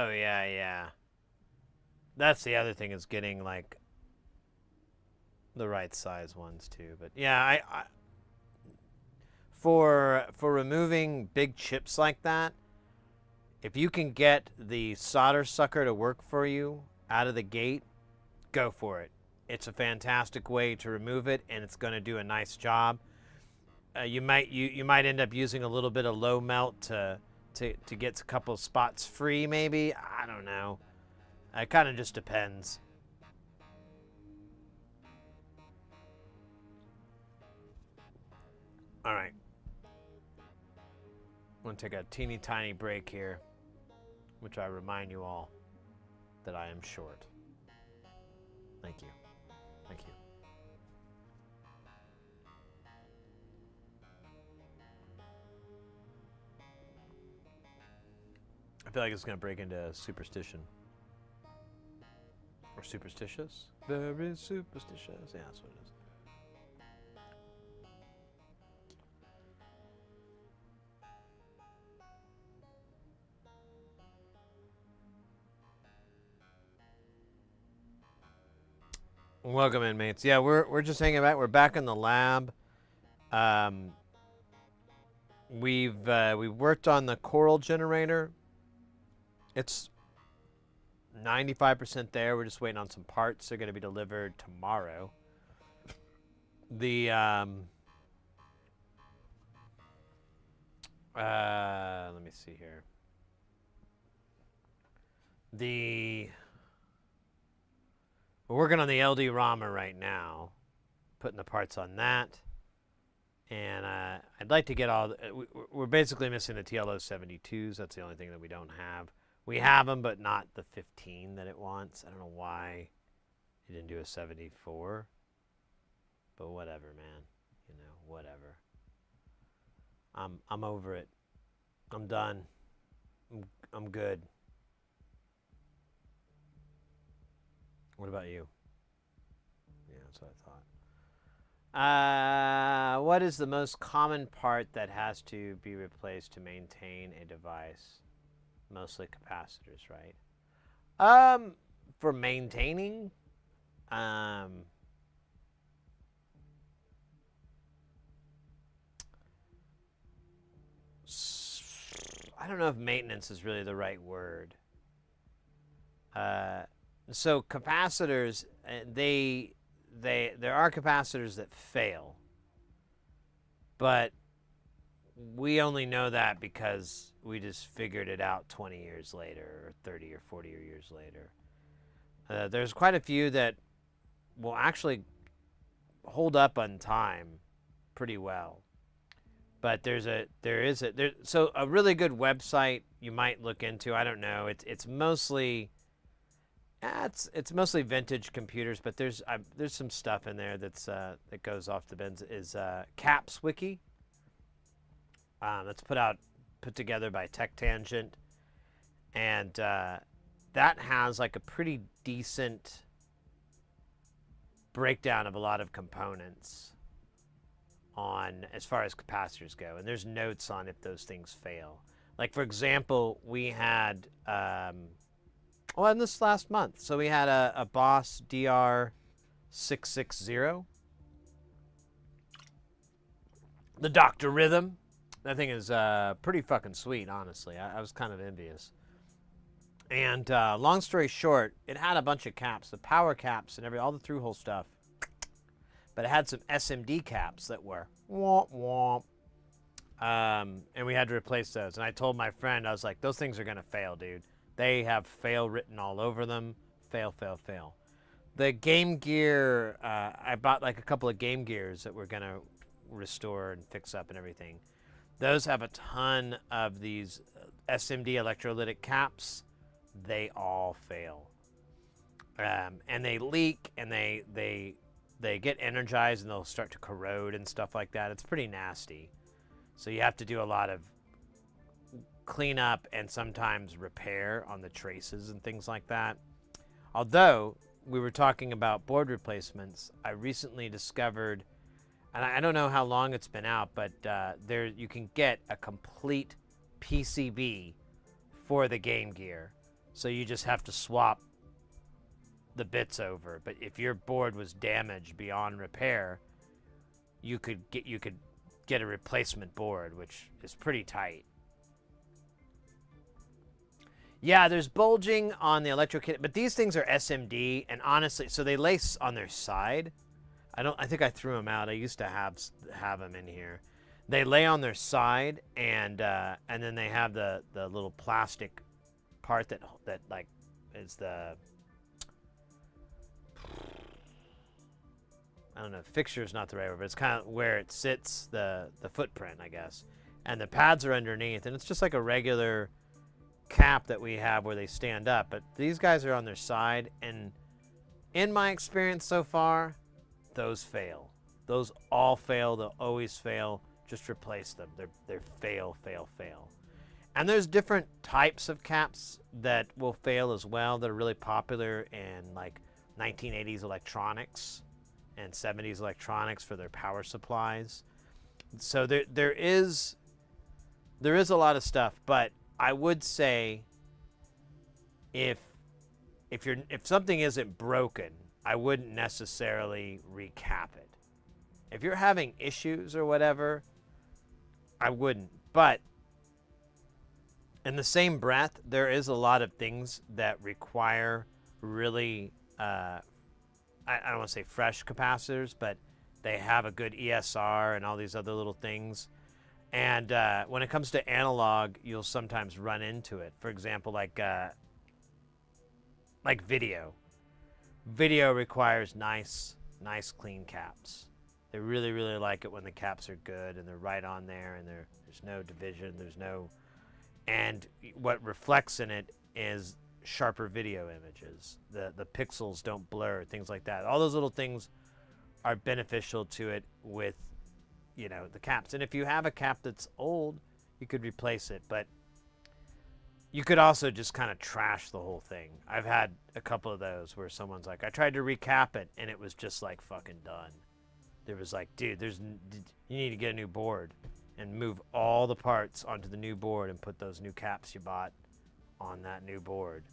yeah. That's the other thing, is getting, like, the right size ones, too. But, yeah, I for removing big chips like that, if you can get the solder sucker to work for you out of the gate, go for it. It's a fantastic way to remove it, and it's going to do a nice job. You might end up using a little bit of low melt to get a couple spots free, maybe. I don't know. It kind of just depends. All right. I'm going to take a teeny tiny break here, which I remind you all that I am short. Thank you. Thank you. I feel like it's going to break into superstition. Or superstitious? Very superstitious. Yeah, that's what it is. Welcome in, mates. Yeah, we're just hanging back. We're back in the lab. We've worked on the coral generator. It's 95% there. We're just waiting on some parts. They're going to be delivered tomorrow. The let me see here. We're working on the LD Rama right now, putting the parts on that. And I'd like to get all... we're basically missing the TLO 72s. That's the only thing that we don't have. We have them, but not the 15 that it wants. I don't know why it didn't do a 74. But whatever, man. You know, whatever. I'm over it. I'm done. I'm good. What about you? Yeah, that's what I thought. What is the most common part that has to be replaced to maintain a device? Mostly capacitors, right? For maintaining, I don't know if maintenance is really the right word. So capacitors, there are capacitors that fail, but we only know that because we just figured it out 20 years later, or 30 or 40 years later. There's quite a few that will actually hold up on time pretty well. But so a really good website you might look into. I don't know. It's mostly vintage computers, but there's some stuff in there that goes off the bins. Is Caps Wiki. That's put together by Tech Tangent, and that has like a pretty decent breakdown of a lot of components on as far as capacitors go, and there's notes on if those things fail. Like, for example, we had in this last month, so we had a Boss DR660, the Dr. Rhythm. That thing is pretty fucking sweet, honestly. I was kind of envious. And long story short, it had a bunch of caps, the power caps and all the through-hole stuff. But it had some SMD caps that were womp womp. And we had to replace those. And I told my friend, I was like, those things are going to fail, dude. They have fail written all over them. Fail, fail, fail. The Game Gear, I bought like a couple of Game Gears that we're going to restore and fix up and everything. Those have a ton of these SMD electrolytic caps. They all fail. And they leak, and they get energized, and they'll start to corrode and stuff like that. It's pretty nasty. So you have to do a lot of cleanup and sometimes repair on the traces and things like that. Although we were talking about board replacements, I recently discovered, and I don't know how long it's been out, but there you can get a complete PCB for the Game Gear. So you just have to swap the bits over. But if your board was damaged beyond repair, you could get a replacement board, which is pretty tight. Yeah, there's bulging on the electrokit, but these things are SMD, and honestly, so they lay on their side. I think I threw them out. I used to have them in here. They lay on their side, and then they have the little plastic part that like is the, I don't know, fixture is not the right word, but it's kind of where it sits, the footprint, I guess. And the pads are underneath, and it's just like a regular cap that we have where they stand up. But these guys are on their side, and in my experience so far, those fail. Those all fail. They'll always fail. Just replace them. They're fail. And there's different types of caps that will fail as well that are really popular in like 1980s electronics and 70s electronics for their power supplies. So there is a lot of stuff, but I would say if something isn't broken, I wouldn't necessarily recap it. If you're having issues or whatever, I wouldn't. But in the same breath, there is a lot of things that require really, I don't want to say fresh capacitors, but they have a good ESR and all these other little things. And when it comes to analog, you'll sometimes run into it. For example, like video. Video requires nice clean caps. They really, really like it when the caps are good and they're right on there and there's no division, and what reflects in it is sharper video images. The pixels don't blur, things like that. All those little things are beneficial to it with, the caps. And if you have a cap that's old, you could replace it, but you could also just kind of trash the whole thing. I've had a couple of those where someone's like, I tried to recap it, and it was just like fucking done. There was like, dude, you need to get a new board and move all the parts onto the new board and put those new caps you bought on that new board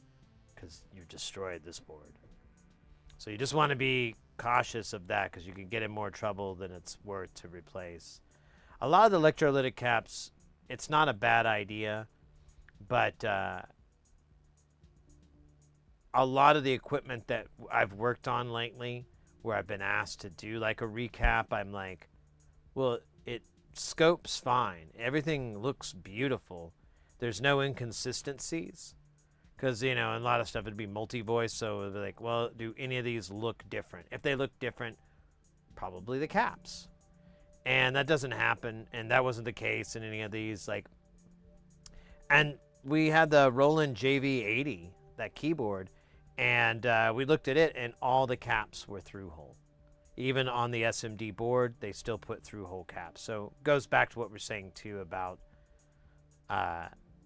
because you've destroyed this board. So you just want to be cautious of that because you can get in more trouble than it's worth to replace. A lot of the electrolytic caps, it's not a bad idea, but a lot of the equipment that I've worked on lately where I've been asked to do like a recap, I'm like, well, it scopes fine. Everything looks beautiful. There's no inconsistencies. Because, in a lot of stuff, it'd be multi-voice, so it'd be like, well, do any of these look different? If they look different, probably the caps. And that doesn't happen, and that wasn't the case in any of these. And we had the Roland JV80, that keyboard, and we looked at it, and all the caps were through-hole. Even on the SMD board, they still put through-hole caps. So it goes back to what we're saying, too, about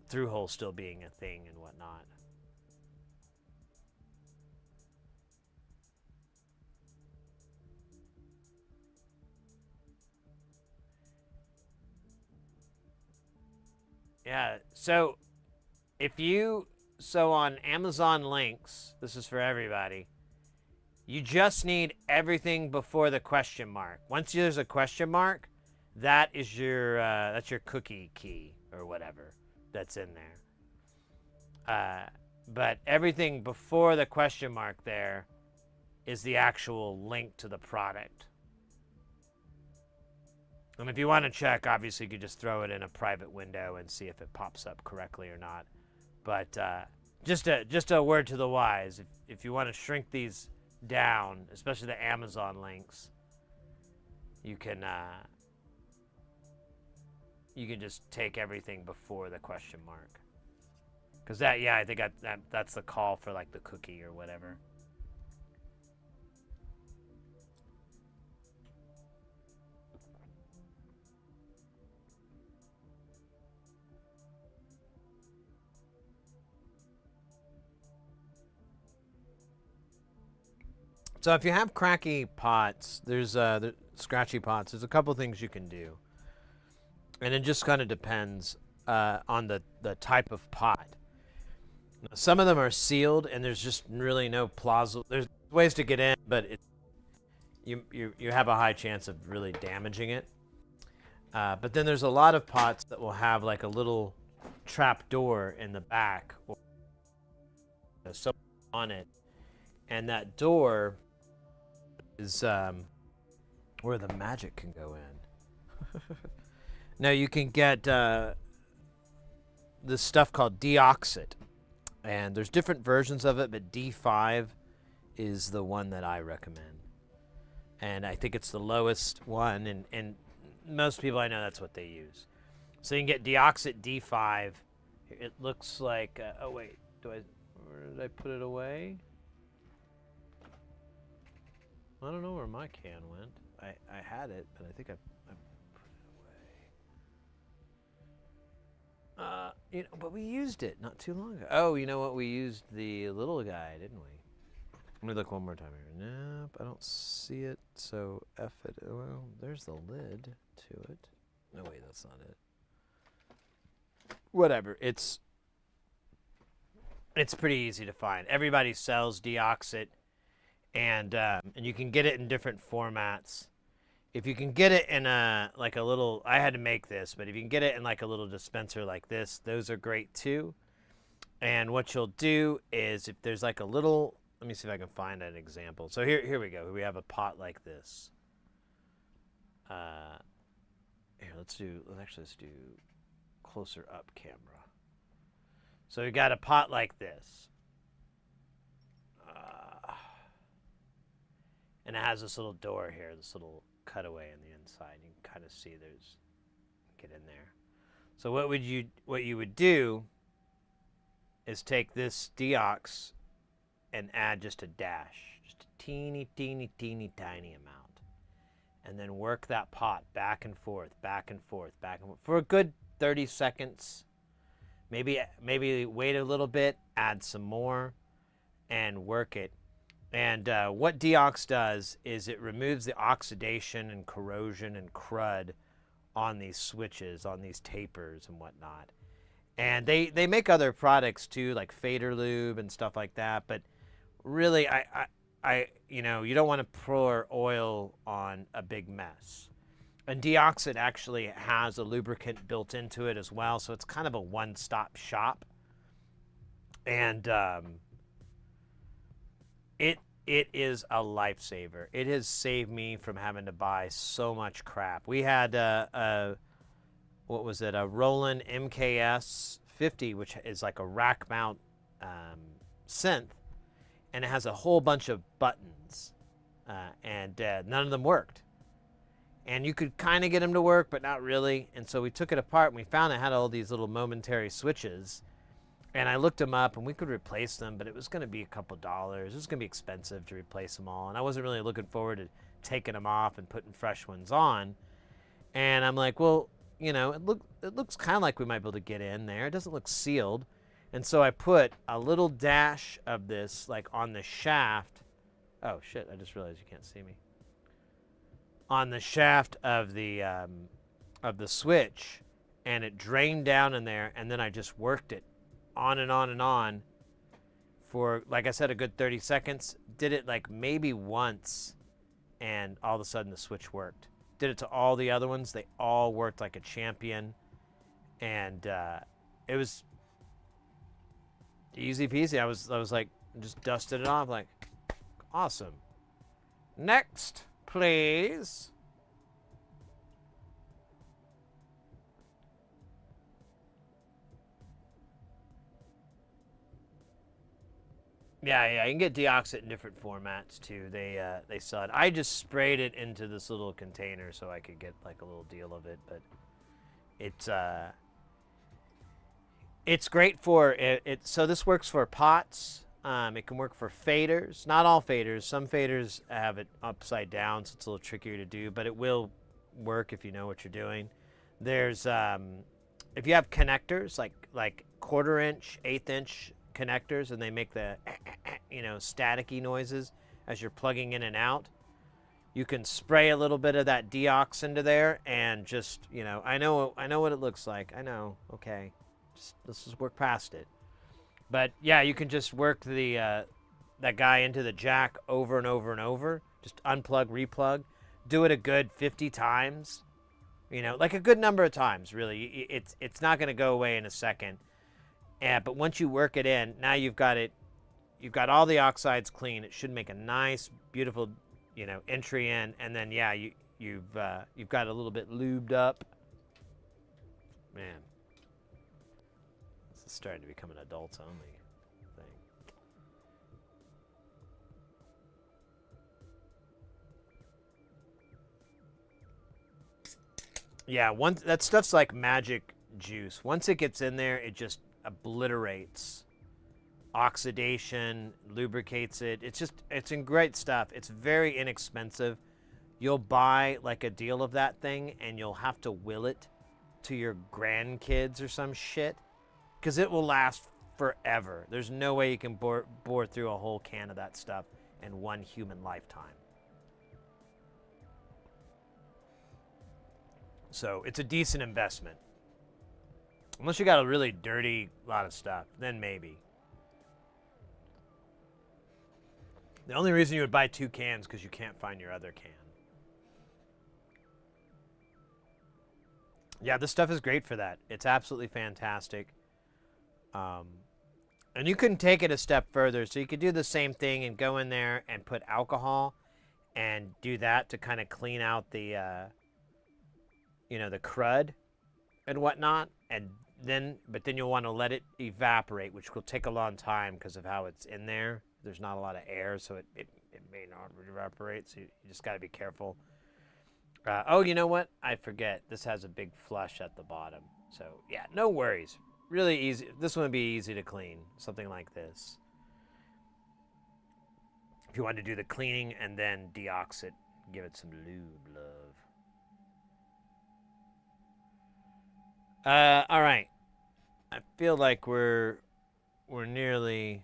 through-hole still being a thing and whatnot. Yeah, so on Amazon links, this is for everybody, you just need everything before the question mark. Once there's a question mark, that is that's your cookie key or whatever that's in there. But everything before the question mark there is the actual link to the product. And if you want to check, obviously you could just throw it in a private window and see if it pops up correctly or not. But just a word to the wise: if you want to shrink these down, especially the Amazon links, you can just take everything before the question mark. Because that, yeah, I think that's the call for like the cookie or whatever. So if you have cracky pots, there's scratchy pots. There's a couple things you can do, and it just kind of depends on the type of pot. Now, some of them are sealed, and there's just really no plausible. There's ways to get in, but you have a high chance of really damaging it. But then there's a lot of pots that will have like a little trap door in the back, or so on it, and that door is where the magic can go in. Now you can get this stuff called deoxit, and there's different versions of it, but D5 is the one that I recommend, and I think it's the lowest one, and most people I know that's what they use. So you can get deoxit D5. It looks like oh wait, where did I put it away? I don't know where my can went. I had it, but I think I put it away. You know, but we used it not too long ago. Oh, you know what? We used the little guy, didn't we? Let me look one more time here. Nope, I don't see it. So F it. Well, there's the lid to it. No, wait, that's not it. Whatever. It's pretty easy to find. Everybody sells deoxit. And you can get it in different formats. If you can get it in a little, I had to make this, but if you can get it in like a little dispenser like this, those are great too. And what you'll do is if there's like a little, let me see if I can find an example. So here we go. We have a pot like this. Here, let's do closer up camera. So we got a pot like this. And it has this little door here, this little cutaway on the inside. You can kind of see there's, get in there. So what you would do is take this deox and add just a dash, just a teeny tiny amount, and then work that pot back and forth for a good 30 seconds. Maybe wait a little bit, add some more, and work it. And what deox does is it removes the oxidation and corrosion and crud on these switches, on these tapers and whatnot. And they make other products too, like Fader Lube and stuff like that. But really, I you know, you don't want to pour oil on a big mess. And deoxit actually has a lubricant built into it as well, so it's kind of a one-stop shop. And it is a lifesaver. It has saved me from having to buy so much crap. We had what was it? A Roland MKS 50, which is like a rack mount synth, and it has a whole bunch of buttons, and none of them worked. And you could kind of get them to work, but not really. And so we took it apart, and we found it had all these little momentary switches. And I looked them up, and we could replace them, but it was going to be a couple dollars. It was going to be expensive to replace them all. And I wasn't really looking forward to taking them off and putting fresh ones on. And I'm like, well, you know, it looks kind of like we might be able to get in there. It doesn't look sealed. And so I put a little dash of this, like, on the shaft. Oh, shit, I just realized you can't see me. On the shaft of the switch, and it drained down in there, and then I just worked it on and on and on for, like I said, a good 30 seconds. Did it like maybe once, and all of a sudden the switch worked. Did it to all the other ones. They all worked like a champion. And it was easy peasy. I was like, just dusted it off, like, awesome. Next, please. Yeah, you can get deoxit in different formats too. They sell it. I just sprayed it into this little container so I could get like a little deal of it, but it's great for it. So this works for pots. It can work for faders. Not all faders. Some faders have it upside down, so it's a little trickier to do, but it will work if you know what you're doing. There's if you have connectors like 1/4 inch, 1/8 inch connectors, and they make the staticky noises as you're plugging in and out. You can spray a little bit of that deox into there, and just I know what it looks like. I know. Okay, let's just work past it. But yeah, you can just work the that guy into the jack over and over and over. Just unplug, replug. Do it a good 50 times. Like a good number of times. Really, it's not going to go away in a second. But once you work it in, now you've got it. You've got all the oxides clean. It should make a nice, beautiful, entry in. And then yeah, you've got a little bit lubed up. Man, this is starting to become an adults only thing. Yeah, that stuff's like magic juice. Once it gets in there, it just obliterates oxidation, lubricates it. It's in great stuff. It's very inexpensive. You'll buy like a deal of that thing and you'll have to will it to your grandkids or some shit because it will last forever. There's no way you can bore through a whole can of that stuff in one human lifetime. So it's a decent investment. Unless you got a really dirty lot of stuff, then maybe. The only reason you would buy 2 cans because you can't find your other can. Yeah, this stuff is great for that. It's absolutely fantastic. And you can take it a step further. So you could do the same thing and go in there and put alcohol and do that to kind of clean out the, the crud and whatnot. But then you'll want to let it evaporate, which will take a long time because of how it's in there. There's not a lot of air, so it may not evaporate. So you just got to be careful. Oh, you know what? I forget. This has a big flush at the bottom. So yeah, no worries. Really easy. This one would be easy to clean. Something like this. If you want to do the cleaning and then deox it, give it some lube, love. All right. I feel like we're nearly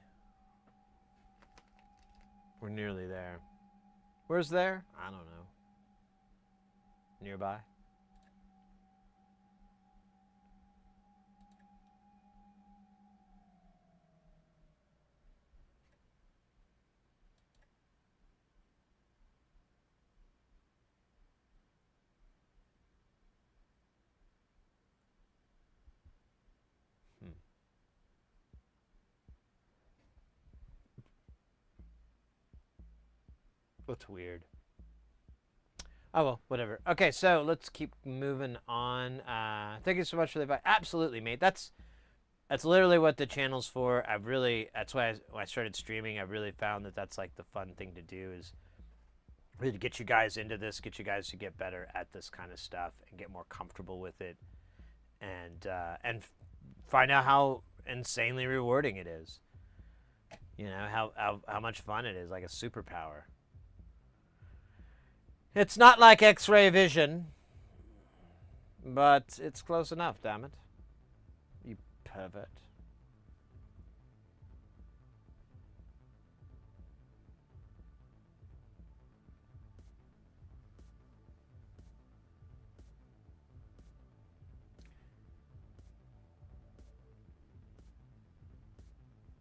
there. Where's there? I don't know. Nearby. What's weird? Oh, well, whatever. Okay, so let's keep moving on. Thank you so much for the advice. Absolutely, mate. That's literally what the channel's for. That's why when I started streaming, I really found that that's like the fun thing to do is really to get you guys into this, get you guys to get better at this kind of stuff and get more comfortable with it and find out how insanely rewarding it is. How much fun it is, like a superpower. It's not like X-ray vision, but it's close enough, damn it. You pervert.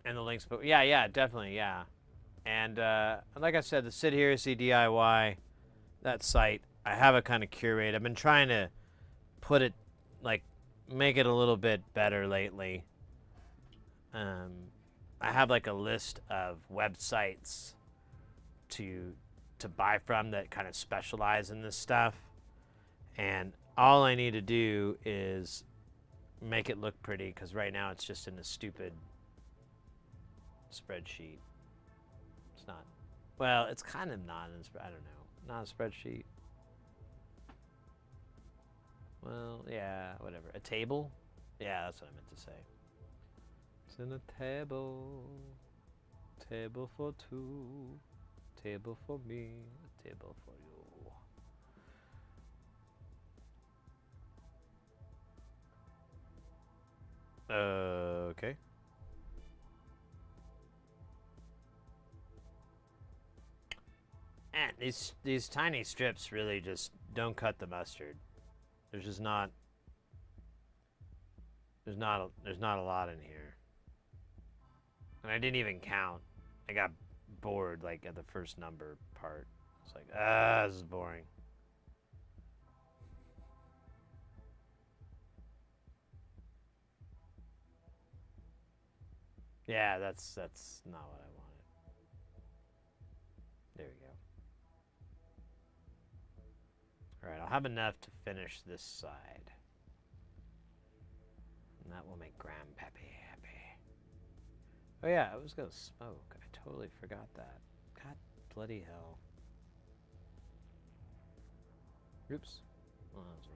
And the links, but yeah, definitely, yeah. And like I said, the Sit Here See DIY, that site, I have it kind of curated. I've been trying to put it, like, make it a little bit better lately. I have like a list of websites to buy from that kind of specialize in this stuff, and all I need to do is make it look pretty, because right now it's just in a stupid spreadsheet. Well, it's kind of not in I don't know. Not a spreadsheet. Well, yeah, whatever. A table? Yeah, that's what I meant to say. It's in a table. Table for two. Table for me. A table for you. Okay. And these tiny strips really just don't cut the mustard. There's just not. There's not a lot in here. And I didn't even count. I got bored like at the first number part. It's like, this is boring. Yeah, that's not what I wanted. There we go. All right, I'll have enough to finish this side. And that will make Grandpappy happy. Oh yeah, I was gonna smoke. I totally forgot that. God bloody hell. Oops. Oh, that was wrong.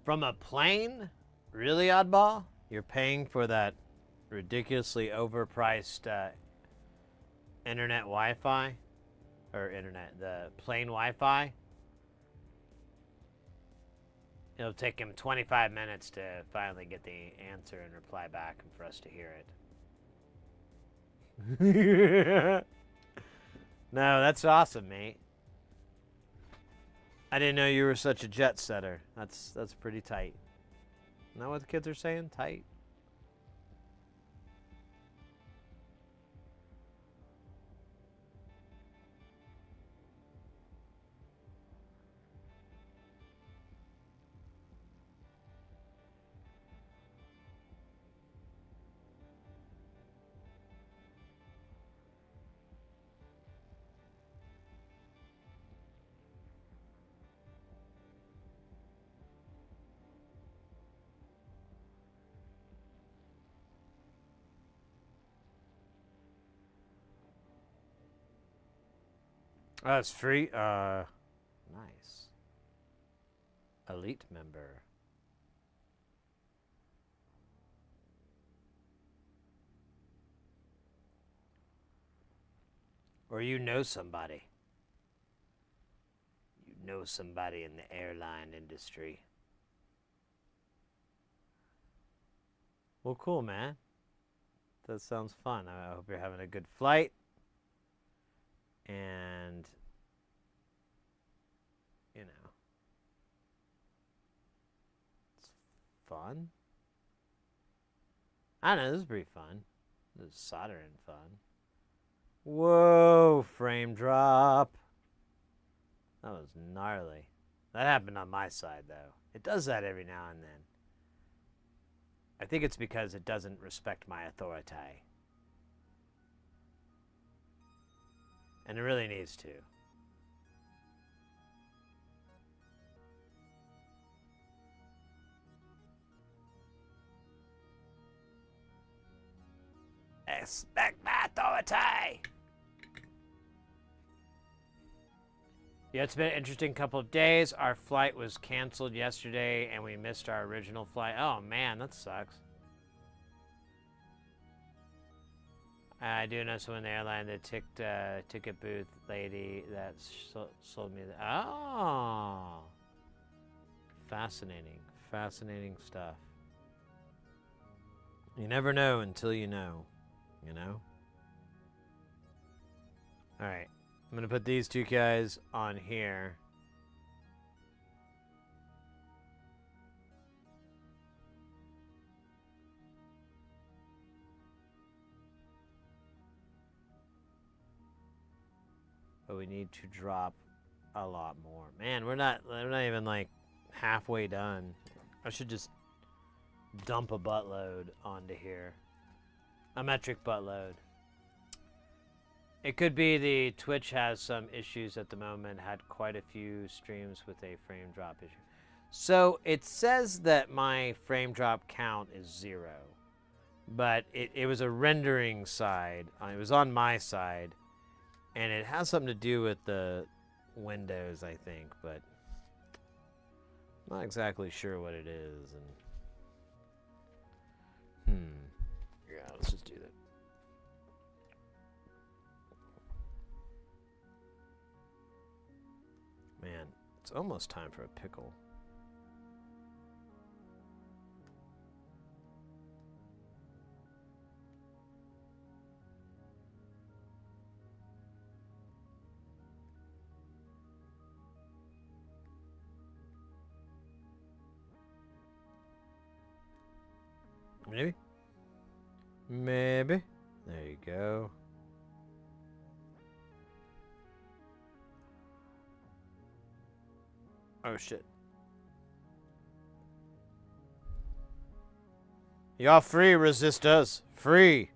From a plane? Really, oddball? You're paying for that ridiculously overpriced internet Wi-Fi? Or internet, the plane Wi-Fi? It'll take him 25 minutes to finally get the answer and reply back and for us to hear it. No, that's awesome, mate. I didn't know you were such a jet setter. That's pretty tight. Isn't that what the kids are saying? Tight? Oh, it's free? Nice. Elite member. Or you know somebody. You know somebody in the airline industry. Well, cool, man. That sounds fun. I hope you're having a good flight. And, you know, it's fun. I don't know, this is pretty fun. This is soldering fun. Whoa, frame drop. That was gnarly. That happened on my side, though. It does that every now and then. I think it's because it doesn't respect my authority. And it really needs to. Expect my authority! Yeah, it's been an interesting couple of days. Our flight was canceled yesterday, and we missed our original flight. Oh, man, that sucks. I do know someone in the airline, the ticket booth lady that sold me the... Oh! Fascinating. Fascinating stuff. You never know until you know. You know? Alright. I'm going to put these two guys on here. But we need to drop a lot more. Man, we're not even like halfway done. I should just dump a buttload onto here. A metric buttload. It could be the Twitch has some issues at the moment, had quite a few streams with a frame drop issue. So it says that my frame drop count is 0, but it was a rendering side. It was on my side, and it has something to do with the Windows, I think, but not exactly sure what it is. And yeah, let's just do that. Man, it's almost time for a pickle. Maybe? Maybe. There you go. Oh shit. You're free, resistors. Free.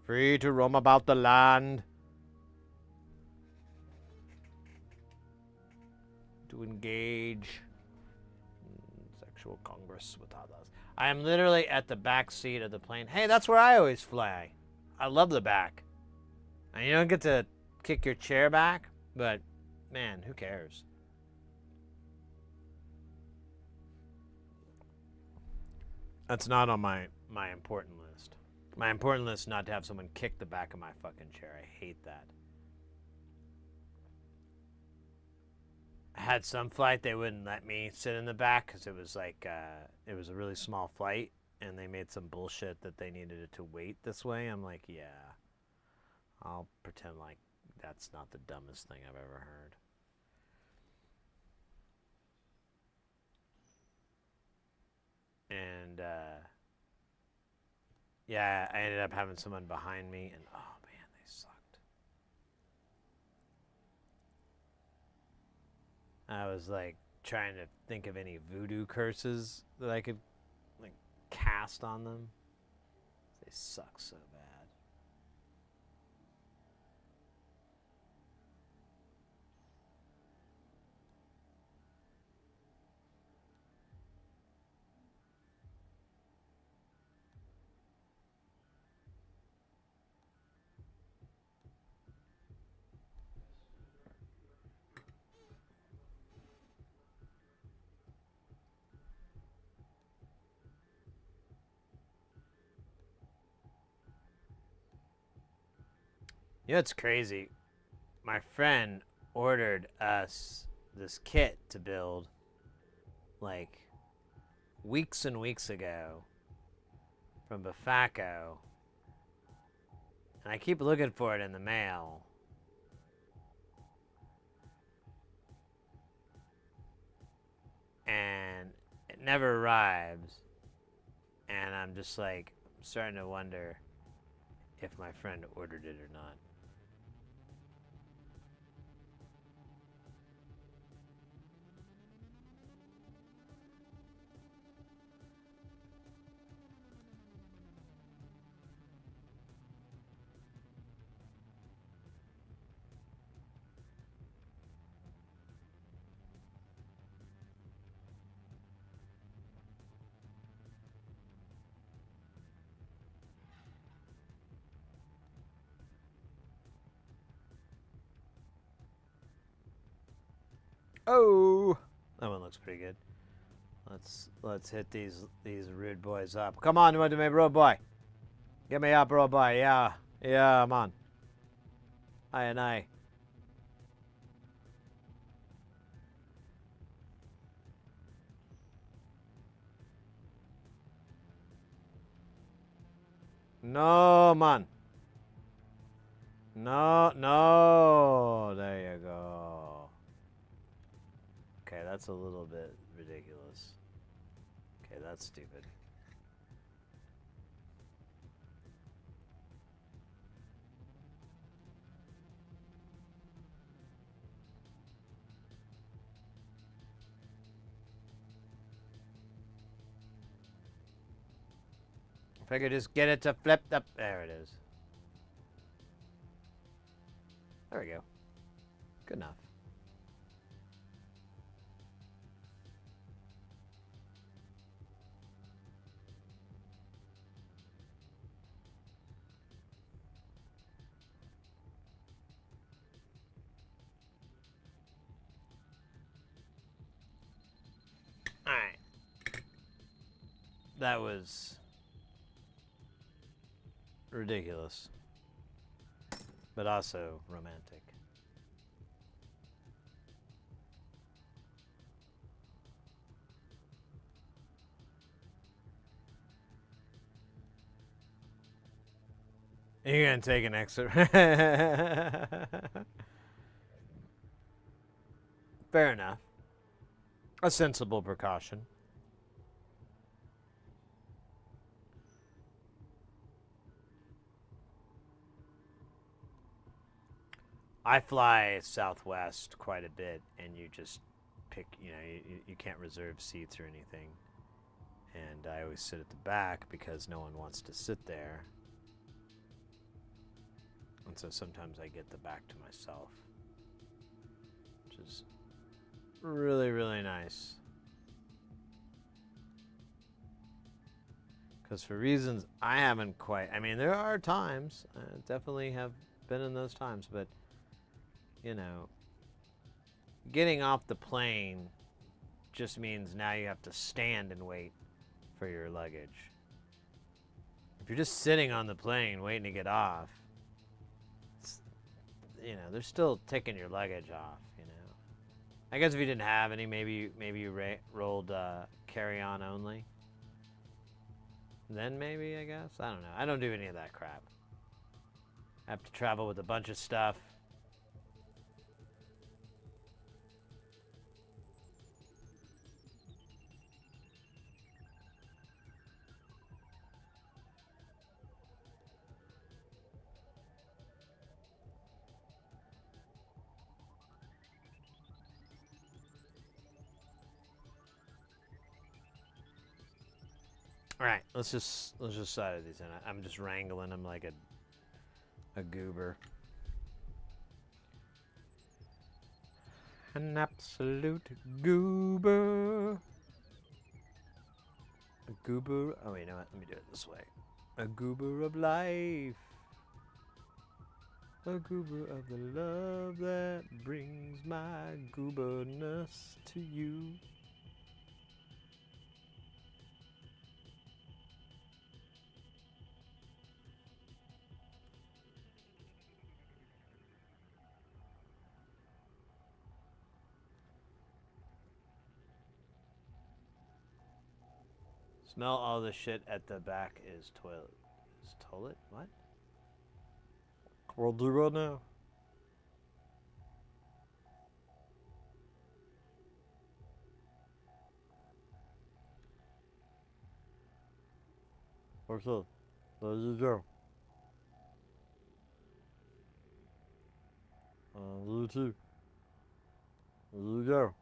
Free to roam about the land. To engage in sexual congress with others. I am literally at the back seat of the plane. Hey, that's where I always fly. I love the back. And you don't get to kick your chair back, but man, who cares? That's not on my important list. My important list is not to have someone kick the back of my fucking chair. I hate that. I had some flight they wouldn't let me sit in the back because it was like it was a really small flight, and they made some bullshit that they needed it to wait this way. I'm like, yeah, I'll pretend like that's not the dumbest thing I've ever heard. And yeah, I ended up having someone behind me, and oh man, they sucked. I was like trying to think of any voodoo curses that I could like cast on them. They suck so bad. You know, it's crazy. My friend ordered us this kit to build like weeks and weeks ago from Bafako. And I keep looking for it in the mail. And it never arrives. And I'm just like starting to wonder if my friend ordered it or not. Oh, that one looks pretty good. Let's hit these rude boys up. Come on, you want to me, rude boy? Get me up, rude boy. Yeah, I'm on. Aye and aye. No, man. No. There you go. Okay, that's a little bit ridiculous. Okay, that's stupid. If I could just get it to flip up. There it is. There we go. Good enough. Alright. That was ridiculous, but also romantic. You're gonna take an exit. Fair enough. A sensible precaution. I fly Southwest quite a bit, and you just pick, you can't reserve seats or anything. And I always sit at the back because no one wants to sit there. And so sometimes I get the back to myself, which is really, really nice. Because for reasons I haven't quite, I mean, there are times, I definitely have been in those times, but, getting off the plane just means now you have to stand and wait for your luggage. If you're just sitting on the plane waiting to get off, they're still taking your luggage off, I guess if you didn't have any, maybe you rolled carry-on only. Then maybe, I guess. I don't know. I don't do any of that crap. I have to travel with a bunch of stuff. All right, let's just side of these in. I'm just wrangling them like a goober. An absolute goober. A goober. Oh, wait, you know what? Let me do it this way. A goober of life. A goober of the love that brings my gooberness to you. Smell all the shit at the back is toilet. Is toilet? What? We'll do what now? Okay, there you go. You too. There you go.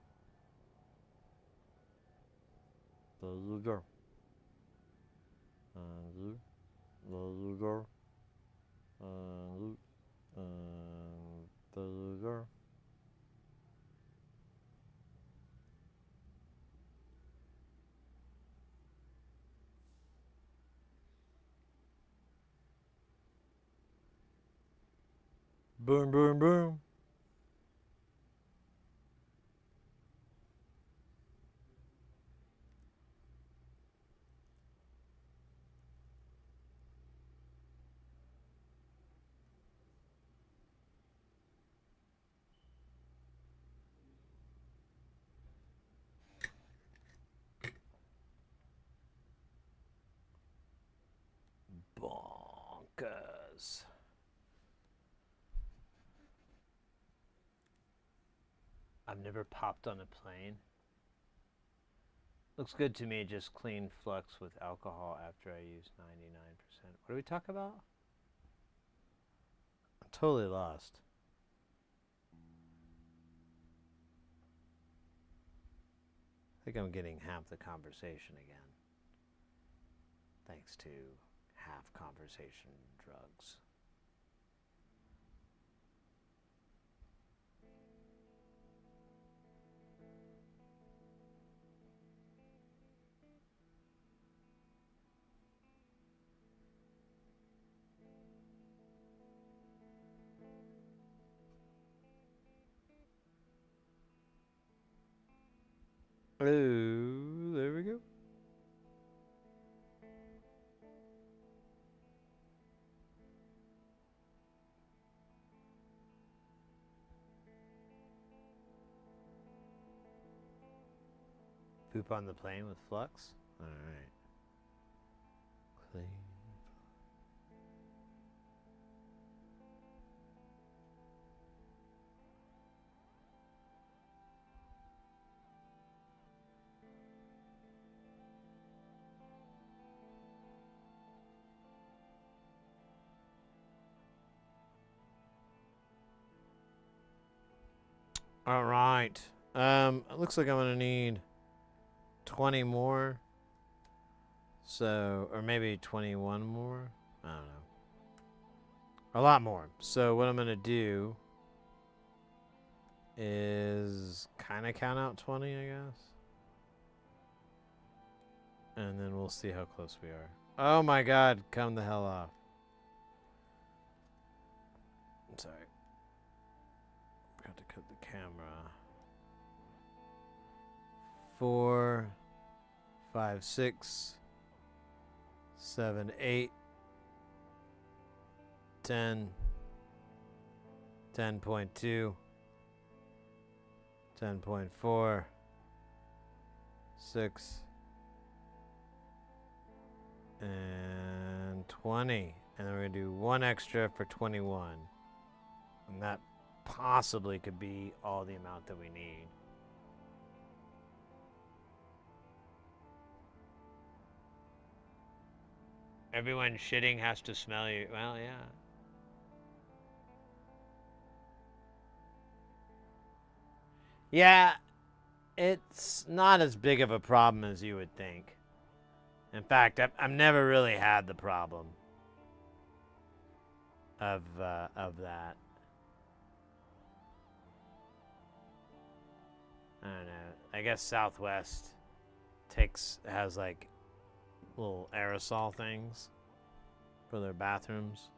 There you go. And you. There you go. And you. And there you go. Boom, boom, boom. Bonkers. I've never popped on a plane. Looks good to me, just clean flux with alcohol after I use 99%. What do we talk about? I'm totally lost. I think I'm getting half the conversation again. Thanks to half conversation drugs. Oh, there we go. Poop on the plane with Flux? Alright. Clean. Alright. It looks like I'm gonna need 20 more. So, or maybe 21 more. I don't know. A lot more. So what I'm gonna do is kind of count out 20, I guess. And then we'll see how close we are. Oh my god, come the hell off. I'm sorry. Forgot to cut the camera. 4, 5, 6, 7, 8, 10, 10.2, 10.4, 6, and 20. And then we're going to do one extra for 21. And that possibly could be all the amount that we need. Everyone shitting has to smell you. Well, yeah. Yeah, it's not as big of a problem as you would think. In fact, I've never really had the problem of that. I don't know. I guess Southwest has like little aerosol things for their bathrooms.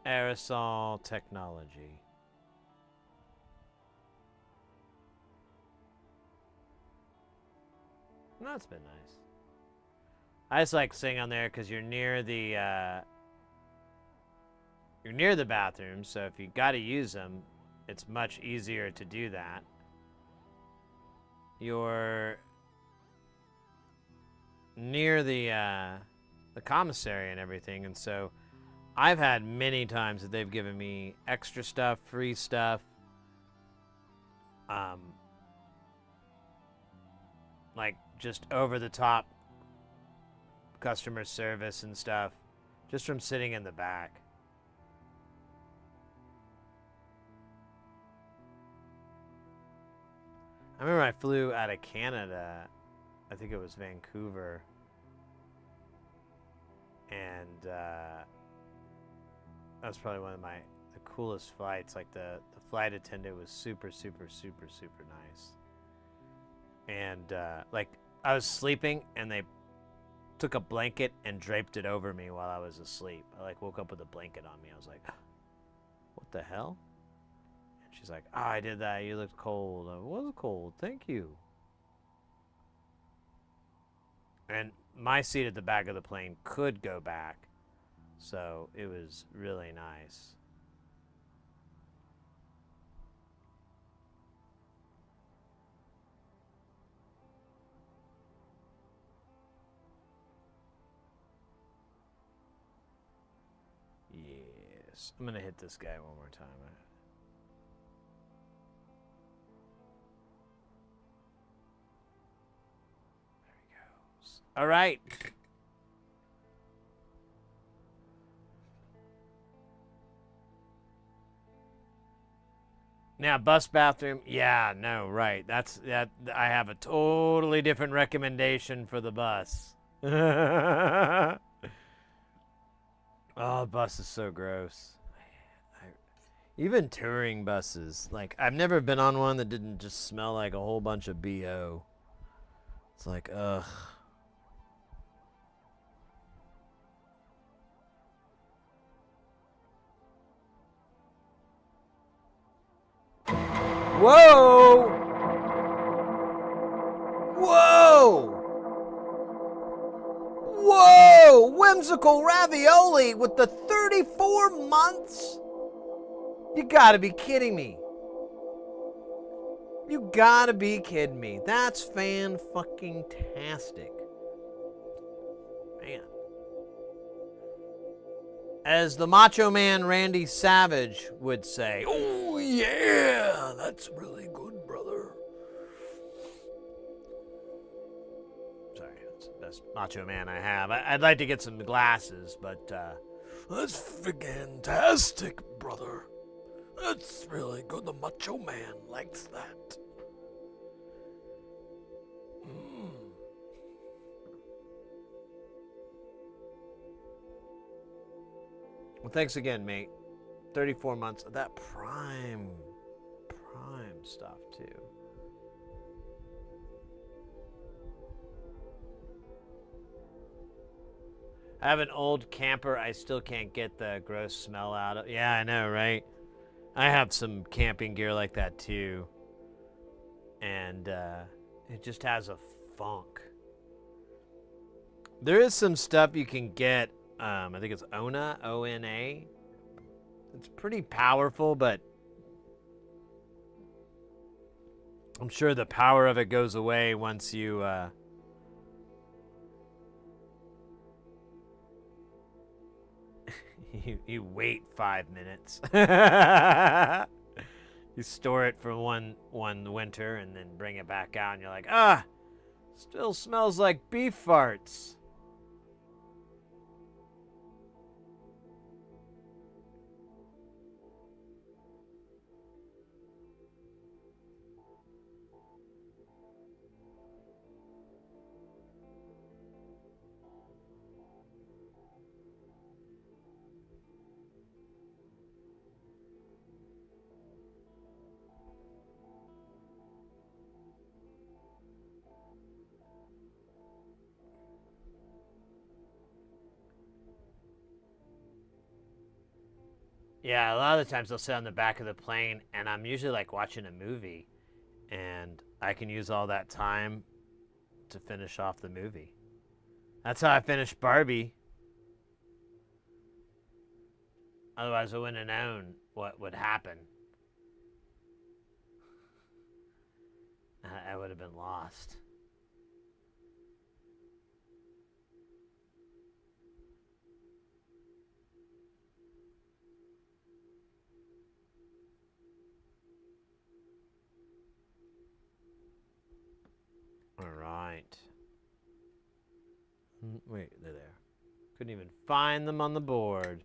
Aerosol technology. That's been nice. I just like sitting on there because you're near the bathroom, so if you got to use them, it's much easier to do that. You're near the commissary and everything, and so I've had many times that they've given me extra stuff, free stuff, like just over the top customer service and stuff, just from sitting in the back. I remember I flew out of Canada, I think it was Vancouver, and that was probably one of the coolest flights. Like the flight attendant was super, super, super, super nice. And like I was sleeping and they took a blanket and draped it over me while I was asleep. I like woke up with a blanket on me. I was like, what the hell? And she's like, oh, I did that. You looked cold. I was cold. Thank you. And my seat at the back of the plane could go back. So it was really nice. Yes. I'm going to hit this guy one more time. There he goes. All right. Now, bus bathroom. Yeah, no, right. That I have a totally different recommendation for the bus. Oh, bus is so gross. Even touring buses. Like, I've never been on one that didn't just smell like a whole bunch of BO. It's like, ugh. Whoa! Whoa! Whoa! Whimsical ravioli with the 34 months? You gotta be kidding me. You gotta be kidding me. That's fan-fucking-tastic. Man. As the Macho Man Randy Savage would say, oh yeah, that's really good, brother. Sorry, that's the best Macho Man I have. I'd like to get some glasses, but that's fantastic, brother. That's really good. The Macho Man likes that. Well, thanks again, mate. 34 months of that prime stuff, too. I have an old camper I still can't get the gross smell out of. Yeah, I know, right? I have some camping gear like that, too. And it just has a funk. There is some stuff you can get. I think it's ONA, O-N-A. It's pretty powerful, but I'm sure the power of it goes away once you you wait 5 minutes. You store it for one winter and then bring it back out, and you're like, still smells like beef farts. Yeah, a lot of the times they'll sit on the back of the plane, and I'm usually like watching a movie, and I can use all that time to finish off the movie. That's how I finished Barbie. Otherwise, I wouldn't have known what would happen. I would have been lost. All right. Wait, they're there. Couldn't even find them on the board.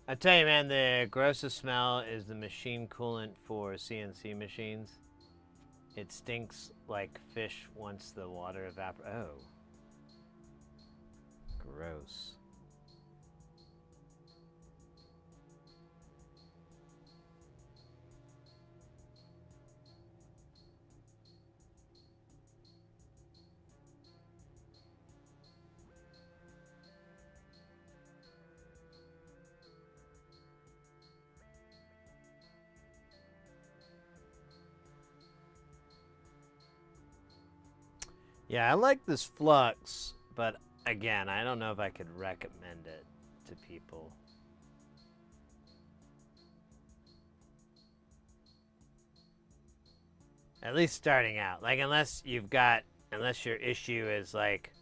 I tell you, man, the grossest smell is the machine coolant for CNC machines. It stinks like fish once the water evaporates. Oh. Gross. Yeah, I like this flux, but again, I don't know if I could recommend it to people. At least starting out. Like, unless your issue is like,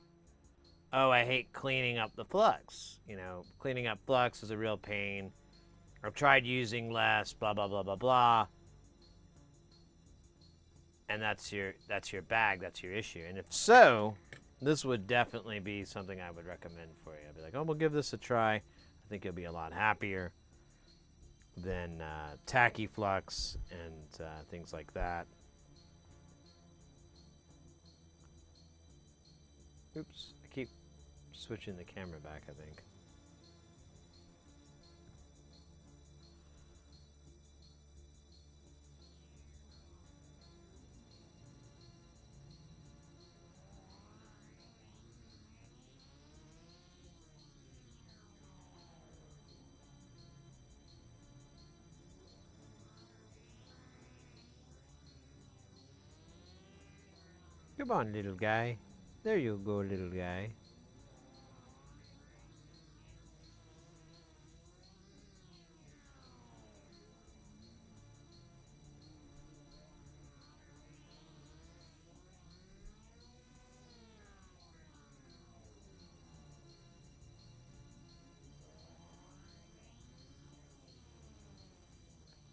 oh, I hate cleaning up the flux. You know, cleaning up flux is a real pain. I've tried using less, blah, blah, blah, blah, blah. And that's your bag, that's your issue. And if so, this would definitely be something I would recommend for you. I'd be like, oh, we'll give this a try. I think you'll be a lot happier than tacky flux and things like that. Oops, I keep switching the camera back, I think. Come on, little guy. There you go, little guy.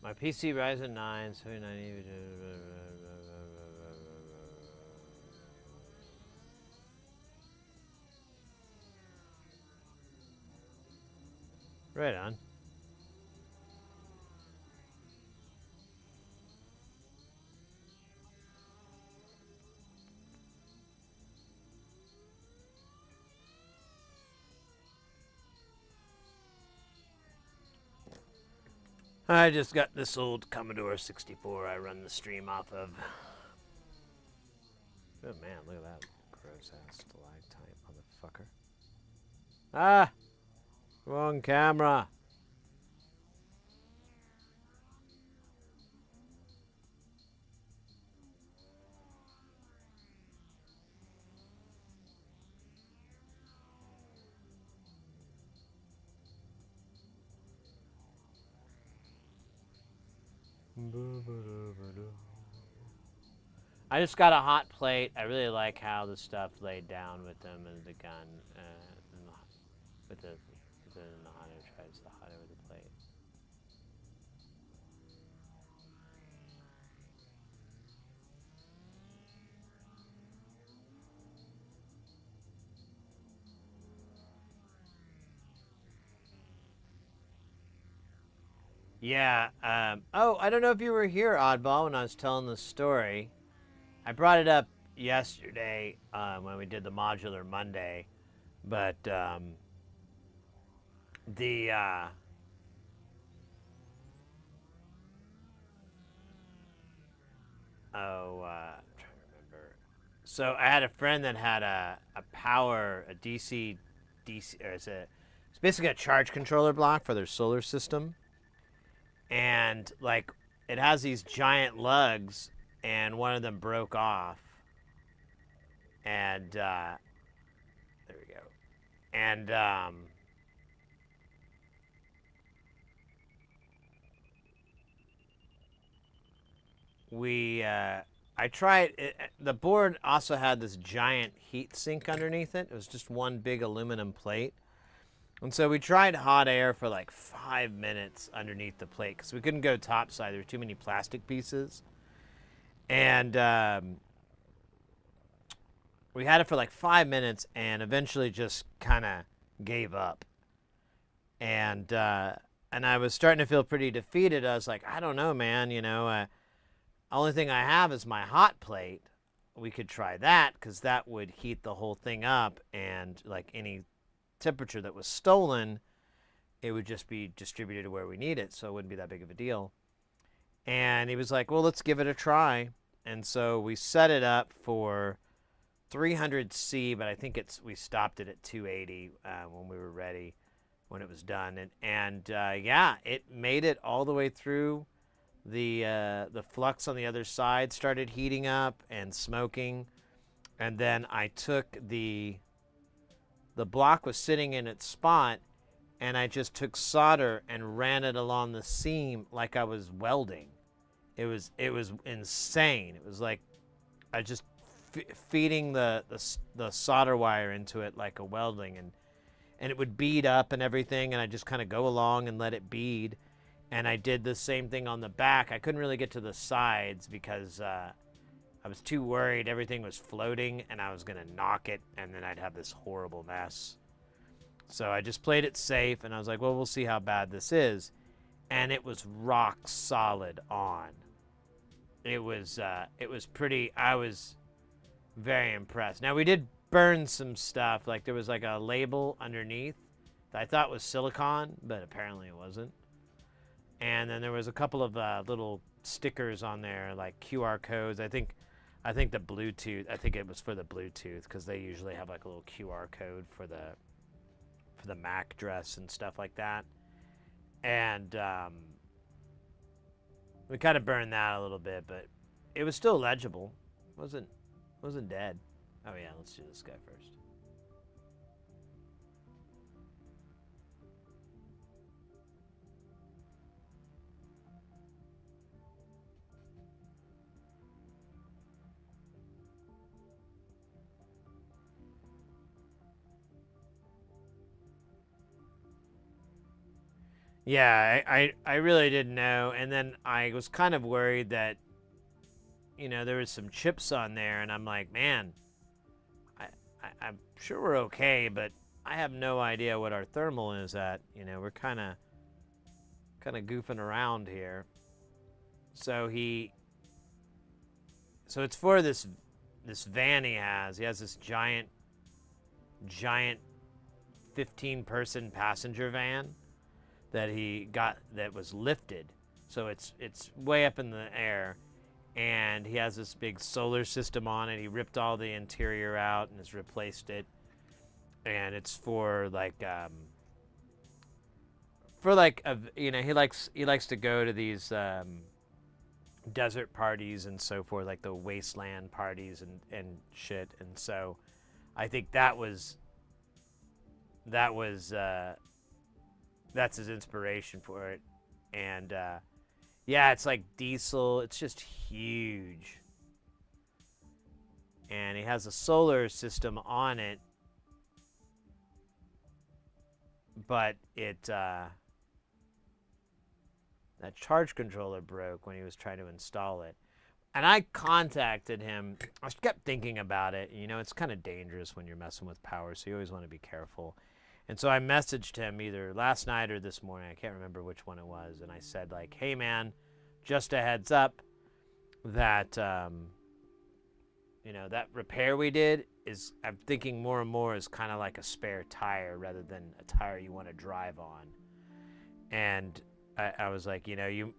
My PC Ryzen 9, 7990. Right on. I just got this old Commodore 64 I run the stream off of. Oh man, look at that gross ass stalactite, motherfucker. Ah! Wrong camera. I just got a hot plate. I really like how the stuff laid down with them and the gun, and with the hot air tries the hot air with the plate. Yeah. Oh, I don't know if you were here, Oddball, when I was telling the story. I brought it up yesterday when we did the Modular Monday, but I'm trying to remember. So I had a friend that had a DC, or it's basically a charge controller block for their solar system, and like it has these giant lugs, and one of them broke off, and there we go, and I tried it. The board also had this giant heat sink underneath it. It was just one big aluminum plate. And so we tried hot air for like 5 minutes underneath the plate because we couldn't go topside. There were too many plastic pieces. And we had it for like 5 minutes and eventually just kind of gave up. And I was starting to feel pretty defeated. I was like, I don't know, man, you know, only thing I have is my hot plate. We could try that because that would heat the whole thing up, and like any temperature that was stolen, it would just be distributed to where we need it, so it wouldn't be that big of a deal. And he was like, well, let's give it a try. And so we set it up for 300C, but I think we stopped it at 280 when we were ready, when it was done. And yeah, it made it all the way through. The flux on the other side started heating up and smoking, And then I took the block was sitting in its spot, and I just took solder and ran it along the seam like I was welding. It was insane. It was like I just feeding the solder wire into it like a welding, and it would bead up and everything, and I just kind of go along and let it bead. And I did the same thing on the back. I couldn't really get to the sides because I was too worried everything was floating and I was going to knock it, and then I'd have this horrible mess. So I just played it safe, and I was like, well, we'll see how bad this is. And it was rock solid on. It was pretty, I was very impressed. Now, we did burn some stuff. Like, there was like a label underneath that I thought was silicone, but apparently it wasn't. And then there was a couple of little stickers on there, like QR codes. I think the Bluetooth, I think it was for the Bluetooth, because they usually have like a little QR code for the MAC dress and stuff like that. And we kind of burned that a little bit, but it was still legible. Wasn't dead. Oh yeah, let's do this guy first. Yeah, I really didn't know, and then I was kind of worried that, you know, there was some chips on there, and I'm like, man, I'm sure we're okay, but I have no idea what our thermal is at. You know, we're kind of goofing around here. So it's for this van he has. He has this giant 15-person passenger van that he got that was lifted. So it's way up in the air, and he has this big solar system on it. He ripped all the interior out and has replaced it. And it's for like you know, he likes to go to these desert parties and so forth, like the wasteland parties and shit. And so I think that's his inspiration for it. And yeah, it's like diesel. It's just huge. And he has a solar system on it, but that charge controller broke when he was trying to install it. And I contacted him. I kept thinking about it. You know, it's kind of dangerous when you're messing with power, so you always want to be careful. And so I messaged him either last night or this morning. I can't remember which one it was. And I said, like, hey, man, just a heads up that, you know, that repair we did is, I'm thinking more and more, is kind of like a spare tire rather than a tire you want to drive on. And I was like, you know, you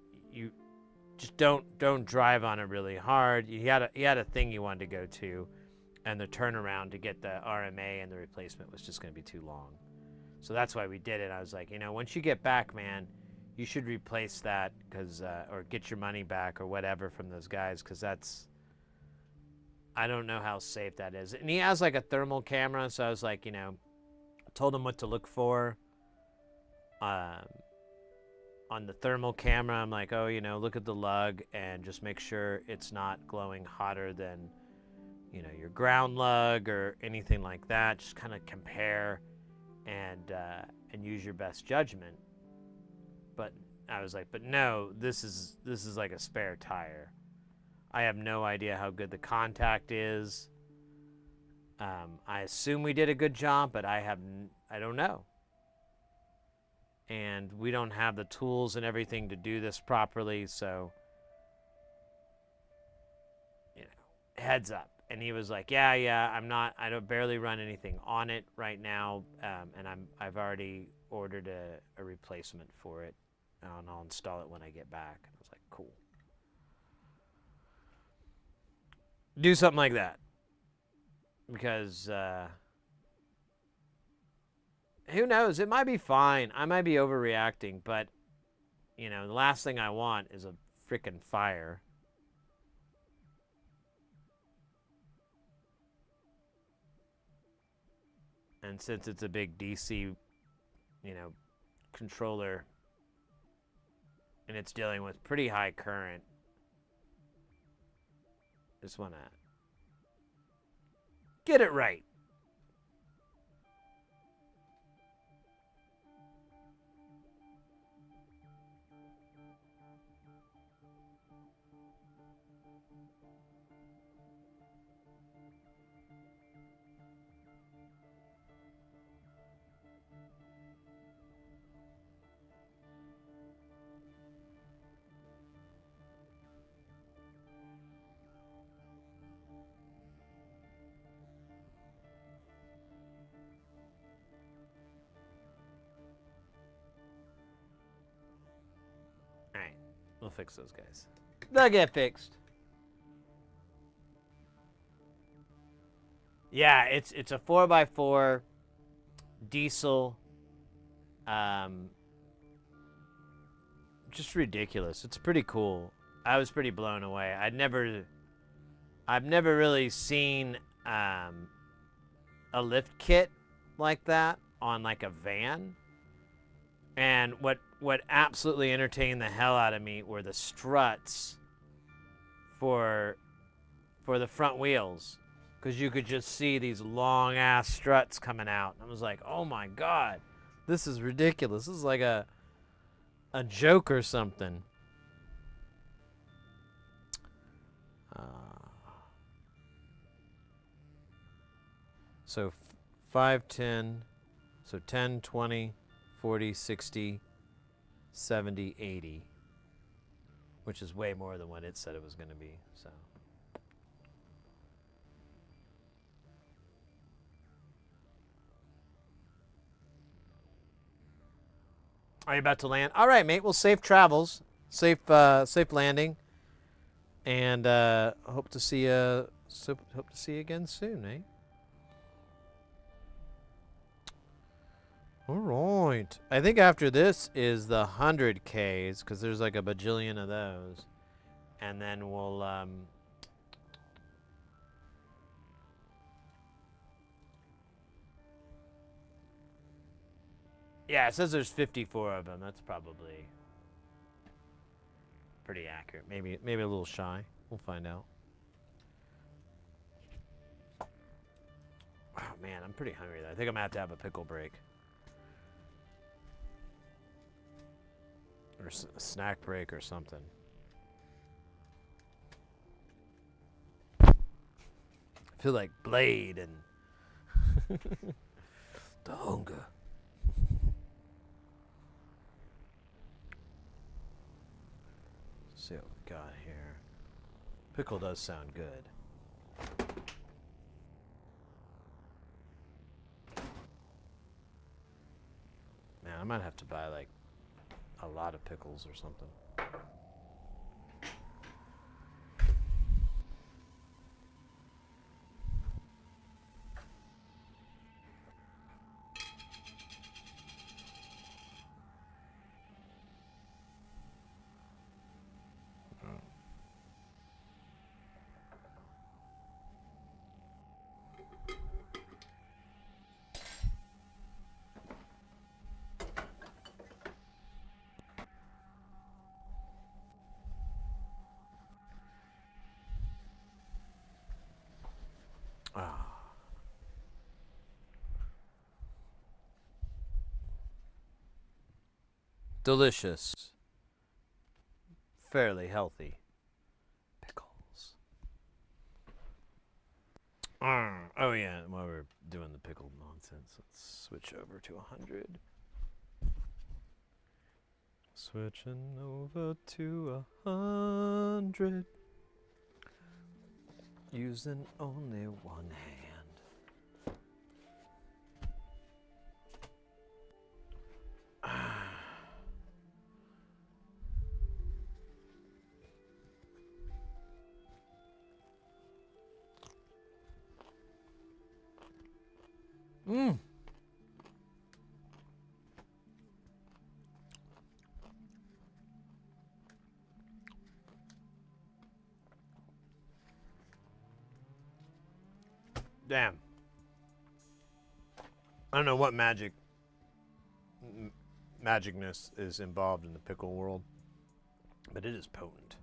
just don't drive on it really hard. He had a thing he wanted to go to, and the turnaround to get the RMA and the replacement was just going to be too long. So that's why we did it. I was like, you know, once you get back, man, you should replace that, because or get your money back or whatever from those guys, because that's, I don't know how safe that is. And he has like a thermal camera, so I was like, you know, told him what to look for on the thermal camera. I'm like, oh, you know, look at the lug and just make sure it's not glowing hotter than, you know, your ground lug or anything like that. Just kind of compare and use your best judgment. But I was like, but no, this is like a spare tire. I have no idea how good the contact is. I assume we did a good job, but I don't know. And we don't have the tools and everything to do this properly, so, you know, heads up. And he was like, yeah, I don't barely run anything on it right now, and I've already ordered a replacement for it, and I'll install it when I get back. And I was like, cool. Do something like that, because who knows? It might be fine. I might be overreacting, but, you know, the last thing I want is a frickin' fire. And since it's a big DC, controller, and it's dealing with pretty high current, just want to get it right. Alright, we'll fix those guys. They'll get fixed. Yeah, it's a 4x4 diesel. Just ridiculous. It's pretty cool. I was pretty blown away. I've never really seen a lift kit like that on like a van. And what absolutely entertained the hell out of me were the struts for the front wheels, because you could just see these long ass struts coming out. I was like, oh my god, this is ridiculous. This is like a joke or something. So 5, 10, so 10, 20, 40, 60, 70, 80, which is way more than what it said it was going to be. So are you about to land? All right, mate. Well, safe travels, safe landing, and hope to see you again soon, mate. All right. I think after this is the 100Ks, because there's like a bajillion of those, and then we'll yeah, it says there's 54 of them. That's probably pretty accurate. Maybe a little shy. We'll find out. Oh man, I'm pretty hungry though. I think I'm gonna have a pickle break. Or a snack break or something. I feel like Blade and the hunger. Let's see what we got here. Pickle does sound good. Man, I might have to buy like a lot of pickles or something. Delicious. Fairly healthy. Pickles. Oh yeah, while we're doing the pickled nonsense, let's switch over to 100. Switching over to 100. Using only one hand. Damn. I don't know what magicness is involved in the pickle world, but it is potent.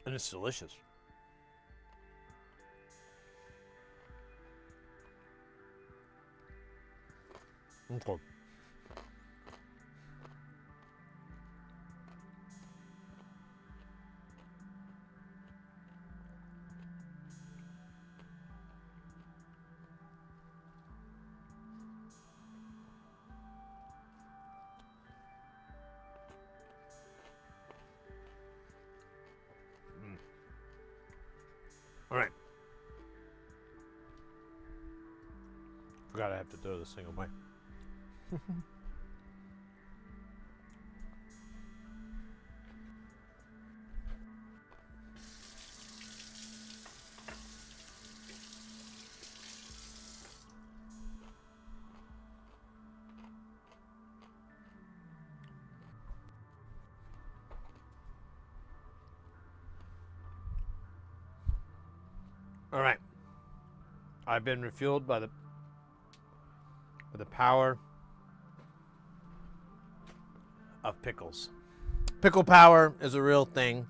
And it's delicious. Okay. All right. Forgot I have to throw this thing away. All right. I've been refueled by the power of pickles. Pickle power is a real thing,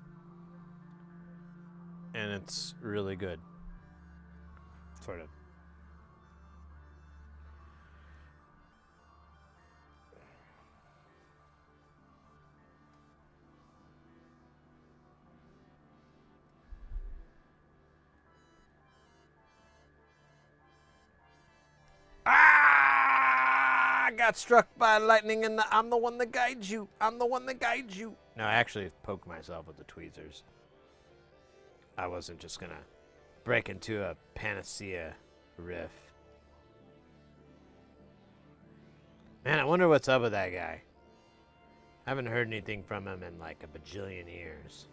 and it's really good. Sort of. Ah! I got struck by lightning, and I'm the one that guides you. I'm the one that guides you. No, I actually poked myself with the tweezers. I wasn't just gonna break into a panacea riff. Man, I wonder what's up with that guy. I haven't heard anything from him in like a bajillion years.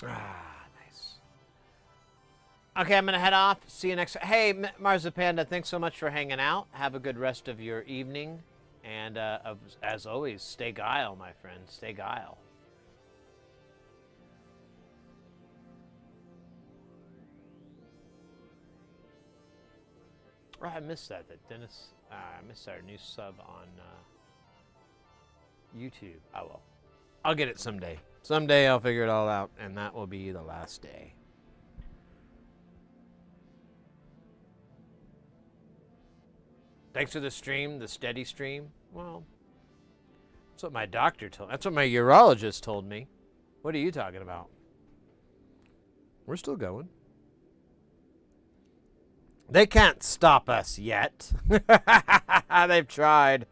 Ah, nice. Okay, I'm gonna head off. See you next. Hey, Marzipanda, thanks so much for hanging out. Have a good rest of your evening, and as always, stay guile, my friend. Stay guile. Oh, I missed that. That Dennis. I missed our new sub on YouTube. I will. I'll get it someday. Someday I'll figure it all out, and that will be the last day. Thanks for the stream, the steady stream. Well, that's what my doctor told me. That's what my urologist told me. What are you talking about? We're still going. They can't stop us yet. They've tried.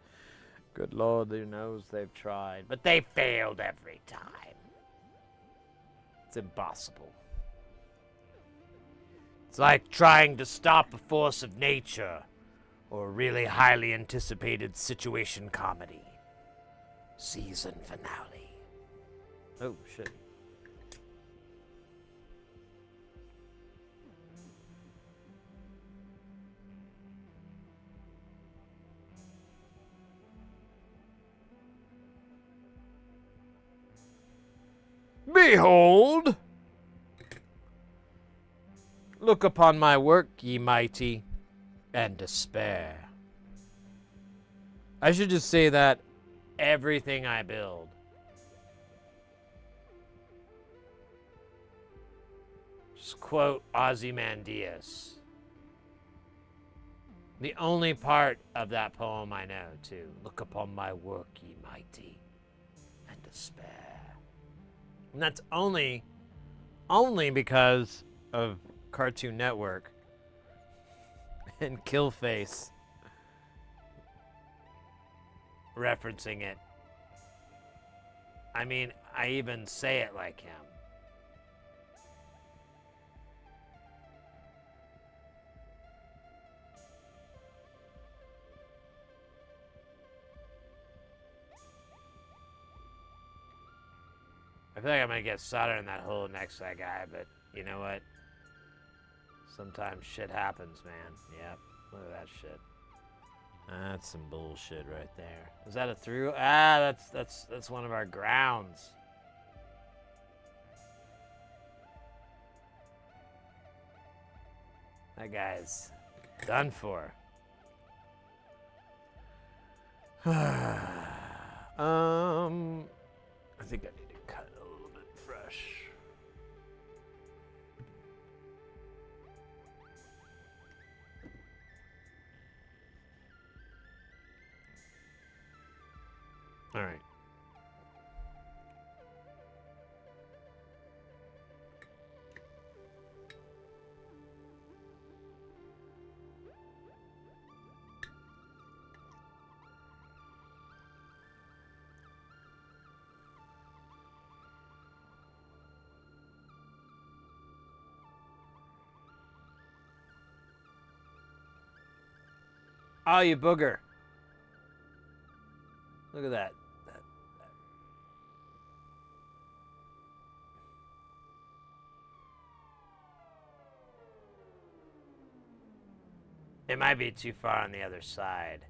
Good Lord, who knows they've tried. But they failed every time. It's impossible. It's like trying to stop a force of nature or a really highly anticipated situation comedy. Season finale. Oh, shit. Behold! Look upon my work, ye mighty, and despair. I should just say that everything I build. Just quote Ozymandias. The only part of that poem I know, too. Look upon my work, ye mighty, and despair. And that's only because of Cartoon Network and Killface referencing it. I mean, I even say it like him. I feel like I'm gonna get soldered in that hole next to that guy, but you know what? Sometimes shit happens, man. Yep. Look at that shit. That's some bullshit right there. Is that a through? Ah, that's one of our grounds. That guy's done for. I think I need to cut it a little bit fresh. All right. Oh, you booger. Look at that. It might be too far on the other side.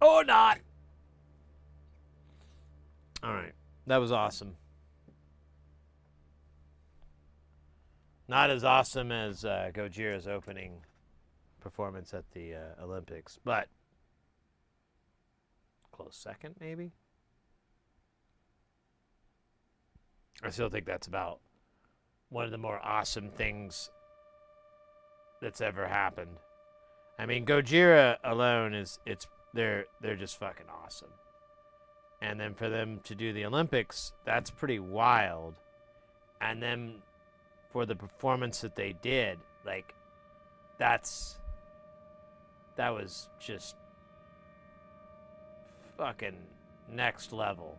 Or not. All right. That was awesome. Not as awesome as Gojira's opening performance at the Olympics, but close second, maybe? I still think that's about one of the more awesome things that's ever happened. I mean, Gojira alone they're just fucking awesome. And then for them to do the Olympics, that's pretty wild. And then for the performance that they did, like, that was just fucking next level.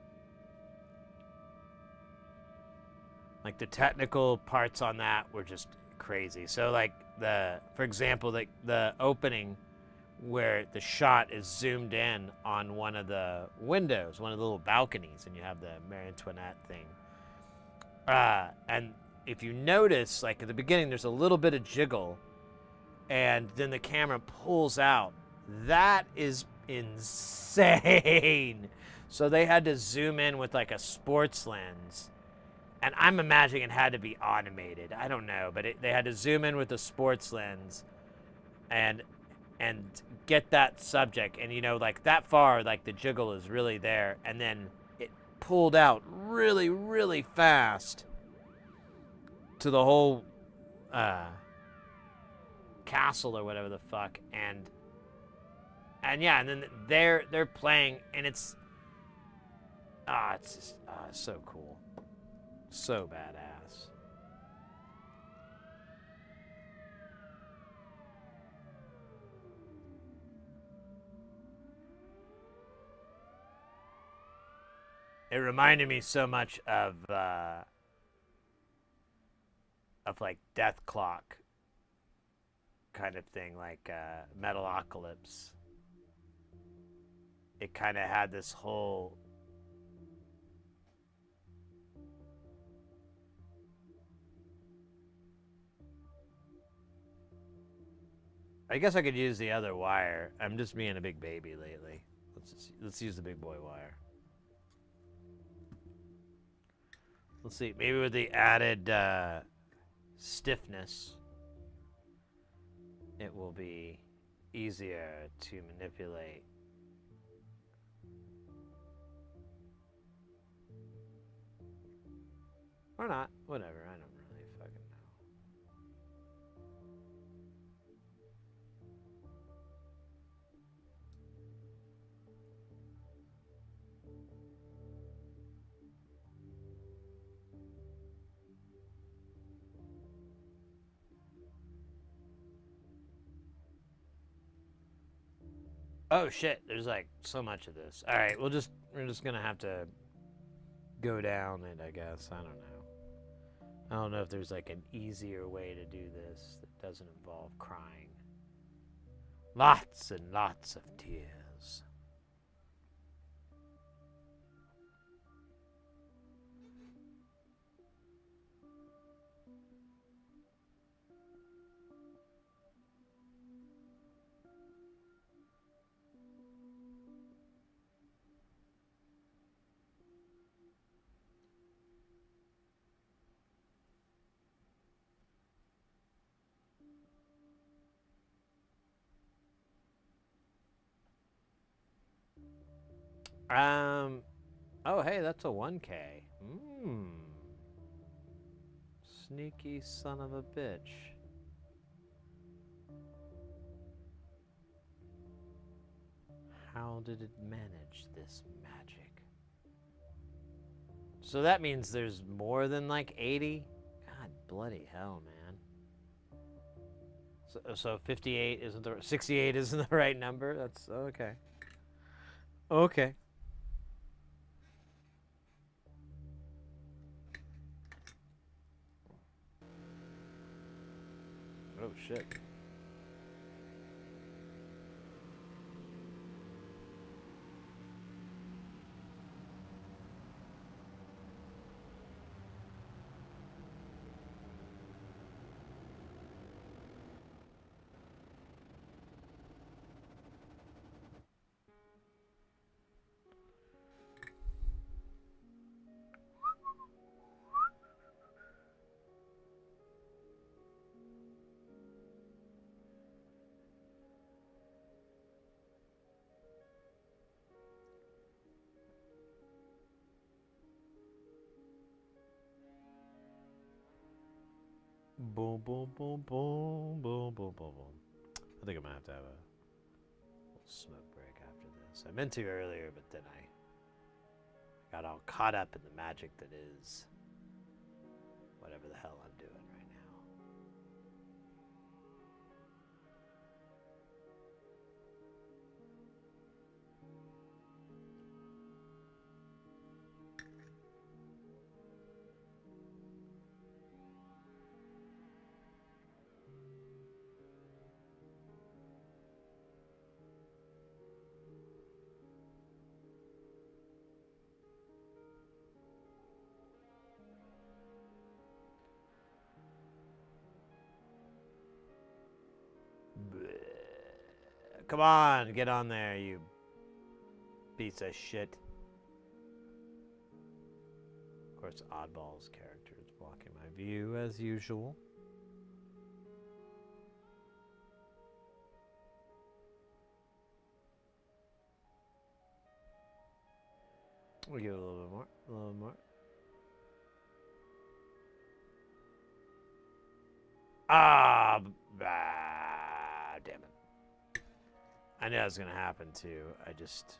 Like, the technical parts on that were just crazy. So, like, for example, the opening where the shot is zoomed in on one of the windows, one of the little balconies, and you have the Marie Antoinette thing. And if you notice, like, at the beginning, there's a little bit of jiggle, and then the camera pulls out. That is insane. So they had to zoom in with, like, a sports lens. And I'm imagining it had to be automated. I don't know, but they had to zoom in with a sports lens and get that subject. And, you know, like, that far, like, the jiggle is really there. And then it pulled out really, really fast to the whole castle or whatever the fuck. And yeah, and then they're playing, and it's just so cool. So badass. It reminded me so much of like Death Clock kind of thing, like Metalocalypse. It kind of had this whole I guess I could use the other wire. I'm just being a big baby lately. Let's use the big boy wire. Let's see. Maybe with the added stiffness, it will be easier to manipulate. Or not. Whatever. I don't really fucking know. Oh shit, there's like so much of this. All right, we're just going to have to go down it, I guess. I don't know. I don't know if there's like an easier way to do this that doesn't involve crying. Lots and lots of tears. Oh, hey, that's a 1K. Sneaky son of a bitch. How did it manage this magic? So that means there's more than like 80? God bloody hell, man. So 58 isn't 68 isn't the right number? That's okay. Okay. Oh shit. Boom, boom, boom, boom, boom, boom, boom, boom. I think I'm gonna have to have a little smoke break after this. I meant to earlier, but then I got all caught up in the magic that is whatever the hell I'm doing right now. Come on, get on there, you piece of shit. Of course, Oddball's character is blocking my view as usual. We'll give it a little bit more, a little more. Damn it. I knew that was going to happen too. I just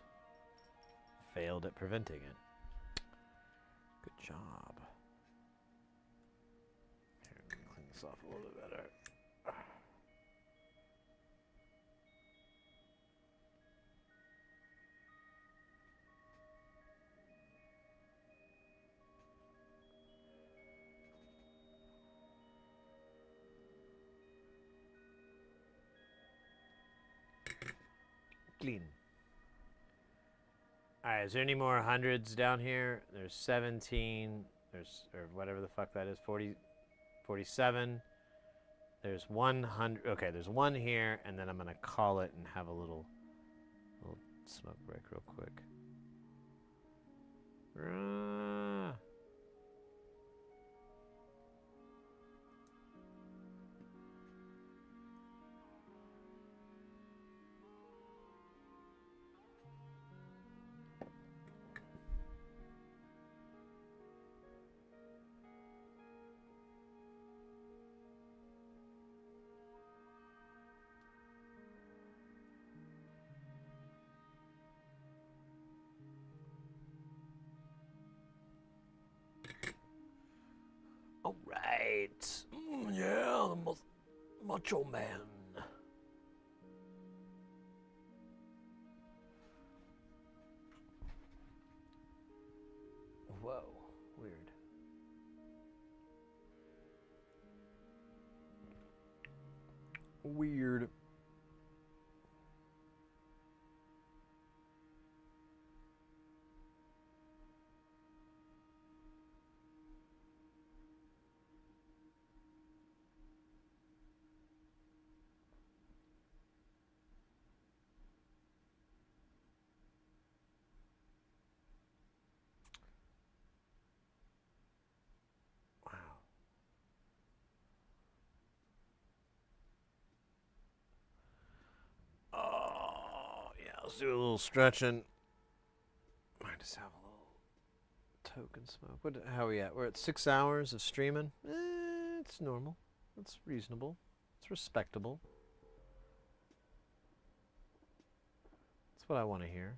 failed at preventing it. Good job. Here, let me clean this off a little bit better. Clean. Alright, is there any more hundreds down here? There's 17. There's, or whatever the fuck that is, 40, 47. There's 100. Okay, there's one here, and then I'm going to call it and have a little smoke break real quick. All right. Yeah, the Macho Man. Whoa, weird. Weird. Oh, yeah, let's do a little stretching. Just have a little token smoke. How are we at? We're at 6 hours of streaming. It's normal. It's reasonable. It's respectable. That's what I want to hear.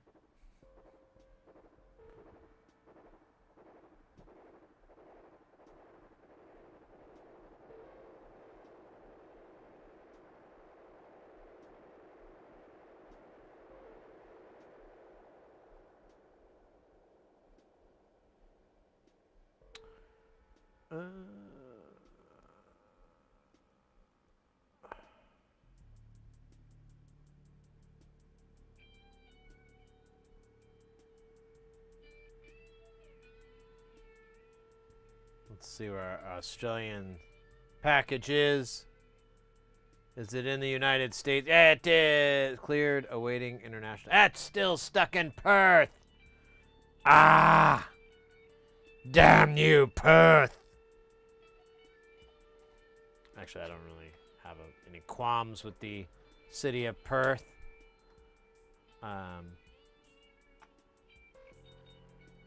Let's see where our Australian package is. Is it in the United States? Yeah, it is. Cleared, awaiting international. That's still stuck in Perth. Ah! Damn you, Perth! Actually, I don't really have any qualms with the city of Perth.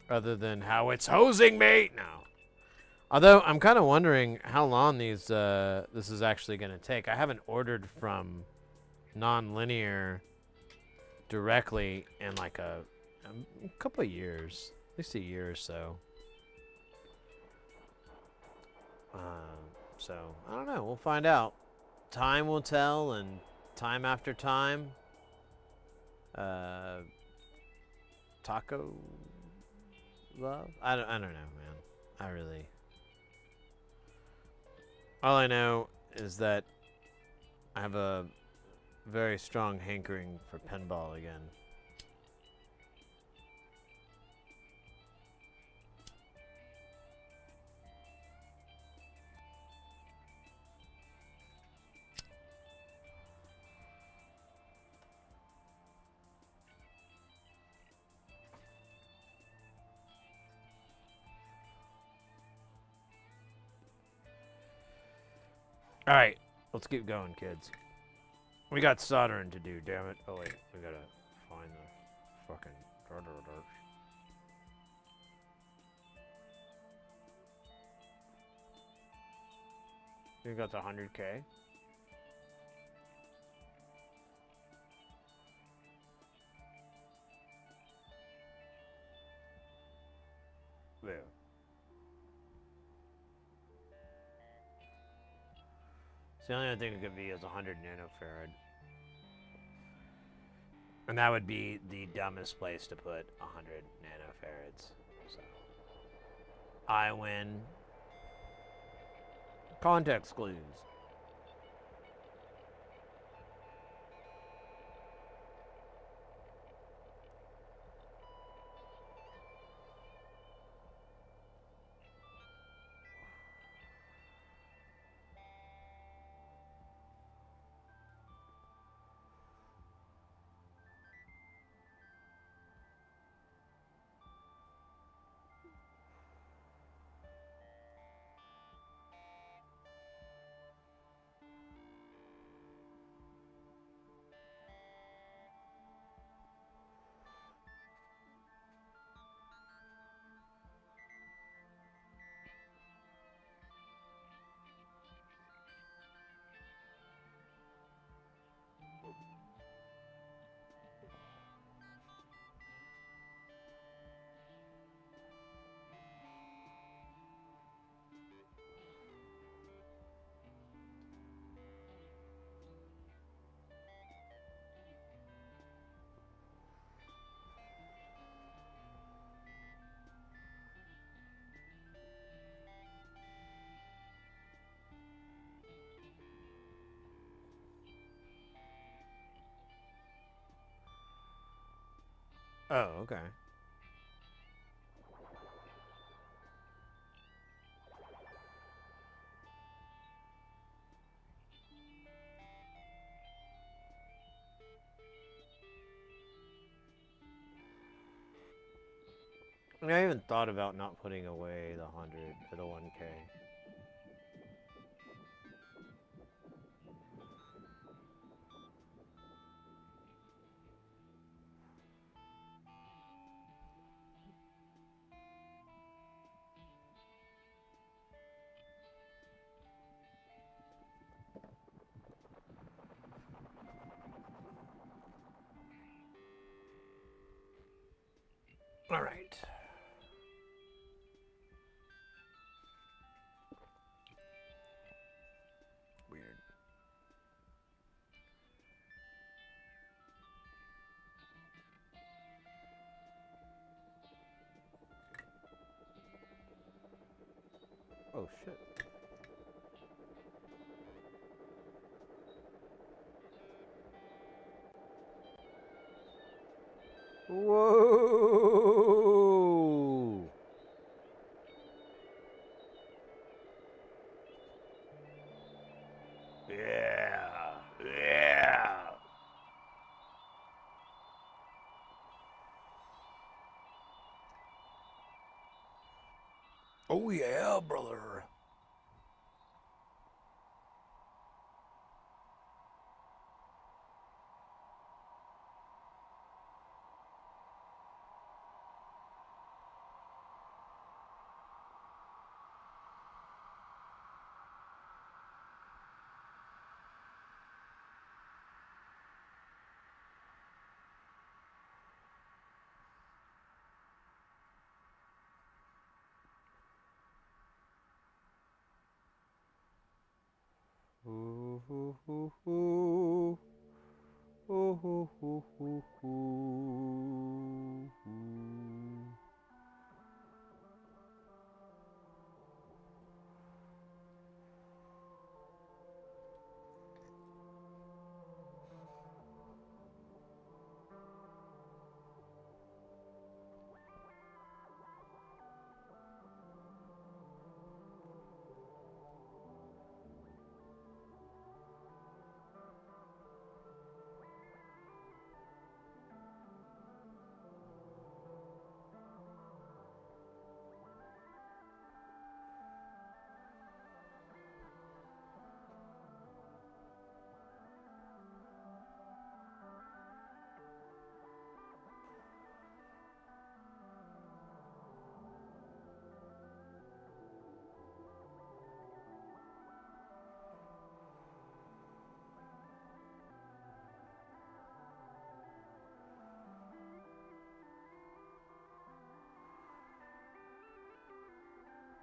Other than how it's hosing me. No. Although, I'm kind of wondering how long this is actually going to take. I haven't ordered from non-linear directly in like a couple of years. At least a year or so. So, I don't know. We'll find out. Time will tell, and time after time. Taco love? I don't know, man. I really... All I know is that I have a very strong hankering for pinball again. All right, let's keep going, kids. We got soldering to do, damn it. Oh, wait, we gotta find the fucking dirt. You got the 100K? There. The only other thing it could be is 100 nanofarad. And that would be the dumbest place to put 100 nanofarads. So I win. Context clues. Oh, okay. I mean, I even thought about not putting away the 100 or the 1K. All right. Weird. Oh shit. Whoa! Yeah, yeah. Oh yeah, brother. Ooh, ooh, ooh, ooh. Ooh, ooh, ooh, ooh, ooh, ooh.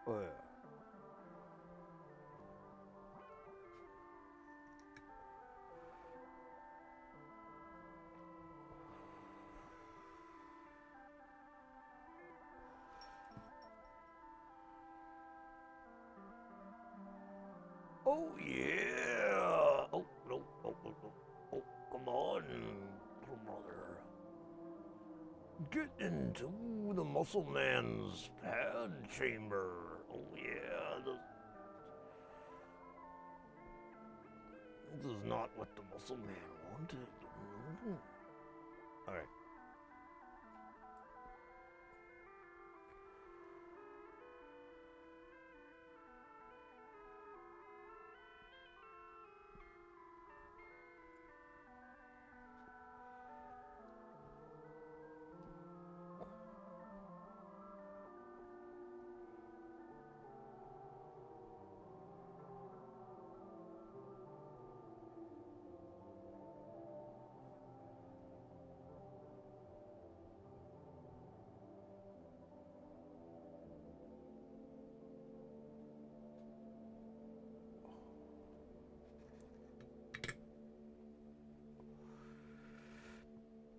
Oh, yeah. Oh yeah! Oh no! Oh, oh, oh, oh! Come on, little brother. Get into the muscle man's pad chamber. Oh yeah! This is not what the muscle man wanted. All right.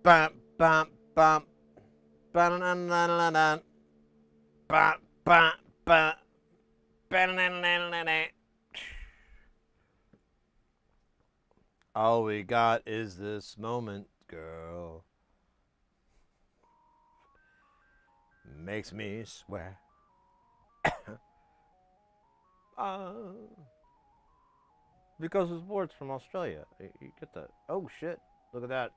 Bam, bam, bam, bam, bam, bam, bam, bam, bam, bam, bam. All we got is this moment, girl. Makes me swear. uh, because his board's from Australia. You get that. Oh shit. Look at that.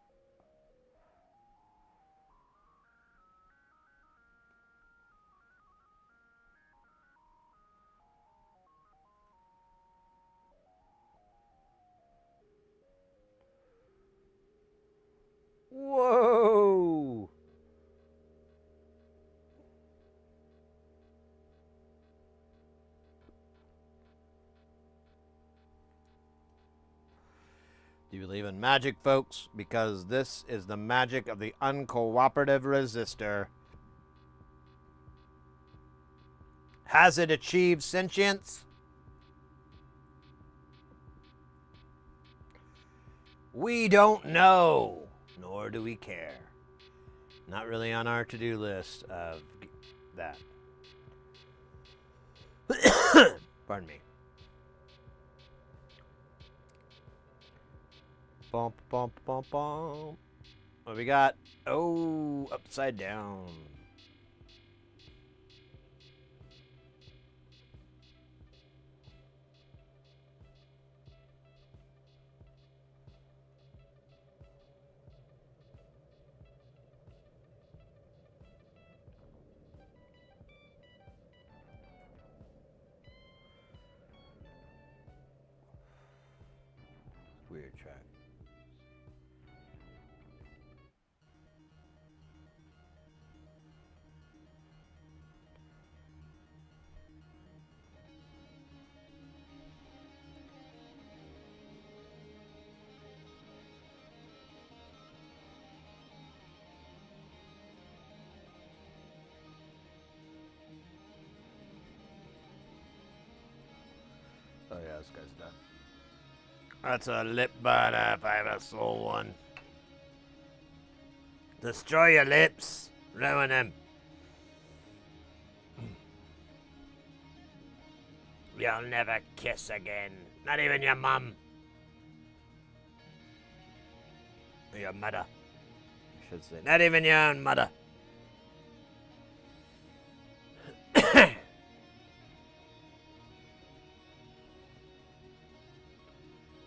Whoa! Do you believe in magic, folks? Because this is the magic of the uncooperative resistor. Has it achieved sentience? We don't know, nor do we care. Not really on our to-do list of that. Pardon me. Bump, bump, bump, bump. What we got? Oh, upside down. Weird track. Oh yeah, this guy's done. That's a lip burner if I ever saw one. Destroy your lips. Ruin them. You'll never kiss again. Not even your mum. Or your mother. I should say. Not even your own mother.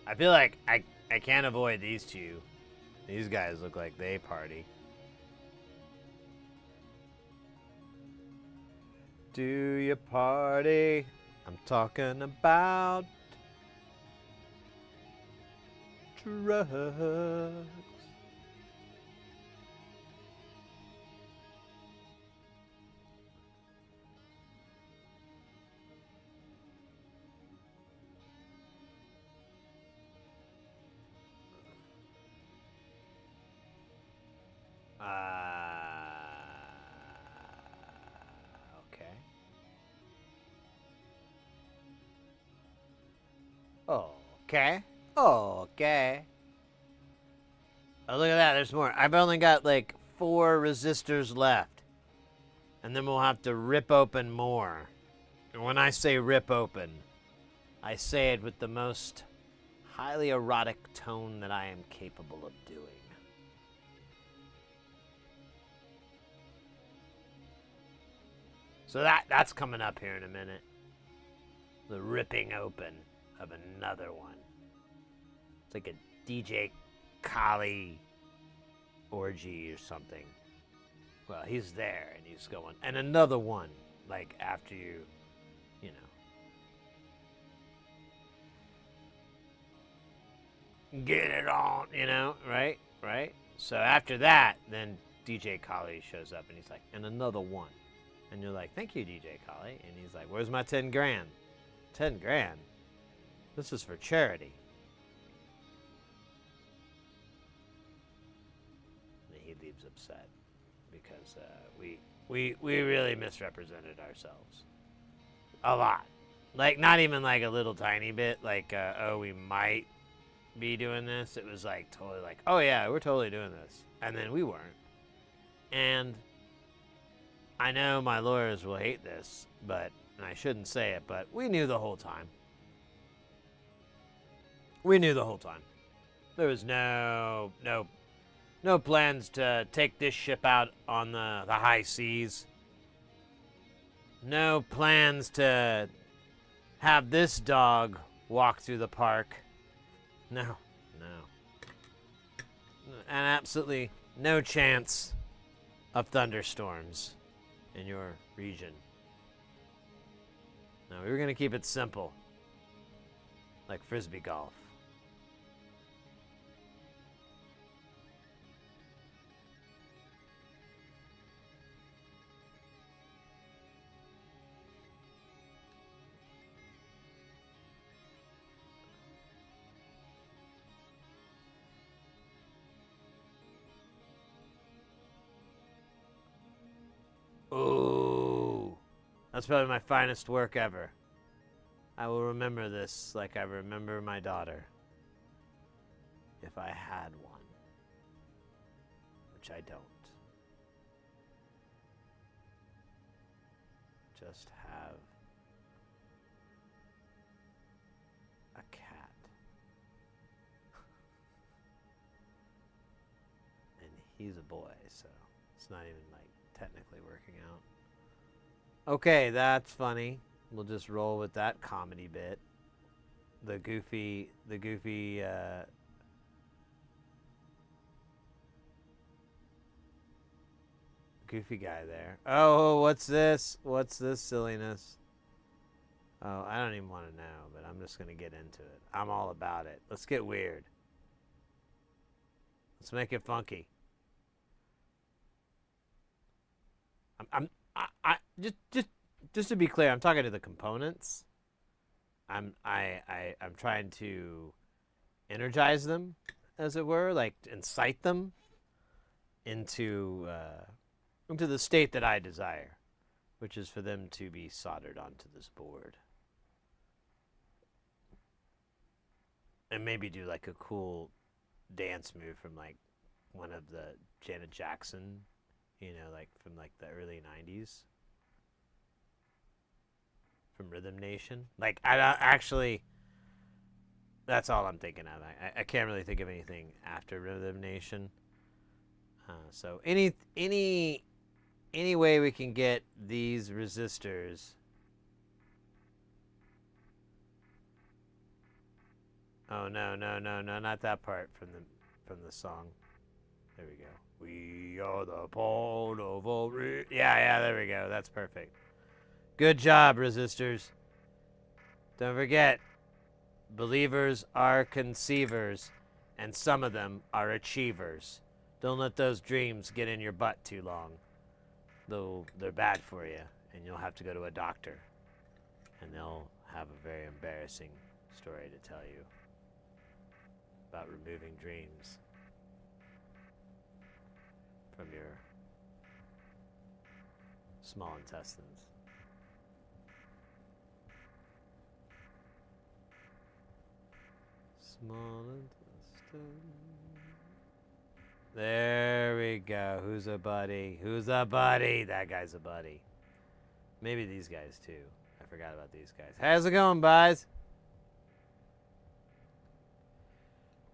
I feel like I can't avoid these two. These guys look like they party. Do you party? I'm talking about drugs. Okay. Okay. Okay. Oh, look at that. There's more. I've only got like 4 resistors left. And then we'll have to rip open more. And when I say rip open, I say it with the most highly erotic tone that I am capable of doing. So that's coming up here in a minute. The ripping open of another one. It's like a DJ Kali orgy or something. Well, he's there and he's going, and another one, like after you know. Get it on, right? Right? So after that, then DJ Kali shows up and he's like, and another one. And you're like, thank you, DJ Kali. And he's like, where's my 10 grand? 10 grand? This is for charity. And he leaves upset because we really misrepresented ourselves. A lot. Like, not even like a little tiny bit, like, oh, we might be doing this. It was like totally like, oh yeah, we're totally doing this. And then we weren't. And I know my lawyers will hate this, and I shouldn't say it, but we knew the whole time. We knew the whole time. There was no plans to take this ship out on the high seas. No plans to have this dog walk through the park. No. And absolutely no chance of thunderstorms in your region. No, we were going to keep it simple. Like Frisbee golf. Ooh. That's probably my finest work ever. I will remember this like I remember my daughter. If I had one. Which I don't. Just have a cat. And he's a boy, so it's not even like technically working out. Okay, that's funny. We'll just roll with that comedy bit. The goofy guy there. Oh, what's this? What's this silliness? Oh, I don't even want to know, but I'm just going to get into it. I'm all about it. Let's get weird. Let's make it funky. I just to be clear, I'm talking to the components. I'm trying to energize them, as it were, like incite them into the state that I desire, which is for them to be soldered onto this board. And maybe do like a cool dance move from like one of the Janet Jackson, like from like the early 90s. From Rhythm Nation. Like, I actually, that's all I'm thinking of. I can't really think of anything after Rhythm Nation. So any way we can get these resistors. Oh no, not that part from the song. There we go. We are the portable. Yeah, there we go. That's perfect. Good job, resistors. Don't forget, believers are conceivers, and some of them are achievers. Don't let those dreams get in your butt too long. Though they're bad for you, and you'll have to go to a doctor. And they'll have a very embarrassing story to tell you about removing dreams from your small intestines. Small intestine. There we go. Who's a buddy? Who's a buddy? That guy's a buddy. Maybe these guys too. I forgot about these guys. How's it going, boys?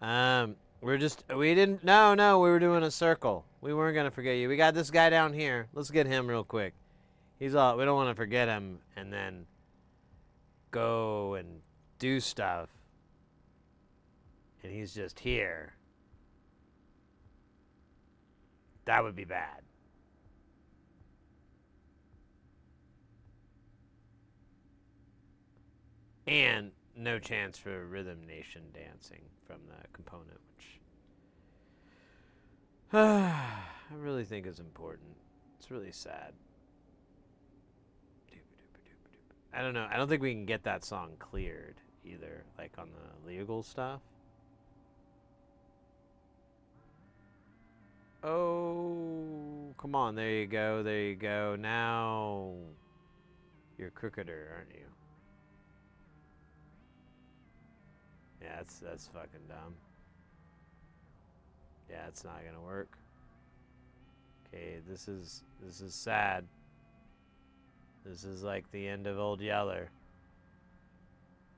We were doing a circle. We weren't gonna forget you. We got this guy down here. Let's get him real quick. We don't want to forget him and then go and do stuff. And he's just here. That would be bad. And no chance for Rhythm Nation dancing from the component, which I really think is important. It's really sad. I don't know. I don't think we can get that song cleared either, like on the legal stuff. Oh, come on. There you go. There you go. Now you're a cricketer, aren't you? Yeah, that's fucking dumb. Yeah, it's not gonna work. Okay, this is sad. This is like the end of Old Yeller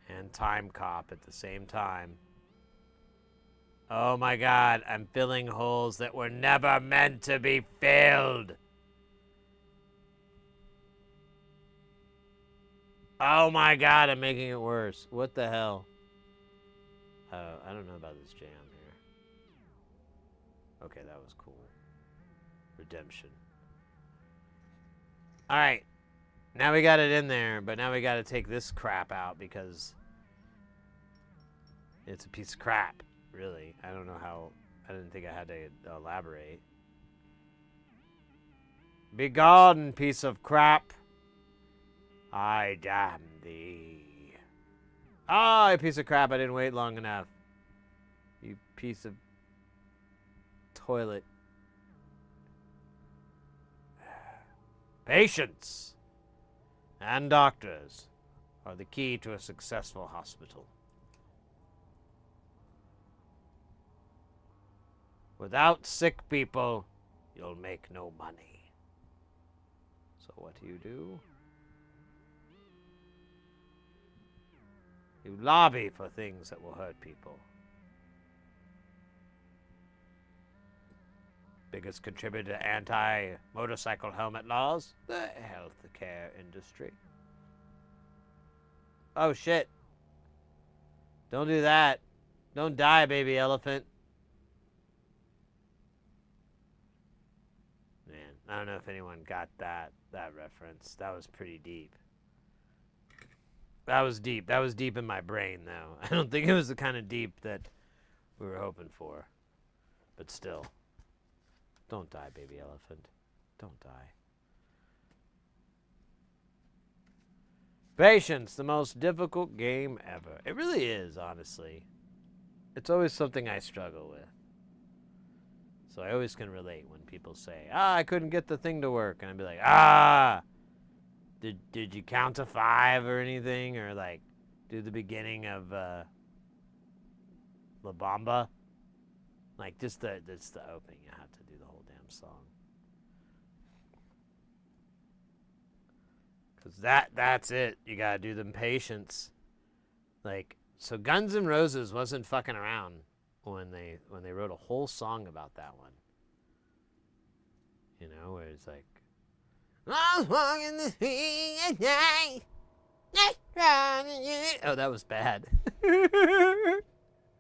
and Time Cop at the same time. Oh my God, I'm filling holes that were never meant to be filled. Oh my God, I'm making it worse. What the hell? I don't know about this jam here. Okay, that was cool. Redemption. Alright. Now we got it in there, but now we got to take this crap out because it's a piece of crap, really. I don't know how... I didn't think I had to elaborate. Be gone, piece of crap. I damn thee. Ah, you piece of crap, I didn't wait long enough. You piece of toilet. Patience. and doctors are the key to a successful hospital. Without sick people, you'll make no money. So what do? You lobby for things that will hurt people. Biggest contributor to anti-motorcycle helmet laws? The healthcare industry. Oh shit. Don't do that. Don't die, baby elephant. Man, I don't know if anyone got that reference. That was pretty deep. That was deep. That was deep in my brain, though. I don't think it was the kind of deep that we were hoping for. But still. Don't die, baby elephant. Don't die. Patience, the most difficult game ever. It really is, honestly. It's always something I struggle with. So I always can relate when people say, I couldn't get the thing to work. And I'd be like, did you count to 5 or anything? Or like, do the beginning of La Bamba? Like, just the opening. You have to do the whole damn song. Because that's it. You gotta do them Patience. Like, so Guns N' Roses wasn't fucking around when they wrote a whole song about that one. You know, where it's like, I was walking the street at night. Oh, that was bad.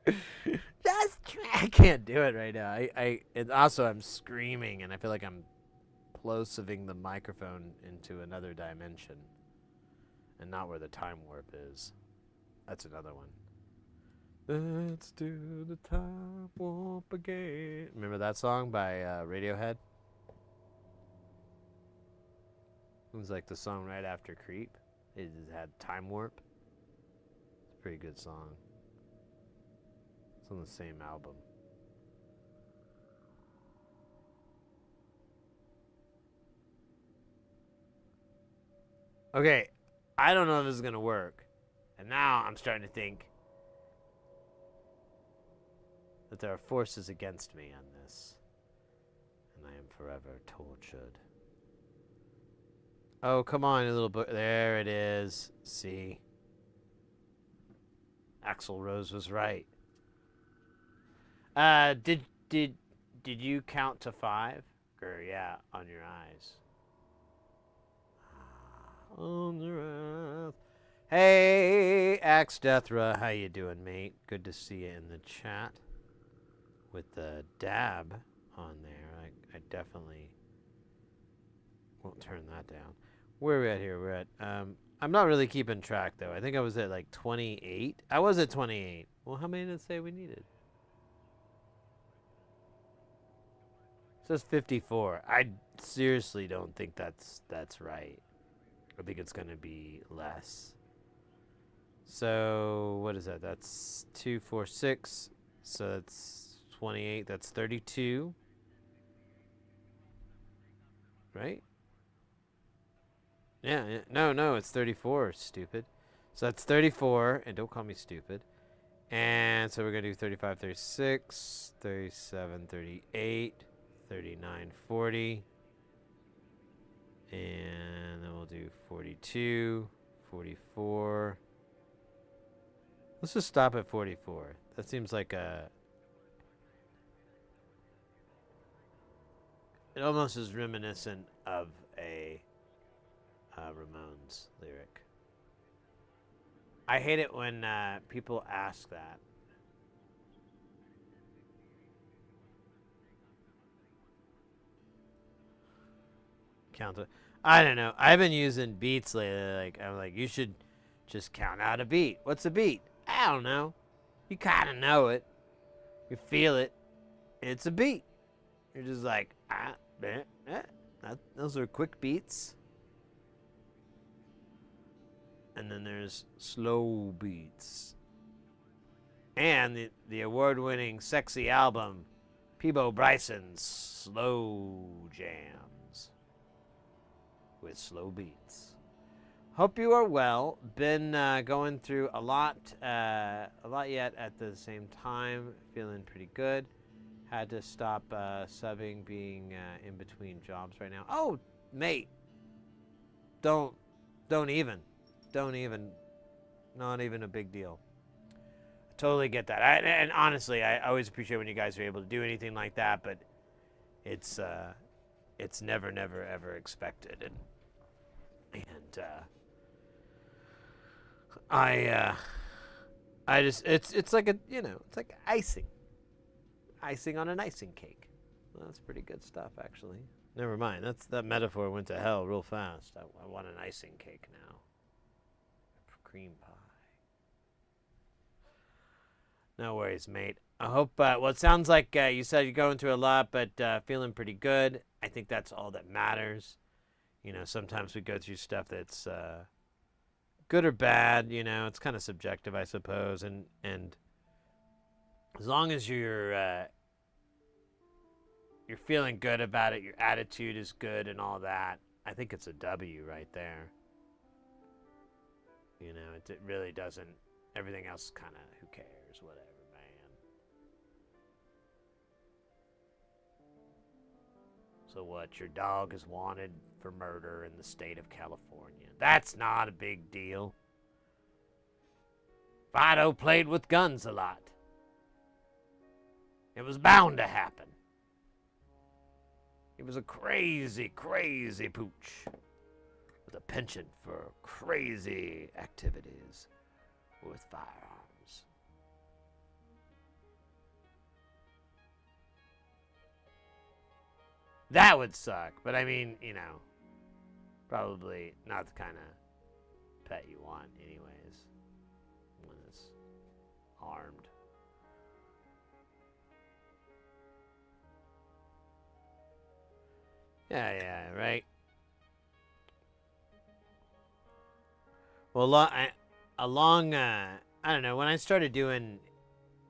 I can't do it right now. And also I'm screaming and I feel like I'm plosiving the microphone into another dimension and not where the time warp is. That's another one. Let's do the time warp again. Remember that song by Radiohead? It was like the song right after Creep. It had Time Warp. It's a pretty good song. It's on the same album. Okay, I don't know if this is going to work. And now I'm starting to think that there are forces against me on this. And I am forever tortured. Oh, come on, you little boy. There it is. See? Axl Rose was right. Did you count to 5? Or yeah, on your eyes. On your eyes. Hey, Axe Deathra, how you doing, mate? Good to see you in the chat. With the dab on there, I definitely won't turn that down. Where are we at here? We're at, I'm not really keeping track, though. I think I was at, like, 28. I was at 28. Well, how many did it say we needed? It says 54. I seriously don't think that's right. I think it's going to be less. So, what is that? That's 2, 4, 6. So that's 28. That's 32. Right? Yeah. No, it's 34, stupid. So that's 34, and don't call me stupid. And so we're going to do 35, 36, 37, 38, 39, 40. And then we'll do 42, 44. Let's just stop at 44. That seems like a... It almost is reminiscent of a Ramones lyric. I hate it when people ask that. Count it. I don't know. I've been using beats lately. Like, I'm like, you should just count out a beat. What's a beat? I don't know. You kind of know it. You feel it. It's a beat. You're just like, those are quick beats. And then there's slow beats. And the award-winning sexy album, Peebo Bryson's Slow Jams. With slow beats. Hope you are well. Been going through a lot yet at the same time. Feeling pretty good. Had to stop subbing, being in between jobs right now. Oh, mate, don't even. Not even a big deal. Totally get that. And honestly, I always appreciate when you guys are able to do anything like that, but it's never ever expected. And I just it's like it's like icing on an icing cake. Well, that's pretty good stuff, actually. Never mind. That metaphor went to hell real fast. I want an icing cake now. Cream pie. No worries, mate. I hope. Well, it sounds like you said you're going through a lot, but feeling pretty good. I think that's all that matters. Sometimes we go through stuff that's good or bad. It's kind of subjective, I suppose. And as long as you're feeling good about it, your attitude is good, and all that, I think it's a W right there. It really doesn't. Everything else kind of, who cares, whatever, man. So what? Your dog is wanted for murder in the state of California. That's not a big deal. Fido played with guns a lot. It was bound to happen. He was a crazy pooch with a penchant for crazy activities with firearms. That would suck, but I mean, probably not the kind of pet you want anyways, when it's armed. Yeah, right. Well, I don't know, when I started doing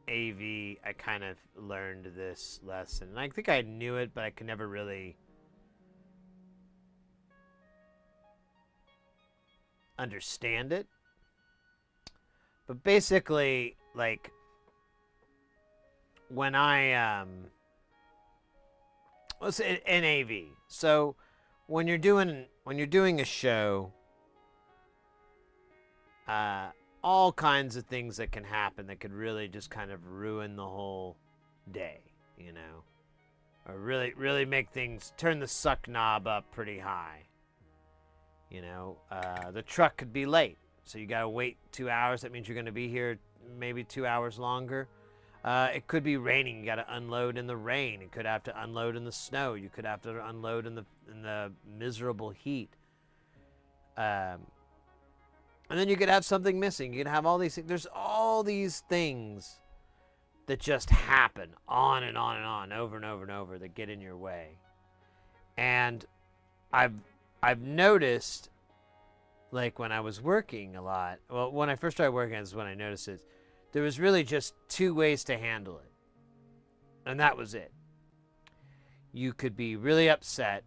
AV, I kind of learned this lesson. And I think I knew it, but I could never really understand it. But basically, like, when I let's say in AV. So when you're doing a show, all kinds of things that can happen that could really just kind of ruin the whole day, or really make things, turn the suck knob up pretty high. The truck could be late, so you gotta wait 2 hours. That means you're gonna be here maybe 2 hours longer. It could be raining. You gotta unload in the rain. You could have to unload in the snow. You could have to unload in the miserable heat. And then you could have something missing. You could have all these things. There's all these things that just happen on and on and on, over and over and over, that get in your way. And I've noticed, like, when I was working a lot, well, when I first started working, is when I noticed it, there was really just two ways to handle it. And that was it. You could be really upset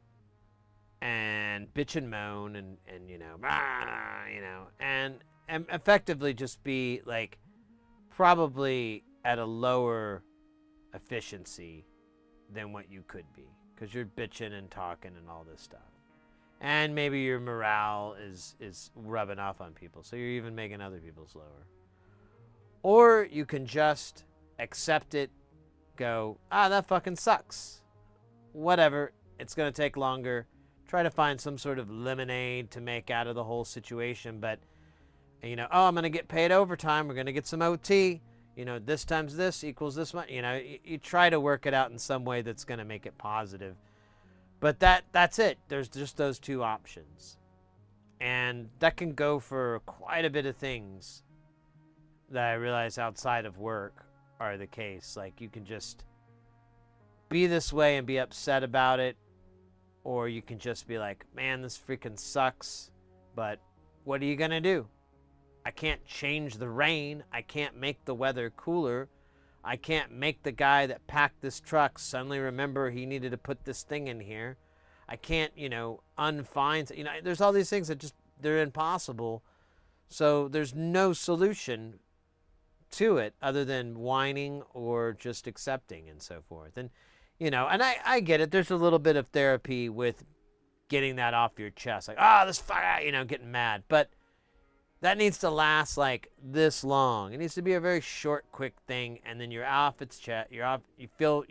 and bitch and moan and and effectively just be, like, probably at a lower efficiency than what you could be, because you're bitching and talking and all this stuff. And maybe your morale is rubbing off on people, so you're even making other people slower. Or you can just accept it, go, that fucking sucks. Whatever, it's going to take longer. Try to find some sort of lemonade to make out of the whole situation, but, I'm going to get paid overtime. We're going to get some OT. This times this equals this much. You try to work it out in some way that's going to make it positive. But that's it. There's just those two options. And that can go for quite a bit of things that I realize outside of work are the case. Like, you can just be this way and be upset about it, or you can just be like, man, this freaking sucks, but what are you gonna do? I can't change the rain. I can't make the weather cooler. I can't make the guy that packed this truck suddenly remember he needed to put this thing in here. I can't, unfind, there's all these things that just they're impossible. So there's no solution to it other than whining or just accepting and so forth. And, you know, and I get it. There's a little bit of therapy with getting that off your chest. Like, this fire, you know, getting mad. But that needs to last like this long. It needs to be a very short, quick thing. And then you're off its chest. You're off. You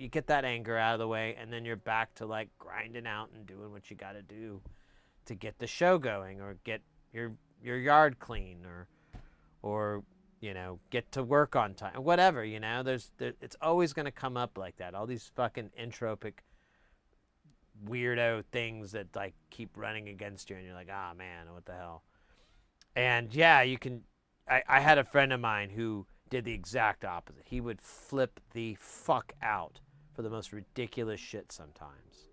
get that anger out of the way. And then you're back to like grinding out and doing what you got to do to get the show going or get your yard clean or you know, get to work on time, whatever, you know, it's always going to come up like that. All these fucking entropic weirdo things that like keep running against you and you're like, man, what the hell? And yeah, you can, I had a friend of mine who did the exact opposite. He would flip the fuck out for the most ridiculous shit sometimes.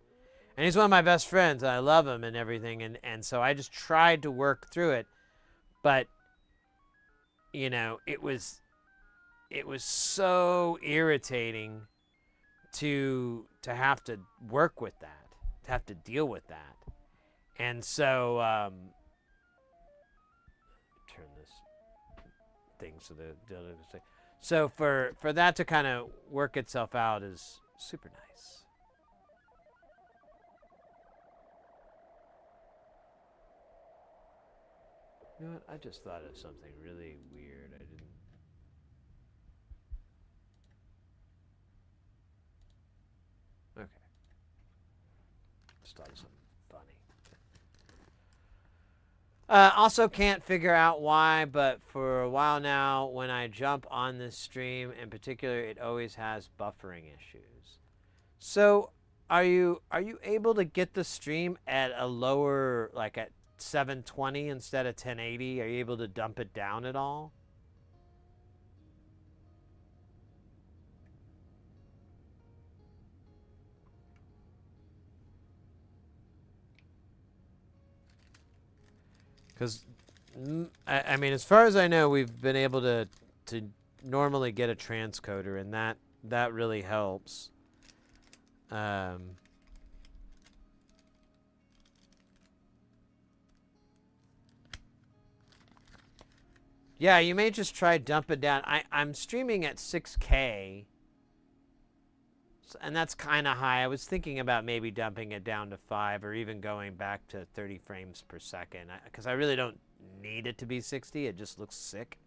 And he's one of my best friends. I love him and everything. And so I just tried to work through it. But, you know, it was so irritating to have to work with that, to have to deal with that. And so, turn this thing so the other thing. So for that to kind of work itself out is super nice. You know what? I just thought of something really weird. I didn't. Okay. Just thought of something funny. Also can't figure out why, but for a while now, when I jump on this stream in particular, it always has buffering issues. So are you able to get the stream at a lower, like at 720 instead of 1080? Are you able to dump it down at all? Because I mean, as far as I know, we've been able to normally get a transcoder, and that really helps. Yeah, you may just try dump it down. I'm streaming at 6K, and that's kind of high. I was thinking about maybe dumping it down to 5 or even going back to 30 frames per second, because I really don't need it to be 60. It just looks sick.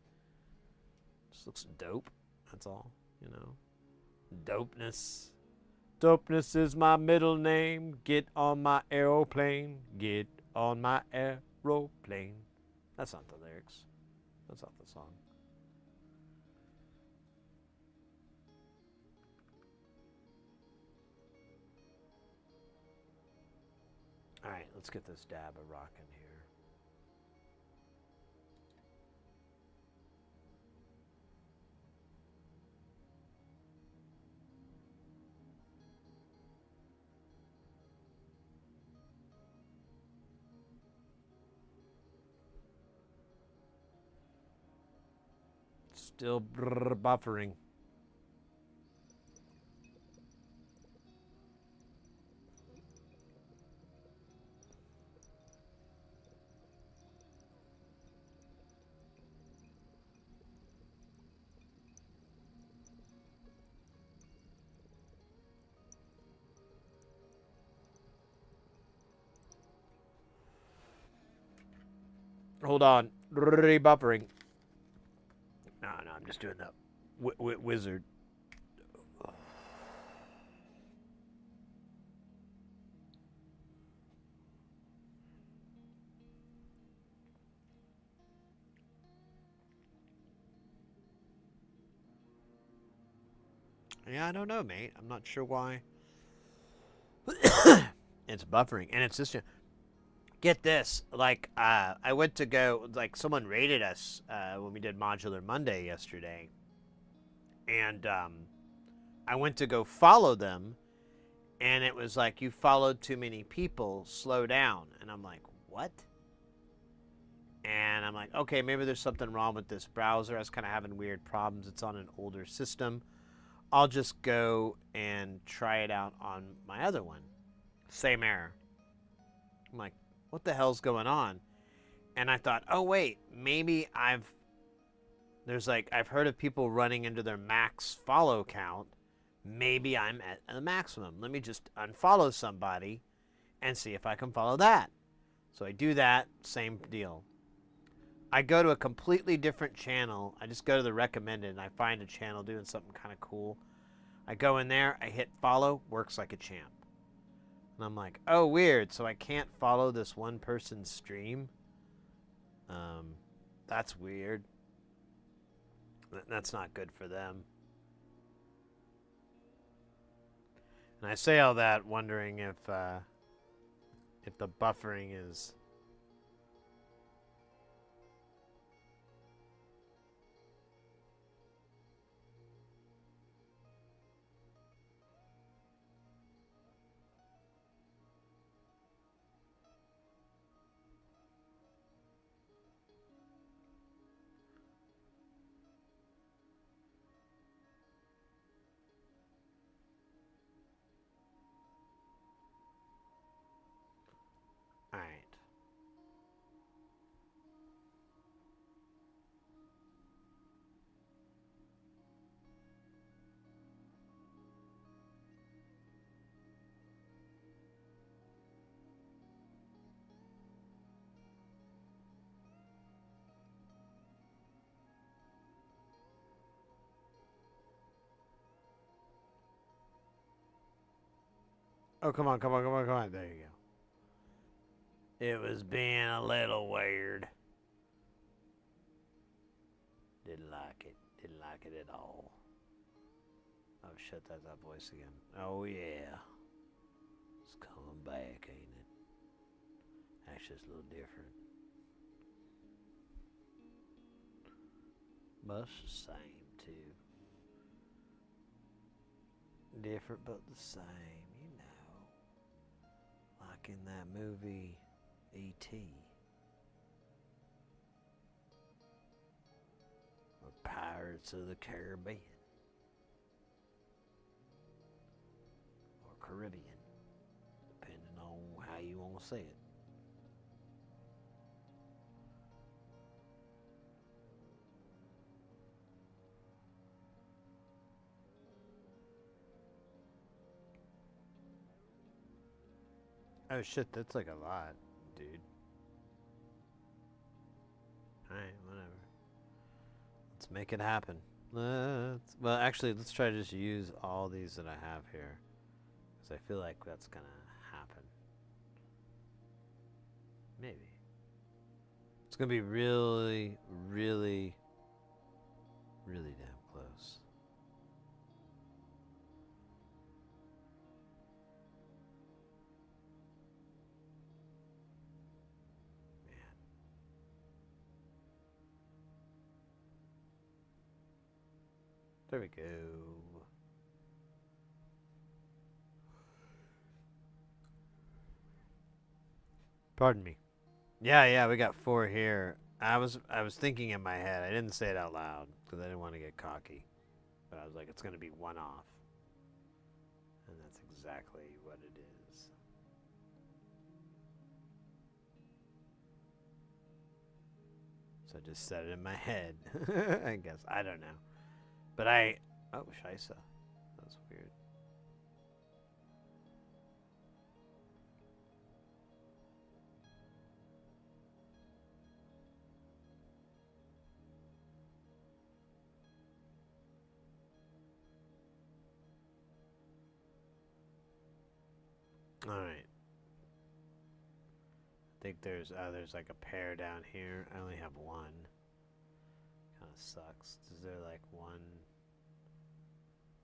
It just looks dope. That's all, you know. Dopeness. Dopeness is my middle name. Get on my aeroplane. Get on my aeroplane. That's not the lyrics. That's not the song. All right, let's get this dab of rock in here. Still buffering. Hold on. Rebuffering. No, I'm just doing the wizard. Yeah, I don't know, mate. I'm not sure why. It's buffering, and it's just. Get this, like, I went to go, like, someone raided us when we did Modular Monday yesterday. And I went to go follow them, and it was like, you followed too many people, slow down. And I'm like, what? And I'm like, okay, maybe there's something wrong with this browser. I was kind of having weird problems. It's on an older system. I'll just go and try it out on my other one. Same error. I'm like, what the hell's going on? And I thought, oh wait, maybe I've heard of people running into their max follow count. Maybe I'm at the maximum. Let me just unfollow somebody and see if I can follow that. So I do that, same deal. I go to a completely different channel. I just go to the recommended and I find a channel doing something kind of cool. I go in there, I hit follow, works like a champ. And I'm like, oh, weird. So I can't follow this one person's stream? That's weird. That's not good for them. And I say all that wondering if the buffering is... All right. Oh, come on, come on, come on, come on. There you go. It was being a little weird. Didn't like it. Didn't like it at all. Oh, shit, that's that voice again. Oh, yeah. It's coming back, ain't it? Actually, it's a little different. But it's the same, too. Different, but the same, you know. Like in that movie, E.T. Or Pirates of the Caribbean. Or Caribbean. Depending on how you want to say it. Oh shit, that's like a lot, dude. Alright, whatever. Let's make it happen. Well, actually, let's try to just use all these that I have here. Because I feel like that's gonna happen. Maybe. It's gonna be really, really, really damn close. There we go. Pardon me. Yeah, we got 4 here. I was thinking in my head. I didn't say it out loud because I didn't want to get cocky. But I was like, it's going to be 1 off. And that's exactly what it is. So I just said it in my head. I guess. I don't know. But oh, Shisa. That's weird. All right. I think there's like a pair down here. I only have 1. Kind of sucks. Is there like 1?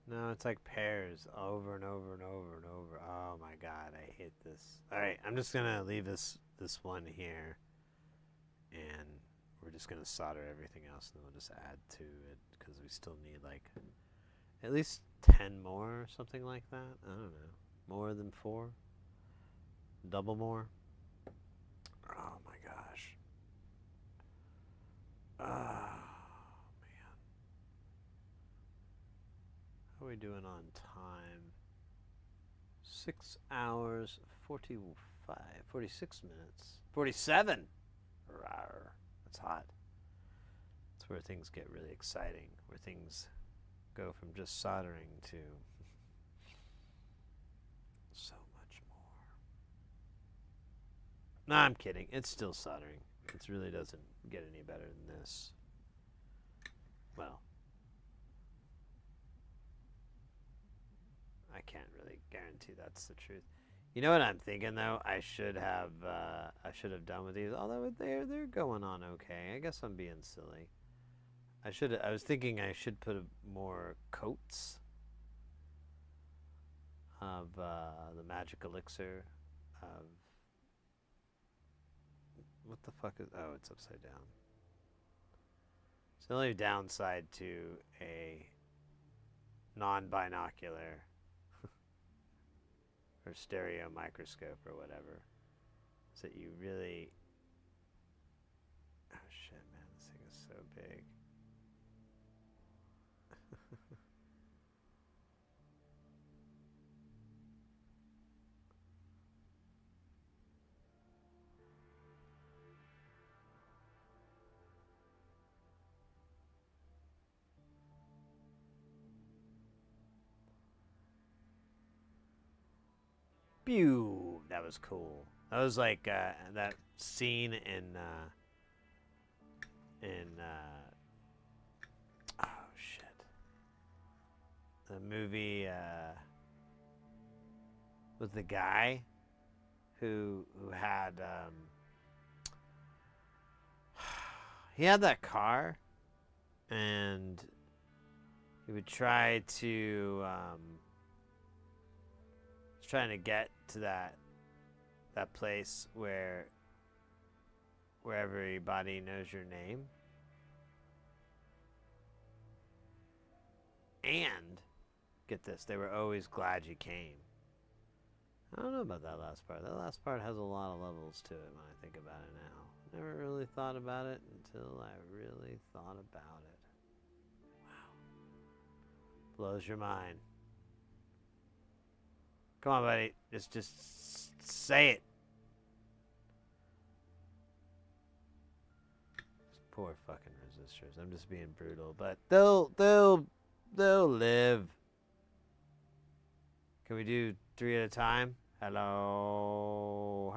No, it's like pairs over and over and over and over. Oh my god, I hate this. Alright, I'm just gonna leave this one here. And we're just gonna solder everything else and then we'll just add to it. Because we still need like at least 10 more or something like that. I don't know. More than 4? Double more? Oh my gosh. How are we doing on time? 6 hours, 46 minutes. 47! Rawr. That's hot. That's where things get really exciting, where things go from just soldering to so much more. No, I'm kidding. It's still soldering. It really doesn't get any better than this. Well, I can't really guarantee that's the truth. You know what I'm thinking though? I should have done with these. Although they're going on okay. I guess I'm being silly. I was thinking I should put more coats of the magic elixir of what the fuck is? Oh, it's upside down. It's the only downside to a non-binocular or stereo microscope or whatever is that you really... Oh shit, man, this thing is so big. Pew! That was cool. That was like that scene in oh shit, the movie with the guy who had he had that car and he would try to trying to get to that place where everybody knows your name. And get this, they were always glad you came. I don't know about that last part. That last part has a lot of levels to it when I think about it now. Never really thought about it until I really thought about it. Wow. Blows your mind. Come on, buddy. Just say it. These poor fucking resistors. I'm just being brutal, but they'll live. Can we do 3 at a time? Hello.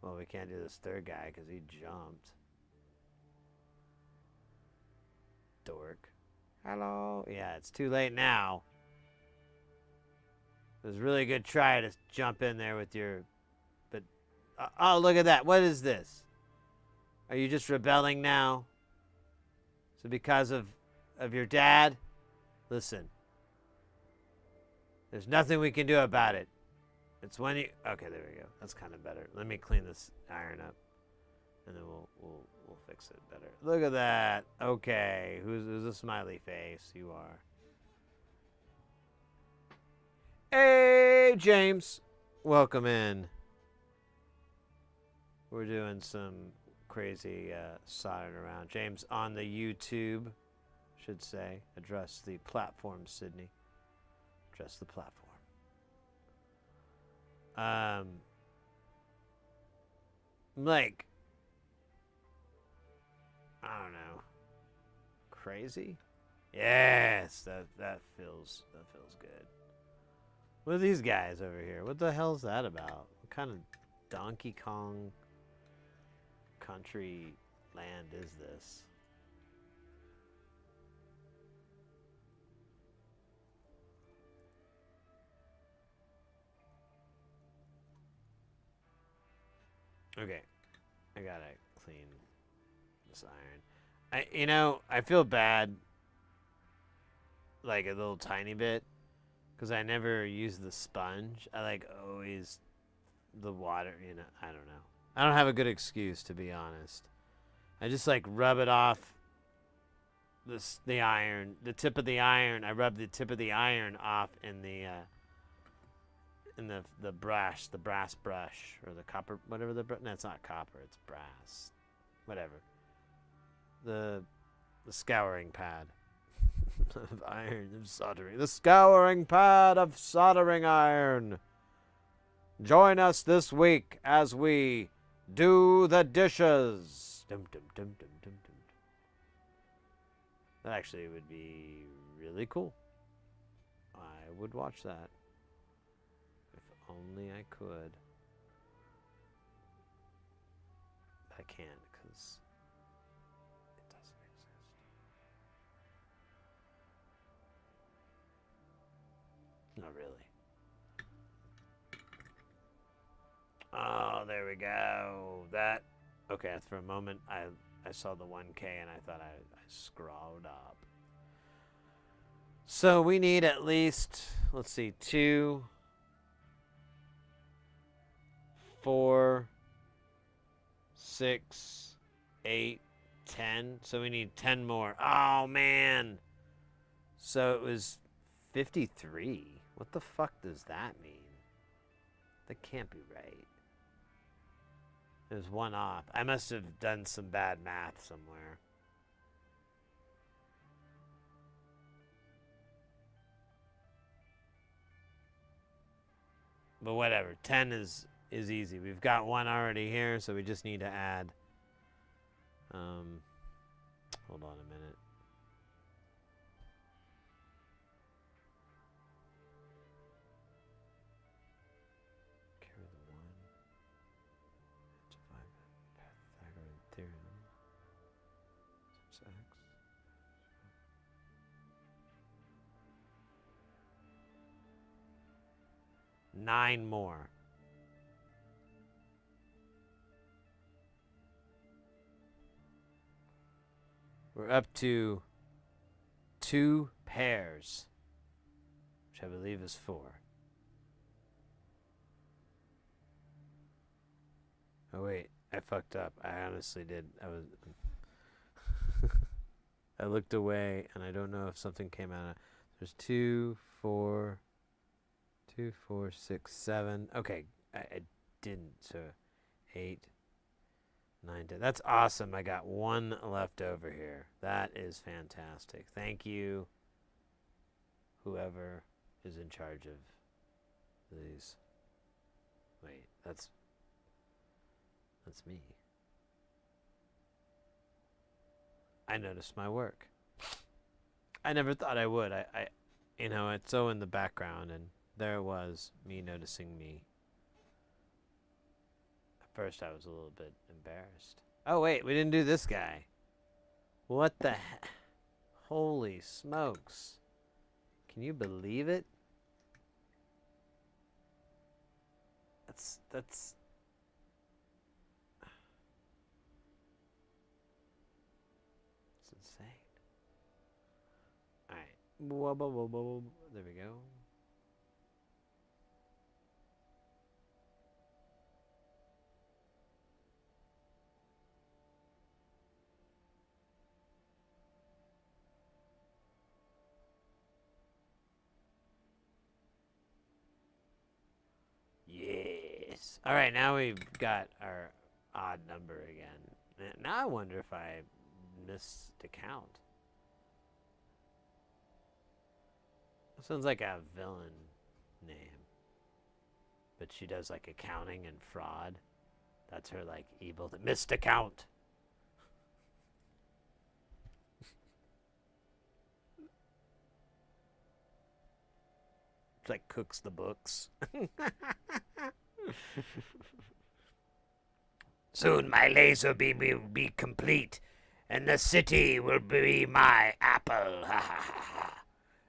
Well, we can't do this third guy because he jumped. Dork. Hello. Yeah, it's too late now. It was a really good try to jump in there with your... But... oh, look at that. What is this? Are you just rebelling now? So because of your dad? Listen. There's nothing we can do about it. It's when you... Okay, there we go. That's kind of better. Let me clean this iron up. And then we'll fix it better. Look at that. Okay. Who's a smiley face? You are. Hey, James. Welcome in. We're doing some crazy soldering around. James on the YouTube, should say. Address the platform, Sydney. Address the platform. Like... I don't know. Crazy? Yes, that feels good. What are these guys over here? What the hell is that about? What kind of Donkey Kong country land is this? Okay, I gotta clean this iron. I feel bad, like a little tiny bit, because I never use the sponge. I always the water. I don't know. I don't have a good excuse, to be honest. I just rub it off the iron, the tip of the iron. I rub the tip of the iron off in the brass brush, or the copper, whatever no, it's not copper, it's brass, whatever. The scouring pad of iron, of soldering. The scouring pad of soldering iron. Join us this week as we do the dishes. Dum, dum, dum, dum, dum, dum. That actually would be really cool. I would watch that. If only I could. But I can't because it doesn't exist. Not really. Oh, there we go. That. Okay, for a moment, I saw the 1K and I thought I scrolled up. So we need at least, let's see, 2, 4, 6, 8, 10. So we need 10 more. Oh, man. So it was 53. What the fuck does that mean? That can't be right. There's one off. I must have done some bad math somewhere. But whatever. 10 is easy. We've got one already here, so we just need to add. Hold on a minute. Carry the 1. Pythagorean theorem. Times x. 9 more. We're up to 2 pairs, which I believe is 4. Oh wait, I fucked up. I honestly did. I looked away, and I don't know if something came out. There's 2, 4, 6, 7. Okay, I didn't. So 8, 9, 10. That's awesome. I got 1 left over here. That is fantastic. Thank you, whoever is in charge of these. Wait, that's me. I noticed my work. I never thought I would. I it's so in the background, and there it was, me noticing me. At first, I was a little bit embarrassed. Oh, wait, we didn't do this guy. What the heck? Holy smokes. Can you believe it? That's... It's insane. Alright. There we go. Yes. All right, now we've got our odd number again. Now I wonder if I missed a count. Sounds like a villain name. But she does like accounting and fraud. That's her like evil. Missed a count. It's like cooks the books. Soon my laser beam will be complete, and the city will be my apple.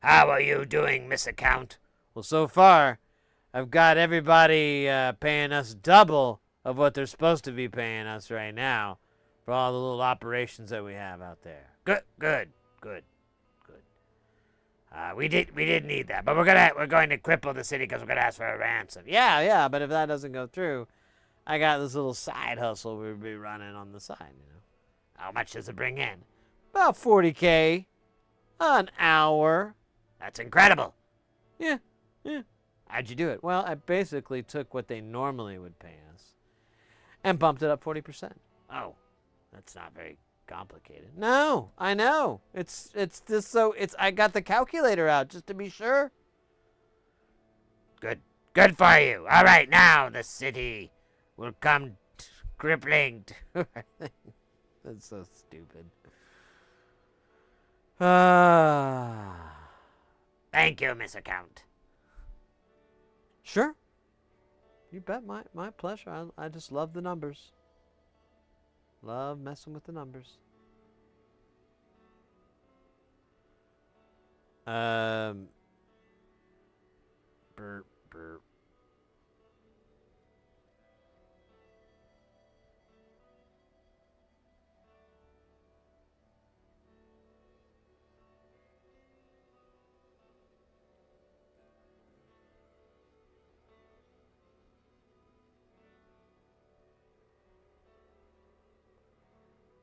How are you doing, Miss Account? Well, so far, I've got everybody paying us double of what they're supposed to be paying us right now for all the little operations that we have out there. Good. We did need that, but we're going to cripple the city because we're gonna ask for a ransom. Yeah, but if that doesn't go through, I got this little side hustle we'll be running on the side. How much does it bring in? About 40K an hour. That's incredible. Yeah. How'd you do it? Well, I basically took what they normally would pay us and bumped it up 40%. Oh, that's not very complicated. No, I know. It's just so I got the calculator out just to be sure. Good. Good for you. All right, now the city will come crippling. That's so stupid. Thank you, Mr. Count. Sure. You bet. My pleasure. I just love the numbers. Love messing with the numbers. Burp, burp.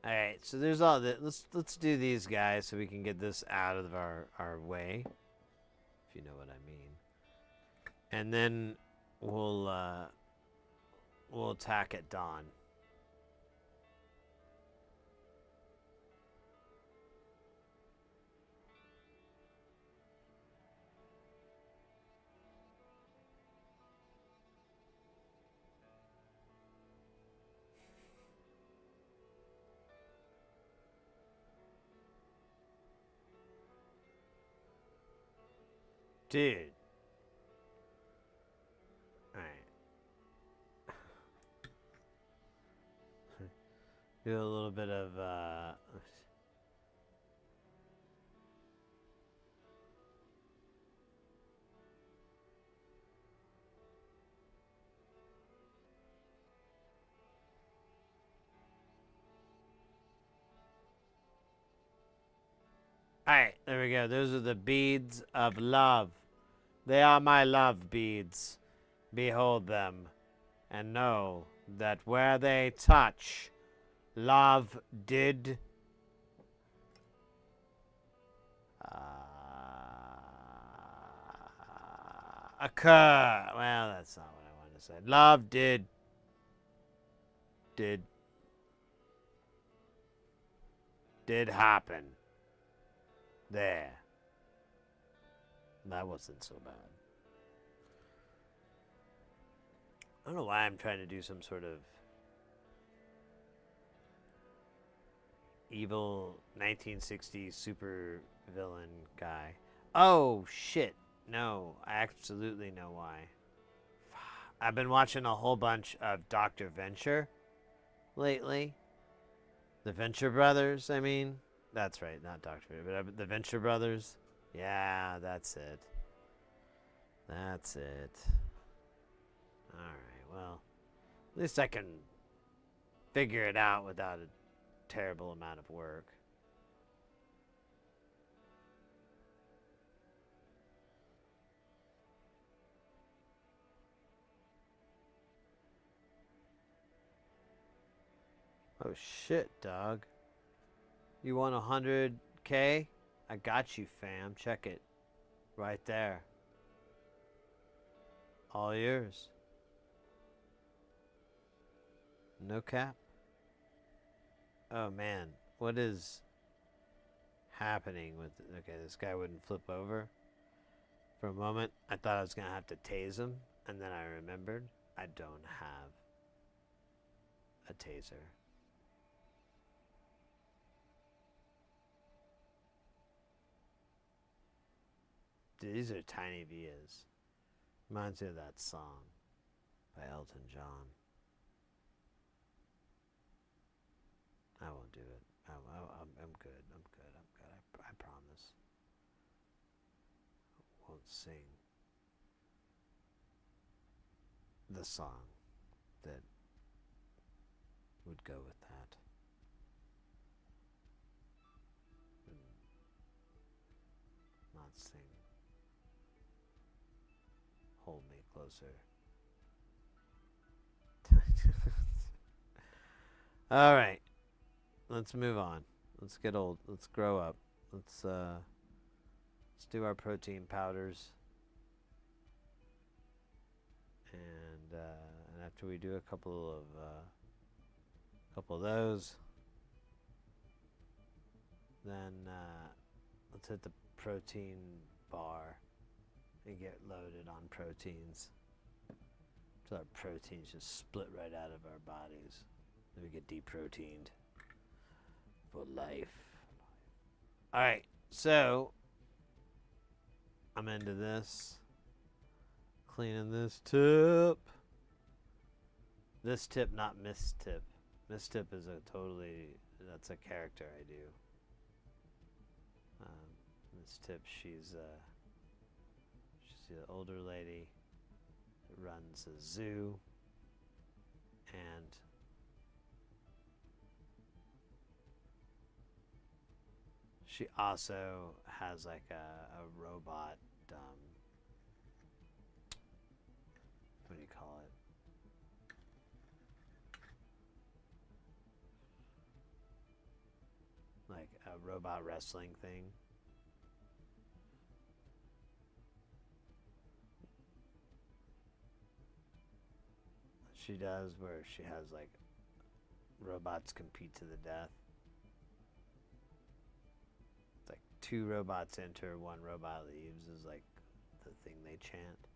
All right, so there's all that. Let's do these guys so we can get this out of our way, if you know what I mean. And then we'll attack at dawn. Dude. Alright. Do a little bit of, Alright, there we go. Those are the beads of love. They are my love beads. Behold them, and know that where they touch, love did occur. Well, that's not what I wanted to say. Love did happen. There. That wasn't so bad. I don't know why I'm trying to do some sort of evil 1960s super villain guy. Oh, shit. No, I absolutely know why. I've been watching a whole bunch of Dr. Venture lately. The Venture Brothers, I mean. That's right, not Dr. Venture, but the Venture Brothers. Yeah, that's it. That's it. Alright, well, at least I can figure it out without a terrible amount of work. Oh shit, dog. You want 100K? I got you, fam. Check it. Right there. All yours. No cap. Oh man, what is happening with... Okay, this guy wouldn't flip over. For a moment, I thought I was going to have to tase him, and then I remembered I don't have a taser. Dude, these are tiny Vias. Reminds me of that song by Elton John. I won't do it. I'm good. I'm good. I'm good. I promise. Won't sing the song that would go with that. Not sing. Hold me closer. All right. Let's move on. Let's get old. Let's grow up. Let's do our protein powders. And after we do a couple of those, then let's hit the protein bar and get loaded on proteins. So our proteins just split right out of our bodies. Then we get deproteined for life. Alright, so I'm into this. Cleaning this tip. This tip, not Miss Tip. Miss Tip is that's a character I do. Miss Tip, she's an older lady that runs a zoo, and she also has like a robot, what do you call it? Like a robot wrestling thing. She does, where she has like robots compete to the death. It's like 2 robots enter, 1 robot leaves is like the thing they chant.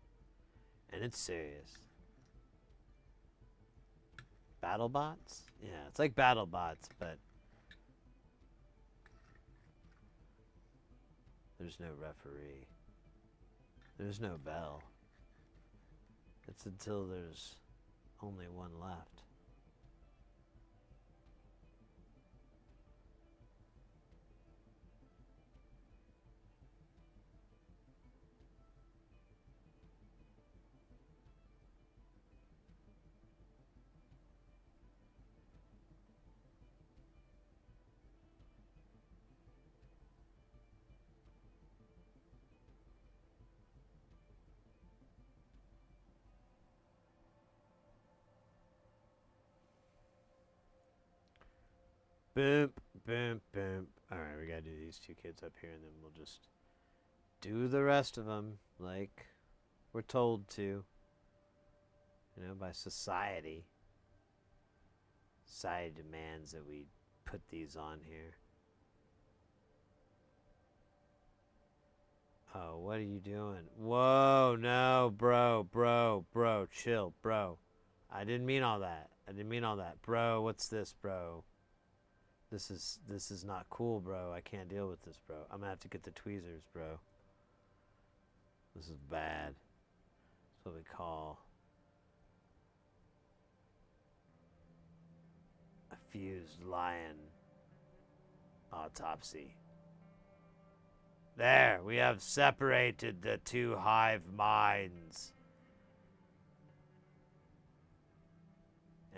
And it's serious. BattleBots? Yeah, it's like BattleBots, but there's no referee. There's no bell. It's until there's only 1 left. Boom, boom, boom. Alright, we gotta do these 2 kids up here, and then we'll just do the rest of them like we're told to. You know, by society. Society demands that we put these on here. Oh, what are you doing? Whoa, no, bro, chill, bro. I didn't mean all that. Bro, what's this, bro? This is not cool, bro. I can't deal with this, bro. I'm gonna have to get the tweezers, bro. This is bad. That's what we call a fused lion autopsy. There, we have separated the 2 hive minds.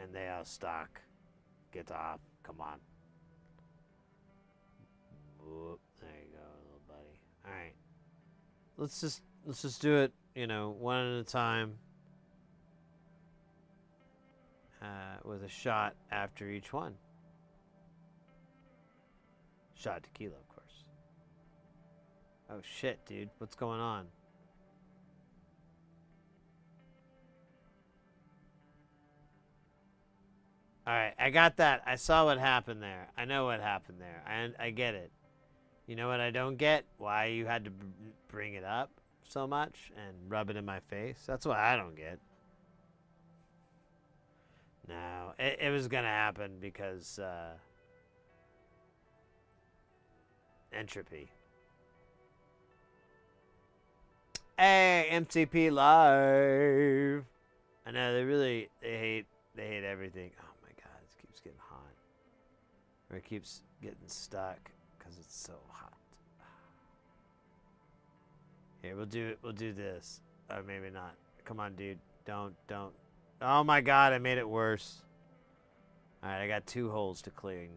And they are stuck. Get off. Come on. Whoop. There you go, little buddy. Alright. Let's just do it, you know, one at a time. With a shot after each one. Shot tequila, of course. Oh shit, dude. What's going on? Alright, I got that. I saw what happened there. I know what happened there. I get it. You know what I don't get? Why you had to bring it up so much and rub it in my face? That's what I don't get. No, it was gonna happen because entropy. Hey, MCP live. I know they hate everything. Oh my god, it keeps getting hot. Or it keeps getting stuck because it's so hot. Here, we'll do this. Or maybe not. Come on, dude. Don't. Oh my god, I made it worse. Alright, I got 2 holes to clean.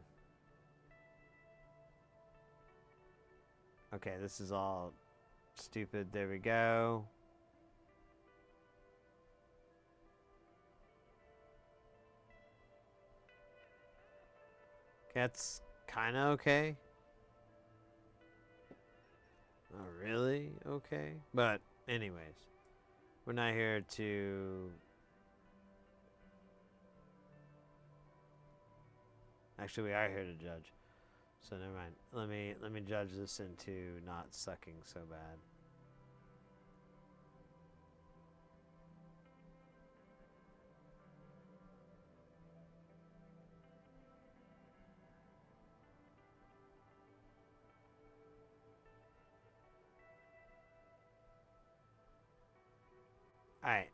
Okay, this is all stupid. There we go. That's kind of okay. Not really okay. But anyways, we're not here to... Actually, we are here to judge. So never mind. Let me judge this into not sucking so bad. Alright.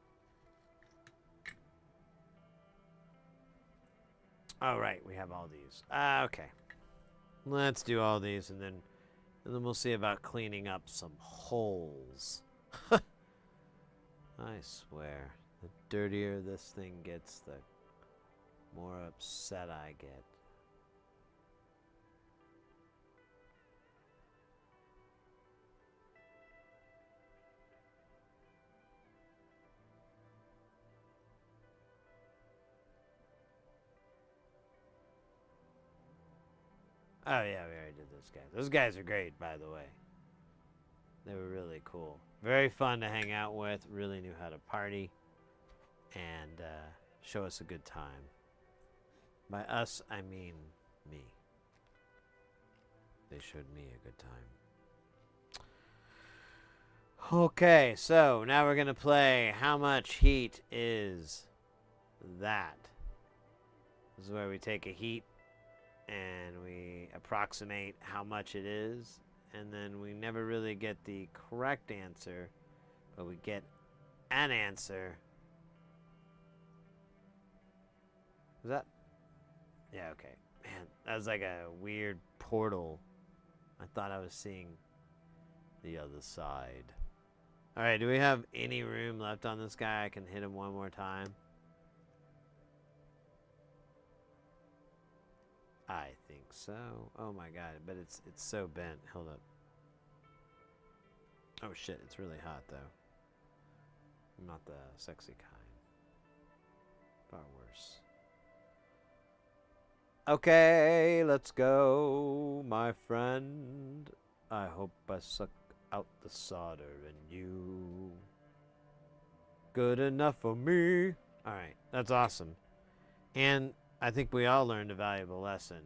Oh, right. We have all these. Okay. Let's do all these, and then we'll see about cleaning up some holes. I swear. The dirtier this thing gets, the more upset I get. Oh yeah, we already did those guys. Those guys are great, by the way. They were really cool. Very fun to hang out with. Really knew how to party. And show us a good time. By us, I mean me. They showed me a good time. Okay, so now we're going to play How Much Heat Is That? This is where we take a heat and we approximate how much it is, and then we never really get the correct answer, but we get an answer. Is that? Yeah, okay. Man, that was like a weird portal. I thought I was seeing the other side. Alright, do we have any room left on this guy? I can hit him one more time. I think so. Oh my god, but it's so bent. Hold up. Oh shit, it's really hot though. I'm not the sexy kind. Far worse. Okay, let's go, my friend. I hope I suck out the solder in you. Good enough for me. Alright, that's awesome. And I think we all learned a valuable lesson.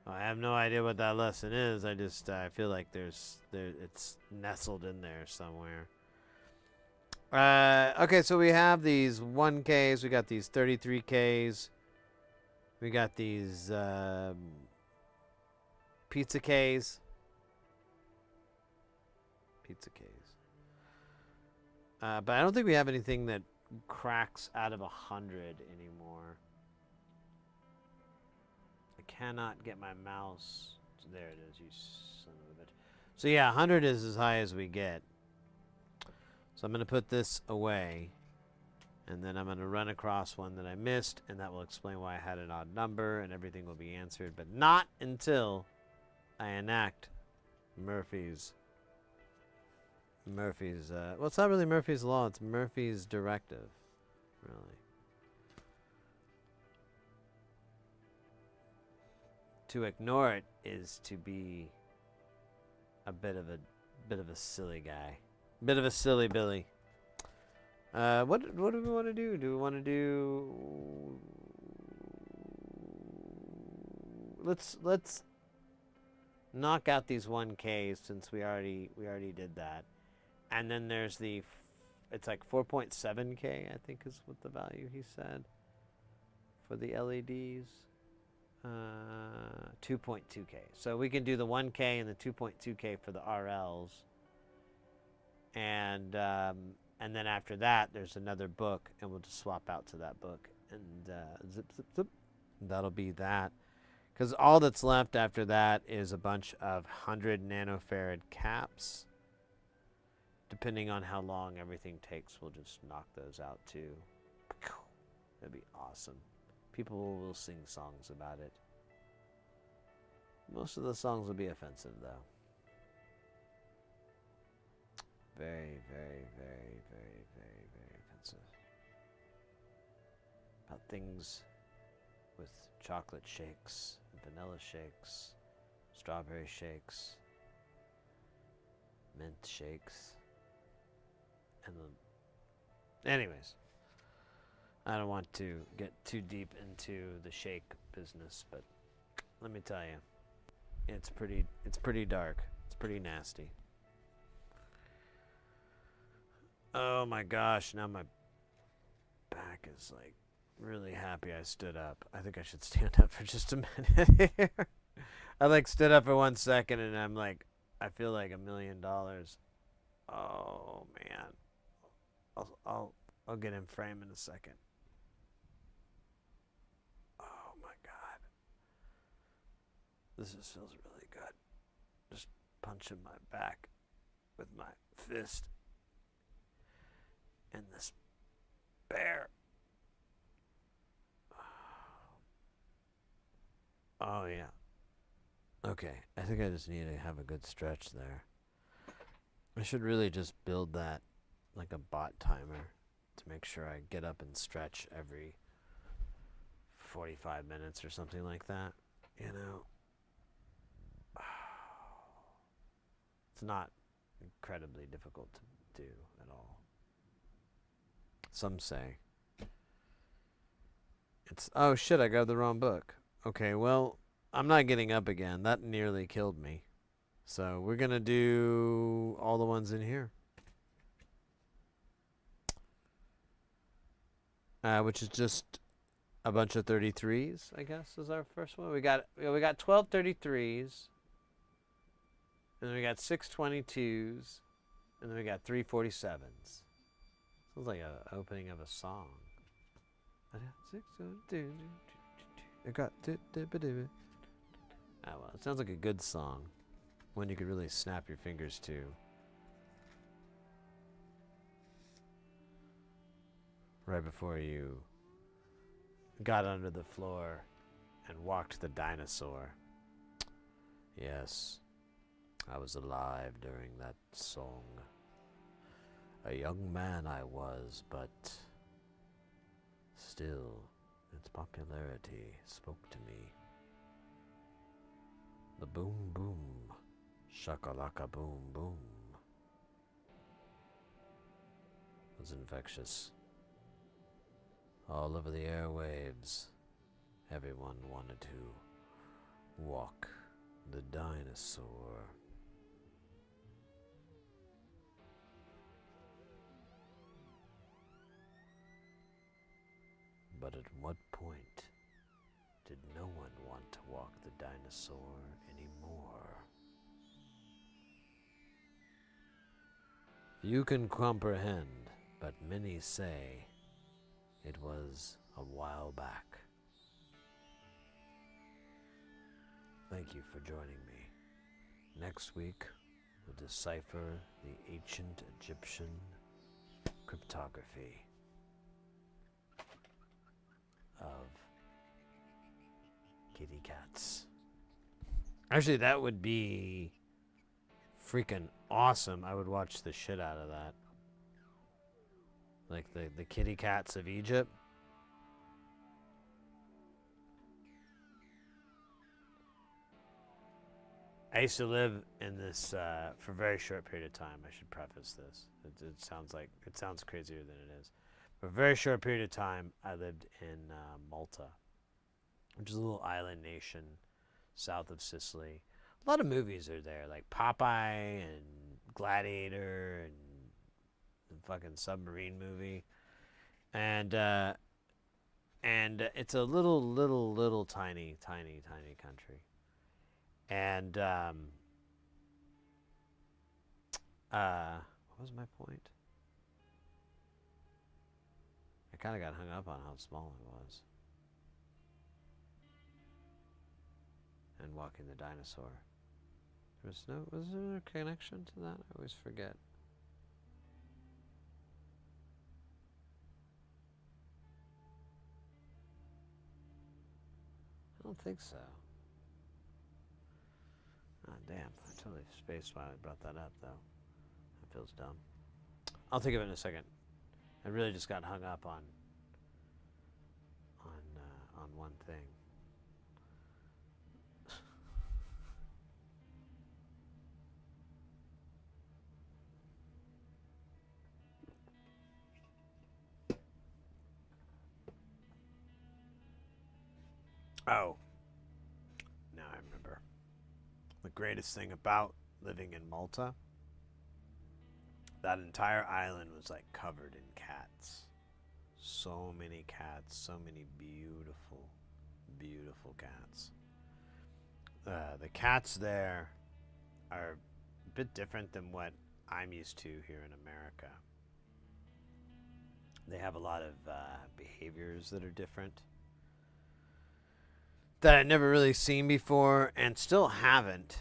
I have no idea what that lesson is. I feel like it's nestled in there somewhere. Okay, so we have these 1Ks. We got these 33Ks. We got these pizza Ks. Pizza Ks. But I don't think we have anything that cracks out of 100 anymore. I cannot get my mouse. There it is, you son of a bitch. So yeah, 100 is as high as we get. So I'm going to put this away. And then I'm going to run across one that I missed. And that will explain why I had an odd number. And everything will be answered. But not until I enact Murphy's... well, it's not really Murphy's Law. It's Murphy's Directive. Really. To ignore it is to be a bit of a silly guy. Bit of a silly Billy. What do we want to do? Do we want to do? Let's knock out these 1Ks since we already did that, and then there's it's like 4.7K I think is what the value he said for the LEDs. 2.2K. So we can do the 1K and the 2.2K for the RLs. And then after that, there's another book, and we'll just swap out to that book, and zip, zip, zip. That'll be that. Because all that's left after that is a bunch of 100 nanofarad caps. Depending on how long everything takes, we'll just knock those out too. That'd be awesome. People will sing songs about it. Most of the songs will be offensive, though. Very, very, very, very, very, very offensive. About things with chocolate shakes, vanilla shakes, strawberry shakes, mint shakes, and anyways, I don't want to get too deep into the shake business, but let me tell you, it's pretty dark. It's pretty nasty. Oh my gosh, now my back is like really happy I stood up. I think I should stand up for just a minute here. I like stood up for 1 second and I'm like, I feel like $1 million. Oh man. I'll get in frame in a second. Oh my god. This just feels really good. Just punching my back with my fist in this bear. Oh yeah. Okay, I think I just need to have a good stretch there. I should really just build that like a bot timer to make sure I get up and stretch every 45 minutes or something like that. You know? It's not incredibly difficult to do at all. Some say. It's, oh shit, I grabbed the wrong book. Okay, well, I'm not getting up again. That nearly killed me. So we're going to do all the ones in here. Which is just a bunch of 33s, I guess, is our first one. We got 12 33s. And then we got 6 22s. And then we got 3 47s. Sounds like an opening of a song. I got oh well, it sounds like a good song. One you could really snap your fingers to. Right before you got under the floor and walked the dinosaur. Yes, I was alive during that song. A young man I was, but still, its popularity spoke to me. The boom boom, shakalaka boom boom, was infectious. All over the airwaves, everyone wanted to walk the dinosaur. But at what point did no one want to walk the dinosaur anymore? Few can comprehend, but many say it was a while back. Thank you for joining me. Next week, we'll decipher the ancient Egyptian cryptography of kitty cats. Actually, that would be freaking awesome. I would watch the shit out of that. Like the kitty cats of Egypt. I used to live in this for a very short period of time. I should preface this. It sounds crazier than it is. For a very short period of time, I lived in Malta, which is a little island nation south of Sicily. A lot of movies are there, like Popeye and Gladiator and the fucking submarine movie, and it's a little tiny country, and what was my point? I kind of got hung up on how small it was. And walking the dinosaur. Was there a connection to that? I always forget. I don't think so. Ah, damn. I totally spaced why I brought that up, though. That feels dumb. I'll think of it in a second. I really just got hung up on one thing. Oh, now I remember. The greatest thing about living in Malta, that entire island was like covered in cats. So many cats, so many beautiful, beautiful cats. The cats there are a bit different than what I'm used to here in America. They have a lot of behaviors that are different that I've never really seen before and still haven't.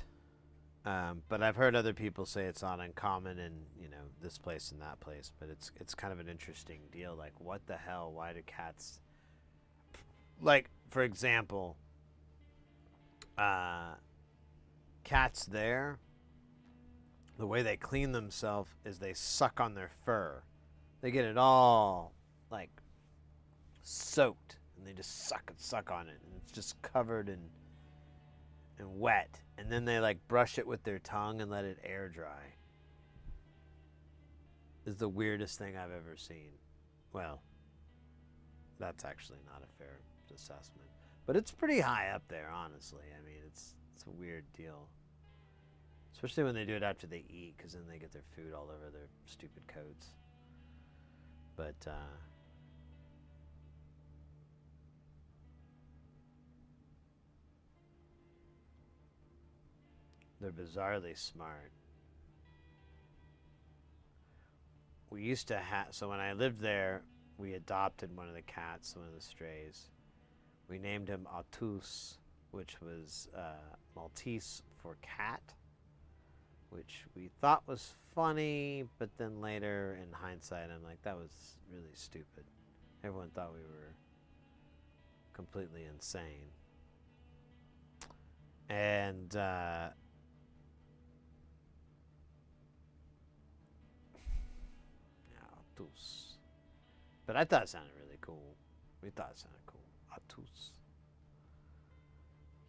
But I've heard other people say it's not uncommon in, you know, this place and that place. But it's kind of an interesting deal. Like, what the hell? Why do cats... Like, for example, cats there, the way they clean themselves is they suck on their fur. They get it all, like, soaked. And they just suck and suck on it. And it's just covered in wet. And then they, like, brush it with their tongue and let it air dry. Is the weirdest thing I've ever seen. Well, that's actually not a fair assessment. But it's pretty high up there, honestly. I mean, it's a weird deal. Especially when they do it after they eat, because then they get their food all over their stupid coats. But, they're bizarrely smart. We used to have... So when I lived there, we adopted one of the cats, one of the strays. We named him Atus, which was Maltese for cat, which we thought was funny, but then later, in hindsight, I'm like, that was really stupid. Everyone thought we were completely insane. And, Atus. But I thought it sounded really cool. We thought it sounded cool. Atus.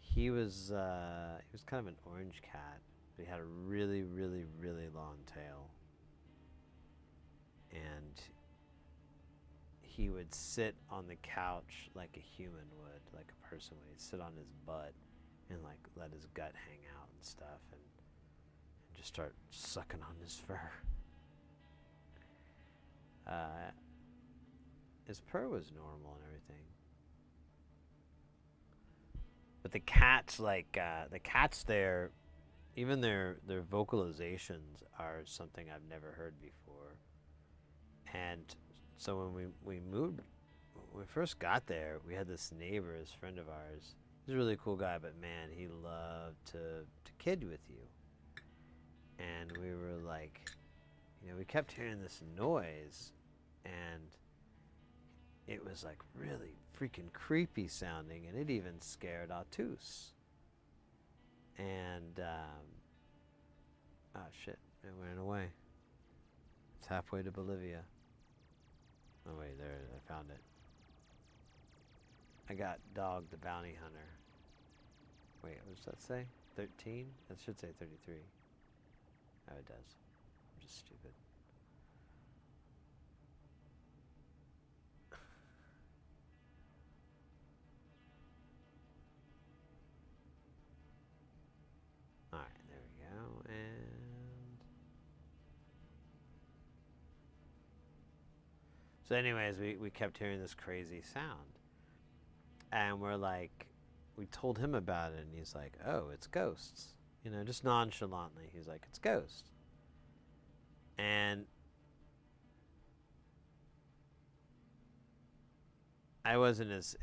He was kind of an orange cat, but he had a really, really, really long tail. And he would sit on the couch like a human would, like a person would. He'd sit on his butt and like let his gut hang out and stuff, and just start sucking on his fur. His purr was normal and everything. But the cats, like, the cats there, even their vocalizations are something I've never heard before. And so when we moved, when we first got there, we had this neighbor, this friend of ours. He's a really cool guy, but man, he loved to kid with you. And we were like, you know, we kept hearing this noise, and it was like really freaking creepy sounding, and it even scared Atus. And oh shit, it went away. It's halfway to Bolivia. Oh wait, there, I found it. I got Dog the Bounty Hunter. Wait, what does that say? 13? That should say 33. Oh, it does. I'm just stupid. Alright, there we go, and... So anyways, we kept hearing this crazy sound. And we're like, we told him about it, and he's like, oh, it's ghosts. You know, just nonchalantly, he's like, it's ghosts. And I wasn't as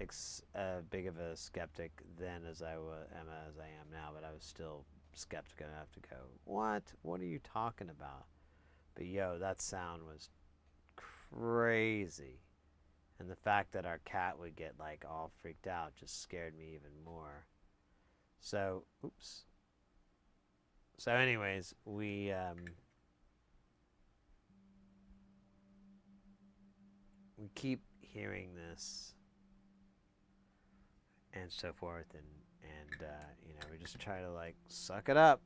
big of a skeptic then as I am now, but I was still skeptical enough to go, what? What are you talking about? But yo, that sound was crazy. And the fact that our cat would get like all freaked out just scared me even more. So, oops. So anyways, we keep hearing this and so forth, and you know, we just try to like suck it up.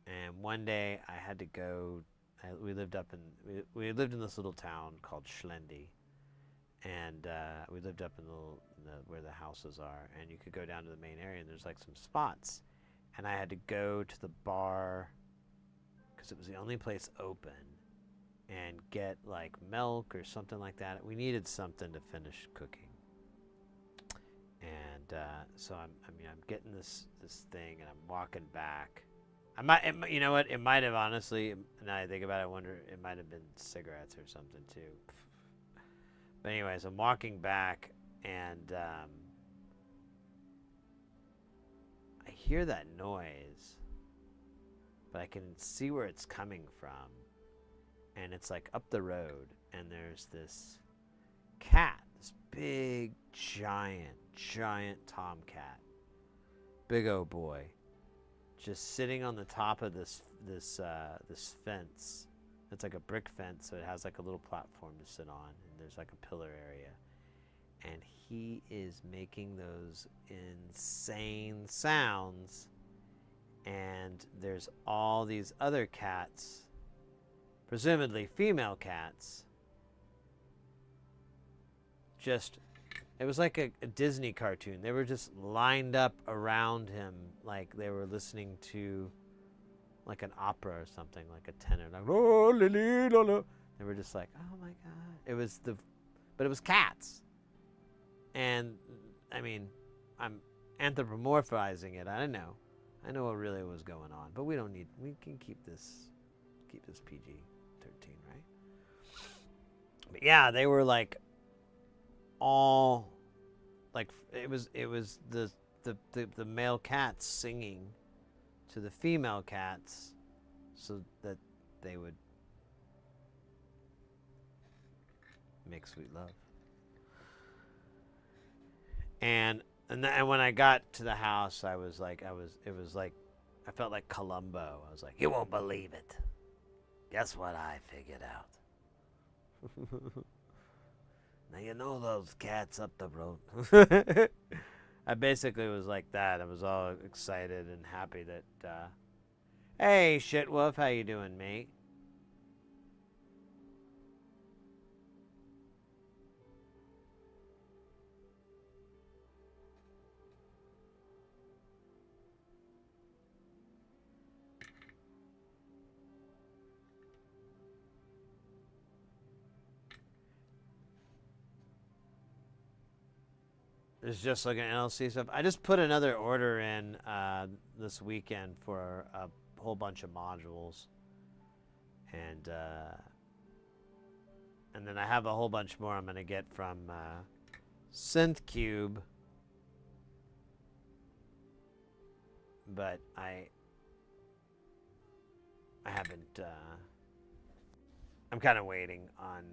And one day I had to go. We lived in this little town called Schlendi, and we lived up in where the houses are, and you could go down to the main area, and there's like some spots, and I had to go to the bar because it was the only place open, and get like milk or something like that. We needed something to finish cooking, and so I'm getting this thing, and I'm walking back, You know what? It might have honestly. Now I think about it, I wonder it might have been cigarettes or something too. But anyways, I'm walking back and I hear that noise, but I can see where it's coming from, and it's like up the road, and there's this cat, this big, giant tomcat, big old boy, just sitting on the top of this fence. It's like a brick fence, so it has like a little platform to sit on, and there's like a pillar area. And he is making those insane sounds, and there's all these other cats, presumably female cats, just, it was like a Disney cartoon. They were just lined up around him like they were listening to like an opera or something, like a tenor, like, oh, lily, lolo. They were just like, oh my God. But it was cats. And I mean, I'm anthropomorphizing it. I don't know. I know what really was going on, but we can keep this PG-13, right? But yeah, they were like all like, it was the male cats singing to the female cats so that they would make sweet love. And when I got to the house, I felt like Columbo. I was like, you won't believe it. Guess what I figured out? Now you know those cats up the road. I basically was like that. I was all excited and happy that, hey, Shitwolf, how you doing, mate? There's just like an NLC stuff. I just put another order in this weekend for a whole bunch of modules, and then I have a whole bunch more I'm gonna get from SynthCube, but I haven't. I'm kind of waiting on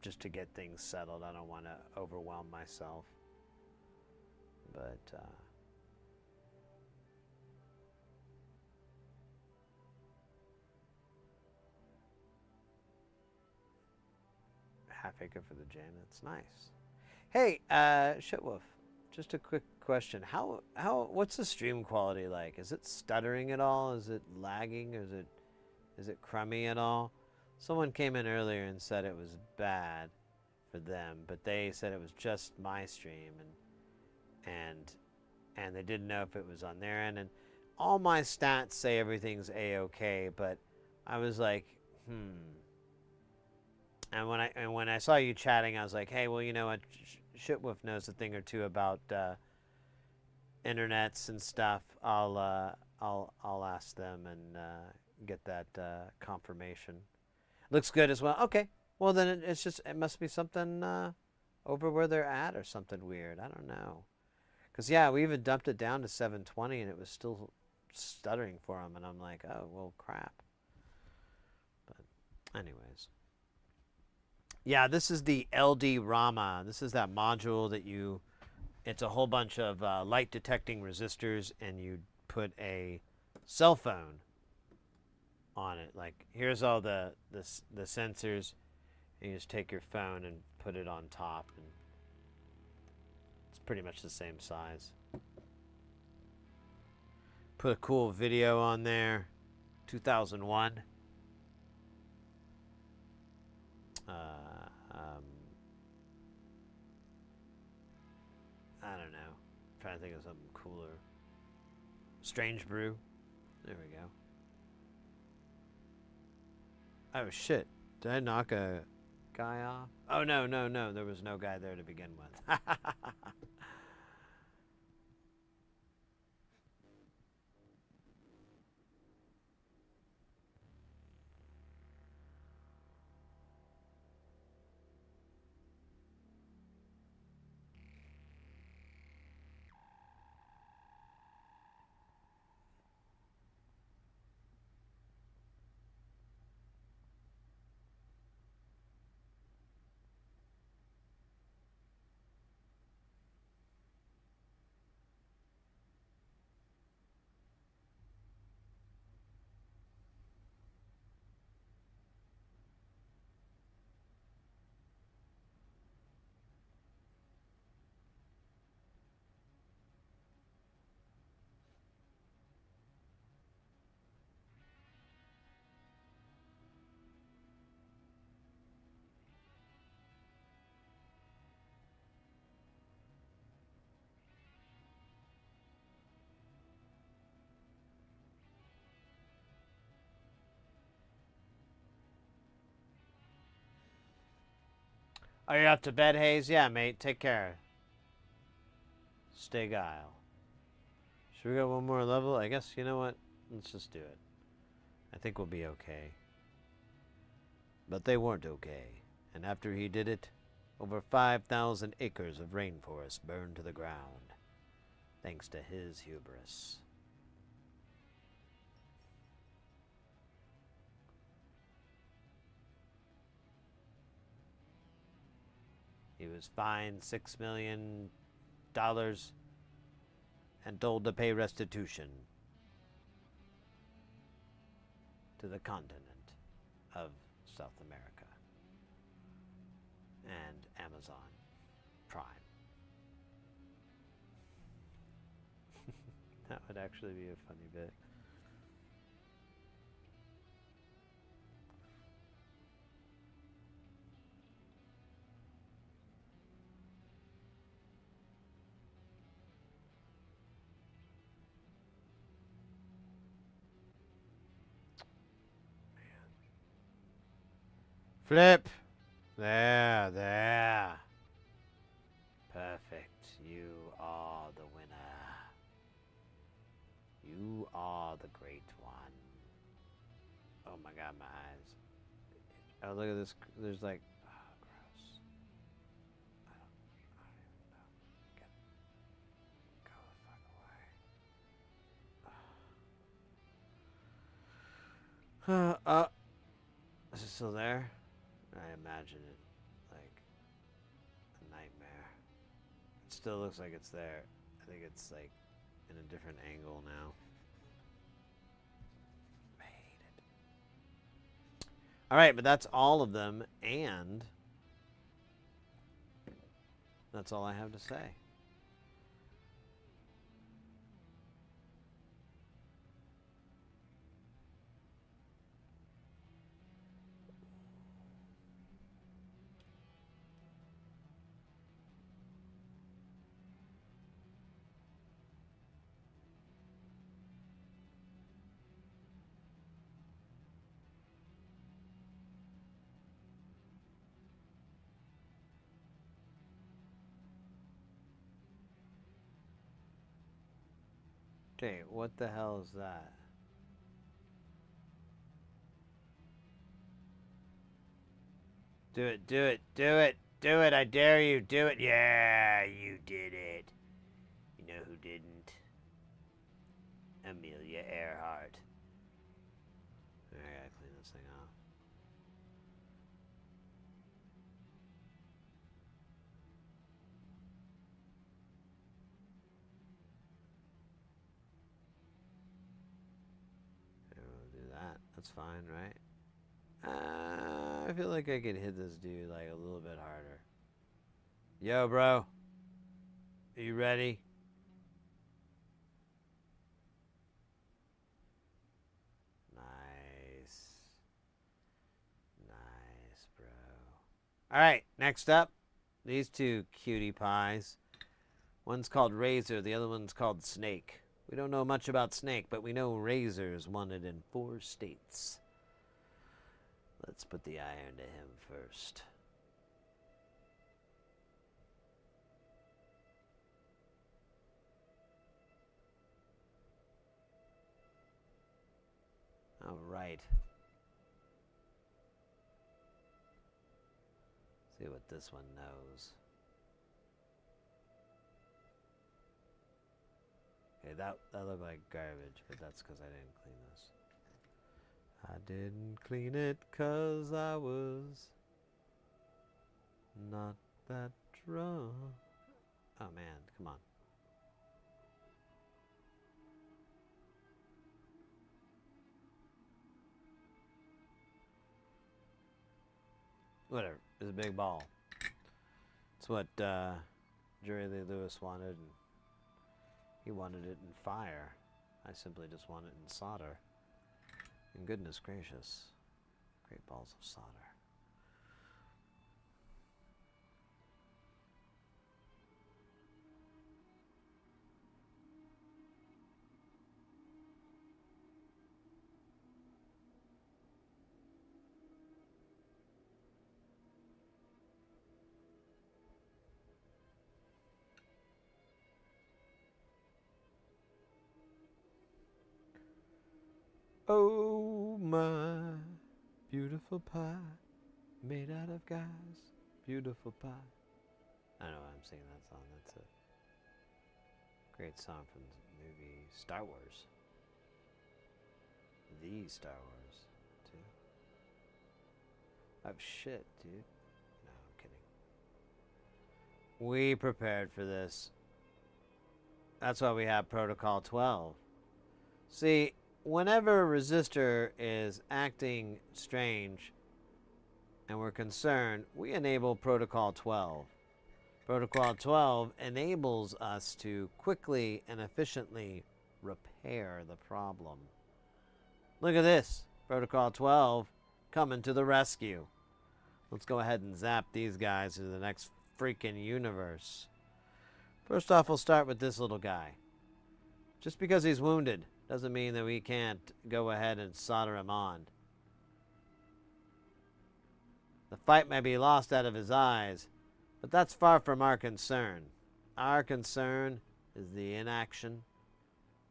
just to get things settled. I don't want to overwhelm myself. But half acre for the Janet's nice. Hey, Shitwolf, just a quick question. What's the stream quality like? Is it stuttering at all? Is it lagging? Is it crummy at all? Someone came in earlier and said it was bad for them, but they said it was just my stream, and they didn't know if it was on their end, and all my stats say everything's a-okay, but I was like, and when I saw you chatting, I was like, hey, well, you know what, Shitwolf knows a thing or two about internets and stuff. I'll ask them and get that confirmation. Looks good as well. Okay, well then it must be something over where they're at or something weird. I don't know. Because, yeah, we even dumped it down to 720, and it was still stuttering for them. And I'm like, oh, well, crap. But anyways. Yeah, this is the LD Rama. This is that module that it's a whole bunch of light detecting resistors, and you put a cell phone on it. Like, here's all the sensors. And you just take your phone and put it on top, and pretty much the same size. Put a cool video on there. 2001. I don't know. I'm trying to think of something cooler. Strange Brew. There we go. Oh shit. Did I knock a guy off? Oh no. There was no guy there to begin with. Are you up to bed, Hayes? Yeah, mate. Take care. Stay guile. Should we go one more level? I guess, you know what? Let's just do it. I think we'll be okay. But they weren't okay. And after he did it, over 5,000 acres of rainforest burned to the ground. Thanks to his hubris. He was fined $6 million and told to pay restitution to the continent of South America and Amazon Prime. That would actually be a funny bit. Flip! There. Perfect. You are the winner. You are the great one. Oh my god, my eyes. Oh, look at this. There's like... Oh, gross. I don't even know. Go the fuck away. Is it still there? I imagine it like a nightmare. It still looks like it's there. I think it's like in a different angle now. I hate it. Alright, but that's all of them, and that's all I have to say. Okay, what the hell is that? Do it, do it, do it, do it, I dare you, do it. Yeah, you did it. You know who didn't? Amelia Earhart. I gotta clean this thing off. Okay, we'll do that. That's fine, right? I feel like I could hit this dude like a little bit harder. Yo, bro. Are you ready? Nice. Nice, bro. Alright, next up. These two cutie pies. One's called Razor, the other one's called Snake. We don't know much about Snake, but we know Razor's wanted in 4 states. Let's put the iron to him first. All right. See what this one knows. Okay, that looked like garbage, but that's because I didn't clean this. I didn't clean it 'cause I was not that drunk. Oh man, come on. Whatever, it's a big ball. It's what Jerry Lee Lewis wanted, and he wanted it in fire. I simply just want it in solder. And goodness gracious, great balls of solder. Oh, my beautiful pie, made out of guys, beautiful pie. I don't know why I'm singing that song. That's a great song from the movie Star Wars. The Star Wars, too. Oh, shit, dude. No, I'm kidding. We prepared for this. That's why we have Protocol 12. See, whenever a resistor is acting strange and we're concerned, we enable Protocol 12. Protocol 12 enables us to quickly and efficiently repair the problem. Look at this. Protocol 12 coming to the rescue. Let's go ahead and zap these guys to the next freaking universe. First off, we'll start with this little guy. Just because he's wounded doesn't mean that we can't go ahead and solder him on. The fight may be lost out of his eyes, but that's far from our concern. Our concern is the inaction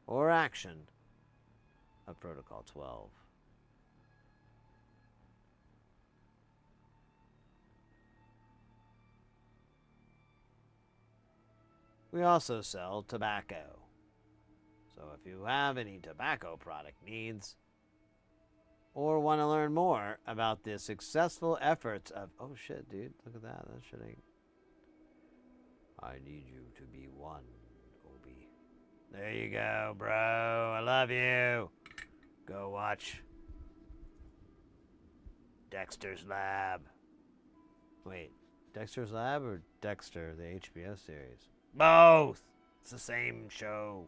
or action of Protocol 12. We also sell tobacco. So if you have any tobacco product needs or want to learn more about the successful efforts of... Oh shit, dude. Look at that. That shit ain't... I need you to be one, Obi. There you go, bro. I love you. Go watch Dexter's Lab. Wait, Dexter's Lab or Dexter, the HBO series? Both! It's the same show.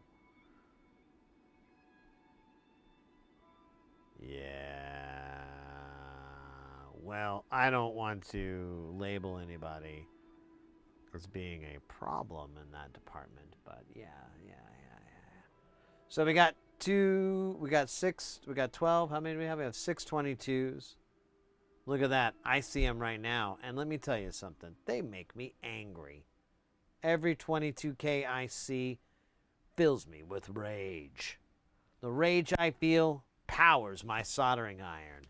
Yeah. Well, I don't want to label anybody as being a problem in that department, but yeah. So we got 6, we got 12. How many do we have? We have 6 22s. Look at that. I see them right now. And let me tell you something. They make me angry. Every 22K I see fills me with rage. The rage I feel powers my soldering iron.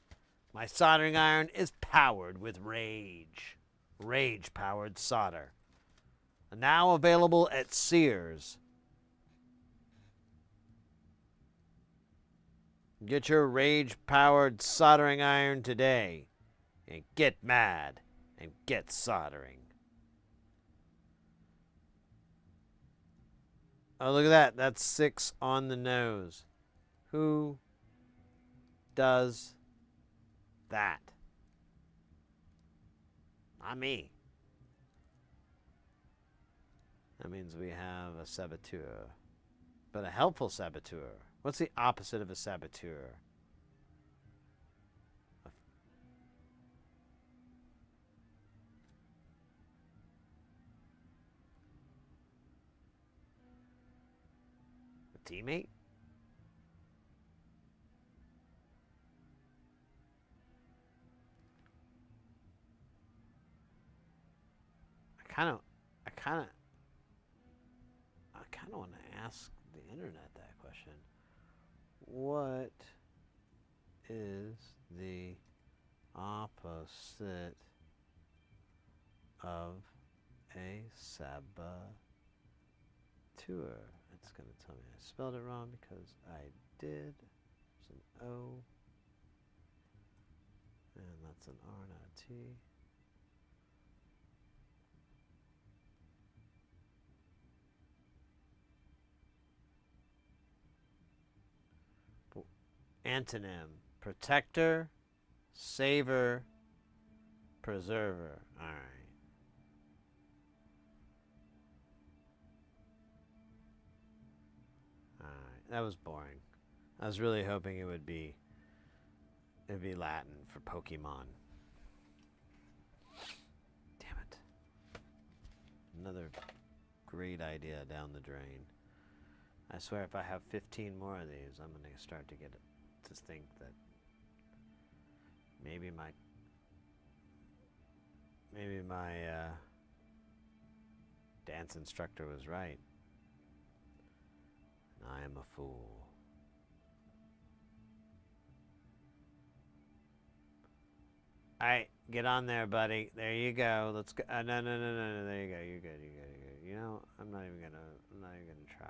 My soldering iron is powered with rage. Rage-powered solder. Now available at Sears. Get your rage-powered soldering iron today. And get mad and get soldering. Oh, look at that. That's 6 on the nose. Who does that? Not me. That means we have a saboteur. But a helpful saboteur. What's the opposite of a saboteur? A teammate? I kind of want to ask the internet that question. What is the opposite of a saboteur? It's going to tell me I spelled it wrong because I did. There's an O. And that's an R, not a T. Antonym: protector, saver, preserver. All right. All right. That was boring. I was really hoping it'd be Latin for Pokemon. Damn it. Another great idea down the drain. I swear if I have 15 more of these, I'm going to start to get it. To think that maybe my dance instructor was right. I am a fool. Alright, get on there, buddy. There you go. Let's go. No. There you go. You're good. You're good. You know, I'm not even gonna try.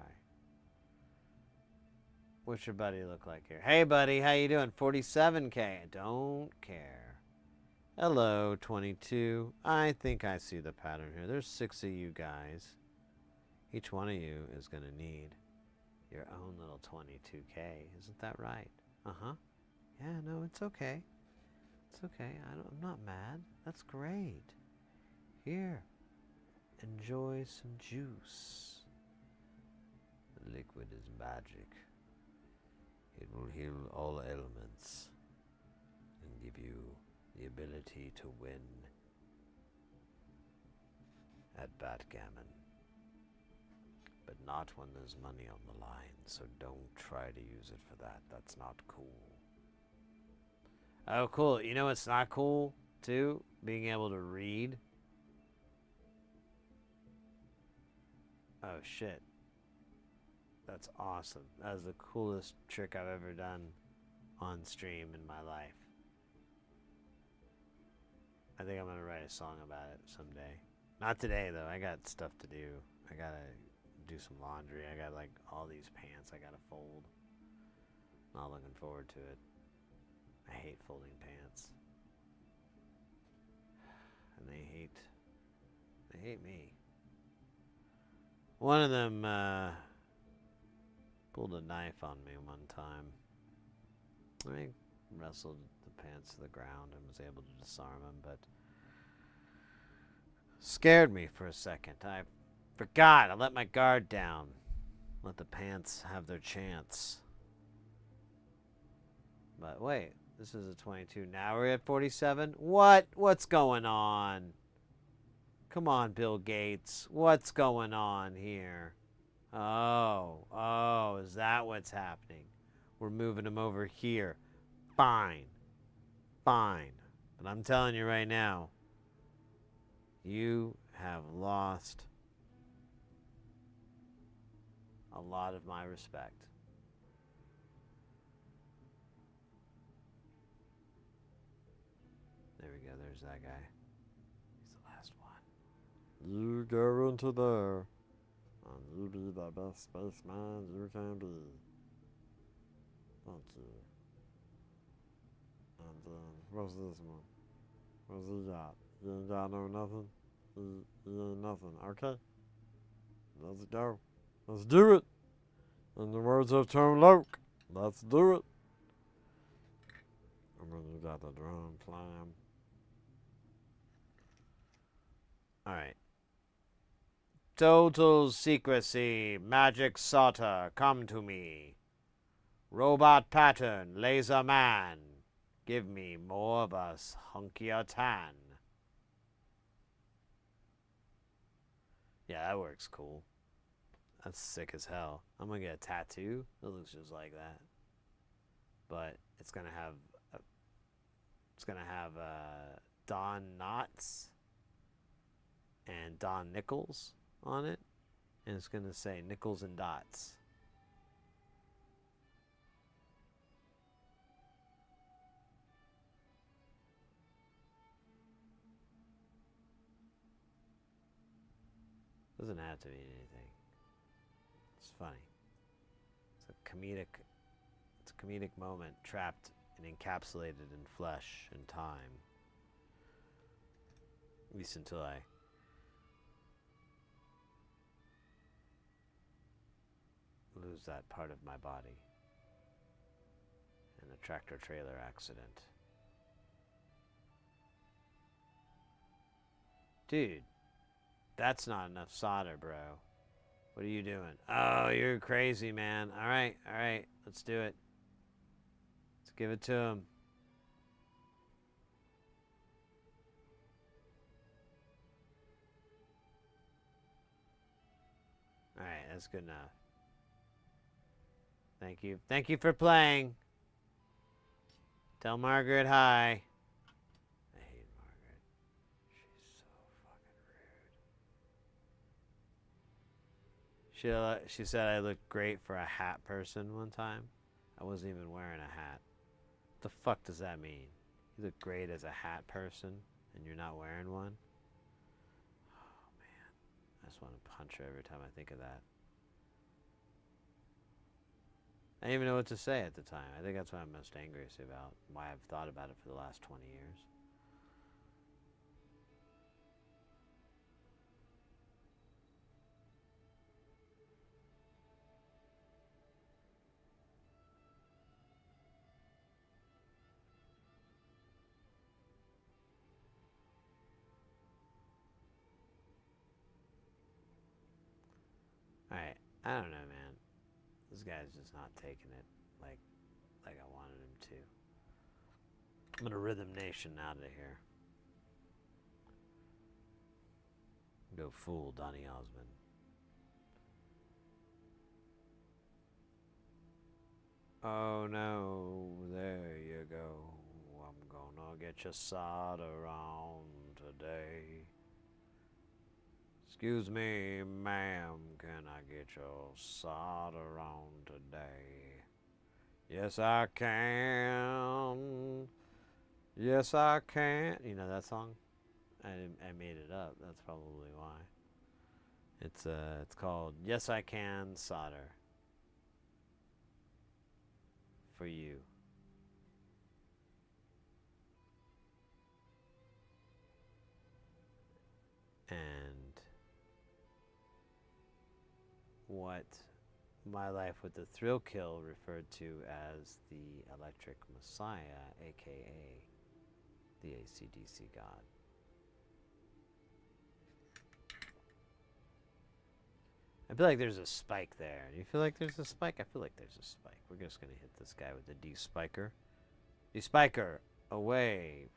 What's your buddy look like here? Hey, buddy. How you doing? 47K. I don't care. Hello, 22. I think I see the pattern here. There's 6 of you guys. Each one of you is going to need your own little 22K. Isn't that right? Uh-huh. Yeah, no, it's okay. It's okay. I'm not mad. That's great. Here. Enjoy some juice. The liquid is magic. It will heal all ailments and give you the ability to win at backgammon. But not when there's money on the line, so don't try to use it for that. That's not cool. Oh, cool. You know what's not cool, too? Being able to read. Oh, shit. That's awesome. That is the coolest trick I've ever done on stream in my life. I think I'm going to write a song about it someday. Not today, though. I got stuff to do. I got to do some laundry. I got, like, all these pants I got to fold. Not looking forward to it. I hate folding pants. And they hate me. One of them, pulled a knife on me one time. I wrestled the pants to the ground and was able to disarm him, but scared me for a second. I forgot. I let my guard down. Let the pants have their chance. But wait, this is a 22. Now we're at 47? What? What's going on? Come on, Bill Gates. What's going on here? Oh, is that what's happening? We're moving him over here. Fine. But I'm telling you right now, you have lost a lot of my respect. There we go, there's that guy. He's the last one. You go into there, and you be the best spaceman you can be. Thank you. And then, what's this one? What's he got? He ain't got no nothing? He ain't nothing. Okay. Let's go. Let's do it. In the words of Tom Loke, let's do it. And then you got the drum playing. Alright. Total secrecy. Magic Sota, come to me. Robot pattern. Laser man. Give me more of us hunkier tan. Yeah, that works cool. That's sick as hell. I'm gonna get a tattoo that looks just like that. But it's gonna have Don Knotts and Don Nichols on it. And it's gonna say Nickels and Dots. Doesn't have to be anything. It's funny. It's a comedic moment trapped and encapsulated in flesh and time. At least until I lose that part of my body in a tractor trailer accident. Dude, that's not enough solder, bro. What are you doing? Oh, you're crazy, man. All right. Let's do it. Let's give it to him. All right, that's good enough. Thank you. Thank you for playing. Tell Margaret hi. I hate Margaret. She's so fucking rude. She said I looked great for a hat person one time. I wasn't even wearing a hat. What the fuck does that mean? You look great as a hat person, and you're not wearing one. Oh, man. I just want to punch her every time I think of that. I didn't even know what to say at the time. I think that's what I'm most angriest about, why I've thought about it for the last 20 years. Alright, I don't know, man. This guy's just not taking it like I wanted him to. I'm gonna Rhythm Nation out of here. Go full Donny Osmond. Oh no, there you go. I'm gonna get you solder on today. Excuse me, ma'am, can I get your solder on today? Yes, I can. Yes, I can. You know that song? I made it up. That's probably why. It's called Yes, I Can Solder. For you. And what My Life with the Thrill Kill referred to as the Electric Messiah, aka the AC/DC God. I feel like there's a spike there. Do you feel like there's a spike? I feel like there's a spike. We're just going to hit this guy with the de-spiker. De-spiker, away.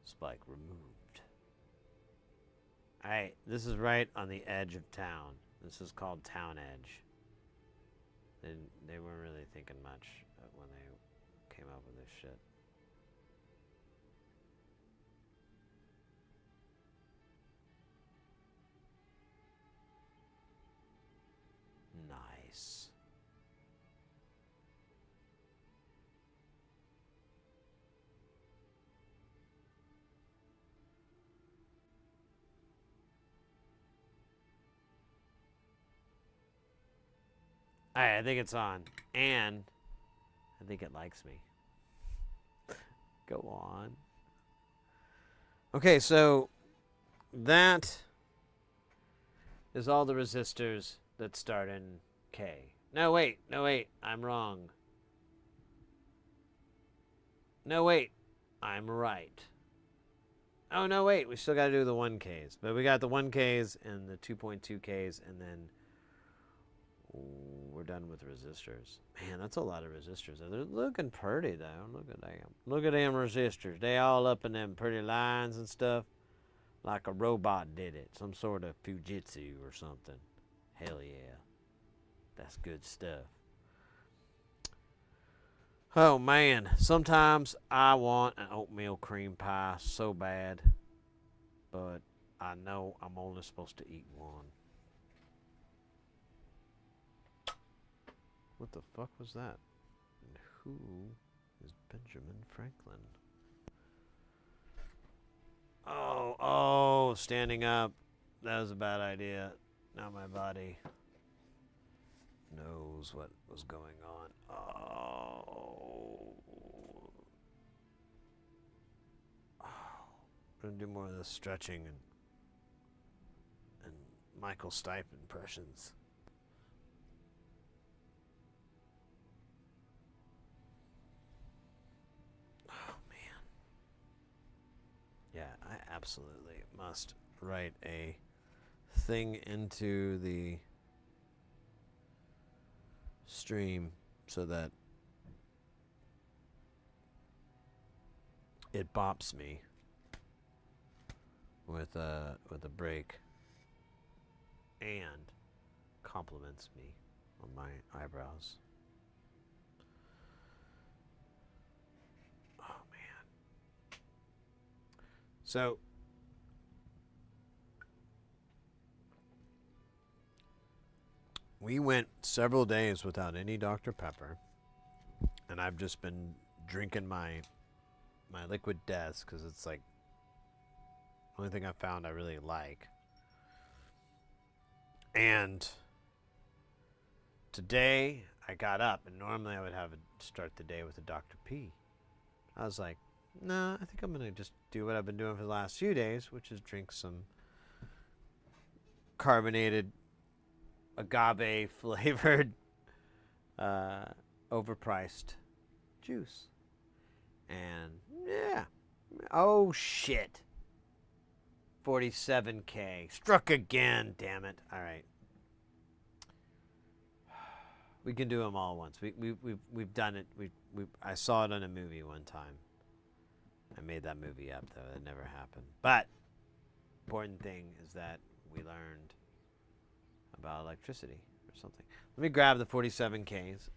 Spike removed. Alright, this is right on the edge of town. This is called Town Edge. They weren't really thinking much when they came up with this shit. Nice. Alright, I think it's on. And I think it likes me. Go on. Okay, so that is all the resistors that start in K. No, wait. I'm wrong. No, wait. I'm right. Oh, no, wait. We still got to do the 1Ks. But we got the 1Ks and the 2.2Ks, and then we're done with resistors. Man, that's a lot of resistors. They're looking pretty, though. Look at them. Look at them resistors. They all up in them pretty lines and stuff. Like a robot did it. Some sort of Fujitsu or something. Hell yeah. That's good stuff. Oh, man. Sometimes I want an oatmeal cream pie so bad. But I know I'm only supposed to eat one. What the fuck was that? And who is Benjamin Franklin? Oh, standing up. That was a bad idea. Now my body knows what was going on. Oh. I'm gonna do more of the stretching and Michael Stipe impressions. Yeah, I absolutely must write a thing into the stream so that it bops me with a break and compliments me on my eyebrows. So, we went several days without any Dr. Pepper, and I've just been drinking my liquid deaths because it's like the only thing I found I really like. And today I got up, and normally I would start the day with a Dr. P. I was like, nah, I think I'm gonna just do what I've been doing for the last few days, which is drink some carbonated agave flavored overpriced juice. And yeah, oh shit, 47K struck again, damn it. All right, we can do them all once. We've done it. I saw it on a movie one time. I made that movie up though. It never happened. But important thing is that we learned about electricity or something. Let me grab the 47Ks.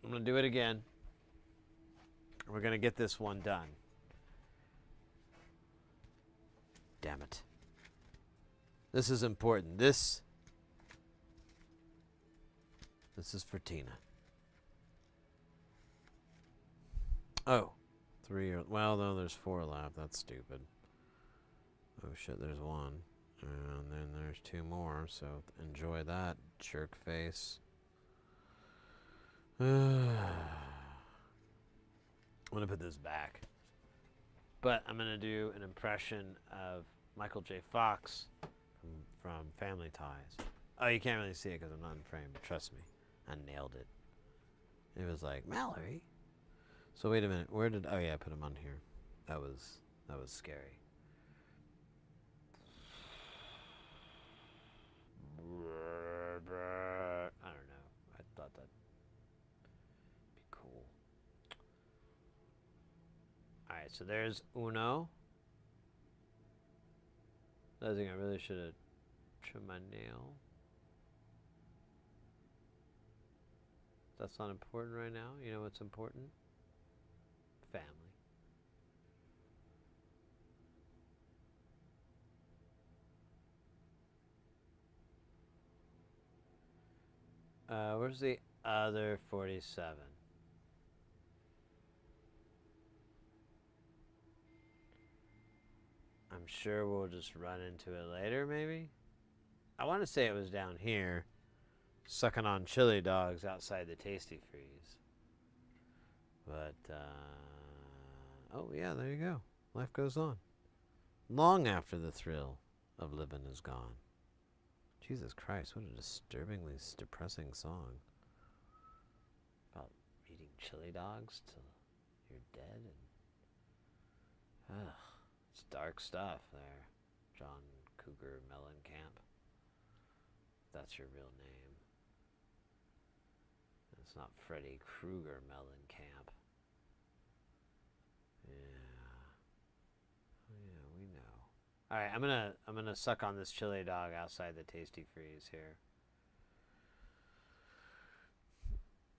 I'm gonna do it again. We're gonna get this one done. Damn it. This is important. This is for Tina. Oh, 3 or well, no, there's 4 left. That's stupid. Oh shit, there's 1. And then there's 2 more, so enjoy that, jerk face. I'm gonna put this back. But I'm gonna do an impression of Michael J. Fox from Family Ties. Oh, you can't really see it because I'm not in frame, but trust me, I nailed it. It was like, Mallory. So wait a minute, where did, oh yeah, I put him on here. That was scary. I don't know. I thought that'd be cool. Alright, so there's Uno. I think I really should have trimmed my nail. That's not important right now. You know what's important? Family. Where's the other 47? I'm sure we'll just run into it later, maybe? I want to say it was down here, sucking on chili dogs outside the Tasty Freeze. But, oh yeah, there you go. Life goes on. Long after the thrill of living is gone. Jesus Christ, what a disturbingly depressing song. About eating chili dogs till you're dead. And it's dark stuff there, John Cougar Mellencamp. That's your real name. It's not Freddy Krueger Mellencamp. Yeah. Yeah, we know. Alright, I'm gonna suck on this chili dog outside the Tasty Freeze here.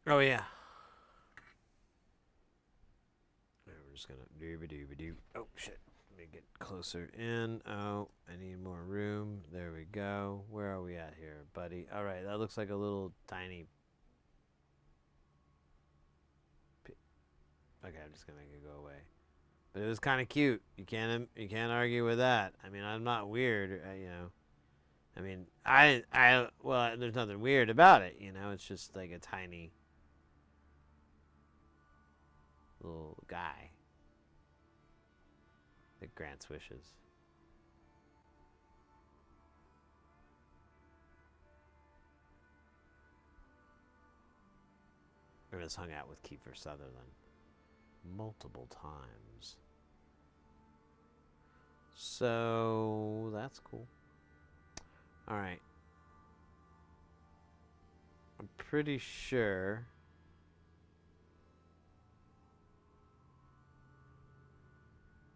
Oh yeah. Alright, we're just gonna dooba-dooba-doo. Oh shit. Let me get closer in. Oh, I need more room. There we go. Where are we at here, buddy? Alright, that looks like a little tiny. Okay, I'm just gonna make it go away. But it was kind of cute. You can't argue with that. I mean, I'm not weird, you know. I mean, well, there's nothing weird about it, you know. It's just like a tiny little guy that grants wishes. I just hung out with Kiefer Sutherland multiple times. So that's cool. Alright. I'm pretty sure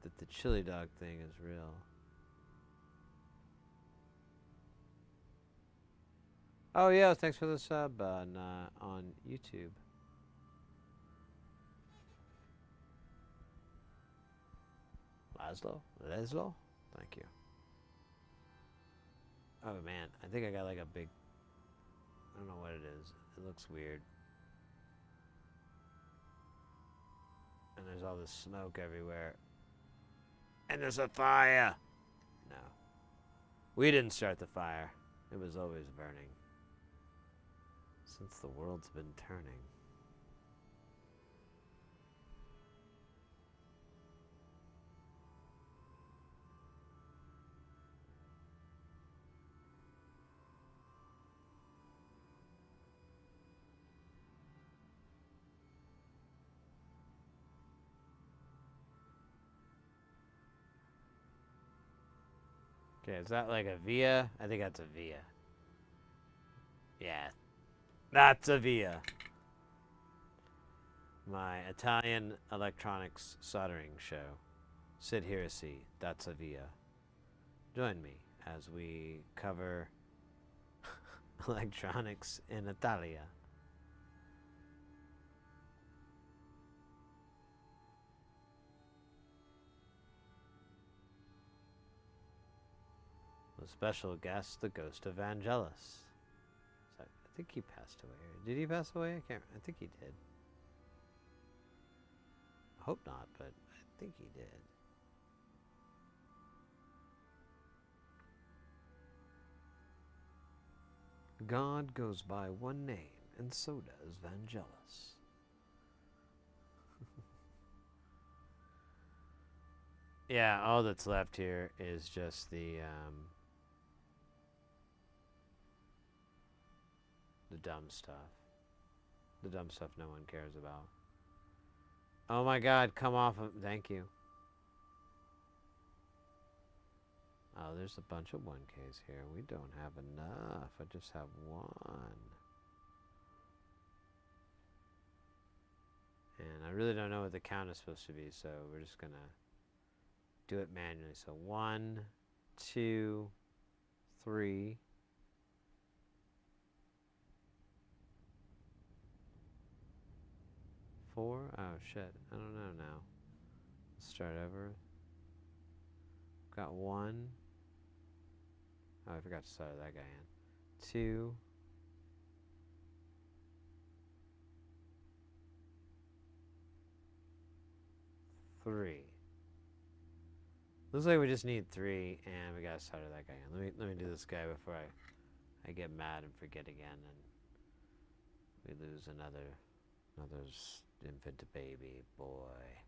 that the chili dog thing is real. Oh yeah, thanks for the sub on YouTube. Leslo? Thank you. Oh man, I think I got like a big, I don't know what it is. It looks weird. And there's all this smoke everywhere. And there's a fire! No. We didn't start the fire. It was always burning. Since the world's been turning. Okay, is that like a via? I think that's a via. Yeah, that's a via. My Italian electronics soldering show. Sit here, see. That's a via. Join me as we cover electronics in Italia. A special guest, the ghost of Vangelis. So I think he passed away. Did he pass away? I think he did. I hope not, but I think he did. God goes by one name, and so does Vangelis. Yeah, all that's left here is just the dumb stuff. The dumb stuff no one cares about. Oh my god, come off of... Thank you. Oh, there's a bunch of 1Ks here. We don't have enough. I just have one. And I really don't know what the count is supposed to be, so we're just gonna do it manually. So 1, 2, 3. 4? Oh shit, I don't know now. Let's start over. Got 1. Oh, I forgot to start that guy in. 2. 3. Looks like we just need 3, and we gotta start that guy in. Let me do this guy before I get mad and forget again, and we lose another infant baby boy.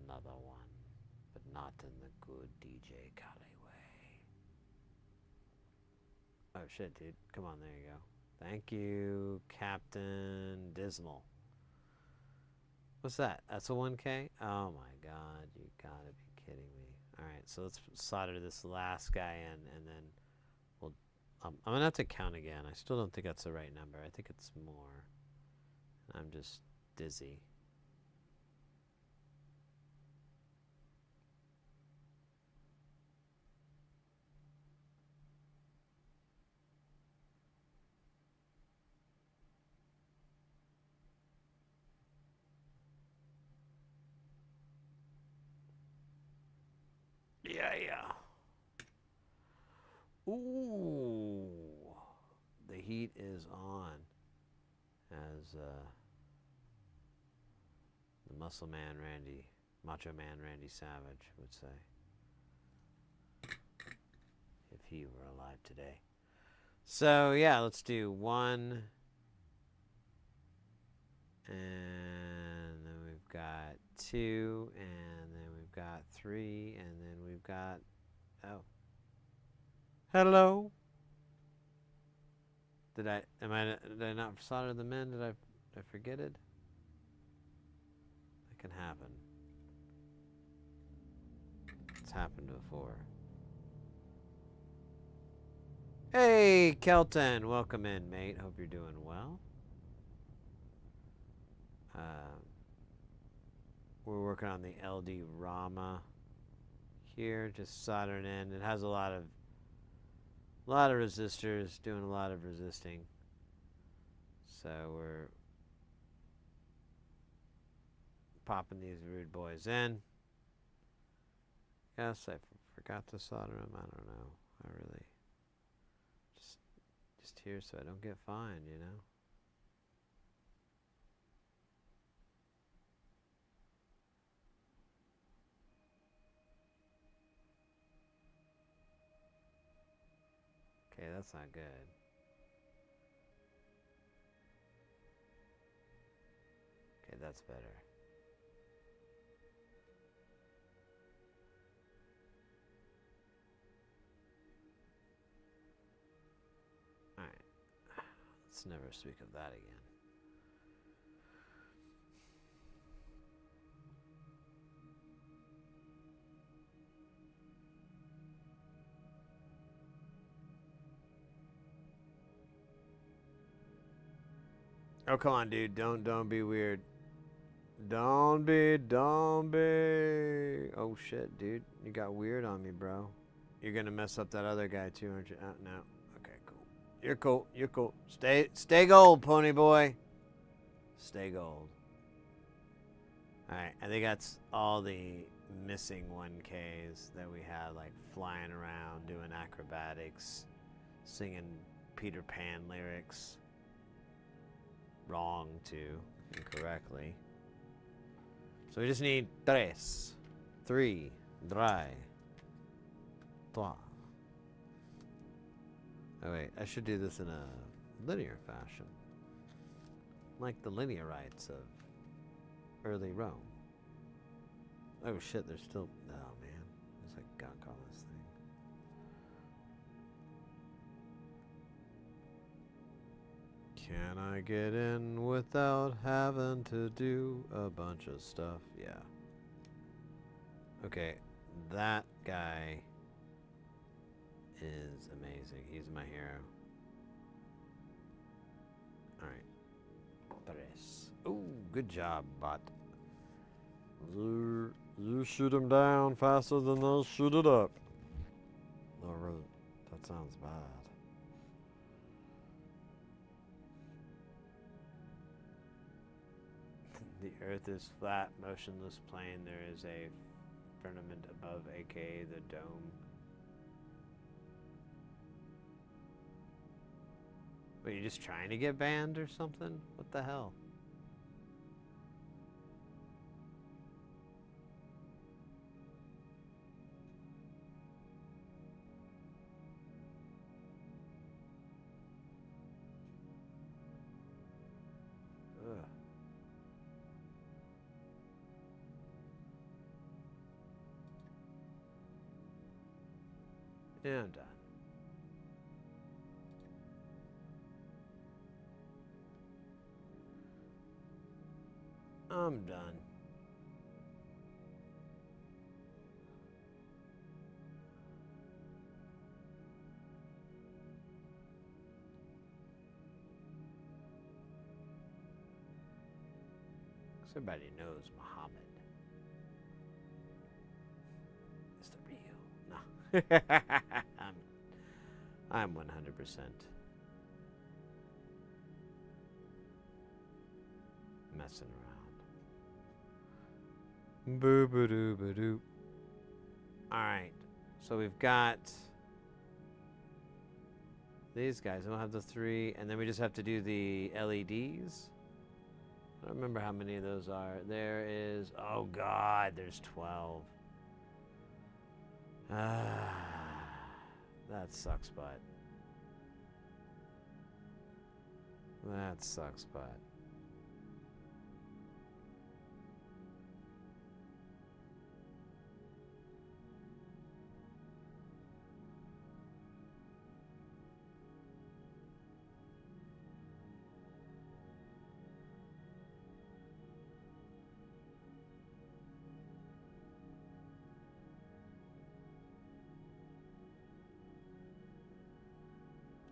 Another one, but not in the good DJ Kali way. Oh shit, dude. Come on, there you go. Thank you, Captain Dismal. What's that? That's a 1K? Oh my god, you gotta be kidding me. Alright, so let's solder this last guy in, and then we'll... I'm gonna have to count again. I still don't think that's the right number. I think it's more. I'm just dizzy. Yeah. Ooh. The heat is on. As the Macho Man Randy Savage would say. If he were alive today. So, yeah, let's do 1. And then we've got 2, and then we've got 3, and then we've got... Oh. Hello? Did I not solder them in? Did I forget it? That can happen. It's happened before. Hey, Kelton! Welcome in, mate. Hope you're doing well. We're working on the LD Rama here, just soldering in. It has a lot of resistors, doing a lot of resisting. So we're popping these rude boys in. Yes, I forgot to solder them. I don't know. I really just here so I don't get fined, you know. Okay, that's not good. Okay, that's better. Alright. Let's never speak of that again. Oh, come on, dude. Don't be weird. Don't be. Oh, shit, dude. You got weird on me, bro. You're gonna mess up that other guy, too, aren't you? No. Okay, cool. You're cool. Stay gold, pony boy. Stay gold. Alright, I think that's all the missing 1Ks that we had, like flying around, doing acrobatics, singing Peter Pan lyrics. Wrong, too. Incorrectly. So we just need three, trois. Oh wait, I should do this in a linear fashion. Like the linear rites of early Rome. Oh shit, there's still... Oh man, there's like gunk on this thing. Can I get in without having to do a bunch of stuff? Yeah. Okay, that guy is amazing. He's my hero. Alright. Tres. Ooh, good job, bot. You shoot him down faster than they'll shoot it up. Oh, really? That sounds bad. The earth is flat, motionless plane. There is a firmament above, aka the dome. Wait, you just trying to get banned or something? What the hell? Ugh. Yeah, I'm done. I'm done. Because everybody knows Muhammad is the real. No. I'm 100%. Messing around. Boo boo doo boo doo. Alright. So we've got these guys. We'll have the 3, and then we just have to do the LEDs. I don't remember how many of those are. There is, oh god, there's 12. That sucks butt. That sucks butt.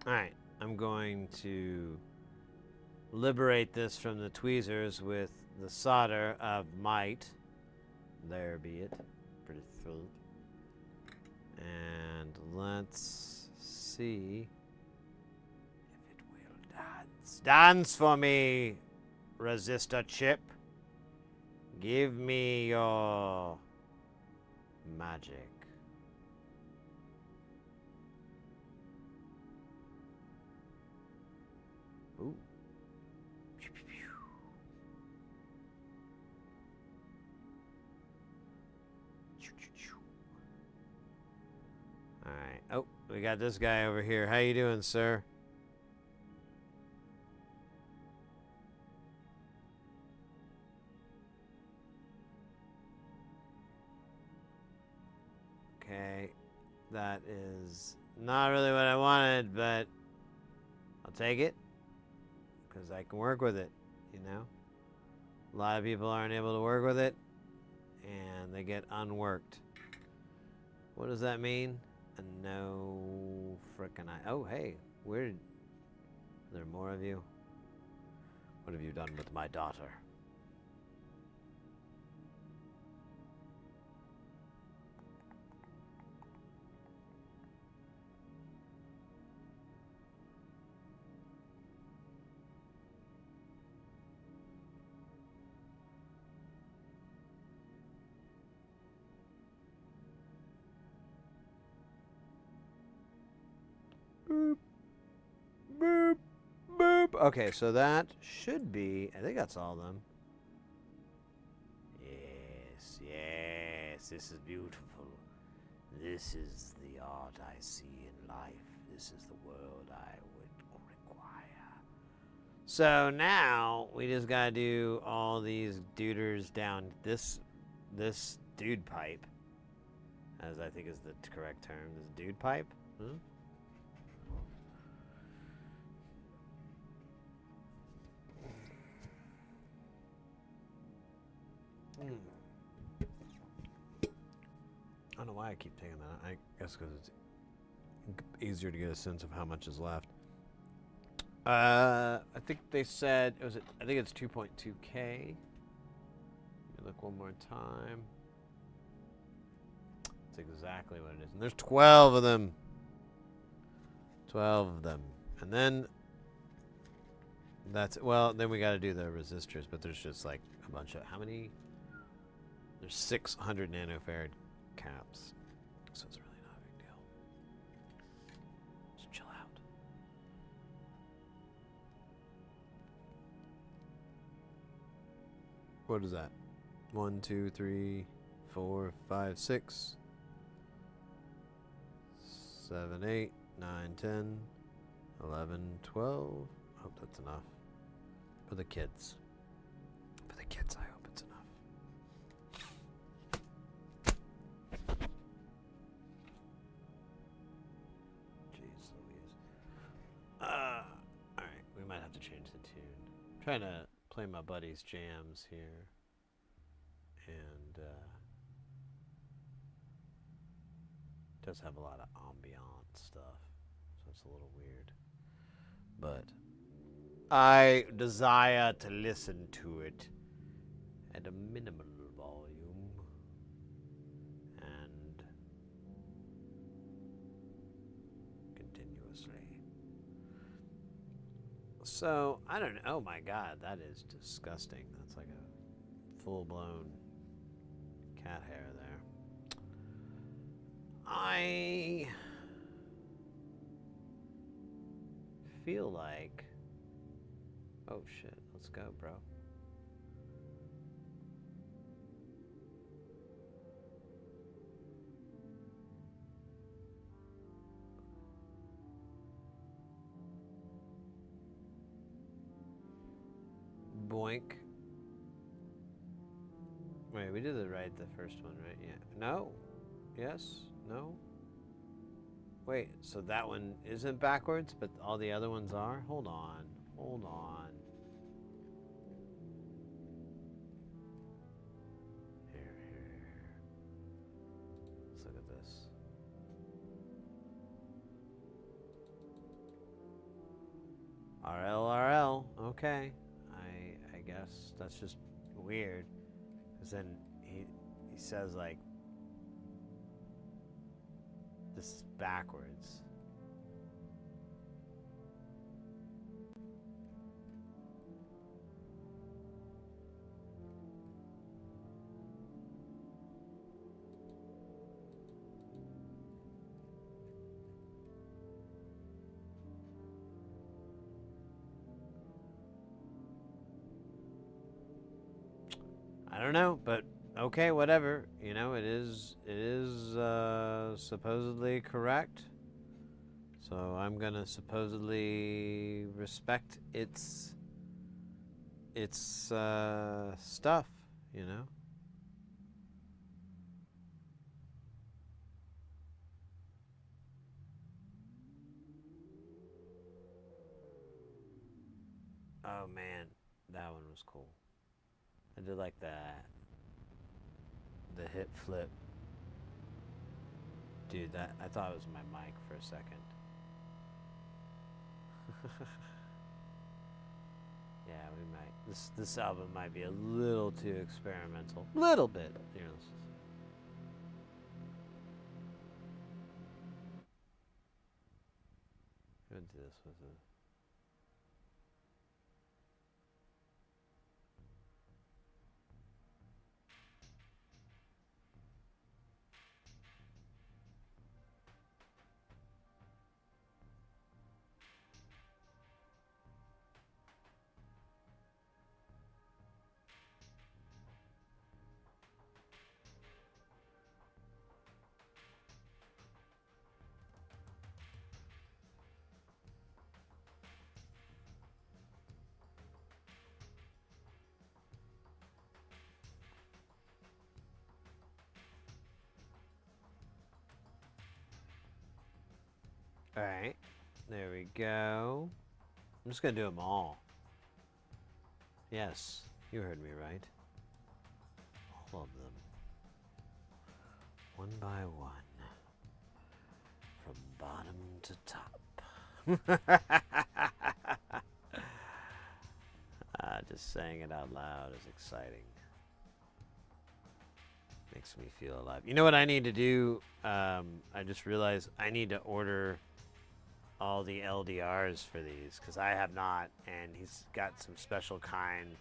Alright, I'm going to liberate this from the tweezers with the solder of might. There be it. Pretty thrilled. And let's see if it will dance. Dance for me, resistor chip. Give me your magic. Ooh. Pew, pew, pew. Choo, choo, choo. All right. Oh, we got this guy over here. How you doing, sir? Okay, that is not really what I wanted, but I'll take it because I can work with it, you know? A lot of people aren't able to work with it and they get unworked. What does that mean? No frickin' I. Oh, hey, are there more of you? What have you done with my daughter? Boop, boop, boop. Okay, so that should be, I think that's all of them. Yes, yes, this is beautiful. This is the art I see in life. This is the world I would require. So now we just gotta do all these duders down this dude pipe, as I think is the correct term. This dude pipe. Huh? I don't know why I keep taking that. I guess because it's easier to get a sense of how much is left. I think they said it was. I think it's 2.2K. Let me look one more time. That's exactly what it is. And there's 12 of them. 12 of them. And then that's, well, then we got to do the resistors, but there's just like a bunch of, how many? There's 600 nanofarad caps. So it's really not a big deal. Just chill out. What is that? 1, 2, 3, 4, 5, 6, 7, 8, 9, 10, 11, 12. I hope that's enough. For the kids. For the kids, I hope it's enough. Jeez Louise. Alright, we might have to change the tune. I'm trying to play my buddy's jams here. And, does have a lot of ambient stuff, so it's a little weird. But I desire to listen to it at a minimal volume and continuously. So, I don't know. Oh my god, that is disgusting. That's like a full-blown cat hair there. I feel like, oh shit, let's go, bro. Boink. Wait, we did it right the first one, right? Yeah. No? Yes? No? Wait, so that one isn't backwards, but all the other ones are? Hold on. Hold on. Here. Let's look at this. RL. Okay. I guess that's just weird. Because then he says, like, this is backwards. I don't know, but okay, whatever. You know, it is supposedly correct. So I'm gonna supposedly respect its stuff, you know? Oh man, that one was cool. I did like that. The hip flip. Dude, that I thought it was my mic for a second. Yeah, we might. This album might be a little too experimental. Little bit, you know. Go do this with it. Alright, there we go. I'm just gonna do them all. Yes, you heard me right. All of them. One by one. From bottom to top. Just saying it out loud is exciting. Makes me feel alive. You know what I need to do? I just realized I need to order all the LDRs for these because I have not, and he's got some special kind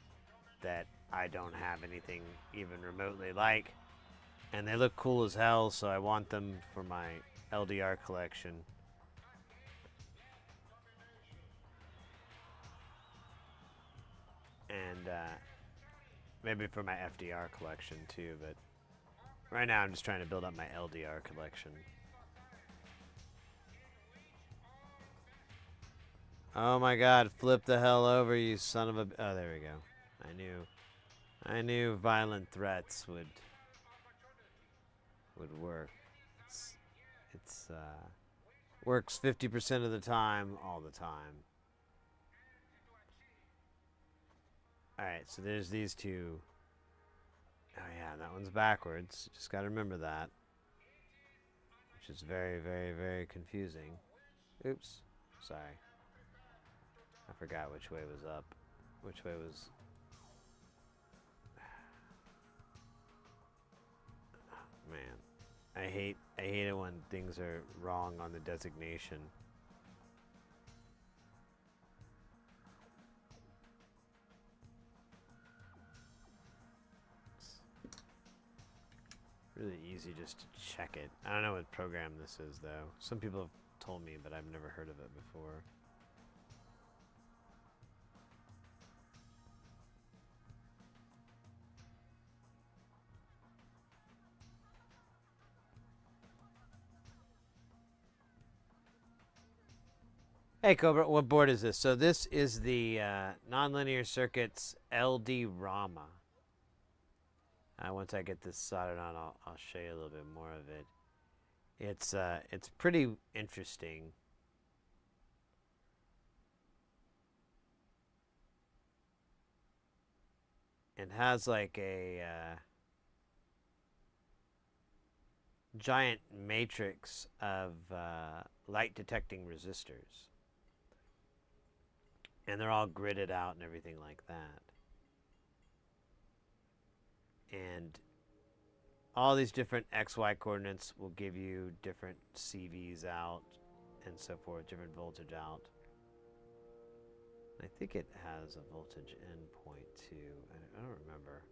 that I don't have anything even remotely like, and they look cool as hell, so I want them for my LDR collection. And maybe for my FDR collection too, but right now I'm just trying to build up my LDR collection. Oh my god, flip the hell over, you son of a... Oh, there we go. I knew violent threats would work. It's works 50% of the time, all the time. Alright, so there's these two. Oh yeah, that one's backwards. Just gotta remember that. Which is very, very, very confusing. Oops. Sorry. I forgot which way was up. Which way was... Man. I hate it when things are wrong on the designation. It's really easy just to check it. I don't know what program this is though. Some people have told me, but I've never heard of it before. Hey Cobra, what board is this? So this is the Nonlinear Circuits LD Rama. Once I get this soldered on, I'll show you a little bit more of it. It's pretty interesting. It has like a giant matrix of light detecting resistors. And they're all gridded out and everything like that. And all these different XY coordinates will give you different CVs out and so forth, different voltage out. I think it has a voltage endpoint too. I don't remember.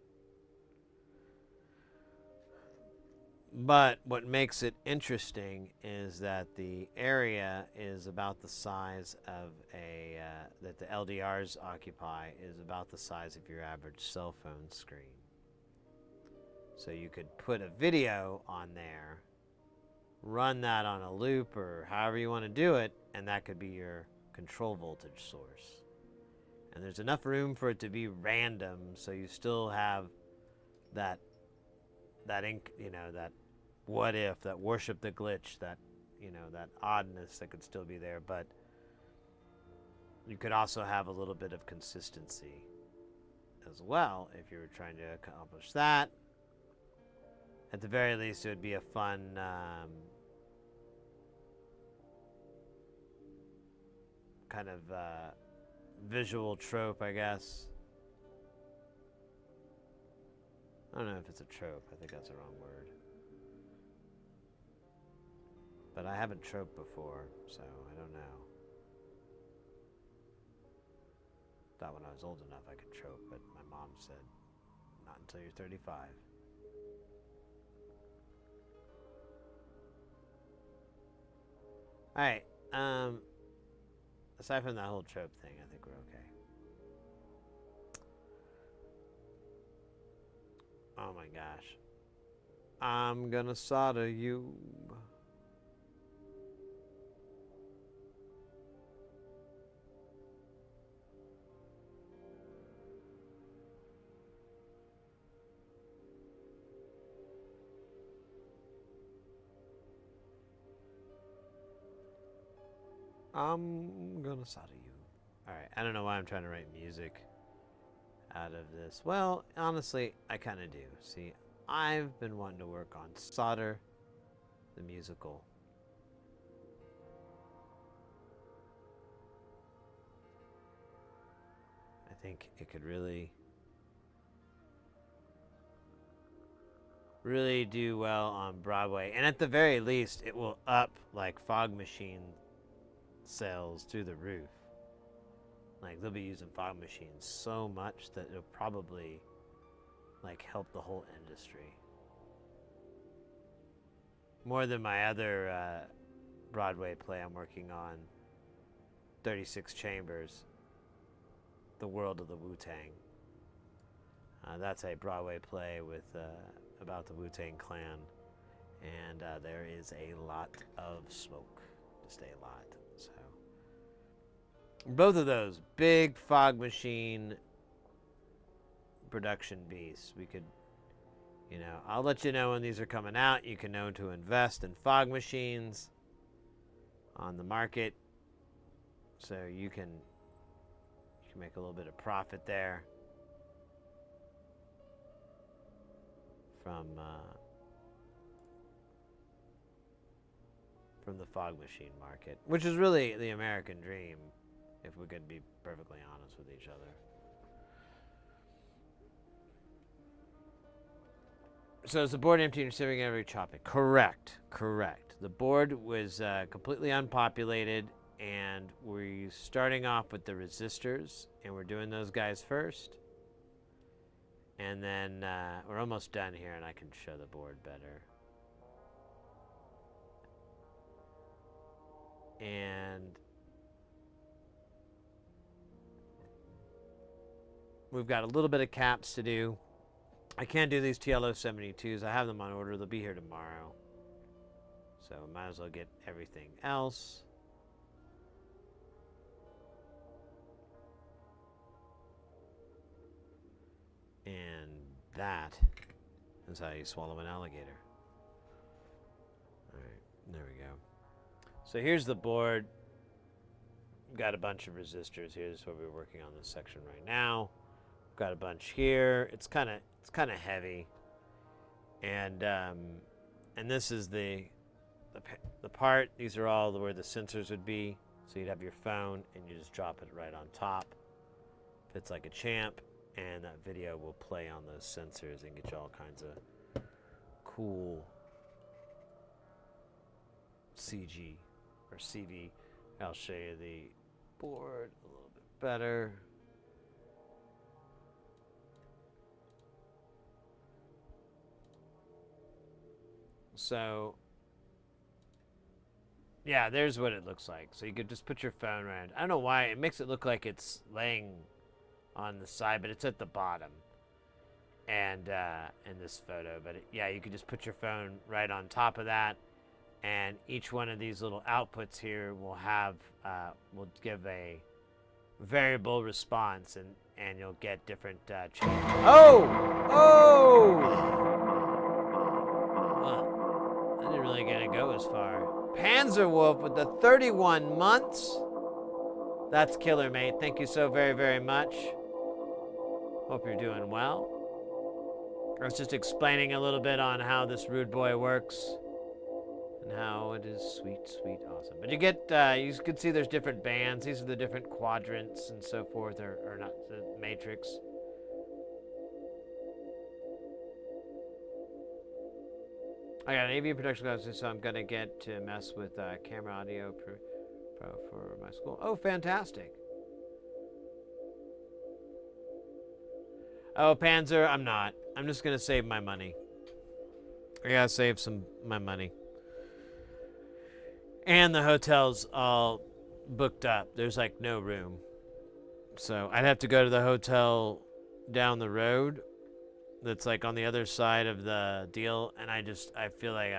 But what makes it interesting is that the area is about the size of a, that the LDRs occupy is about the size of your average cell phone screen. So you could put a video on there run that on a loop or however you want to do it, and that could be your control voltage source. And there's enough room for it to be random, so you still have that that what if, that worship the glitch, that that oddness that could still be there, but you could also have a little bit of consistency as well if you were trying to accomplish that. At the very least, it would be a fun kind of visual trope, I guess. I don't know if it's a trope. I think that's the wrong word. But I haven't troped before, so I don't know. Thought when I was old enough I could trope, but my mom said, not until you're 35. Alright, aside from that whole trope thing, I think we're okay. Oh my gosh. I'm gonna solder you. I'm gonna solder you. Alright, I don't know why I'm trying to write music out of this. Well, honestly, I kind of do. See, I've been wanting to work on Solder, the musical. I think it could really do well on Broadway. And at the very least, it will up, like, Fog Machine sales through the roof. Like, they'll be using Fog Machines so much that it'll probably, like, help the whole industry. More than my other Broadway play I'm working on, 36 Chambers, The World of the Wu-Tang. That's a Broadway play with about the Wu-Tang Clan. And there is a lot of smoke, just a lot. So both of those big Fog Machine production beasts. We could, I'll let you know when these are coming out. You can know to invest in Fog Machines on the market, so you can make a little bit of profit there from the Fog Machine market, which is really the American dream, if we could be perfectly honest with each other. So is the board empty and receiving every chopping? Correct. The board was completely unpopulated, and we're starting off with the resistors, and we're doing those guys first. And then we're almost done here, and I can show the board better. And we've got a little bit of caps to do. I can't do these TLO 72s. I have them on order. They'll be here tomorrow. So might as well get everything else. And that is how you swallow an alligator. All right, there we go. So here's the board. Got a bunch of resistors here. This is what we're working on this section right now. Got a bunch here. It's kind of heavy, and this is the part. These are all where the sensors would be. So you'd have your phone, and you just drop it right on top. Fits like a champ, and that video will play on those sensors and get you all kinds of cool CG or CV. I'll show you the board a little bit better. So, yeah, there's what it looks like. So you could just put your phone around. I don't know why. It makes it look like it's laying on the side, but it's at the bottom. And in this photo. But yeah, you could just put your phone right on top of that. And each one of these little outputs here will have, will give a variable response, and you'll get different changes. Oh! Oh! Well, I didn't really get to go as far. Panzerwolf with the 31 months. That's killer, mate. Thank you so very, very much. Hope you're doing well. I was just explaining a little bit on how this rude boy works and how it is sweet, sweet, awesome. But you get, you can see there's different bands. These are the different quadrants and so forth, or not, the matrix. I got an AV production class, so I'm gonna get to mess with camera audio pro for my school. Oh, fantastic. Oh, Panzer, I'm not. I'm just gonna save my money. I gotta save my money. And the hotel's all booked up. There's like no room. So I'd have to go to the hotel down the road that's like on the other side of the deal, and I feel like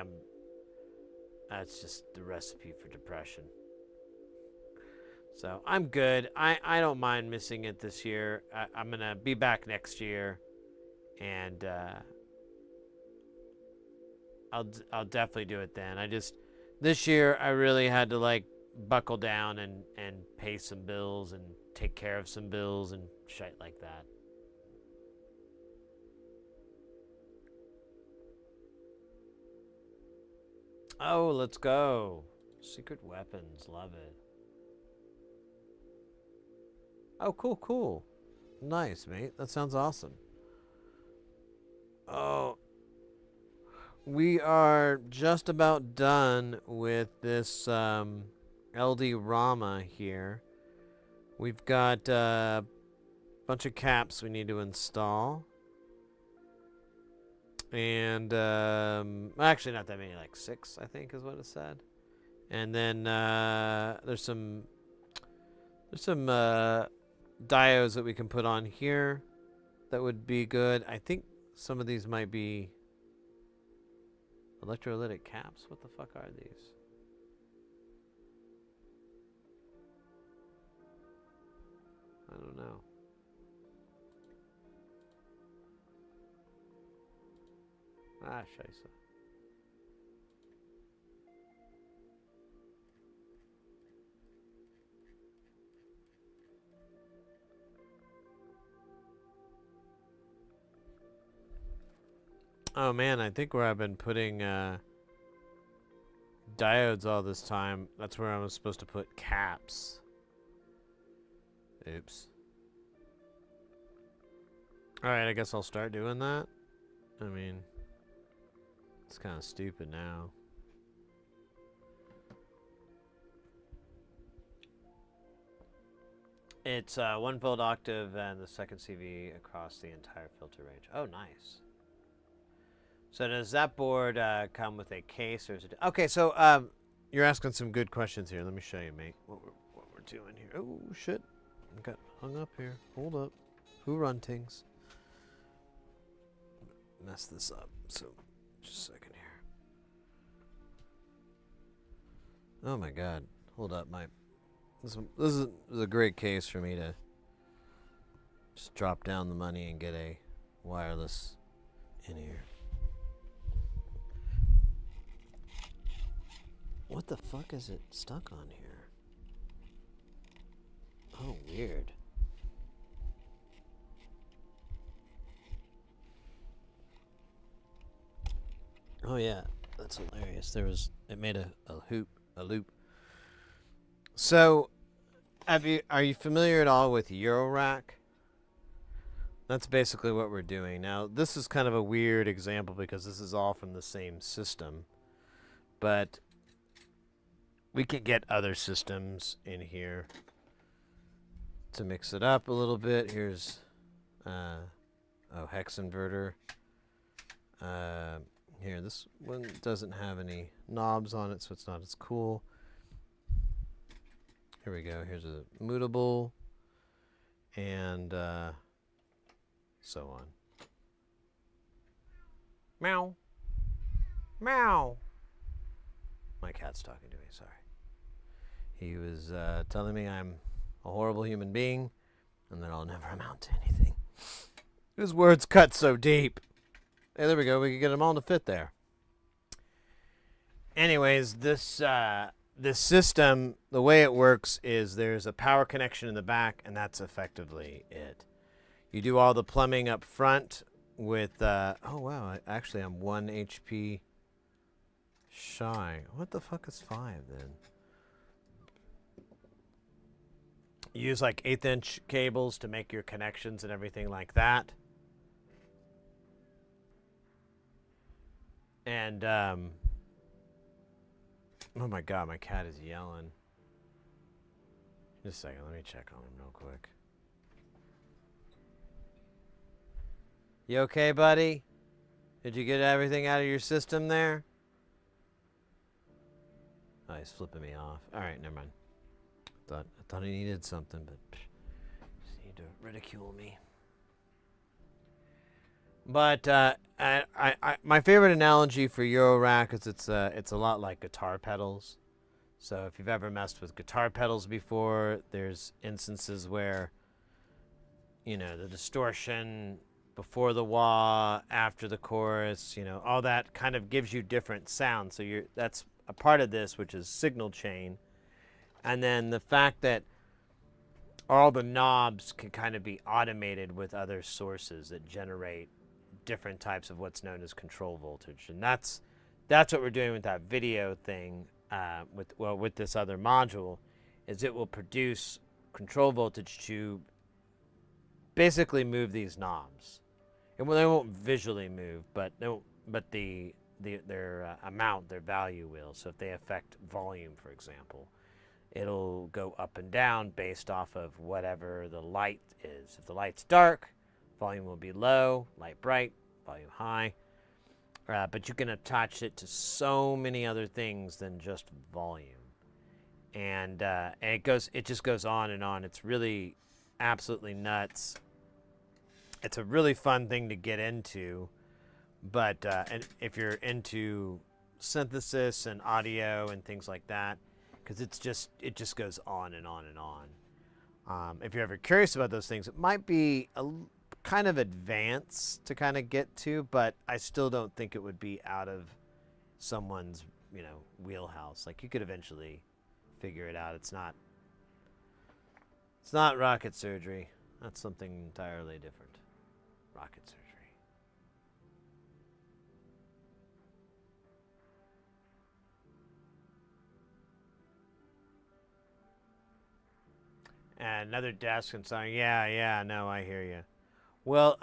that's just the recipe for depression. So I'm good. I don't mind missing it this year. I'm gonna be back next year, and I'll definitely do it then. This year I really had to like buckle down and pay some bills and take care of some bills and shit like that. Oh, let's go. Secret weapons, love it. Oh, cool, cool. Nice, mate. That sounds awesome. Oh, we are just about done with this LD Rama here. We've got a bunch of caps we need to install. And actually not that many, like 6, I think is what it said. And then there's some diodes that we can put on here that would be good. I think some of these might be electrolytic caps. What the fuck are these? I don't know. Ah, scheiße. Oh man, I think where I've been putting diodes all this time, that's where I was supposed to put caps. Oops. Alright, I guess I'll start doing that. I mean, it's kind of stupid now. It's 1 volt octave and the second CV across the entire filter range. Oh, nice. So does that board come with a case, or is it? Okay, so you're asking some good questions here. Let me show you, mate, what we're doing here. Oh shit, I got hung up here. Hold up, who run things? Mess this up. So just a second here. Oh my god, hold up, this is a great case for me to just drop down the money and get a wireless in here. What the fuck is it stuck on here? Oh, weird. Oh yeah, that's hilarious. It made a loop. So, are you familiar at all with Eurorack? That's basically what we're doing. Now, this is kind of a weird example because this is all from the same system, but we can get other systems in here to mix it up a little bit. Here's hex inverter. Here, this one doesn't have any knobs on it, so it's not as cool. Here we go. Here's a mutable, and so on. Meow. Meow. My cat's talking to me, sorry. He was telling me I'm a horrible human being and that I'll never amount to anything. His words cut so deep. Hey, there we go. We can get them all to fit there. Anyways, this system, the way it works is there's a power connection in the back, and that's effectively it. You do all the plumbing up front with, oh wow, actually I'm 1 HP shy. What the fuck is 5 then? You use like 1/8 inch cables to make your connections and everything like that. And, oh my god, my cat is yelling. Just a second, let me check on him real quick. You okay, buddy? Did you get everything out of your system there? Oh, he's flipping me off. Alright, never mind. I thought he needed something, but just need to ridicule me. But my favorite analogy for Eurorack is it's a lot like guitar pedals. So if you've ever messed with guitar pedals before, there's instances where, you know, the distortion before the wah, after the chorus, you know, all that kind of gives you different sounds. So that's a part of this, which is signal chain. And then the fact that all the knobs can kind of be automated with other sources that generate different types of what's known as control voltage. And that's what we're doing with that video thing, with this other module, is it will produce control voltage to basically move these knobs. And well, they won't visually move, but their amount, their value will. So if they affect volume, for example, it'll go up and down based off of whatever the light is. If the light's dark, volume will be low, light bright, volume high. But you can attach it to so many other things than just volume. And it just goes on and on. It's really absolutely nuts. It's a really fun thing to get into, but and if you're into synthesis and audio and things like that, because it just goes on and on and on. If you're ever curious about those things, it might be a kind of advanced to kind of get to, but I still don't think it would be out of someone's, you know, wheelhouse. Like, you could eventually figure it out. It's not rocket surgery. That's something entirely different. Rocket surgery. And another desk and saying, yeah, no, I hear you. Well,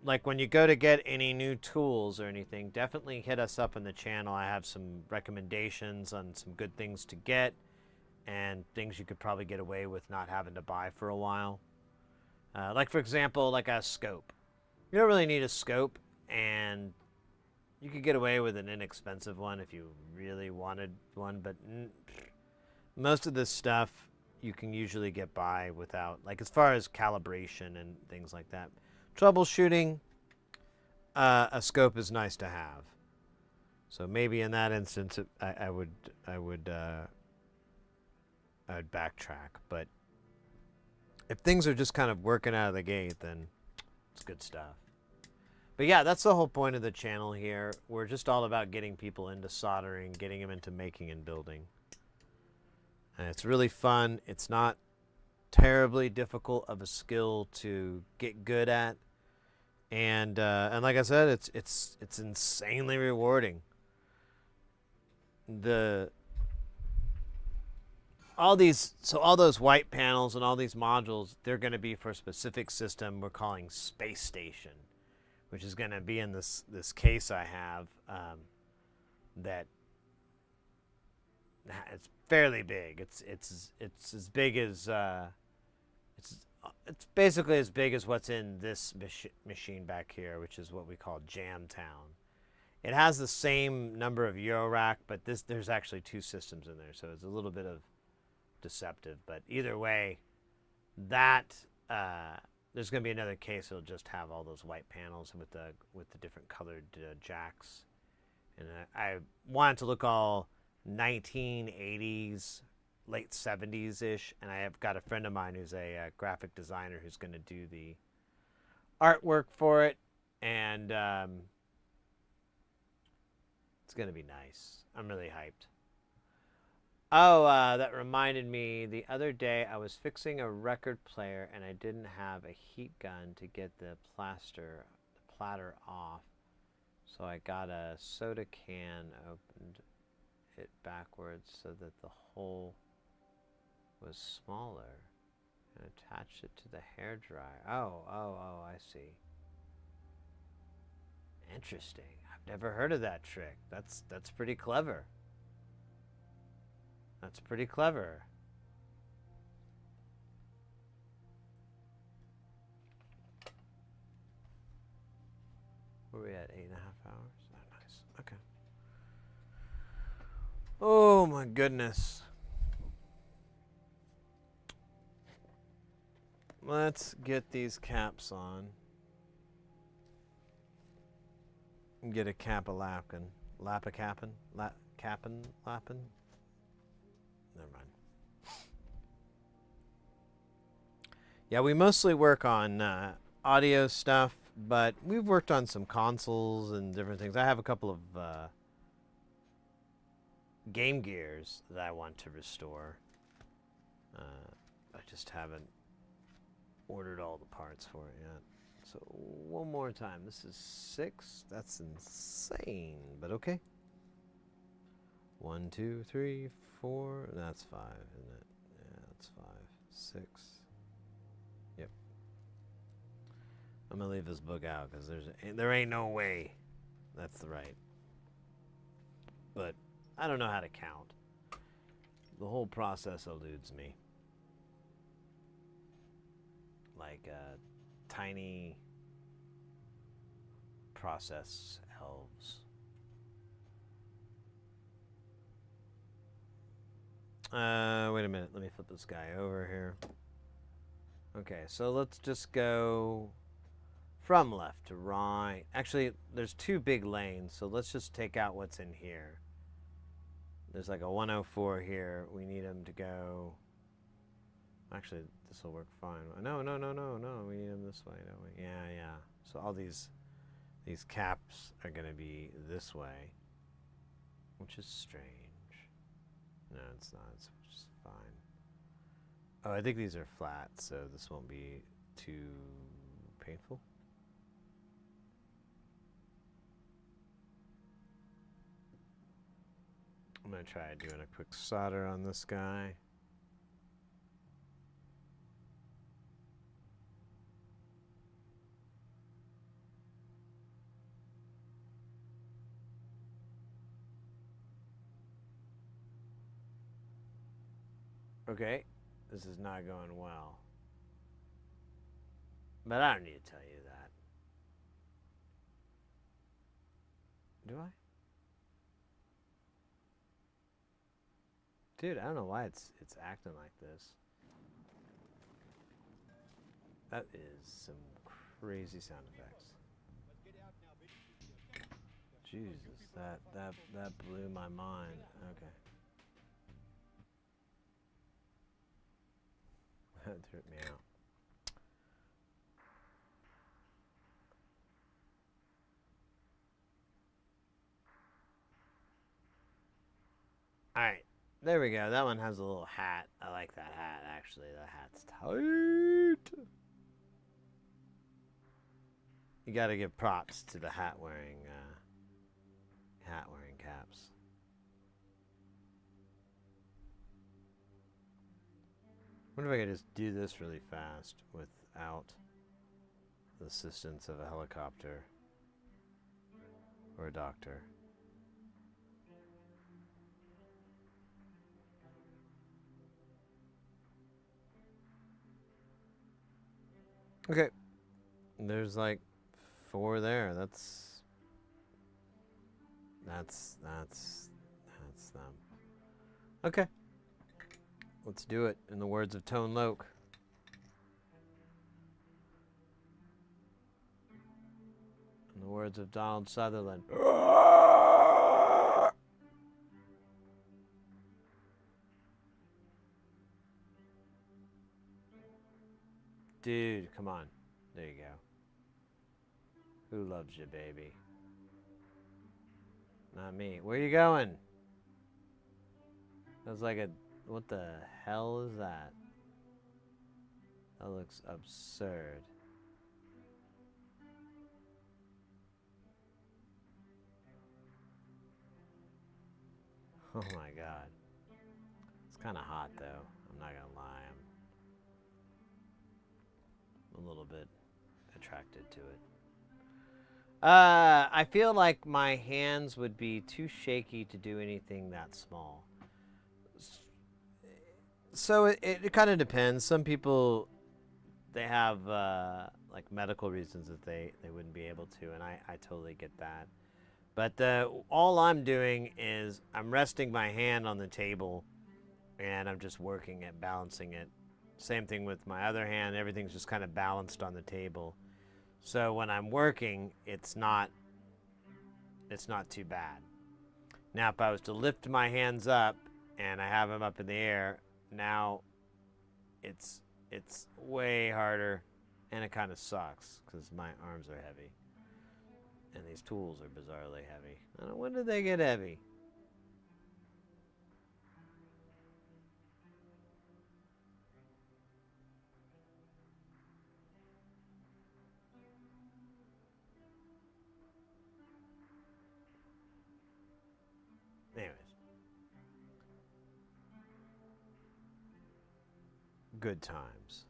like when you go to get any new tools or anything, definitely hit us up in the channel. I have some recommendations on some good things to get and things you could probably get away with not having to buy for a while. Like, for example, like a scope. You don't really need a scope, and you could get away with an inexpensive one if you really wanted one, but most of this stuff you can usually get by without, like, as far as calibration and things like that. Troubleshooting, a scope is nice to have. So maybe in that instance, I would backtrack. But if things are just kind of working out of the gate, then it's good stuff. But yeah, that's the whole point of the channel here. We're just all about getting people into soldering, getting them into making and building. And it's really fun. It's not terribly difficult of a skill to get good at. And like I said, it's insanely rewarding. All those white panels and all these modules, they're going to be for a specific system we're calling Space Station, which is going to be in this case I have, that it's fairly big. It's as big as it's basically as big as what's in this machine back here, which is what we call Jamtown. It has the same number of Eurorack, but there's actually 2 systems in there, so it's a little bit of deceptive. But either way, that there's going to be another case that'll just have all those white panels with the different colored jacks And I want it to look all 1980s, late 70s-ish. And I have got a friend of mine who's a graphic designer who's going to do the artwork for it. And it's going to be nice. I'm really hyped. Oh, that reminded me. The other day, I was fixing a record player, and I didn't have a heat gun to get the platter off. So I got a soda can, opened it backwards so that the hole was smaller, and attached it to the hairdryer. Oh, I see. Interesting. I've never heard of that trick. That's pretty clever. That's pretty clever. Where are we at? 8.5 hours? Oh, nice. Okay. Oh, my goodness. Let's get these caps on. And get a cap-a-lapkin. Lap-a-cappin? Cappin? Lappin? Never mind. Yeah, we mostly work on audio stuff, but we've worked on some consoles and different things. I have a couple of Game Gears that I want to restore. I just haven't ordered all the parts for it yet. So one more time. This is 6. That's insane, but okay. 1, 2, 3, 4. That's 5, isn't it? Yeah, that's 5. 6. Yep. I'm gonna leave this book out because there ain't no way that's the right. But I don't know how to count. The whole process eludes me. Like tiny process elves. Wait a minute. Let me flip this guy over here. Okay, so let's just go from left to right. Actually, there's 2 big lanes, so let's just take out what's in here. There's like a 104 here. We need him to go... Actually, this will work fine. No. We need them this way, don't we? Yeah. So all these caps are going to be this way, which is strange. No, it's not. It's just fine. Oh, I think these are flat, so this won't be too painful. I'm going to try doing a quick solder on this guy. Okay, this is not going well. But I don't need to tell you that. Do I? Dude, I don't know why it's acting like this. That is some crazy sound effects. Jesus, that blew my mind. Okay. That tripped me out. Alright, there we go. That one has a little hat. I like that hat, actually. That hat's tight. You gotta give props to the hat wearing caps. I wonder if I could just do this really fast without the assistance of a helicopter or a doctor. Okay. There's like 4 there. That's them. Okay. Let's do it, in the words of Tone Loc. In the words of Donald Sutherland. Dude, come on. There you go. Who loves you, baby? Not me. Where you going? That was like a... What the hell is that? That looks absurd. Oh my god. It's kind of hot though. I'm not gonna lie. I'm a little bit attracted to it. I feel like my hands would be too shaky to do anything that small. So it kind of depends. Some people, they have like medical reasons that they wouldn't be able to, and I totally get that. But all I'm doing is I'm resting my hand on the table, and I'm just working it, balancing it. Same thing with my other hand. Everything's just kind of balanced on the table. So when I'm working, it's not too bad. Now, if I was to lift my hands up and I have them up in the air, now it's way harder, and it kind of sucks because my arms are heavy. And these tools are bizarrely heavy. I don't know, when did they get heavy? Anyways. Good times.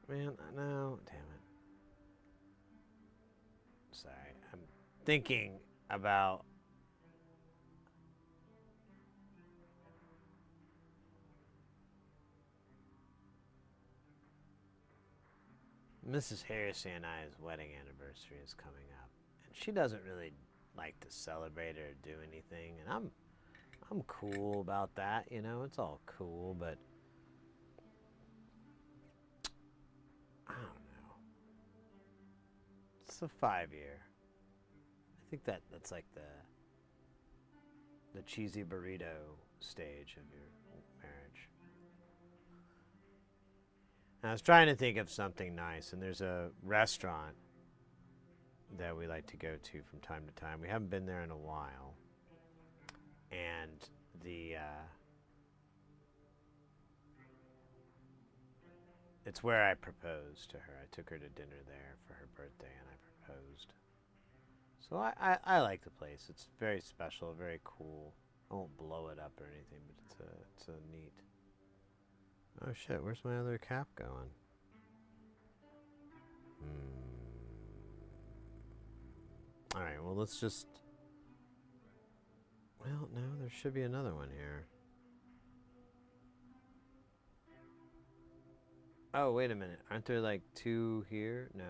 Man, no, damn it. Sorry, I'm thinking about... Mrs. Harrison and I's wedding anniversary is coming up, and she doesn't really like to celebrate or do anything, and I'm cool about that, you know, it's all cool, but I don't know. It's a 5-year. I think that's like the cheesy burrito stage of your marriage. And I was trying to think of something nice, and there's a restaurant that we like to go to from time to time. We haven't been there in a while, and it's where I proposed to her. I took her to dinner there for her birthday, and I proposed. So I like the place. It's very special, very cool. I won't blow it up or anything, but it's a neat. Oh shit, where's my other cap going? Alright, well let's just... Well, no, there should be another one here. Oh, wait a minute. Aren't there like 2 here? No.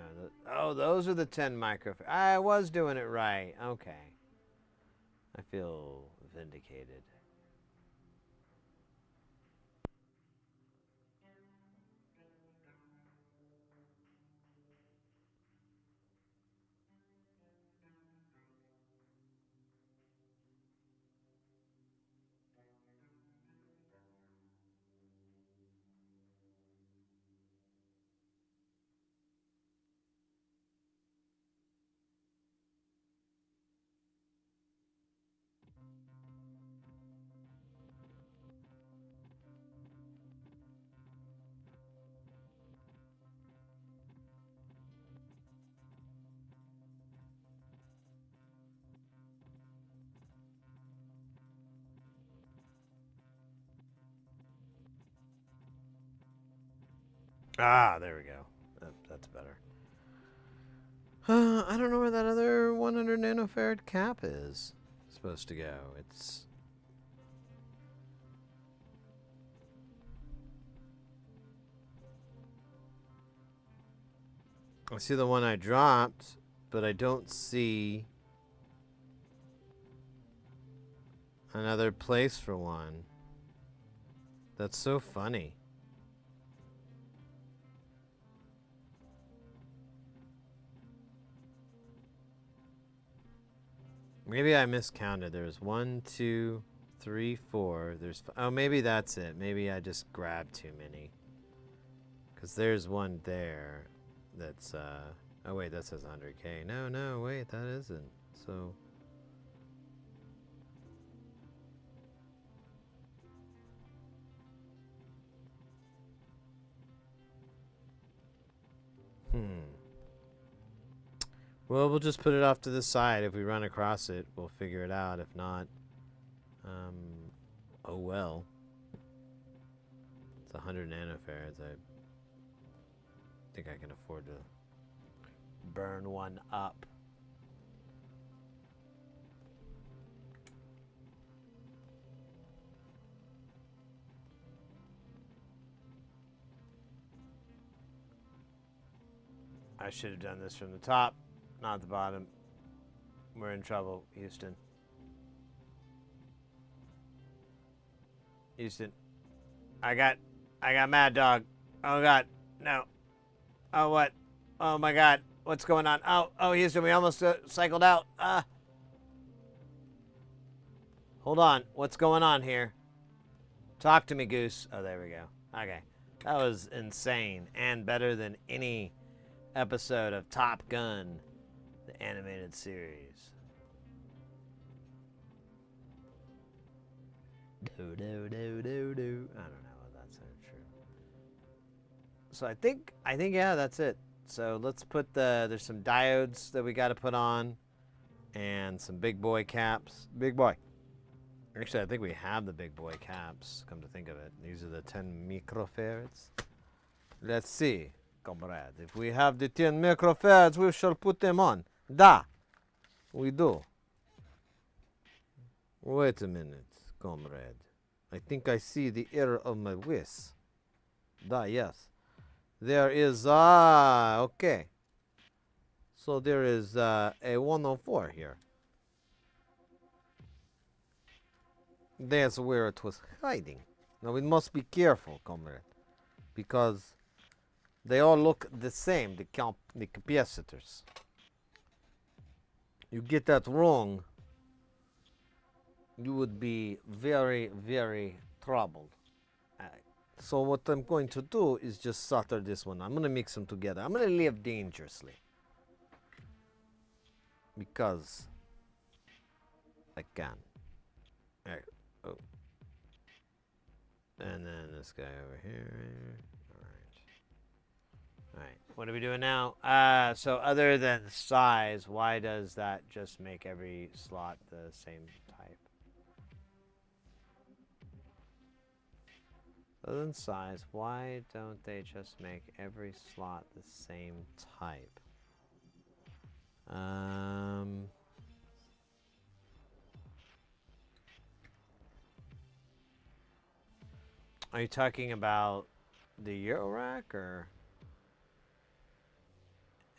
Oh, those are the 10 microfarads. I was doing it right. Okay. I feel vindicated. Ah, there we go. That's better. I don't know where that other 100 nanofarad cap is supposed to go. It's... I see the one I dropped, but I don't see another place for one. That's so funny. Maybe I miscounted. There's 1, 2, 3, 4. There's oh, maybe that's it. Maybe I just grabbed too many. Cause there's one there. That's oh wait, that says 100K. No, wait, that isn't. So. Well, we'll just put it off to the side. If we run across it, we'll figure it out. If not, oh well. It's 100 nanofarads. I think I can afford to burn one up. I should have done this from the top. Not the bottom. We're in trouble, Houston. Houston. I got Mad Dog. Oh God, no. Oh what? Oh my God, what's going on? Oh Houston, we almost cycled out. Hold on, what's going on here? Talk to me, Goose. Oh, there we go. Okay, that was insane and better than any episode of Top Gun, the animated series. Do. I don't know if that's so true. So I think yeah, that's it. So let's put there's some diodes that we got to put on, and some big boy caps. Big boy. Actually, I think we have the big boy caps. Come to think of it, these are the 10 microfarads. Let's see. Comrade, if we have the 10 microfarads, we shall put them on. Da! We do. Wait a minute, comrade. I think I see the error of my whiz. Da, yes. There is, okay. So there is a 104 here. That's where it was hiding. Now we must be careful, comrade, because they all look the same, the capacitors. You get that wrong, you would be very, very troubled. So what I'm going to do is just solder this one. I'm going to mix them together. I'm going to live dangerously, because I can. Alright. Oh. And then this guy over here. Alright, what are we doing now? So other than size, why does that just make every slot the same type? Other than size, why don't they just make every slot the same type? Are you talking about the Eurorack, or?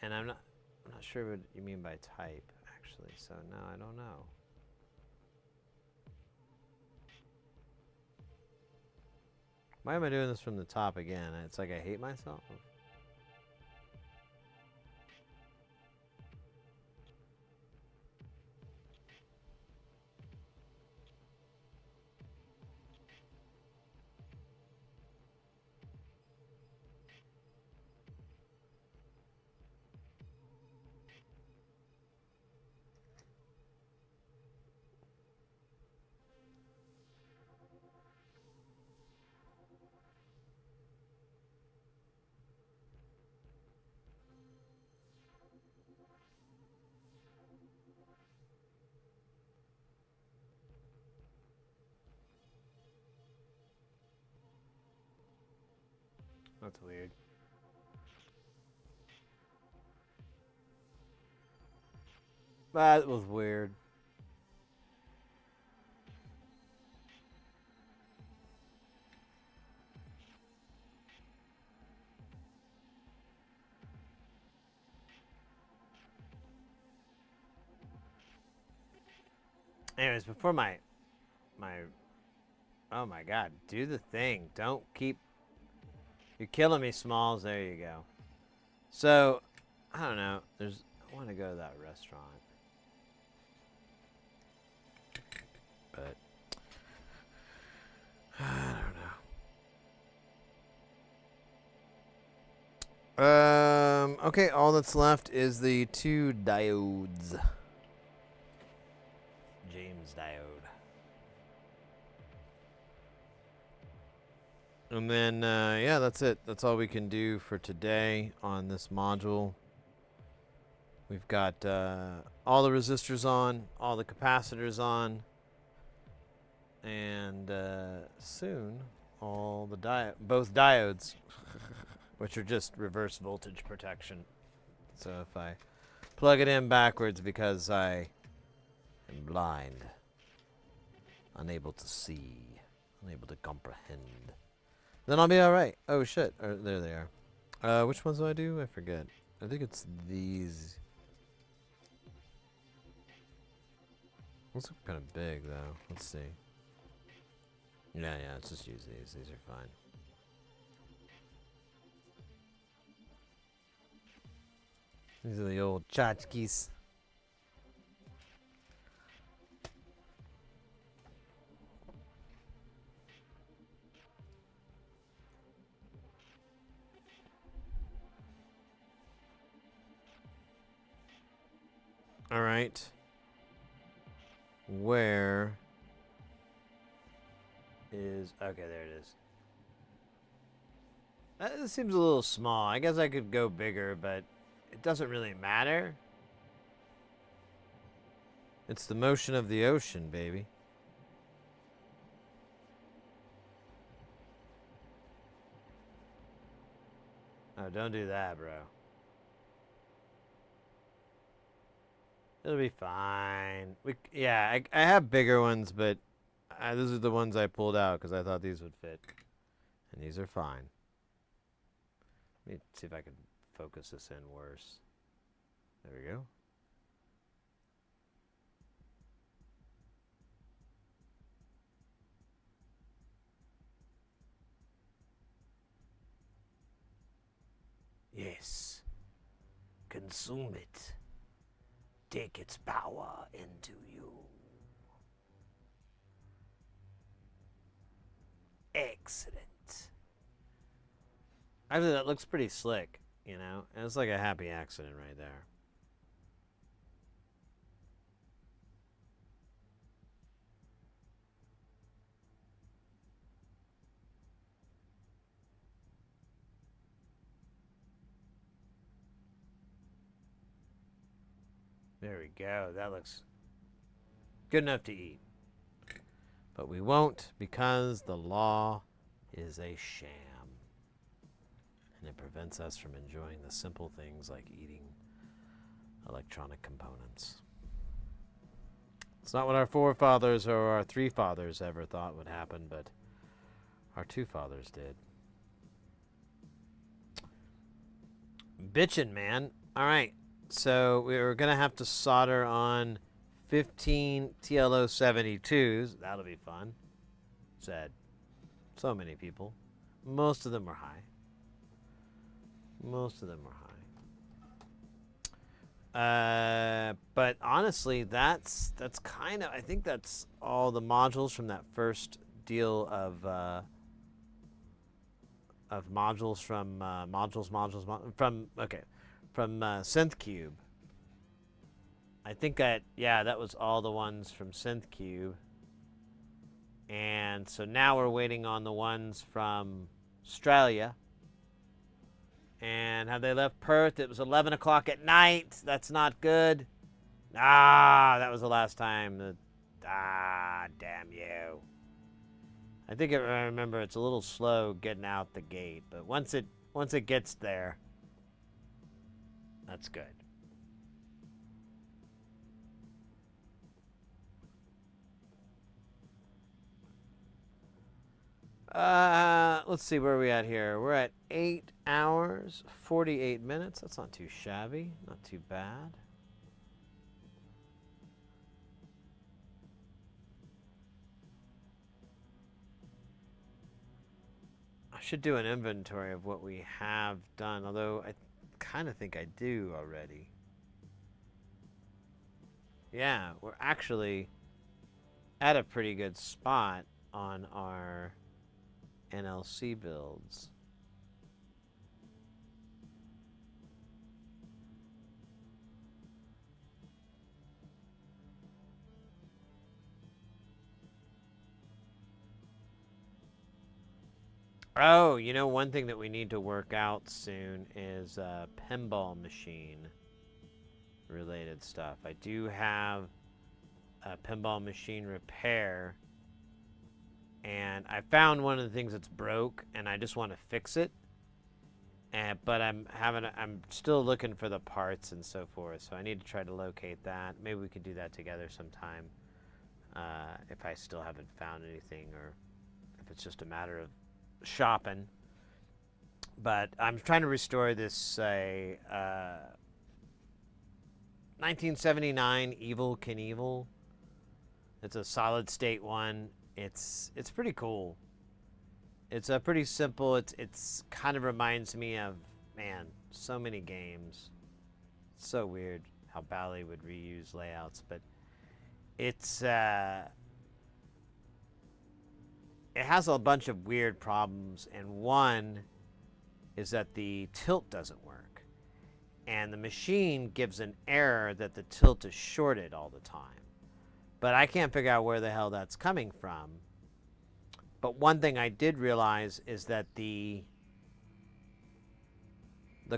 And I'm not sure what you mean by type, actually. So no, I don't know. Why am I doing this from the top again? It's like I hate myself. That's weird. That was weird. Anyways, before my oh my God, do the thing. Don't keep. You're killing me, Smalls. There you go. So, I don't know. I want to go to that restaurant. but I don't know. Okay, all that's left is the 2 diodes. James diode. And then, yeah, that's it. That's all we can do for today on this module. We've got all the resistors on, all the capacitors on, and soon all the both diodes, which are just reverse voltage protection. So if I plug it in backwards because I am blind, unable to see, unable to comprehend, then I'll be all right. Oh shit! There they are. Which ones do I do? I forget. I think it's these. Those look kind of big, though. Let's see. Yeah, let's just use these. These are fine. These are the old tchotchkes. All right. Where is... Okay, there it is. This seems a little small. I guess I could go bigger, but it doesn't really matter. It's the motion of the ocean, baby. Oh, don't do that, bro. It'll be fine. Yeah, I have bigger ones, but those are the ones I pulled out because I thought these would fit. And these are fine. Let me see if I can focus this in worse. There we go. Yes. Consume it. Take its power into you. Excellent. Actually, that looks pretty slick, you know? And it's like a happy accident right there. There we go. That looks good enough to eat. But we won't because the law is a sham. And it prevents us from enjoying the simple things like eating electronic components. It's not what our forefathers or our 3 fathers ever thought would happen, but our 2 fathers did. Bitchin', man. All right. So we're going to have to solder on 15 TLO72s. That'll be fun. Said so many people. Most of them were high. Most of them were high. But honestly, that's kind of, I think that's all the modules from that first deal of modules from from SynthCube. I think that was all the ones from SynthCube. And so now we're waiting on the ones from Australia. And have they left Perth? It was 11 o'clock at night. That's not good. That was the last time. Damn you. I think I remember it's a little slow getting out the gate, but once it gets there, that's good. Let's see where we at here. We're at 8 hours, 48 minutes. That's not too shabby, not too bad. I should do an inventory of what we have done, although I kind of think I do already. Yeah, we're actually at a pretty good spot on our NLC builds. Oh, you know, one thing that we need to work out soon is pinball machine related stuff. I do have a pinball machine repair, and I found one of the things that's broke, and I just want to fix it. But I'm still looking for the parts and so forth, so I need to try to locate that. Maybe we could do that together sometime if I still haven't found anything, or if it's just a matter of shopping. But I'm trying to restore this 1979 Evel Knievel. It's a solid state one. It's pretty cool. It's a pretty simple. It's kind of reminds me of, man, so many games. It's so weird how Bally would reuse layouts, but it's it has a bunch of weird problems, and one is that the tilt doesn't work, and the machine gives an error that the tilt is shorted all the time, but I can't figure out where the hell that's coming from. But one thing I did realize is that the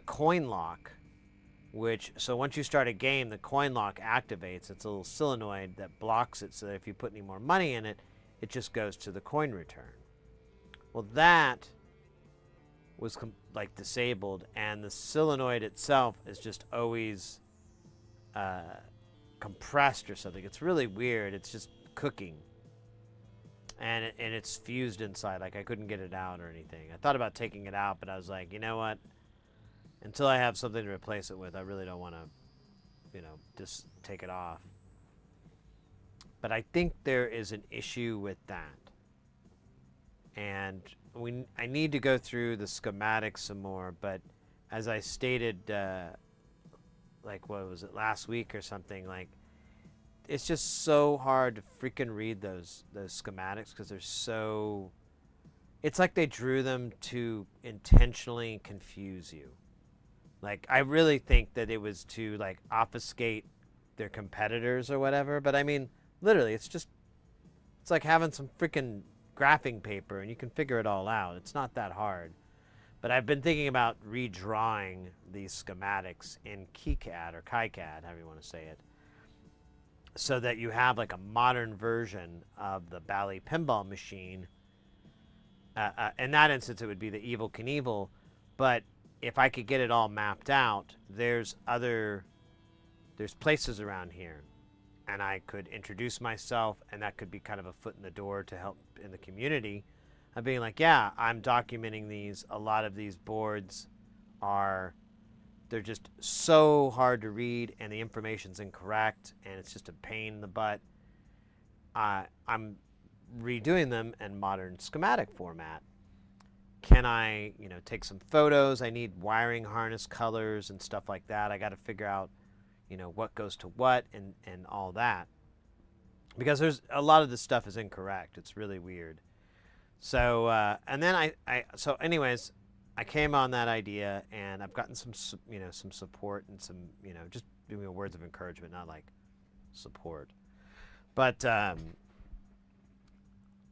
coin lock, so once you start a game, the coin lock activates. It's a little solenoid that blocks it, so that if you put any more money in it, it just goes to the coin return. Well, that was like disabled, and the solenoid itself is just always compressed or something. It's really weird. It's just cooking, and it's fused inside. Like, I couldn't get it out or anything. I thought about taking it out, but I was like, you know what? Until I have something to replace it with, I really don't want to, you know, just take it off. But I think there is an issue with that. And I need to go through the schematics some more, but as I stated, like, what was it, last week or something, like, it's just so hard to freaking read those schematics, because they're so, it's like they drew them to intentionally confuse you. Like, I really think that it was to, like, obfuscate their competitors or whatever, but I mean, literally, it's like having some freaking graphing paper and you can figure it all out. It's not that hard. But I've been thinking about redrawing these schematics in KiCad or KiCad, however you want to say it, so that you have like a modern version of the Bally pinball machine. In that instance, it would be the Evel Knievel. But if I could get it all mapped out, there's places around here, and I could introduce myself, and that could be kind of a foot in the door to help in the community. I'm being like, yeah, I'm documenting these. A lot of these boards they're just so hard to read, and the information's incorrect, and it's just a pain in the butt. I'm redoing them in modern schematic format. Can I, you know, take some photos? I need wiring harness colors and stuff like that. I got to figure out, you know, what goes to what and all that, because there's a lot of this stuff is incorrect. It's really weird. So and then so anyways, I came on that idea, and I've gotten some support and some, you know, just doing words of encouragement, not like support, but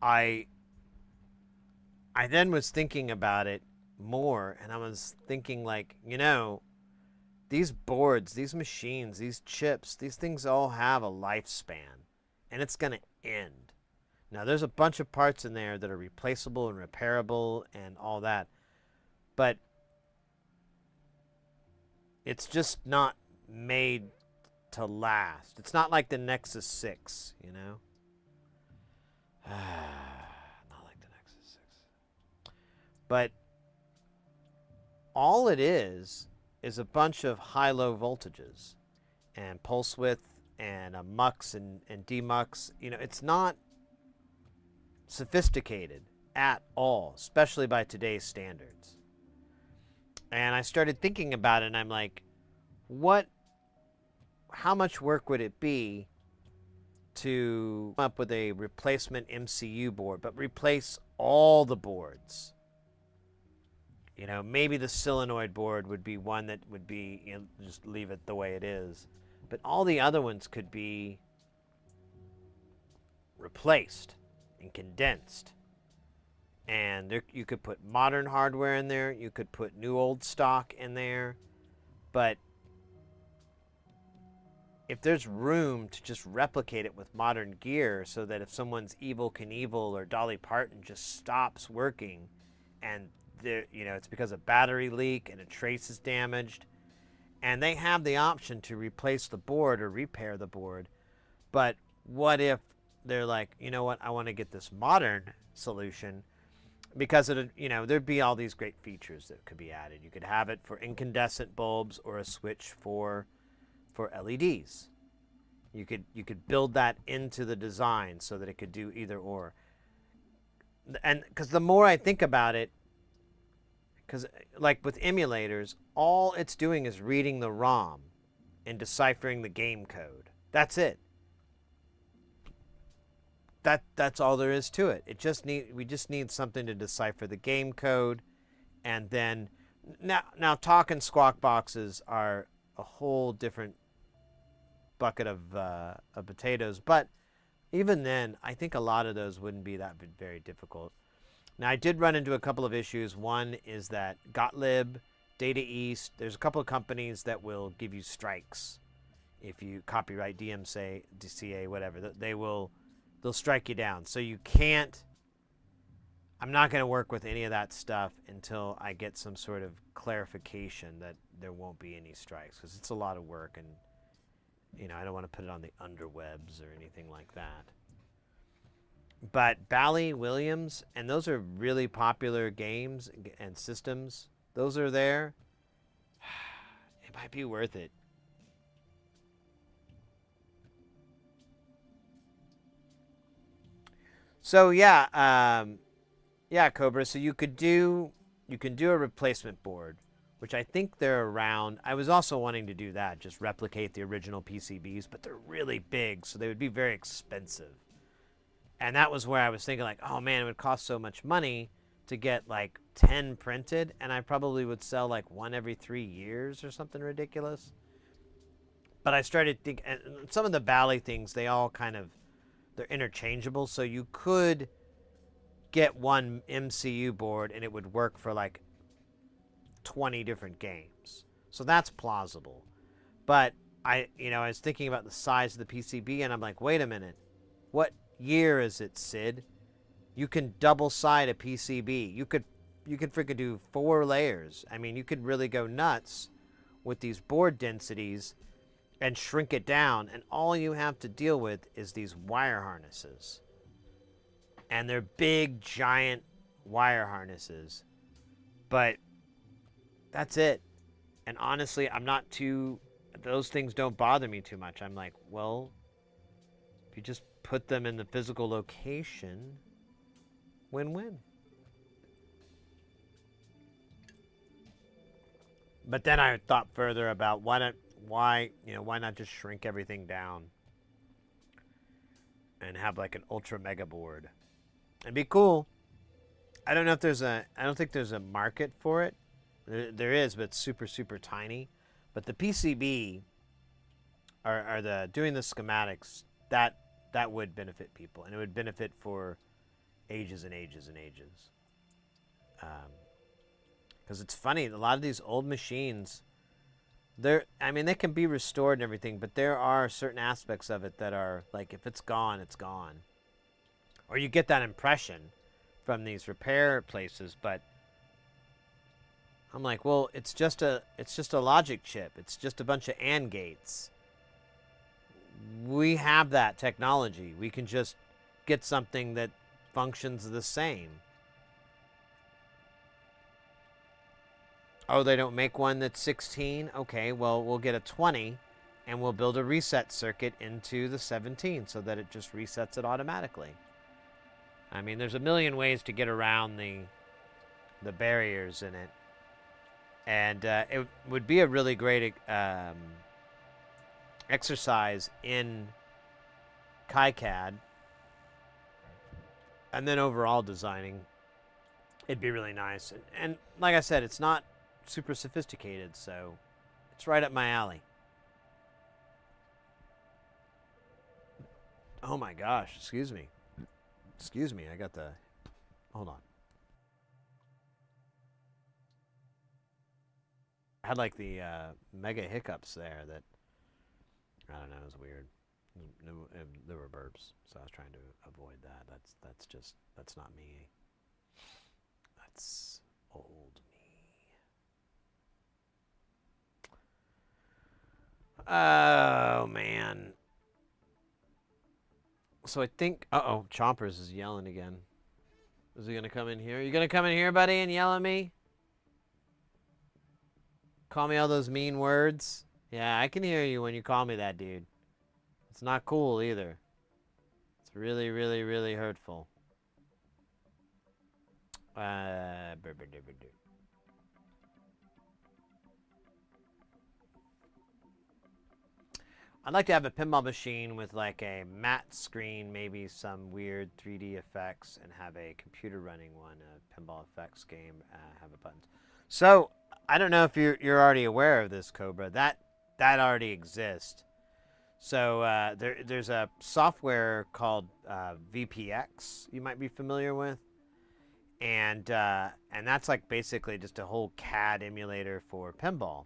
I then was thinking about it more, and I was thinking, like, you know, these boards, these machines, these chips, these things all have a lifespan, and it's going to end. Now, there's a bunch of parts in there that are replaceable and repairable and all that, but it's just not made to last. It's not like the Nexus 6, you know? Not like the Nexus 6. But all it is a bunch of high-low voltages and pulse width and mux and demux. You know, it's not sophisticated at all, especially by today's standards. And I started thinking about it, and I'm like, how much work would it be to come up with a replacement MCU board, but replace all the boards. You know, maybe the solenoid board would be one that would be, you know, just leave it the way it is. But all the other ones could be replaced and condensed. And there, you could put modern hardware in there. You could put new old stock in there. But if there's room to just replicate it with modern gear so that if someone's Evel Knievel or Dolly Parton just stops working and you know, it's because of battery leak and a trace is damaged, and they have the option to replace the board or repair the board. But what if they're like, you know what, I want to get this modern solution because it, you know, there'd be all these great features that could be added. You could have it for incandescent bulbs or a switch for LEDs. You could build that into the design so that it could do either or. And because the more I think about it, because like with emulators, all it's doing is reading the ROM and deciphering the game code. That's it. That's all there is to it. We just need something to decipher the game code, and then now talk and squawk boxes are a whole different bucket of potatoes. But even then, I think a lot of those wouldn't be that very difficult. Now, I did run into a couple of issues. One is that Gottlieb, Data East, there's a couple of companies that will give you strikes if you copyright DCA, whatever. They'll strike you down. So you can't. I'm not going to work with any of that stuff until I get some sort of clarification that there won't be any strikes, because it's a lot of work, and you know, I don't want to put it on the underwebs or anything like that. But Bally, Williams, and those are really popular games and systems. Those are there. It might be worth it. So yeah, Cobra. So you can do a replacement board, which I think they're around. I was also wanting to do that, just replicate the original PCBs, but they're really big, so they would be very expensive. And that was where I was thinking, like, oh man, it would cost so much money to get like 10 printed, and I probably would sell like one every 3 years or something ridiculous. But I started thinking, and some of the Bally things, they all kind of, they're interchangeable, so you could get one MCU board and it would work for like 20 different games. So that's plausible. But I was thinking about the size of the PCB, and I'm like, wait a minute, what year is it, Sid? You can double side a PCB. You could freaking do 4 layers. I mean, you could really go nuts with these board densities and shrink it down, and all you have to deal with is these wire harnesses. And they're big, giant wire harnesses. But that's it. And honestly, those things don't bother me too much. I'm like, well, if you just put them in the physical location, win-win. But then I thought further about why not just shrink everything down and have like an ultra mega board. It'd be cool. I don't think there's a market for it. There is, but it's super, super tiny. But the PCB are doing the schematics, that would benefit people, and it would benefit for ages and ages and ages. Because it's funny, a lot of these old machines, they can be restored and everything, but there are certain aspects of it that are like, if it's gone, it's gone. Or you get that impression from these repair places, but I'm like, well, it's just a logic chip. It's just a bunch of AND gates. We have that technology. We can just get something that functions the same. Oh, they don't make one that's 16? Okay, well, we'll get a 20, and we'll build a reset circuit into the 17 so that it just resets it automatically. I mean, there's a million ways to get around the barriers in it. And it would be a really great exercise in KiCad, and then overall designing, it'd be really nice. And like I said, it's not super sophisticated, so it's right up my alley. Oh my gosh, excuse me. Excuse me, I got the... Hold on. I had like the mega hiccups there that... I don't know, it was weird. There were burps, so I was trying to avoid that. That's not me. That's old me. Oh, man. So I think... Uh-oh, Chompers is yelling again. Is he going to come in here? You going to come in here, buddy, and yell at me? Call me all those mean words? Yeah, I can hear you when you call me that, dude. It's not cool either. It's really, really, really hurtful. I'd like to have a pinball machine with like a matte screen, maybe some weird 3D effects, and have a computer running one, a pinball effects game, have a buttons. So, I don't know if you're already aware of this, Cobra. That already exists. So there's a software called VPX you might be familiar with, and that's like basically just a whole CAD emulator for pinball.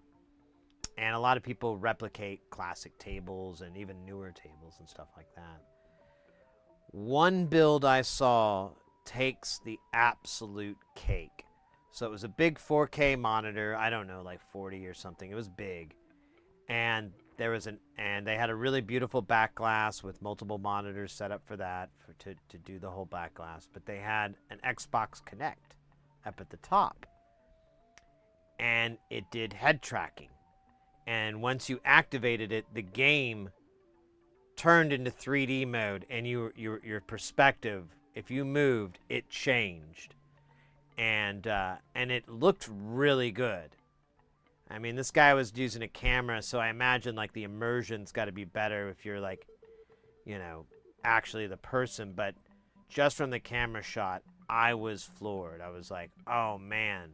And a lot of people replicate classic tables and even newer tables and stuff like that. One build I saw takes the absolute cake. So it was a big 4K monitor, I don't know, like 40 or something. It was big. And there was and they had a really beautiful back glass with multiple monitors set up for that to do the whole back glass. But they had an Xbox Connect up at the top. And it did head tracking. And once you activated it, the game turned into 3D mode, and your perspective, if you moved, it changed, and it looked really good. I mean, this guy was using a camera, so I imagine like the immersion's got to be better if you're like, you know, actually the person. But just from the camera shot, I was floored. I was like, oh man.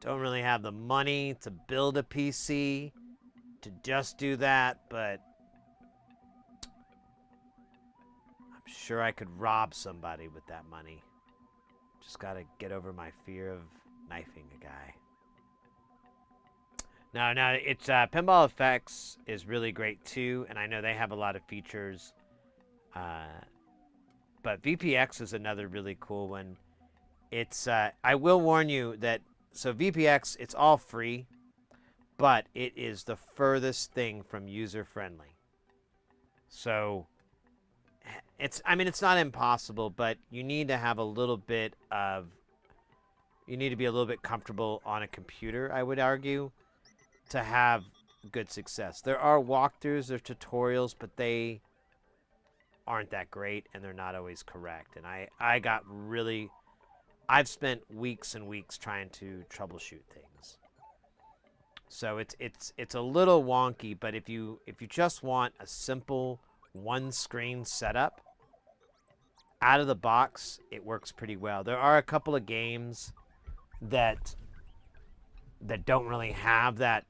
Don't really have the money to build a PC to just do that, but I'm sure I could rob somebody with that money. Just gotta get over my fear of knifing a guy. No, it's Pinball Effects is really great too, and I know they have a lot of features. But VPX is another really cool one. It's I will warn you that. So VPX, it's all free, but it is the furthest thing from user-friendly. So I mean, it's not impossible, but you need to have a little bit of, you need to be a little bit comfortable on a computer, I would argue, to have good success. There are walkthroughs, there's tutorials, but they aren't that great, and they're not always correct. And I've spent weeks and weeks trying to troubleshoot things. So it's a little wonky, but if you just want a simple one-screen setup, out of the box, it works pretty well. There are a couple of games that don't really have that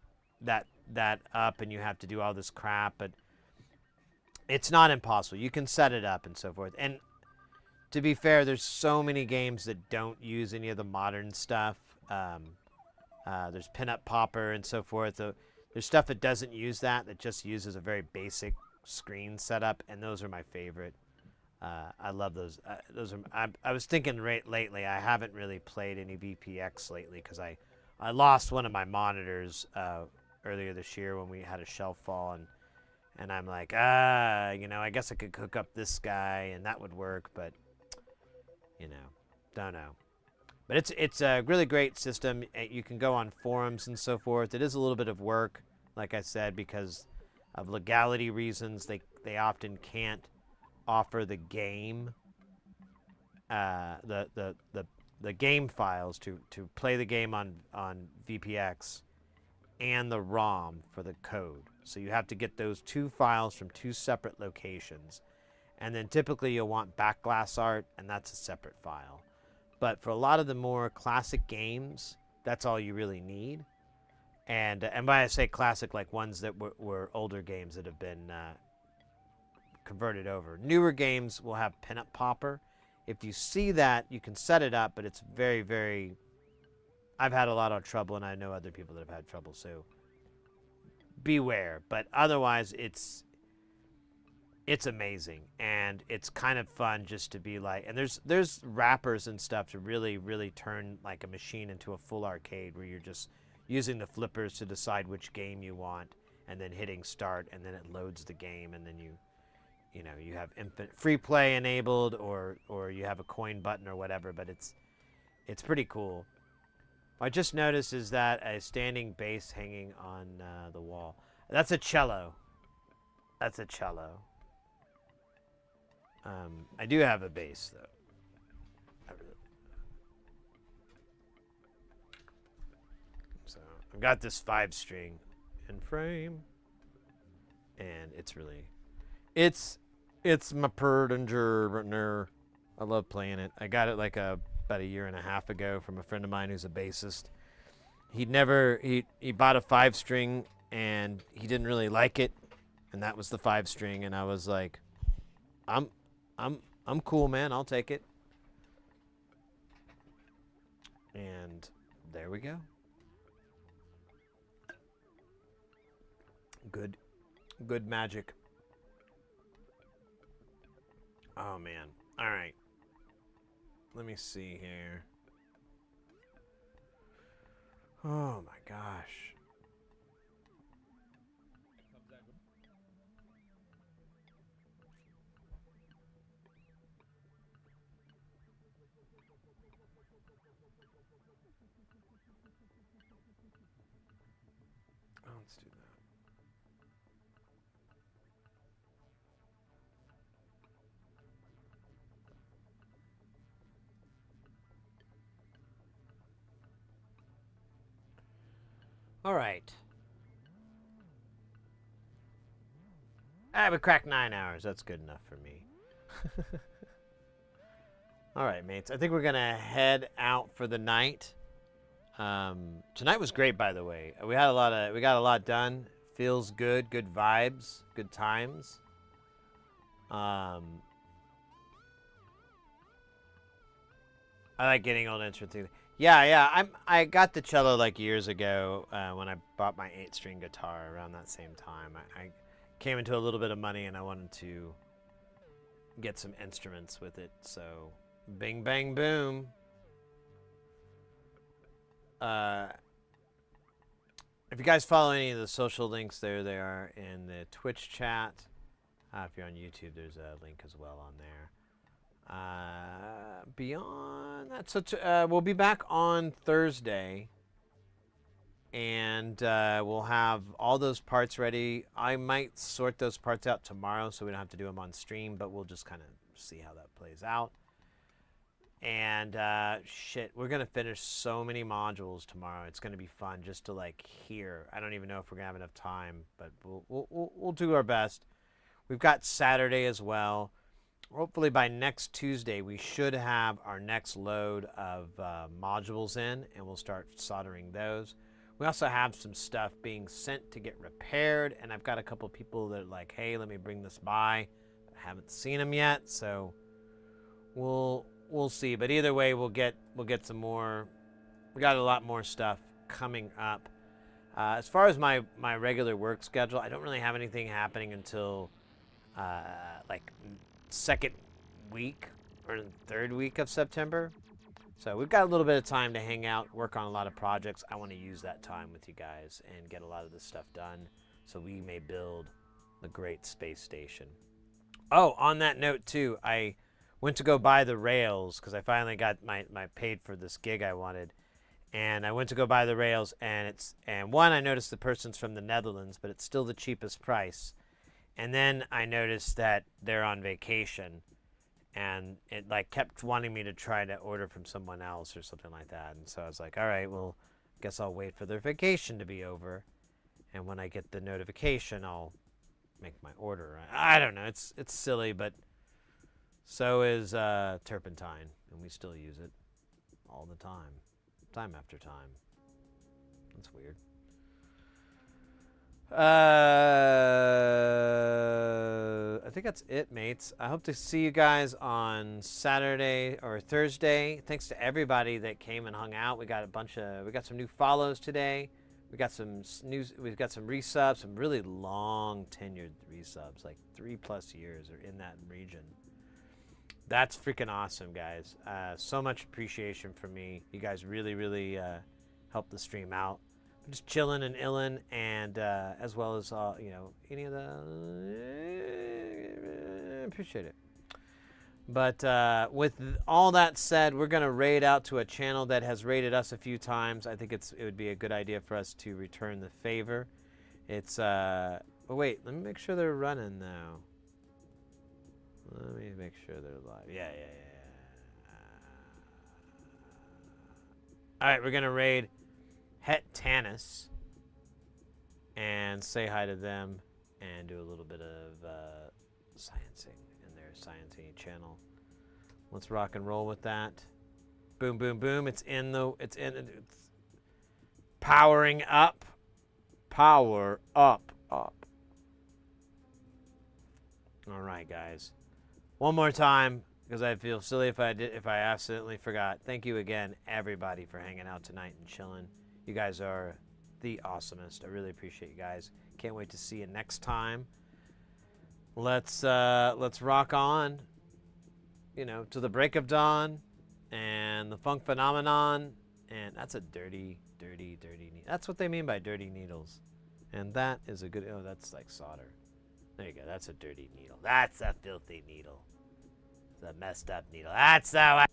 up, and you have to do all this crap, but it's not impossible. You can set it up and so forth. And to be fair, there's so many games that don't use any of the modern stuff. There's Pinup Popper and so forth. There's stuff that doesn't use that just uses a very basic screen setup, and those are my favorite. I love those. I was thinking lately, I haven't really played any VPX lately because I lost one of my monitors earlier this year when we had a shelf fall, and I'm like, you know, I guess I could hook up this guy and that would work, but you know, don't know. But it's a really great system. You can go on forums and so forth. It is a little bit of work, like I said, because of legality reasons. They often can't offer the game, the game files to play the game on VPX, and the ROM for the code. So you have to get those two files from two separate locations. And then typically you'll want backglass art, and that's a separate file. But for a lot of the more classic games, that's all you really need. And by I say classic, like ones that were older games that have been converted over. Newer games will have pinup popper. If you see that, you can set it up, but it's very, very... I've had a lot of trouble, and I know other people that have had trouble, so beware. But otherwise, it's amazing, and it's kind of fun just to be like... And there's wrappers and stuff to really, really turn like a machine into a full arcade where you're just using the flippers to decide which game you want, and then hitting start, and then it loads the game, and then you have infinite free play enabled, or you have a coin button or whatever. But it's pretty cool. What I just noticed is that a standing bass hanging on the wall. That's a cello. That's a cello. I do have a bass though. So I've got this 5-string in frame, and it's my Perdinger, but no, I love playing it. I got it like about a year and a half ago from a friend of mine who's a bassist. He bought a 5-string and he didn't really like it, and that was the 5-string, and I was like, I'm cool, man. I'll take it. And there we go. Good magic. Oh, man. All right. Let me see here. Oh, my gosh. Oh, let's do that. All right. I would crack 9 hours. That's good enough for me. All right, mates. I think we're gonna head out for the night. Tonight was great, by the way. We got a lot done. Feels good. Good vibes. Good times. I like getting old instruments. Yeah. I got the cello like years ago when I bought my 8-string guitar around that same time. I came into a little bit of money and I wanted to get some instruments with it. So, bing, bang, boom. If you guys follow any of the social links, there they are in the Twitch chat. If you're on YouTube, there's a link as well on there. Beyond that, so we'll be back on Thursday, and we'll have all those parts ready. I might sort those parts out tomorrow so we don't have to do them on stream, but we'll just kind of see how that plays out. And shit, we're gonna finish so many modules tomorrow. It's gonna be fun just to like hear. I don't even know if we're gonna have enough time, but we'll do our best. We've got Saturday as well. Hopefully by next Tuesday, we should have our next load of modules in, and we'll start soldering those. We also have some stuff being sent to get repaired, and I've got a couple people that are like, hey, let me bring this by. I haven't seen them yet, so we'll see. But either way, we'll get some more. We got a lot more stuff coming up. As far as my regular work schedule, I don't really have anything happening until like second week or third week of September. So we've got a little bit of time to hang out, work on a lot of projects. I want to use that time with you guys and get a lot of this stuff done so we may build the great space station. Oh, on that note too, I went to go buy the rails because I finally got my paid for this gig I wanted. And I went to go buy the rails, and one, I noticed the person's from the Netherlands, but it's still the cheapest price. And then I noticed that they're on vacation, and it like kept wanting me to try to order from someone else or something like that. And so I was like, all right, well, guess I'll wait for their vacation to be over. And when I get the notification, I'll make my order. I don't know. It's silly, but So is turpentine, and we still use it all the time, time after time. That's weird. I think that's it, mates. I hope to see you guys on Saturday or Thursday. Thanks to everybody that came and hung out. We got some new follows today. We've got some resubs, some really long tenured resubs, like 3+ years or in that region. That's freaking awesome, guys. So much appreciation from me. You guys really, really helped the stream out. I'm just chilling and illin', and as well as any of the appreciate it. But with all that said, we're gonna raid out to a channel that has raided us a few times. I think it would be a good idea for us to return the favor. It's oh wait, let me make sure they're running now. Let me make sure they're live. Yeah. All right, we're gonna raid Het Tanis and say hi to them and do a little bit of sciencing in their sciencing channel. Let's rock and roll with that. Boom, boom, boom. It's powering up. Power up. All right, guys. One more time, because I feel silly if I accidentally forgot. Thank you again, everybody, for hanging out tonight and chilling. You guys are the awesomest. I really appreciate you guys. Can't wait to see you next time. Let's rock on, to the break of dawn and the funk phenomenon. And that's a dirty needle. That's what they mean by dirty needles. And that is a good, that's like solder. There you go. That's a dirty needle. That's a filthy needle. It's a messed up needle. That's how I...